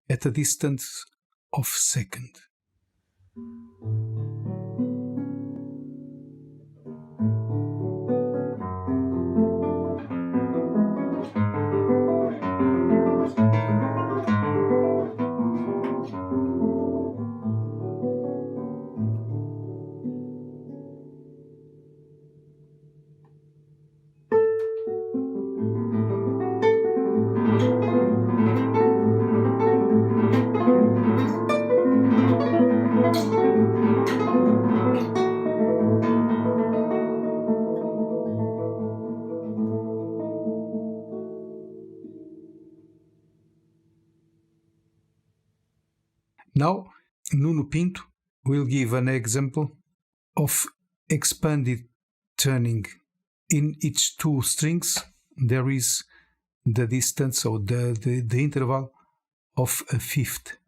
at a distance of second. Now, Nuno Pinto will give an example of expanded tuning. In each 2 strings there is the distance or the interval of a fifth.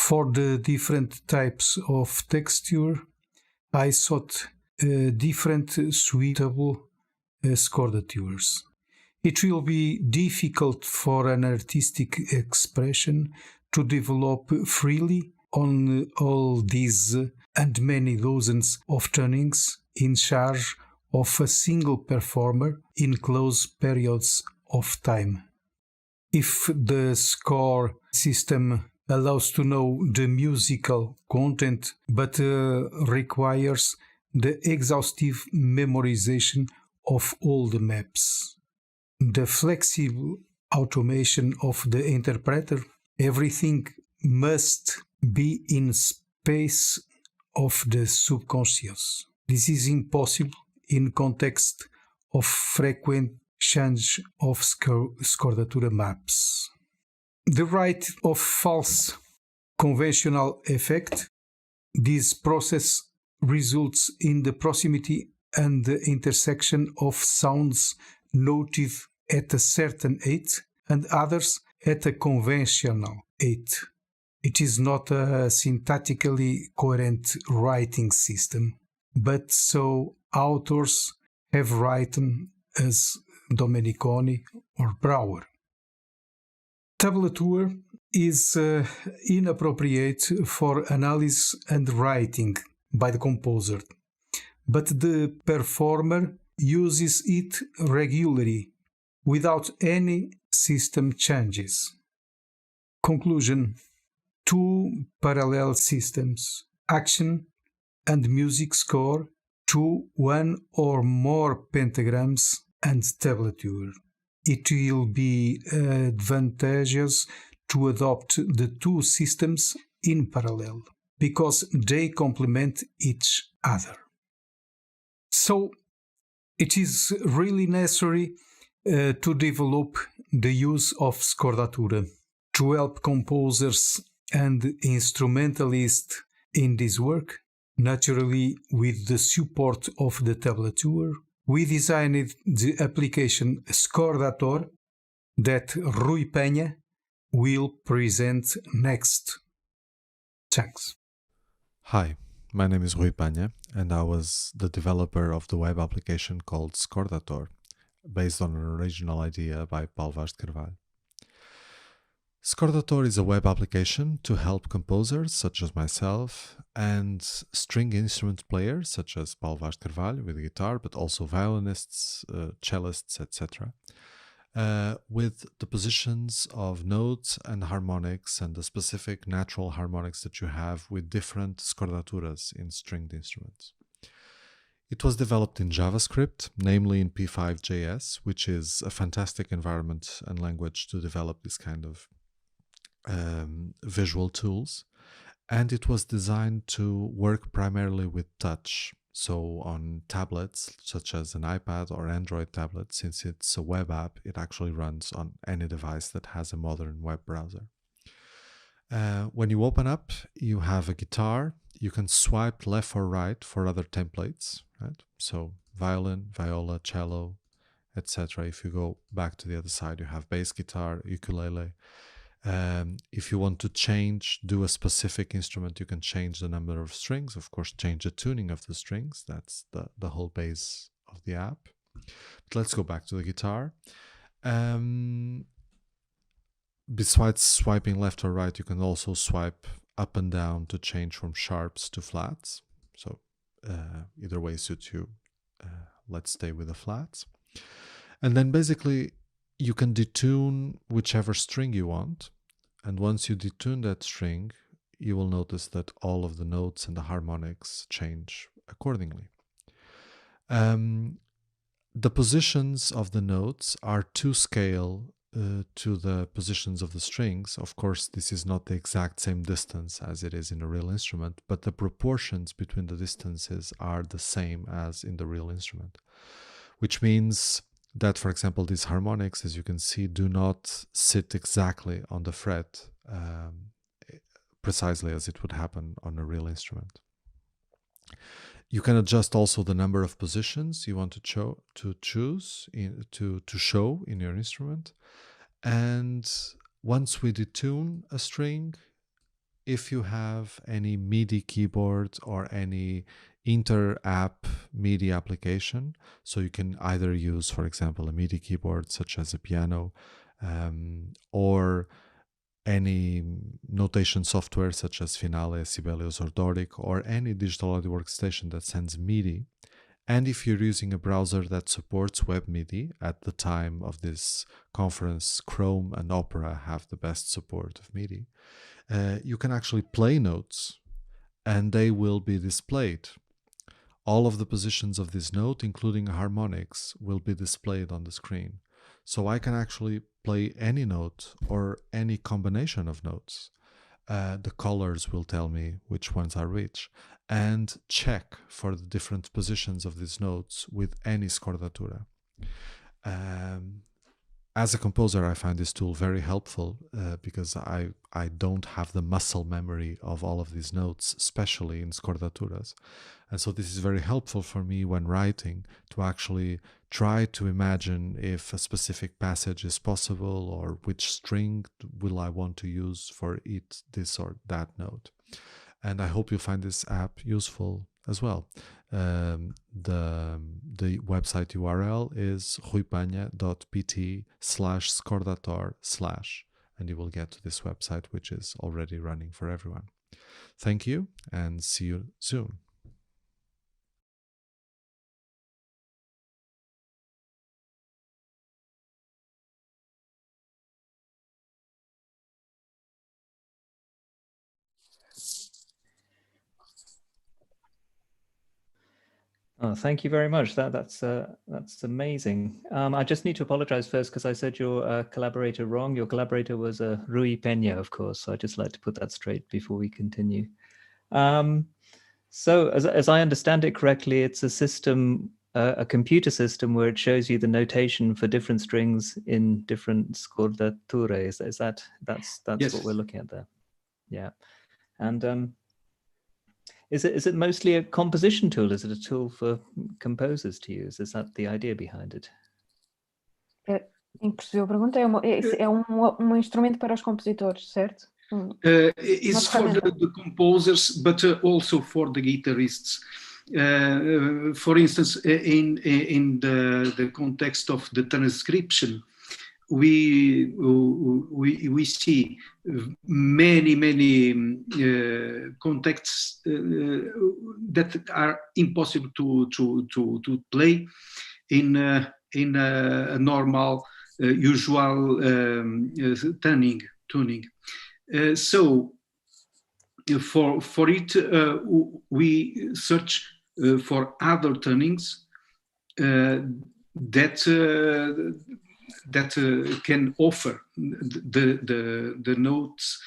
For the different types of texture, I sought different suitable scordatures. It will be difficult for an artistic expression to develop freely on all these and many dozens of tunings in charge of a single performer in close periods of time. If the score system allows to know the musical content but requires the exhaustive memorization of all the maps, the flexible automation of the interpreter, everything must be in space of the subconscious. This is impossible in context of frequent change of scordatura maps. The right of false conventional effect. This process results in the proximity and the intersection of sounds noted at a certain height and others at a conventional height. It is not a syntactically coherent writing system, but so authors have written as Domeniconi or Brouwer. Tablature is inappropriate for analysis and writing by the composer, but the performer uses it regularly without any system changes. Conclusion: two parallel systems, action and music score, to one or more pentagrams and tablature. It will be advantageous to adopt the two systems in parallel because they complement each other. So it is really necessary to develop the use of scordatura to help composers and instrumentalists in this work. Naturally, with the support of the tablature, we designed the application Scordator that Rui Peña will present next. Thanks. Hi, my name is Rui Peña, and I was the developer of the web application called Scordator, based on an original idea by Paulo Vaz de Carvalho. Scordator is a web application to help composers such as myself and string instrument players such as Paulo Vaz de Carvalho with guitar, but also violinists, cellists, etc. With the positions of notes and harmonics and the specific natural harmonics that you have with different scordaturas in stringed instruments. It was developed in JavaScript, namely in P5.js, which is a fantastic environment and language to develop this kind of visual tools, and it was designed to work primarily with touch, so on tablets such as an iPad or Android tablet. Since it's a web app, it actually runs on any device that has a modern web browser. When you open up, you have a guitar. You can swipe left or right for other templates, right? So violin, viola, cello, etc. If you go back to the other side, you have bass guitar, ukulele. If you want to do a specific instrument, you can change the number of strings, of course, change the tuning of the strings. That's the whole base of the app. But let's go back to the guitar. Besides swiping left or right, you can also swipe up and down to change from sharps to flats. So either way suits you. Let's stay with the flats. And then basically you can detune whichever string you want. And once you detune that string, you will notice that all of the notes and the harmonics change accordingly. The positions of the notes are to scale to the positions of the strings. Of course, this is not the exact same distance as it is in a real instrument, but the proportions between the distances are the same as in the real instrument, which means that, for example, these harmonics, as you can see, do not sit exactly on the fret precisely as it would happen on a real instrument. You can adjust also the number of positions you want to show in your instrument. And once we detune a string, if you have any MIDI keyboard or any inter-app MIDI application, so you can either use, for example, a MIDI keyboard such as a piano, or any notation software such as Finale, Sibelius, or Doric, or any digital audio workstation that sends MIDI. And if you're using a browser that supports Web MIDI, at the time of this conference, Chrome and Opera have the best support of MIDI, you can actually play notes and they will be displayed. All of the positions of this note, including harmonics, will be displayed on the screen. So I can actually play any note or any combination of notes. The colors will tell me which ones are which, and check for the different positions of these notes with any scordatura. As a composer, I find this tool very helpful because I don't have the muscle memory of all of these notes, especially in scordaturas. And so this is very helpful for me when writing, to actually try to imagine if a specific passage is possible or which string will I want to use for this or that note. And I hope you find this app useful as well. The website URL is ruipanha.pt/scordator/ and you will get to this website, which is already running for everyone. Thank you and see you soon. Oh, thank you very much. That's amazing. I just need to apologize first because I said your collaborator wrong. Your collaborator was Rui Peña, of course. So I'd just like to put that straight before we continue. So as I understand it correctly, it's a system, a computer system where it shows you the notation for different strings in different scordature. That's Yes. what we're looking at there. Yeah. And is it mostly a composition tool? Is it a tool for composers to use? Is that the idea behind it? Em que percebeu a pergunta, é instrumento para os compositores, certo? It's for the composers, but also for the guitarists. For instance, in the context of the transcription, we see many contexts that are impossible to play in a normal usual tuning. So for it we search for other tunings that can offer the notes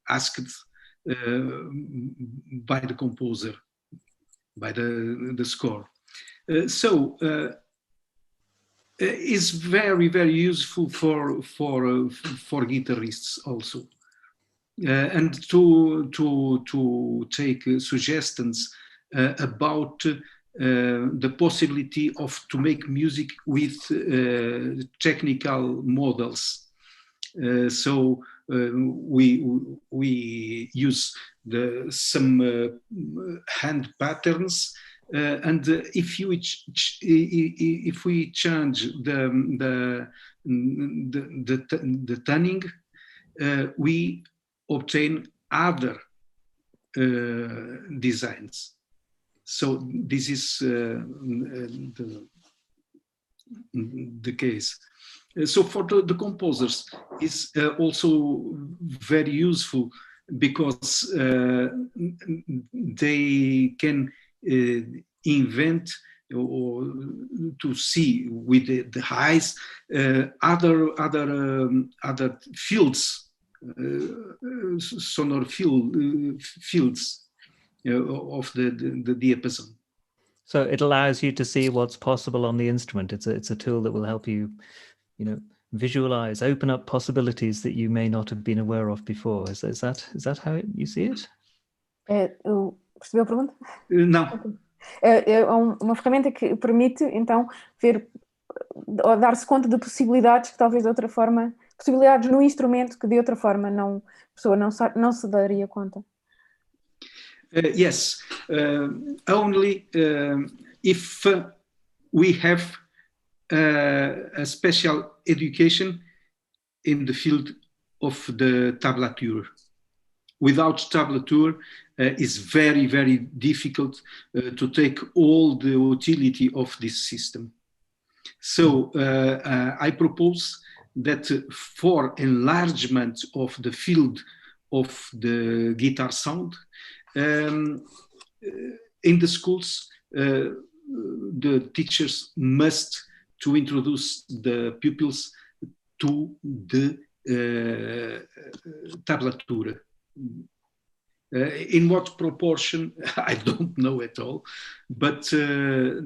asked by the composer, by the score. So it's very useful for guitarists also, and to take suggestions about the possibility to make music with technical models. So we use some hand patterns, and if we change the tuning, we obtain other designs. So this is the case. So for the composers, it's also very useful because they can invent or to see with the eyes other fields, sonor fields of the diapason. So it allows you to see what's possible on the instrument. It's a tool that will help you, visualize, open up possibilities that you may not have been aware of before. Is that how you see it? Percebeu a pergunta? Não. É uma ferramenta que permite então ver ou dar-se conta de possibilidades que talvez de outra forma possibilidades no instrumento que de outra forma a pessoa não se daria conta. Yes, only if we have a special education in the field of the tablature. Without tablature, it's very, very difficult to take all the utility of this system. So I propose that for enlargement of the field of the guitar sound, in the schools, the teachers must to introduce the pupils to the tablature. In what proportion, I don't know at all, but the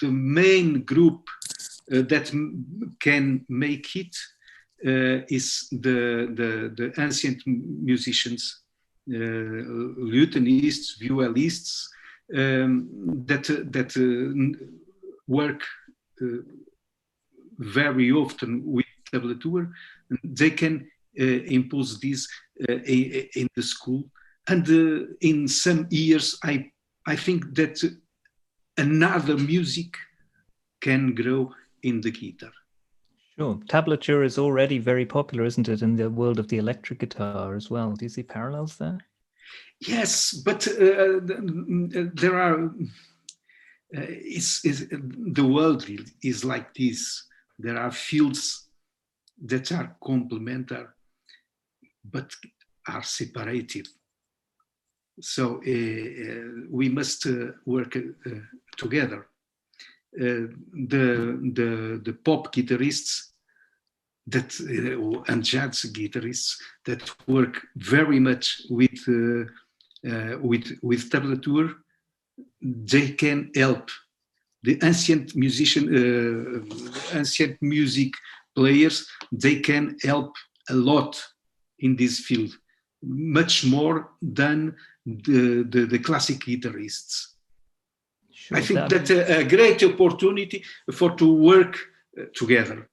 main group that can make it is the ancient musicians, lutenists, violists, that work very often with tablature. They can impose this in the school, and in some years I think that another music can grow in the guitar. Sure. Tablature is already very popular, isn't it, in the world of the electric guitar as well? Do you see parallels there? Yes, but there are. The world is like this. There are fields that are complementary, but are separated. So we must work together. The pop guitarists and jazz guitarists that work very much with tablature, they can help the ancient music players. They can help a lot in this field, much more than the classic guitarists. Sure, I think that's a great opportunity to work together.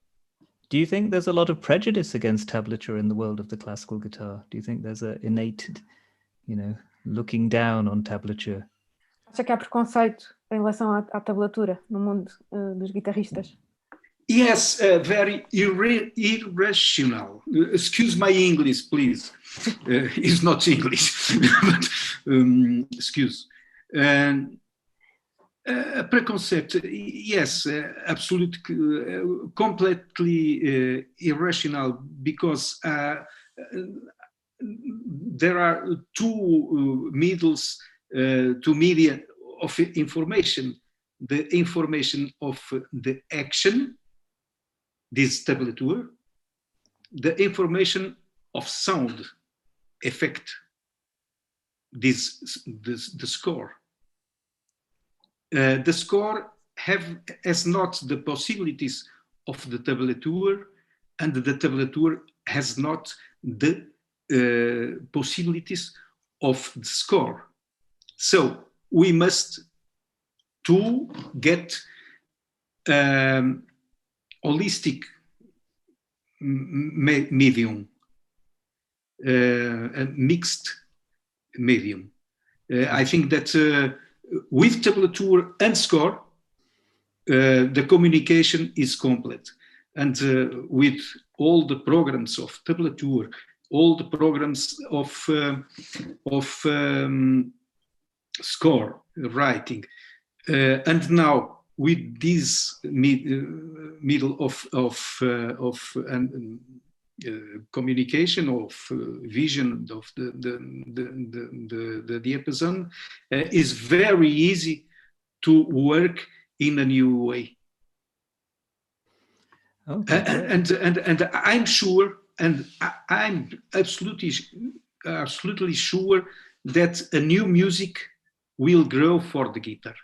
Do you think there's a lot of prejudice against tablature in the world of the classical guitar? Do you think there's an innate, looking down on tablature? Acha que há preconceito em relação à tablatura no mundo dos guitarristas? Yes, very irrational. Excuse my English, please. It's not English, but excuse. Preconcept, yes, absolutely, completely irrational, because there are two media of information: the information of the action, this tablature, the information of sound effect, the score. The score has not the possibilities of the tablature, and the tablature has not the possibilities of the score. So we must to get holistic medium, a mixed medium. I think that with tablature and score, the communication is complete. And with all the programs of tablature, all the programs of score writing, and now with this middle of communication, of vision of the diapason, is very easy to work in a new way. Okay. And I'm sure, and I'm absolutely sure that a new music will grow for the guitar.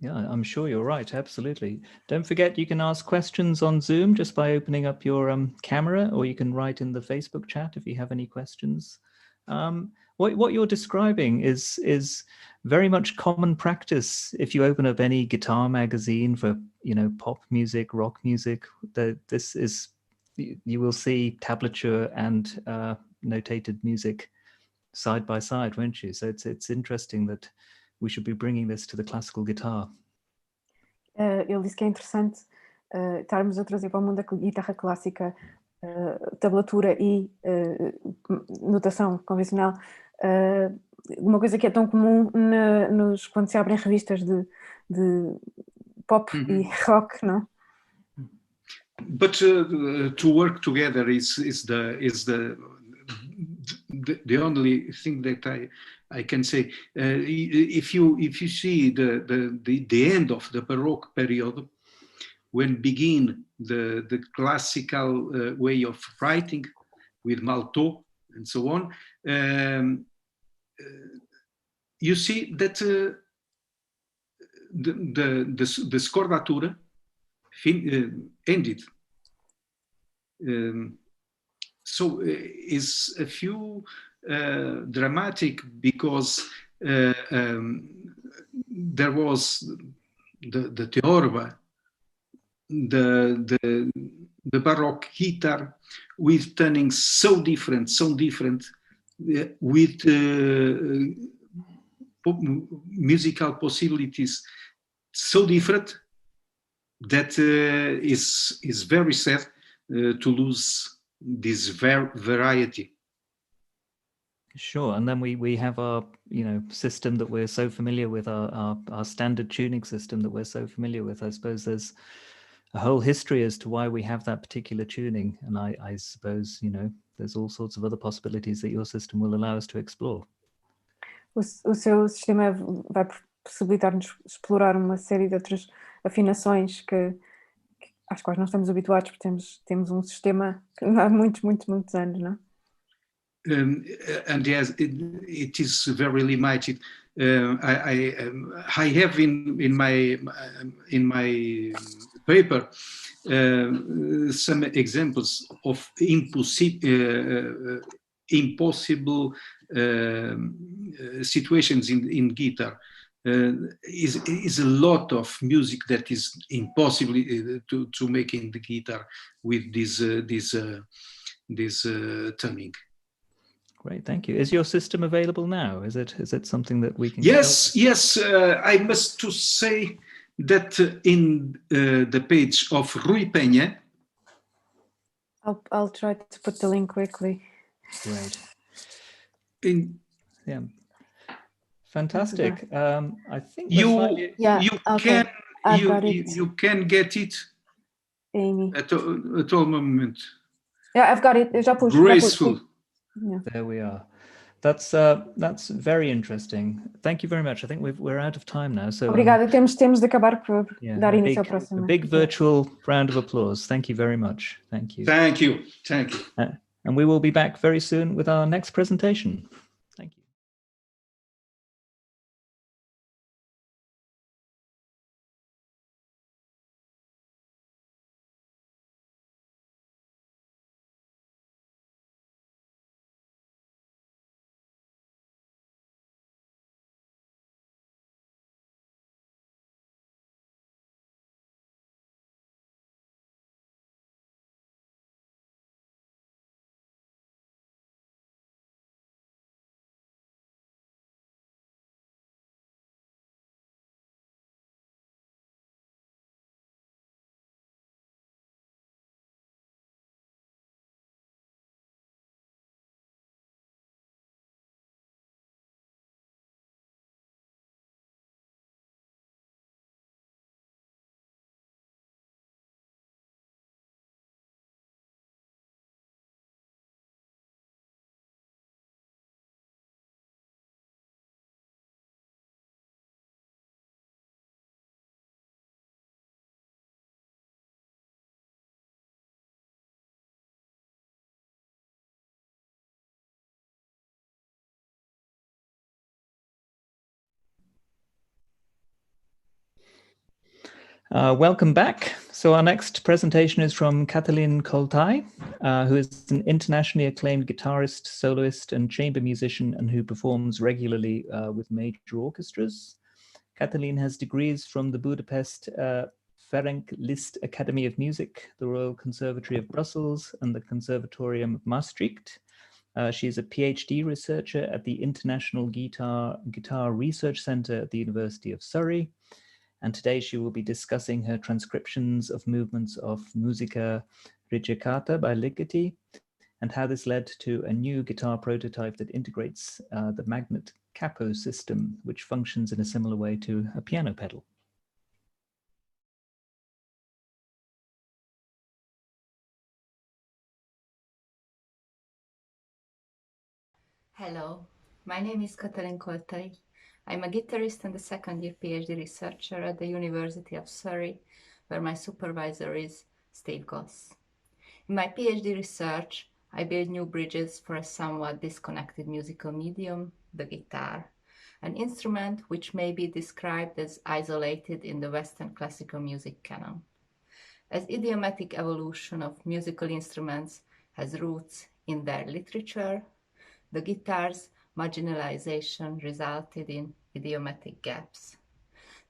Yeah, I'm sure you're right. Absolutely. Don't forget, you can ask questions on Zoom just by opening up your camera, or you can write in the Facebook chat if you have any questions. What you're describing is very much common practice. If you open up any guitar magazine for, pop music, rock music, this is, you will see tablature and notated music side by side, won't you? So it's interesting that we should be bringing this to the classical guitar. Ele disse que é interessante estarmos a trazer para o mundo da guitarra clássica tablatura e notação convencional, uma coisa que é tão comum quando se abrem revistas de pop e rock, não? But to work together is the only thing that I can say. If you see the end of the Baroque period, when begin the classical way of writing with Maltot and so on, you see that the scordatura ended. So is a few dramatic because there was the Teorba, the Baroque guitar with tuning so different, with musical possibilities so different that is very sad to lose this variety. Sure, and then we have our system that we're so familiar with, our standard tuning system that we're so familiar with. I suppose there's a whole history as to why we have that particular tuning, and I suppose there's all sorts of other possibilities that your system will allow us to explore. O seu sistema vai possibilitar-nos explorar uma série de outras afinações às quais não estamos habituados, porque temos um sistema há muitos anos, não? And yes, it is very limited. I have in my paper some examples of impossible situations in guitar. Is a lot of music that is impossible to make in the guitar with this tuning. Great, thank you. Is your system available now? Is it something that we can? Yes. I must to say that in the page of Rui Peña. I'll try to put the link quickly. Great. Yeah. Fantastic. I think you can get it, Amy. at all moment. Yeah, I've got it. Já pus. Graceful. Yeah. There we are. That's very interesting. Thank you very much. I think we're out of time now. So obrigada. Temos de acabar por dar início ao próximo. A big virtual round of applause. Thank you very much. Thank you. Thank you. And we will be back very soon with our next presentation. Thank you. Welcome back. So our next presentation is from Katalin Koltai, who is an internationally acclaimed guitarist, soloist, and chamber musician, and who performs regularly with major orchestras. Katalin has degrees from the Budapest Ferenc Liszt Academy of Music, the Royal Conservatory of Brussels, and the Conservatorium of Maastricht. She is a PhD researcher at the International Guitar Research Center at the University of Surrey. And today she will be discussing her transcriptions of movements of Musica Ricercata by Ligeti and how this led to a new guitar prototype that integrates the magnet capo system, which functions in a similar way to a piano pedal. Hello, my name is Katalin Koltai. I'm a guitarist and a second-year PhD researcher at the University of Surrey, where my supervisor is Steve Goss. In my PhD research, I build new bridges for a somewhat disconnected musical medium, the guitar, an instrument which may be described as isolated in the Western classical music canon. As idiomatic evolution of musical instruments has roots in their literature, the guitar's marginalization resulted in idiomatic gaps.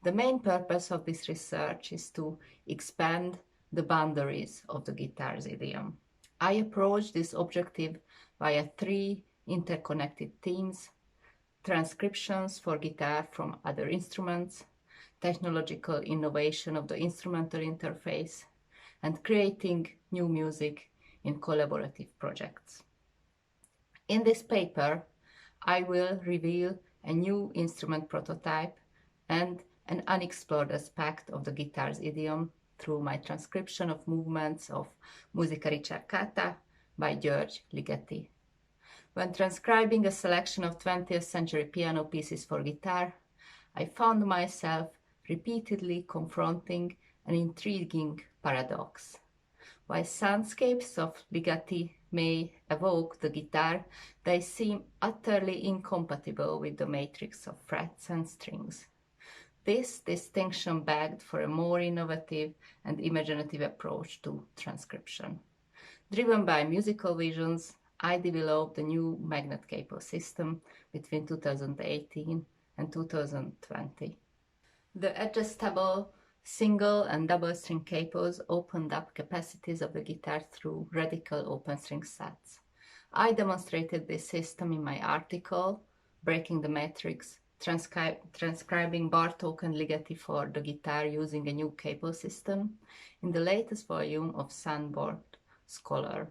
The main purpose of this research is to expand the boundaries of the guitar's idiom. I approach this objective via three interconnected themes: transcriptions for guitar from other instruments, technological innovation of the instrumental interface, and creating new music in collaborative projects. In this paper, I will reveal a new instrument prototype and an unexplored aspect of the guitar's idiom through my transcription of movements of Musica Ricercata by György Ligeti. When transcribing a selection of 20th century piano pieces for guitar, I found myself repeatedly confronting an intriguing paradox. While soundscapes of Ligeti may evoke the guitar, they seem utterly incompatible with the matrix of frets and strings. This distinction begged for a more innovative and imaginative approach to transcription. Driven by musical visions, I developed a new magnet capo system between 2018 and 2020. The adjustable single and double string capos opened up capacities of the guitar through radical open string sets. I demonstrated this system in my article, Breaking the Matrix, transcribing Bartók and Ligeti for the guitar using a new capo system, in the latest volume of Sanborn Scholar.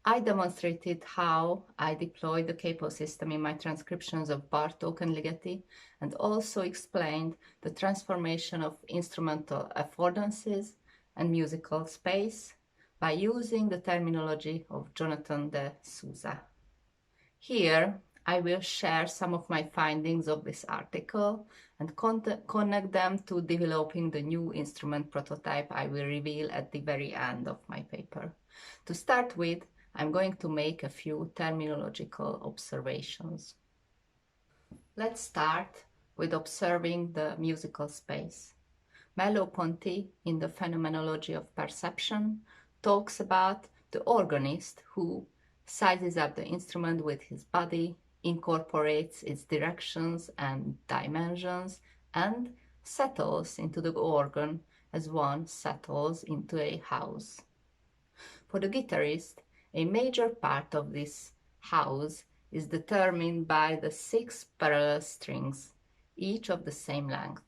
I demonstrated how I deployed the capo system in my transcriptions of Bartók and Ligeti, and also explained the transformation of instrumental affordances and musical space by using the terminology of Jonathan de Souza. Here, I will share some of my findings of this article and connect them to developing the new instrument prototype I will reveal at the very end of my paper. To start with, I'm going to make a few terminological observations. Let's start with observing the musical space. Merleau-Ponty, in the Phenomenology of Perception, talks about the organist who sizes up the instrument with his body, incorporates its directions and dimensions, and settles into the organ as one settles into a house. For the guitarist, a major part of this house is determined by the 6 parallel strings, each of the same length.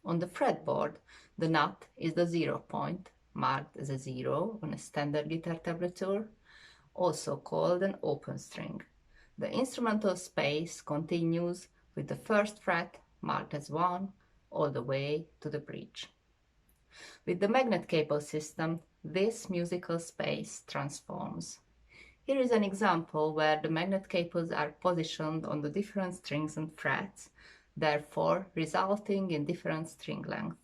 On the fretboard, the nut is the 0 point, marked as a 0 on a standard guitar tablature, also called an open string. The instrumental space continues with the first fret, marked as 1, all the way to the bridge. With the magnet capo system, this musical space transforms. Here is an example where the magnet capos are positioned on the different strings and frets, therefore resulting in different string length.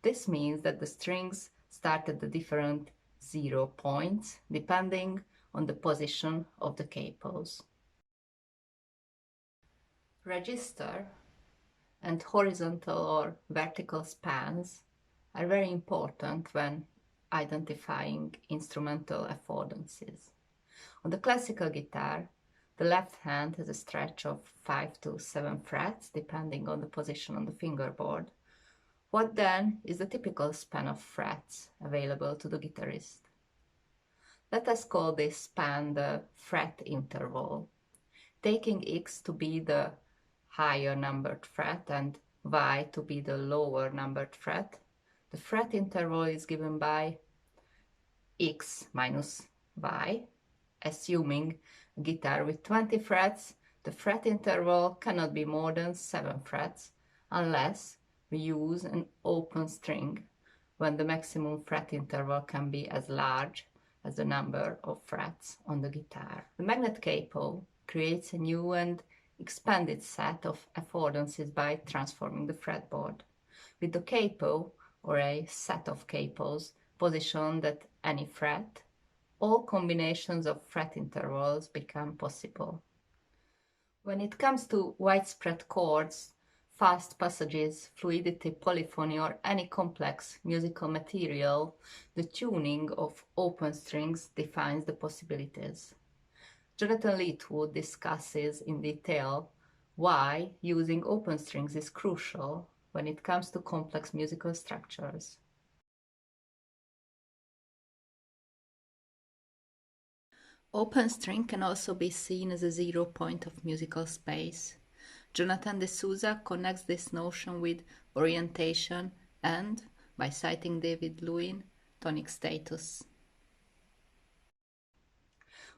This means that the strings start at the different 0 points, depending on the position of the capos. Register and horizontal or vertical spans are very important when identifying instrumental affordances. On the classical guitar, the left hand has a stretch of 5 to 7 frets, depending on the position on the fingerboard. What then is the typical span of frets available to the guitarist? Let us call this span the fret interval, taking X to be the higher numbered fret and Y to be the lower numbered fret. The fret interval is given by X minus Y. Assuming a guitar with 20 frets, the fret interval cannot be more than 7 frets unless we use an open string, when the maximum fret interval can be as large as the number of frets on the guitar. The magnet capo creates a new and expanded set of affordances by transforming the fretboard. With the capo, or a set of capos, positioned at any fret, all combinations of fret intervals become possible. When it comes to widespread chords, fast passages, fluidity, polyphony, or any complex musical material, the tuning of open strings defines the possibilities. Jonathan Leetwood discusses in detail why using open strings is crucial when it comes to complex musical structures. Open string can also be seen as a 0 point of musical space. Jonathan de Souza connects this notion with orientation and, by citing David Lewin, tonic status.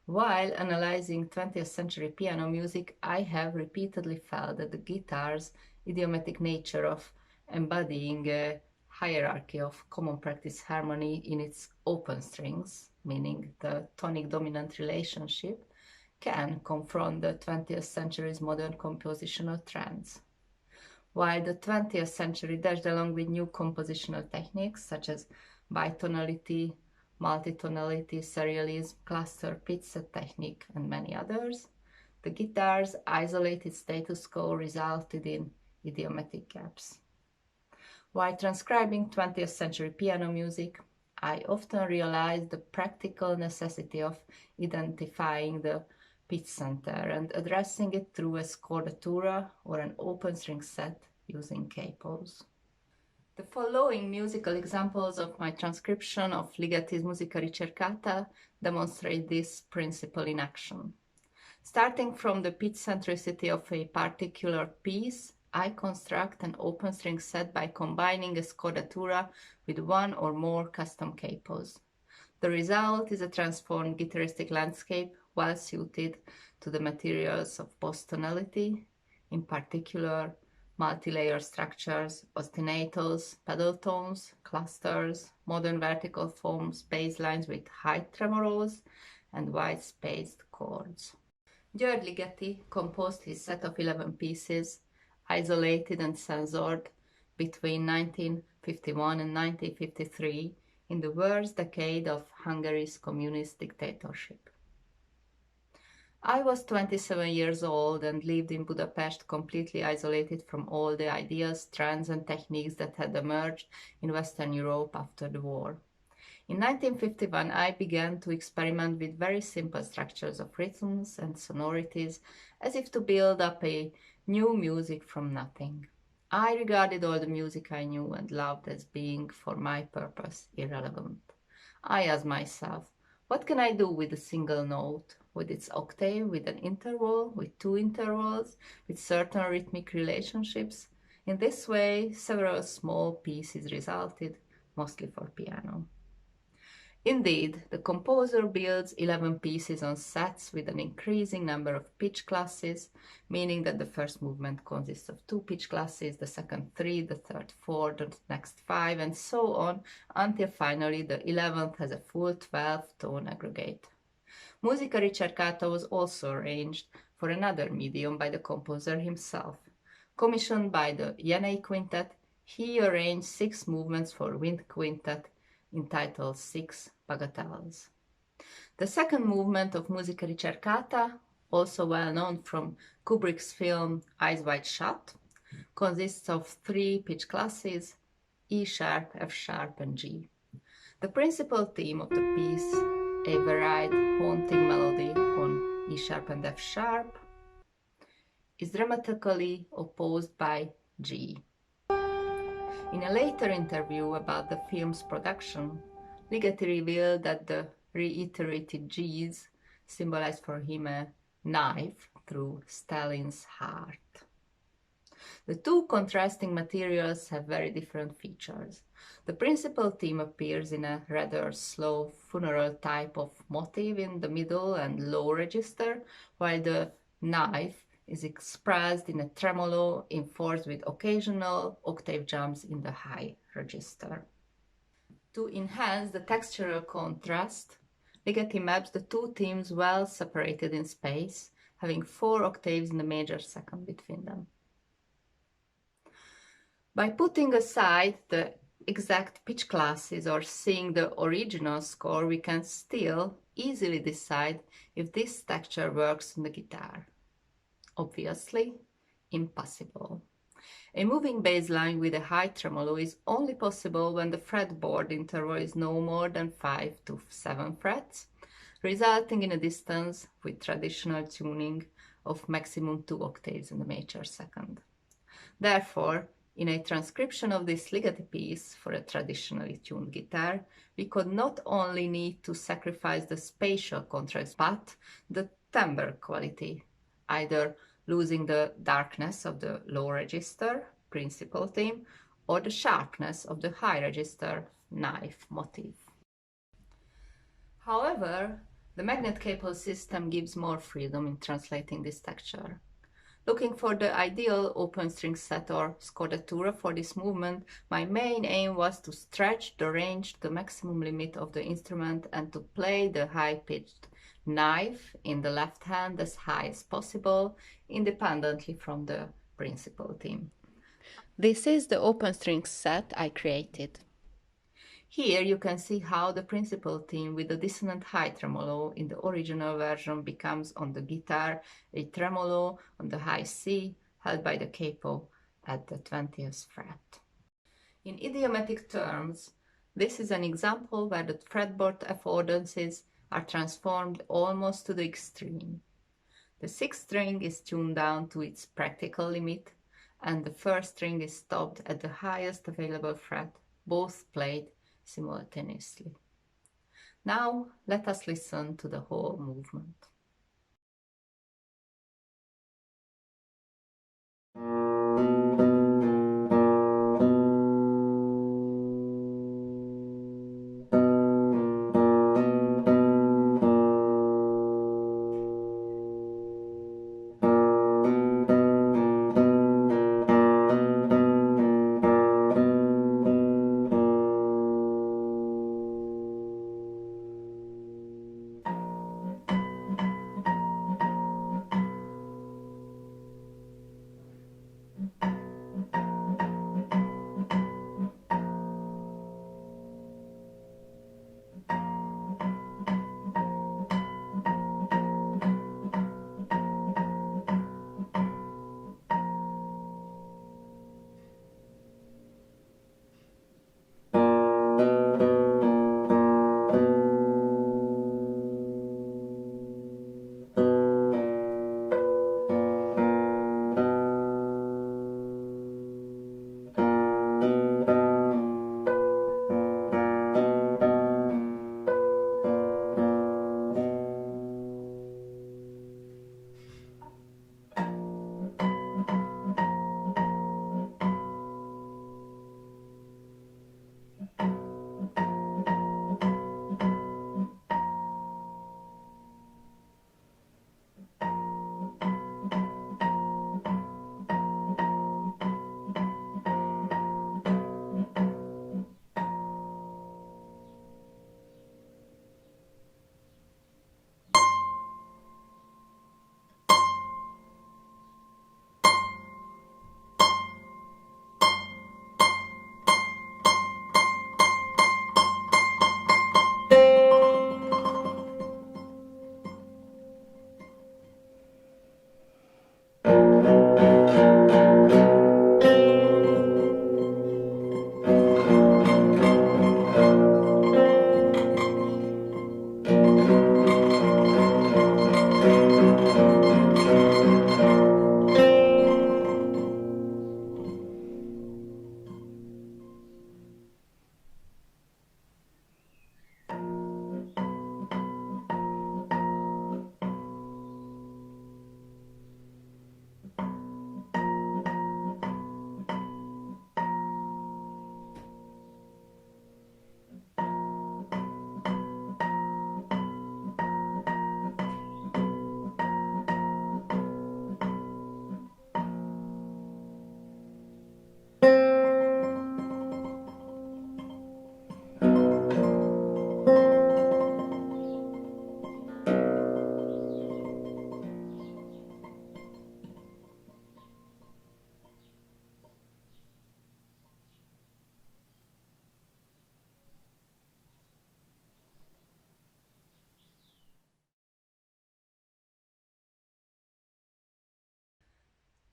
While analyzing 20th century piano music, I have repeatedly felt that the guitar's idiomatic nature of embodying a hierarchy of common practice harmony in its open strings, meaning the tonic-dominant relationship, can confront the 20th century's modern compositional trends. While the 20th century dashed along with new compositional techniques such as bitonality, multitonality, serialism, cluster, pitch set technique, and many others, the guitar's isolated status quo resulted in idiomatic gaps. While transcribing 20th century piano music, I often realized the practical necessity of identifying the pitch center and addressing it through a scordatura or an open string set using capos. The following musical examples of my transcription of Ligeti's Musica Ricercata demonstrate this principle in action. Starting from the pitch centricity of a particular piece, I construct an open string set by combining a scordatura with one or more custom capos. The result is a transformed guitaristic landscape well suited to the materials of post-tonality, in particular multi-layer structures, ostinators, pedal tones, clusters, modern vertical forms, bass lines with high tremolos, and wide-spaced chords. György Ligeti composed his set of 11 pieces, isolated and censored, between 1951 and 1953, in the worst decade of Hungary's communist dictatorship. I was 27 years old and lived in Budapest, completely isolated from all the ideas, trends, and techniques that had emerged in Western Europe after the war. In 1951, I began to experiment with very simple structures of rhythms and sonorities, as if to build up a new music from nothing. I regarded all the music I knew and loved as being, for my purpose, irrelevant. I asked myself, what can I do with a single note, with its octave, with an interval, with two intervals, with certain rhythmic relationships? In this way, several small pieces resulted, mostly for piano. Indeed, the composer builds 11 pieces on sets with an increasing number of pitch classes, meaning that the first movement consists of 2 pitch classes, the second 3, the third 4, the next 5, and so on, until finally the 11th has a full 12-tone aggregate. Musica Ricercata was also arranged for another medium by the composer himself. Commissioned by the Jenei Quintet, he arranged 6 movements for wind quintet, entitled 6 Bagatelles. The second movement of Musica Ricercata, also well known from Kubrick's film Eyes Wide Shut, consists of 3 pitch classes, E sharp, F sharp, and G. The principal theme of the piece, a varied, haunting melody on E sharp and F sharp, is dramatically opposed by G. In a later interview about the film's production, Ligeti revealed that the reiterated Gs symbolized for him a knife through Stalin's heart. The two contrasting materials have very different features. The principal theme appears in a rather slow funeral type of motif in the middle and low register, while the knife is expressed in a tremolo enforced with occasional octave jumps in the high register. To enhance the textural contrast, Ligeti maps the two themes well separated in space, having 4 octaves in the major second between them. By putting aside the exact pitch classes or seeing the original score, we can still easily decide if this texture works on the guitar. Obviously, impossible. A moving bass line with a high tremolo is only possible when the fretboard interval is no more than 5 to 7 frets, resulting in a distance with traditional tuning of maximum 2 octaves in the major second. Therefore, in a transcription of this Ligeti piece for a traditionally tuned guitar, we could not only need to sacrifice the spatial contrast but the timbre quality, either losing the darkness of the low register, principal theme, or the sharpness of the high register, knife motif. However, the magnet cable system gives more freedom in translating this texture. Looking for the ideal open string set or scordatura for this movement, my main aim was to stretch the range to the maximum limit of the instrument and to play the high-pitched knife in the left hand as high as possible, independently from the principal theme. This is the open string set I created. Here you can see how the principal theme with the dissonant high tremolo in the original version becomes on the guitar a tremolo on the high C held by the capo at the 20th fret. In idiomatic terms, this is an example where the fretboard affordances are transformed almost to the extreme. The 6th string is tuned down to its practical limit, and the 1st string is stopped at the highest available fret, both played simultaneously. Now let us listen to the whole movement.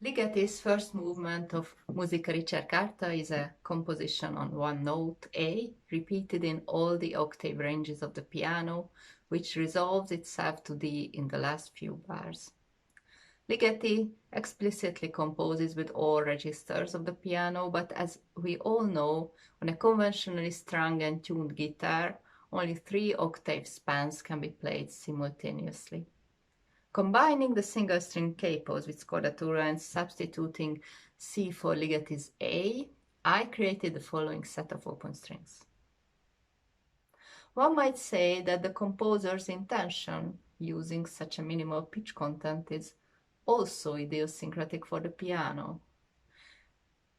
Ligeti's first movement of Musica Ricercata is a composition on one note A, repeated in all the octave ranges of the piano, which resolves itself to D in the last few bars. Ligeti explicitly composes with all registers of the piano, but as we all know, on a conventionally strung and tuned guitar, only 3 octave spans can be played simultaneously. Combining the single string capos with scordatura and substituting C for Ligeti's A, I created the following set of open strings. One might say that the composer's intention using such a minimal pitch content is also idiosyncratic for the piano,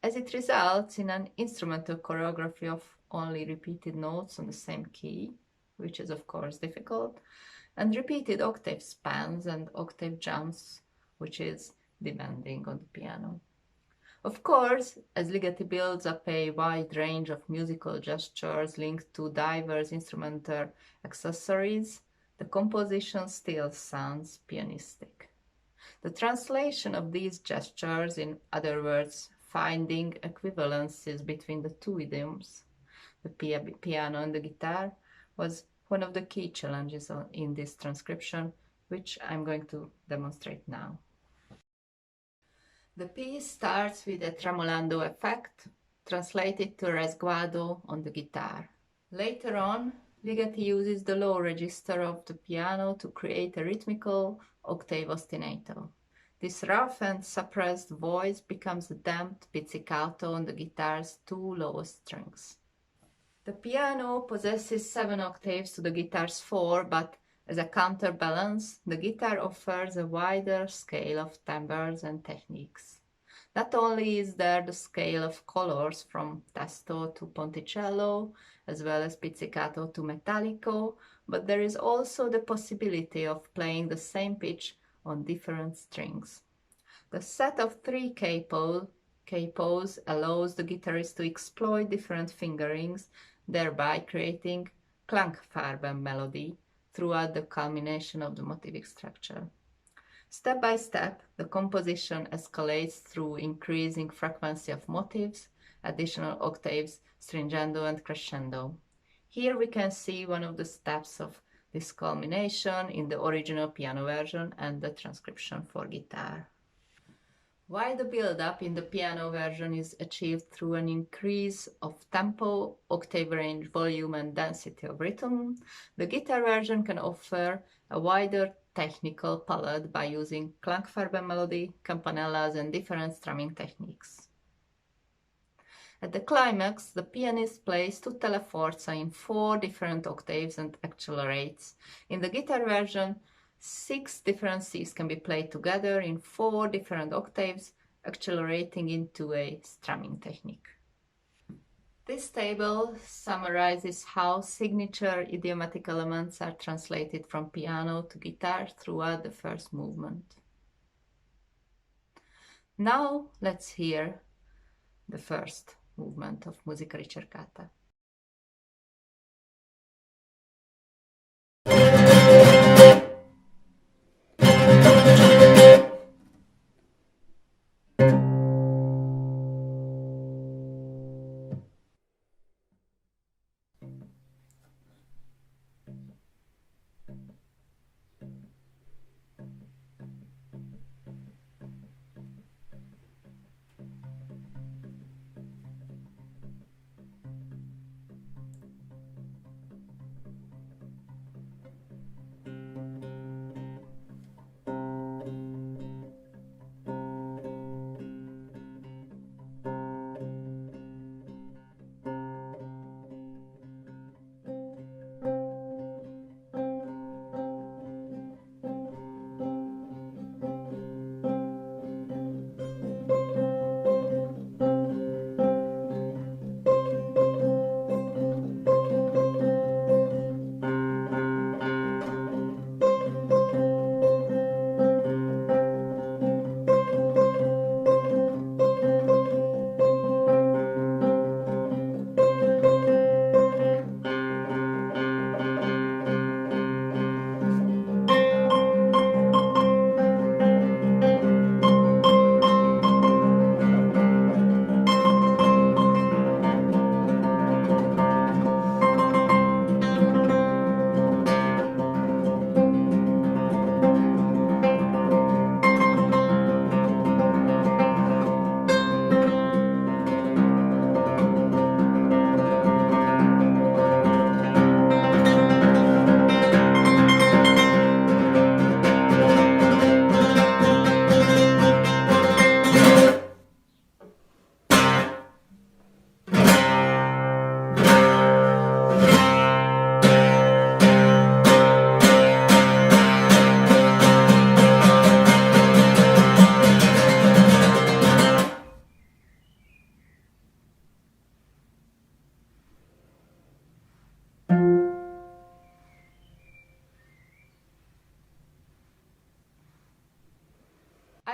as it results in an instrumental choreography of only repeated notes on the same key, which is of course difficult, and repeated octave spans and octave jumps, which is demanding on the piano. Of course, as Ligeti builds up a wide range of musical gestures linked to diverse instrumental accessories, the composition still sounds pianistic. The translation of these gestures, in other words, finding equivalences between the two idioms, the piano and the guitar, was one of the key challenges in this transcription, which I'm going to demonstrate now. The piece starts with a tremolando effect, translated to resguardo on the guitar. Later on, Ligeti uses the low register of the piano to create a rhythmical octave ostinato. This rough and suppressed voice becomes a damped pizzicato on the guitar's 2 lowest strings. The piano possesses 7 octaves to the guitar's 4, but as a counterbalance, the guitar offers a wider scale of timbres and techniques. Not only is there the scale of colors from testo to ponticello, as well as pizzicato to metallico, but there is also the possibility of playing the same pitch on different strings. The set of 3 capos allows the guitarist to exploit different fingerings, thereby creating Klangfarben melody throughout the culmination of the motivic structure. Step by step, the composition escalates through increasing frequency of motives, additional octaves, stringendo and crescendo. Here we can see one of the steps of this culmination in the original piano version and the transcription for guitar. While the build-up in the piano version is achieved through an increase of tempo, octave range, volume, and density of rhythm, the guitar version can offer a wider technical palette by using Klangfarben melody, campanellas, and different strumming techniques. At the climax, the pianist plays tutte le forza in 4 different octaves and accelerates. In the guitar version, 6 different Cs can be played together in 4 different octaves, accelerating into a strumming technique. This table summarizes how signature idiomatic elements are translated from piano to guitar throughout the first movement. Now let's hear the first movement of Musica Ricercata.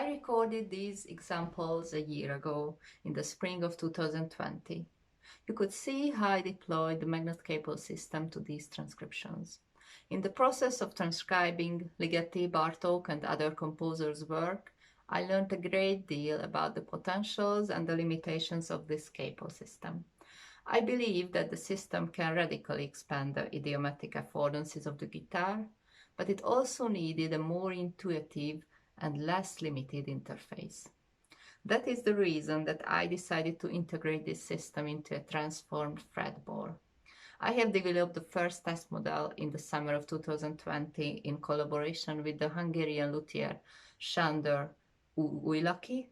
I recorded these examples a year ago in the spring of 2020. You could see how I deployed the magnet capo system to these transcriptions. In the process of transcribing Ligeti, Bartók, and other composers' work, I learned a great deal about the potentials and the limitations of this capo system. I believe that the system can radically expand the idiomatic affordances of the guitar, but it also needed a more intuitive and less limited interface. That is the reason that I decided to integrate this system into a transformed fretboard. I have developed the first test model in the summer of 2020 in collaboration with the Hungarian luthier Sándor Újlaki.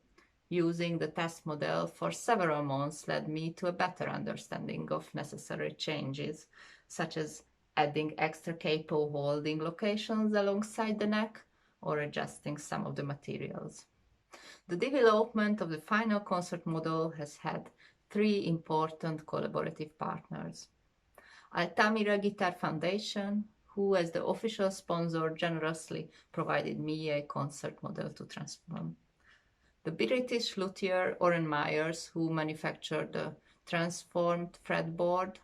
Using the test model for several months led me to a better understanding of necessary changes, such as adding extra capo holding locations alongside the neck or adjusting some of the materials. The development of the final concert model has had 3 important collaborative partners. Altamira Guitar Foundation, who as the official sponsor generously provided me a concert model to transform. The British luthier Oren Myers, who manufactured the transformed fretboard,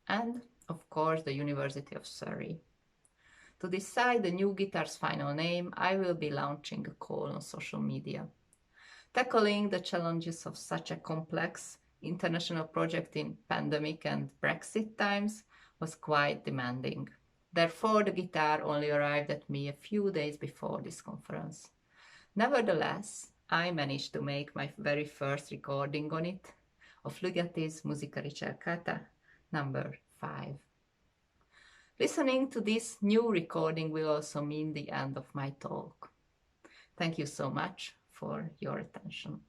and of course the University of Surrey. To decide the new guitar's final name, I will be launching a call on social media. Tackling the challenges of such a complex international project in pandemic and Brexit times was quite demanding. Therefore, the guitar only arrived at me a few days before this conference. Nevertheless, I managed to make my very first recording on it, of Ligeti's Musica Ricercata, number 5. Listening to this new recording will also mean the end of my talk. Thank you so much for your attention.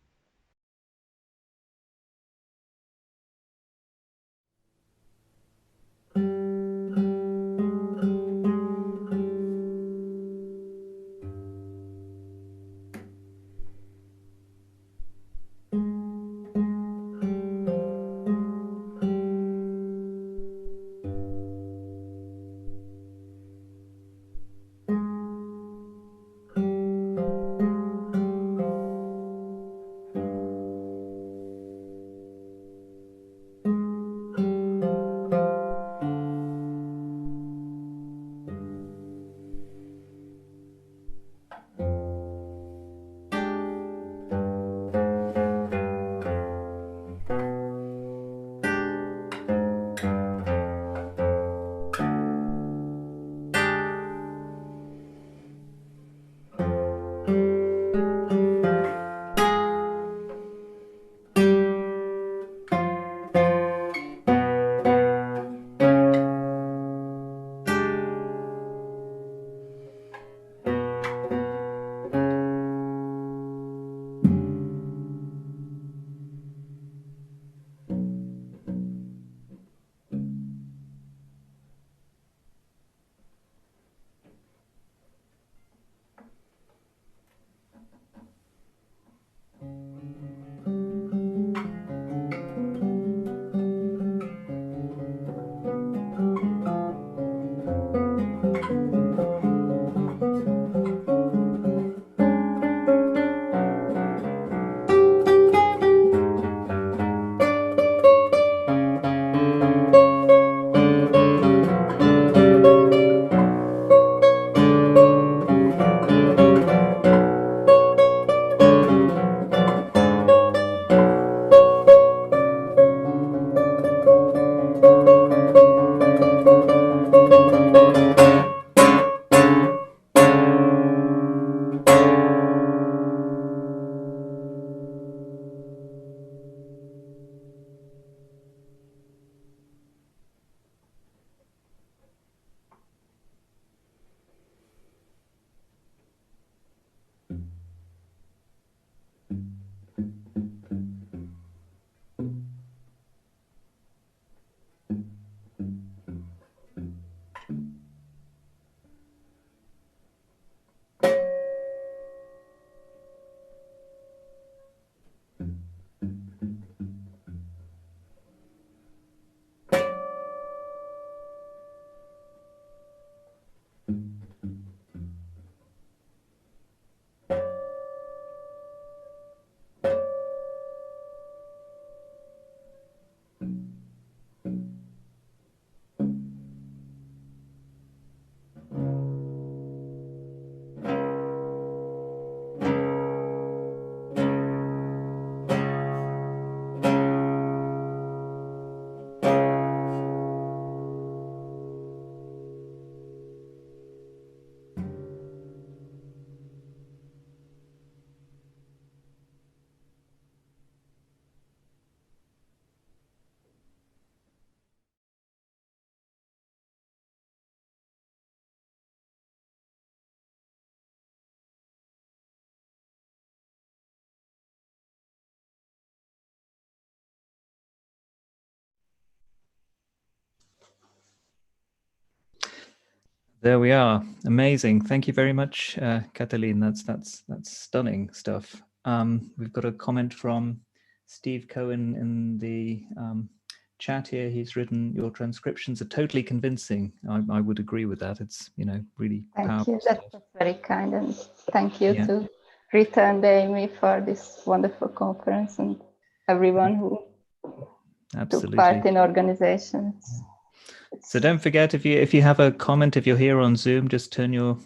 There we are. Amazing. Thank you very much, Katalin. That's stunning stuff. We've got a comment from Steve Cohen in the chat here. He's written, "Your transcriptions are totally convincing." I would agree with that. It's, you know, really Thank powerful you. stuff. That's very kind, and thank you Yeah. to Rita and Amy for this wonderful conference, and everyone who took part Absolutely. in organizations. So don't forget, if you have a comment, if you're here on Zoom, just turn your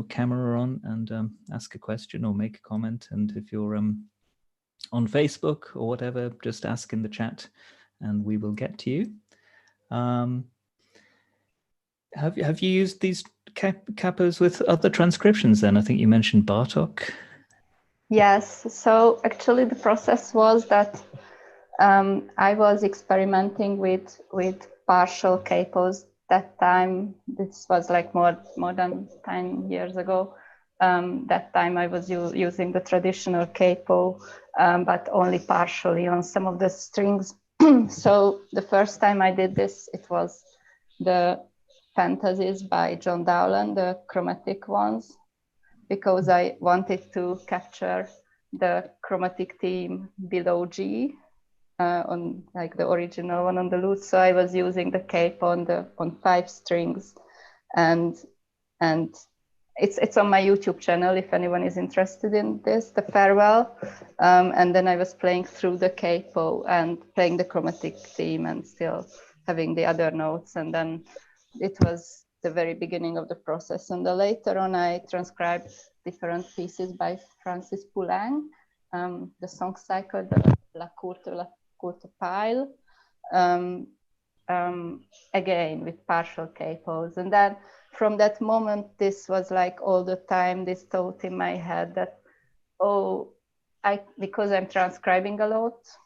camera on and ask a question or make a comment. And if you're on Facebook or whatever, just ask in the chat, and we will get to you. Have you used these capos with other transcriptions? Then I think you mentioned Bartok. Yes. So actually, the process was that I was experimenting with partial capos that time. This was like more than 10 years ago. That time I was using the traditional capo, but only partially on some of the strings. So the first time I did this, it was the Fantasies by John Dowland, the chromatic ones, because I wanted to capture the chromatic theme below G on like the original one on the lute. So I was using the capo on 5 strings, and it's on my YouTube channel if anyone is interested in this, the Farewell. And then I was playing through the capo and playing the chromatic theme and still having the other notes. And then it was the very beginning of the process. And then later on, I transcribed different pieces by Francis Poulenc, the song cycle, the La Courte Pile, again with partial capos. And then from that moment, this was like all the time this thought in my head that, because I'm transcribing a lot,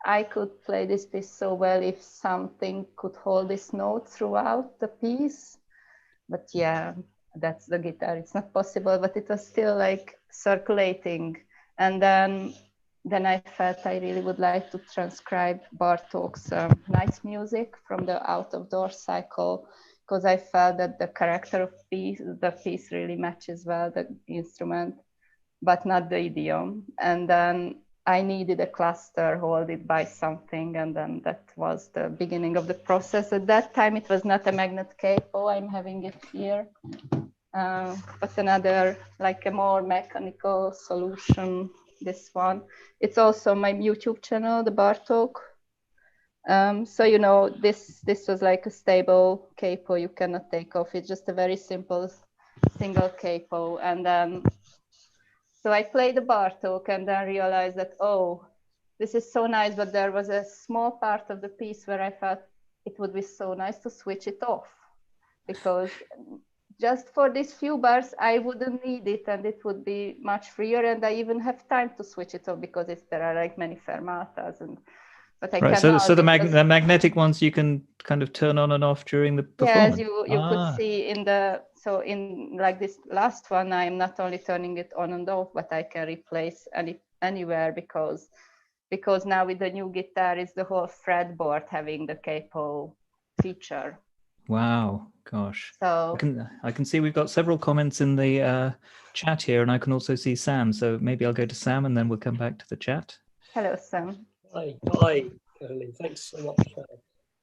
I could play this piece so well if something could hold this note throughout the piece. But yeah, that's the guitar. It's not possible, but it was still like circulating. And then I felt I really would like to transcribe Bartok's Night Music from the Out of Door cycle, because I felt that the character of the piece really matches well the instrument, but not the idiom. And then I needed a cluster holded by something, and then that was the beginning of the process. At that time, it was not a magnet capo. I'm having it here, but another, like a more mechanical solution, this one. It's also my YouTube channel, the Bartok. So, you know, this was like a stable capo you cannot take off. It's just a very simple single capo. And then so I played the Bartok and then realized that, this is so nice, but there was a small part of the piece where I felt it would be so nice to switch it off, because just for these few bars, I wouldn't need it and it would be much freer, and I even have time to switch it off because there are like many fermatas, but I cannot. So the magnetic ones you can kind of turn on and off during the performance. Yes, you could see in like this last one, I'm not only turning it on and off, but I can replace anywhere because now with the new guitar is the whole fretboard having the capo feature. Wow, gosh. So I can see we've got several comments in the chat here, and I can also see Sam. So maybe I'll go to Sam and then we'll come back to the chat. Hello, Sam. Hi, Caroline. Thanks so much.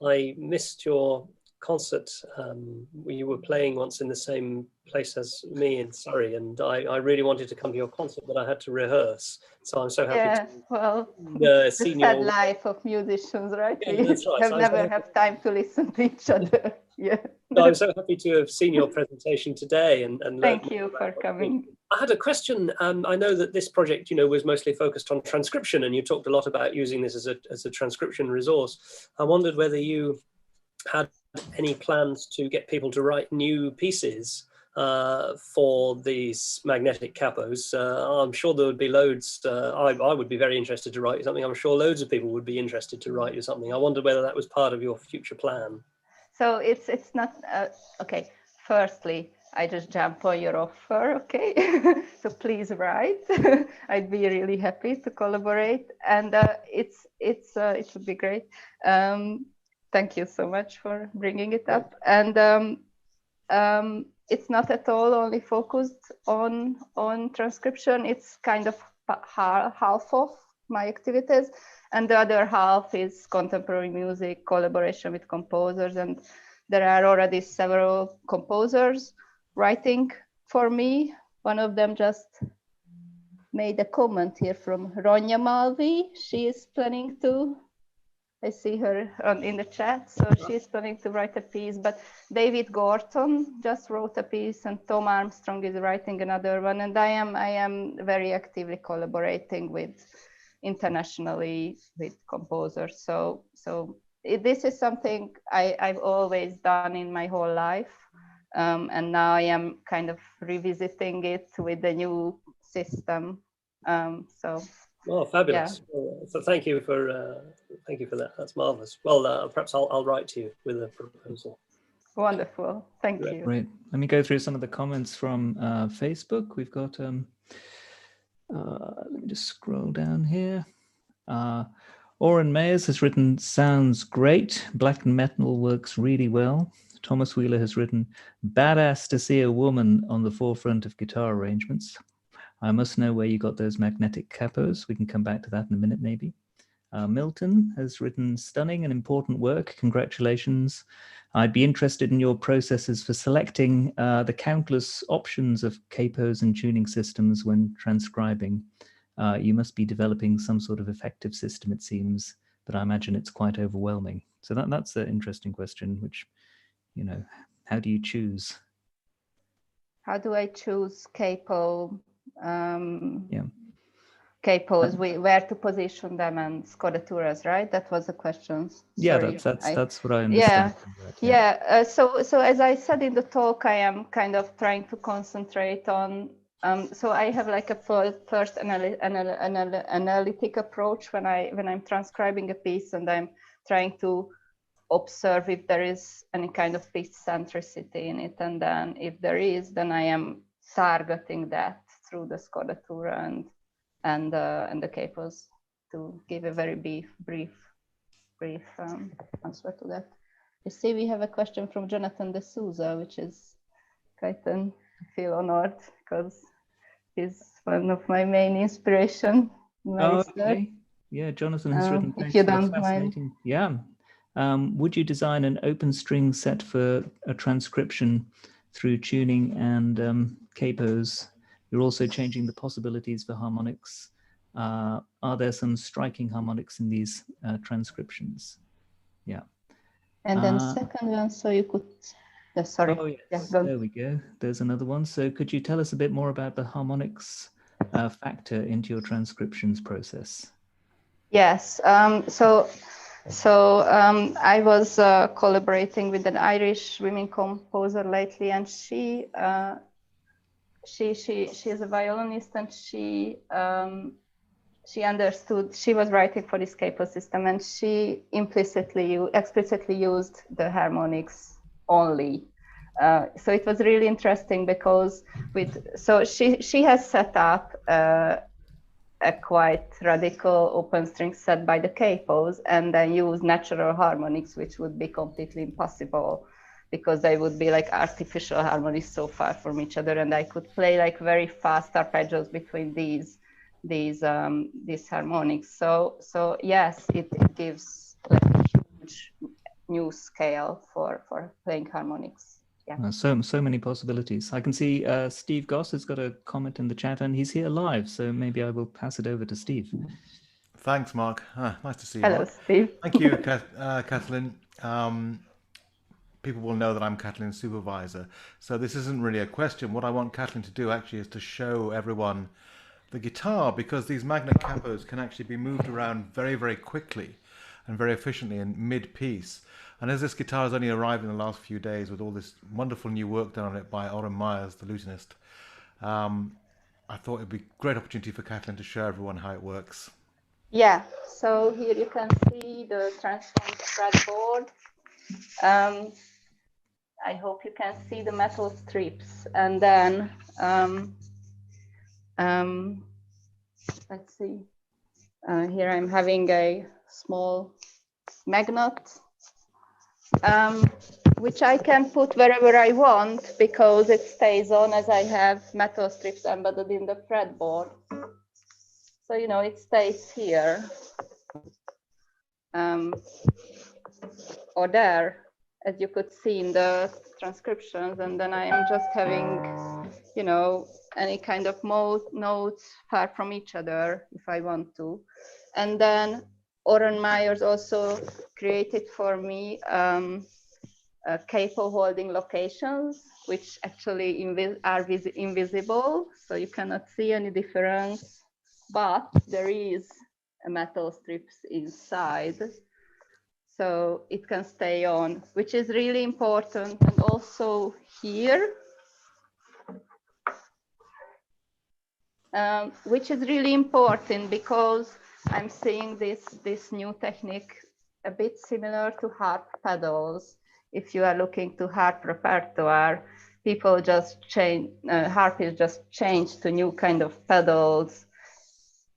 I missed your concert. You were playing once in the same place as me in Surrey, and I really wanted to come to your concert, but I had to rehearse. So I'm so happy the see sad your life of musicians, right? Yeah, that's right. We So never have time to listen to each other. Yeah. No, I'm so happy to have seen your presentation today and Thank you for coming. I had a question. I know that this project, was mostly focused on transcription, and you talked a lot about using this as a transcription resource. I wondered whether you had any plans to get people to write new pieces for these magnetic capos. I'm sure there would be loads. I would be very interested to write you something. I'm sure loads of people would be interested to write you something. I wondered whether that was part of your future plan. So it's not okay. Firstly, I just jump on your offer, okay? So please write. I'd be really happy to collaborate, and it would be great. Thank you so much for bringing it up. And it's not at all only focused on transcription. It's kind of half of my activities, and the other half is contemporary music, collaboration with composers, and there are already several composers writing for me. One of them just made a comment here from Ronja Malvi. She is planning to, I see her in the chat, so she's planning to write a piece, but David Gorton just wrote a piece, and Tom Armstrong is writing another one, and I am very actively collaborating internationally with composers. So this is something I've always done in my whole life, and now I am kind of revisiting it with the new system. Oh, fabulous! Yeah. So thank you for that. That's marvelous. Well, perhaps I'll write to you with a proposal. Wonderful. Thank you. Great. Let me go through some of the comments from Facebook. We've got. Let me just scroll down here. Oren Mayers has written, "Sounds great. Black metal works really well." Thomas Wheeler has written, "Badass to see a woman on the forefront of guitar arrangements. I must know where you got those magnetic capos." We can come back to that in a minute, maybe. Milton has written, "Stunning and important work. Congratulations. I'd be interested in your processes for selecting the countless options of capos and tuning systems when transcribing. You must be developing some sort of effective system, it seems, but I imagine it's quite overwhelming." So that's an interesting question, which, how do you choose? How do I choose capo? Capos, where to position them, and scodaturas, right? That was the question. Yeah, Sorry, that's what I understand. Yeah. So as I said in the talk, I am kind of trying to concentrate on. So I have like a first analytic approach when I'm transcribing a piece, and I'm trying to observe if there is any kind of pitch centricity in it, and then if there is, then I am targeting that through the scodatura and the capos to give a very brief answer to that. You see, we have a question from Jonathan de Souza, which is quite I feel honored because he's one of my main inspiration. Okay. Yeah, Jonathan has written. If you don't mind. Yeah. Would you design an open string set for a transcription through tuning and capos? You're also changing the possibilities for harmonics. Are there some striking harmonics in these transcriptions? Yeah. And then second one, so you could. Sorry. Oh, yes. Yeah, there we go. There's another one. So could you tell us a bit more about the harmonics factor into your transcriptions process? Yes. So I was collaborating with an Irish women composer lately, and she is a violinist, and she understood. She was writing for this capo system, and she explicitly used the harmonics only. So it was really interesting because she has set up a quite radical open string set by the capos, and then use natural harmonics, which would be completely impossible because they would be like artificial harmonies so far from each other, and I could play like very fast arpeggios between these harmonics. So yes, it gives like a huge new scale for playing harmonics. Yeah. So many possibilities. I can see Steve Goss has got a comment in the chat, and he's here live, so maybe I will pass it over to Steve. Thanks, Mark. Nice to see you. Hello, Mark. Steve. Thank you, Katalin. People will know that I'm Katalin's supervisor, so this isn't really a question. What I want Katalin to do actually is to show everyone the guitar, because these magnet capos can actually be moved around very, very quickly and very efficiently in mid-piece. And as this guitar has only arrived in the last few days with all this wonderful new work done on it by Oren Myers, the lutenist, I thought it'd be a great opportunity for Katalin to show everyone how it works. Yeah, so here you can see the transformed fretboard. I hope you can see the metal strips, and then let's see. Here I'm having a small magnet. which I can put wherever I want because it stays on as I have metal strips embedded in the fretboard. So, you know, it stays here or there, as you could see in the transcriptions. And then I am just having, you know, any kind of notes far from each other if I want to. And then Oren Myers also created for me capo holding locations, which actually are invisible, so you cannot see any difference, but there is a metal strips inside, so it can stay on, which is really important. And also here, which is really important because I'm seeing this new technique a bit similar to harp pedals. If you are looking to harp repertoire, people just change, harpists just change to new kind of pedals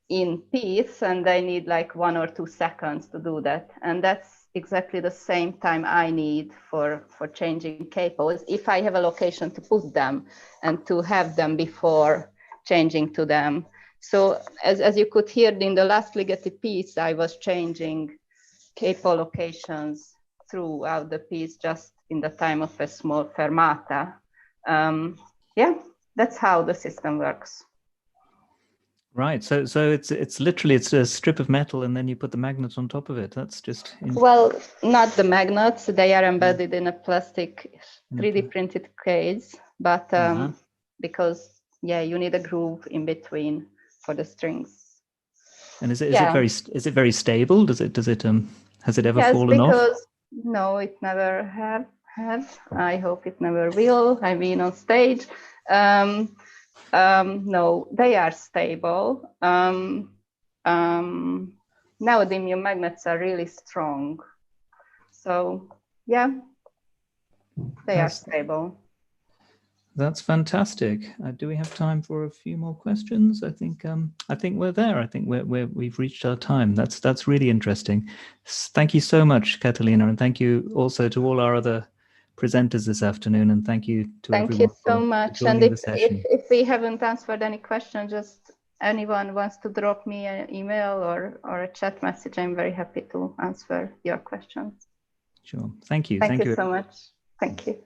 in piece, and they need like 1 or 2 seconds to do that. And that's exactly the same time I need for changing capos, if I have a location to put them and to have them before changing to them. So as you could hear in the last Ligeti piece, I was changing capo locations throughout the piece just in the time of a small fermata. Yeah, that's how the system works. Right. So it's literally a strip of metal and then you put the magnet on top of it. That's just well, not the magnets. They are embedded in a plastic 3D printed case, but because you need a groove in between for the strings. And is it very stable? Has it ever fallen off? Because no, it never have. I hope it never will. I mean, on stage. No, they are stable. Neodymium magnets are really strong. So yeah, they are stable. That's fantastic. Do we have time for a few more questions? I think we're there. I think we've reached our time. That's really interesting. Thank you so much, Catalina, and thank you also to all our other presenters this afternoon. And thank you to everyone. Thank you so much. And if we haven't answered any questions, just anyone wants to drop me an email or a chat message, I'm very happy to answer your questions. Sure. Thank you. Thank you so much. Thank you.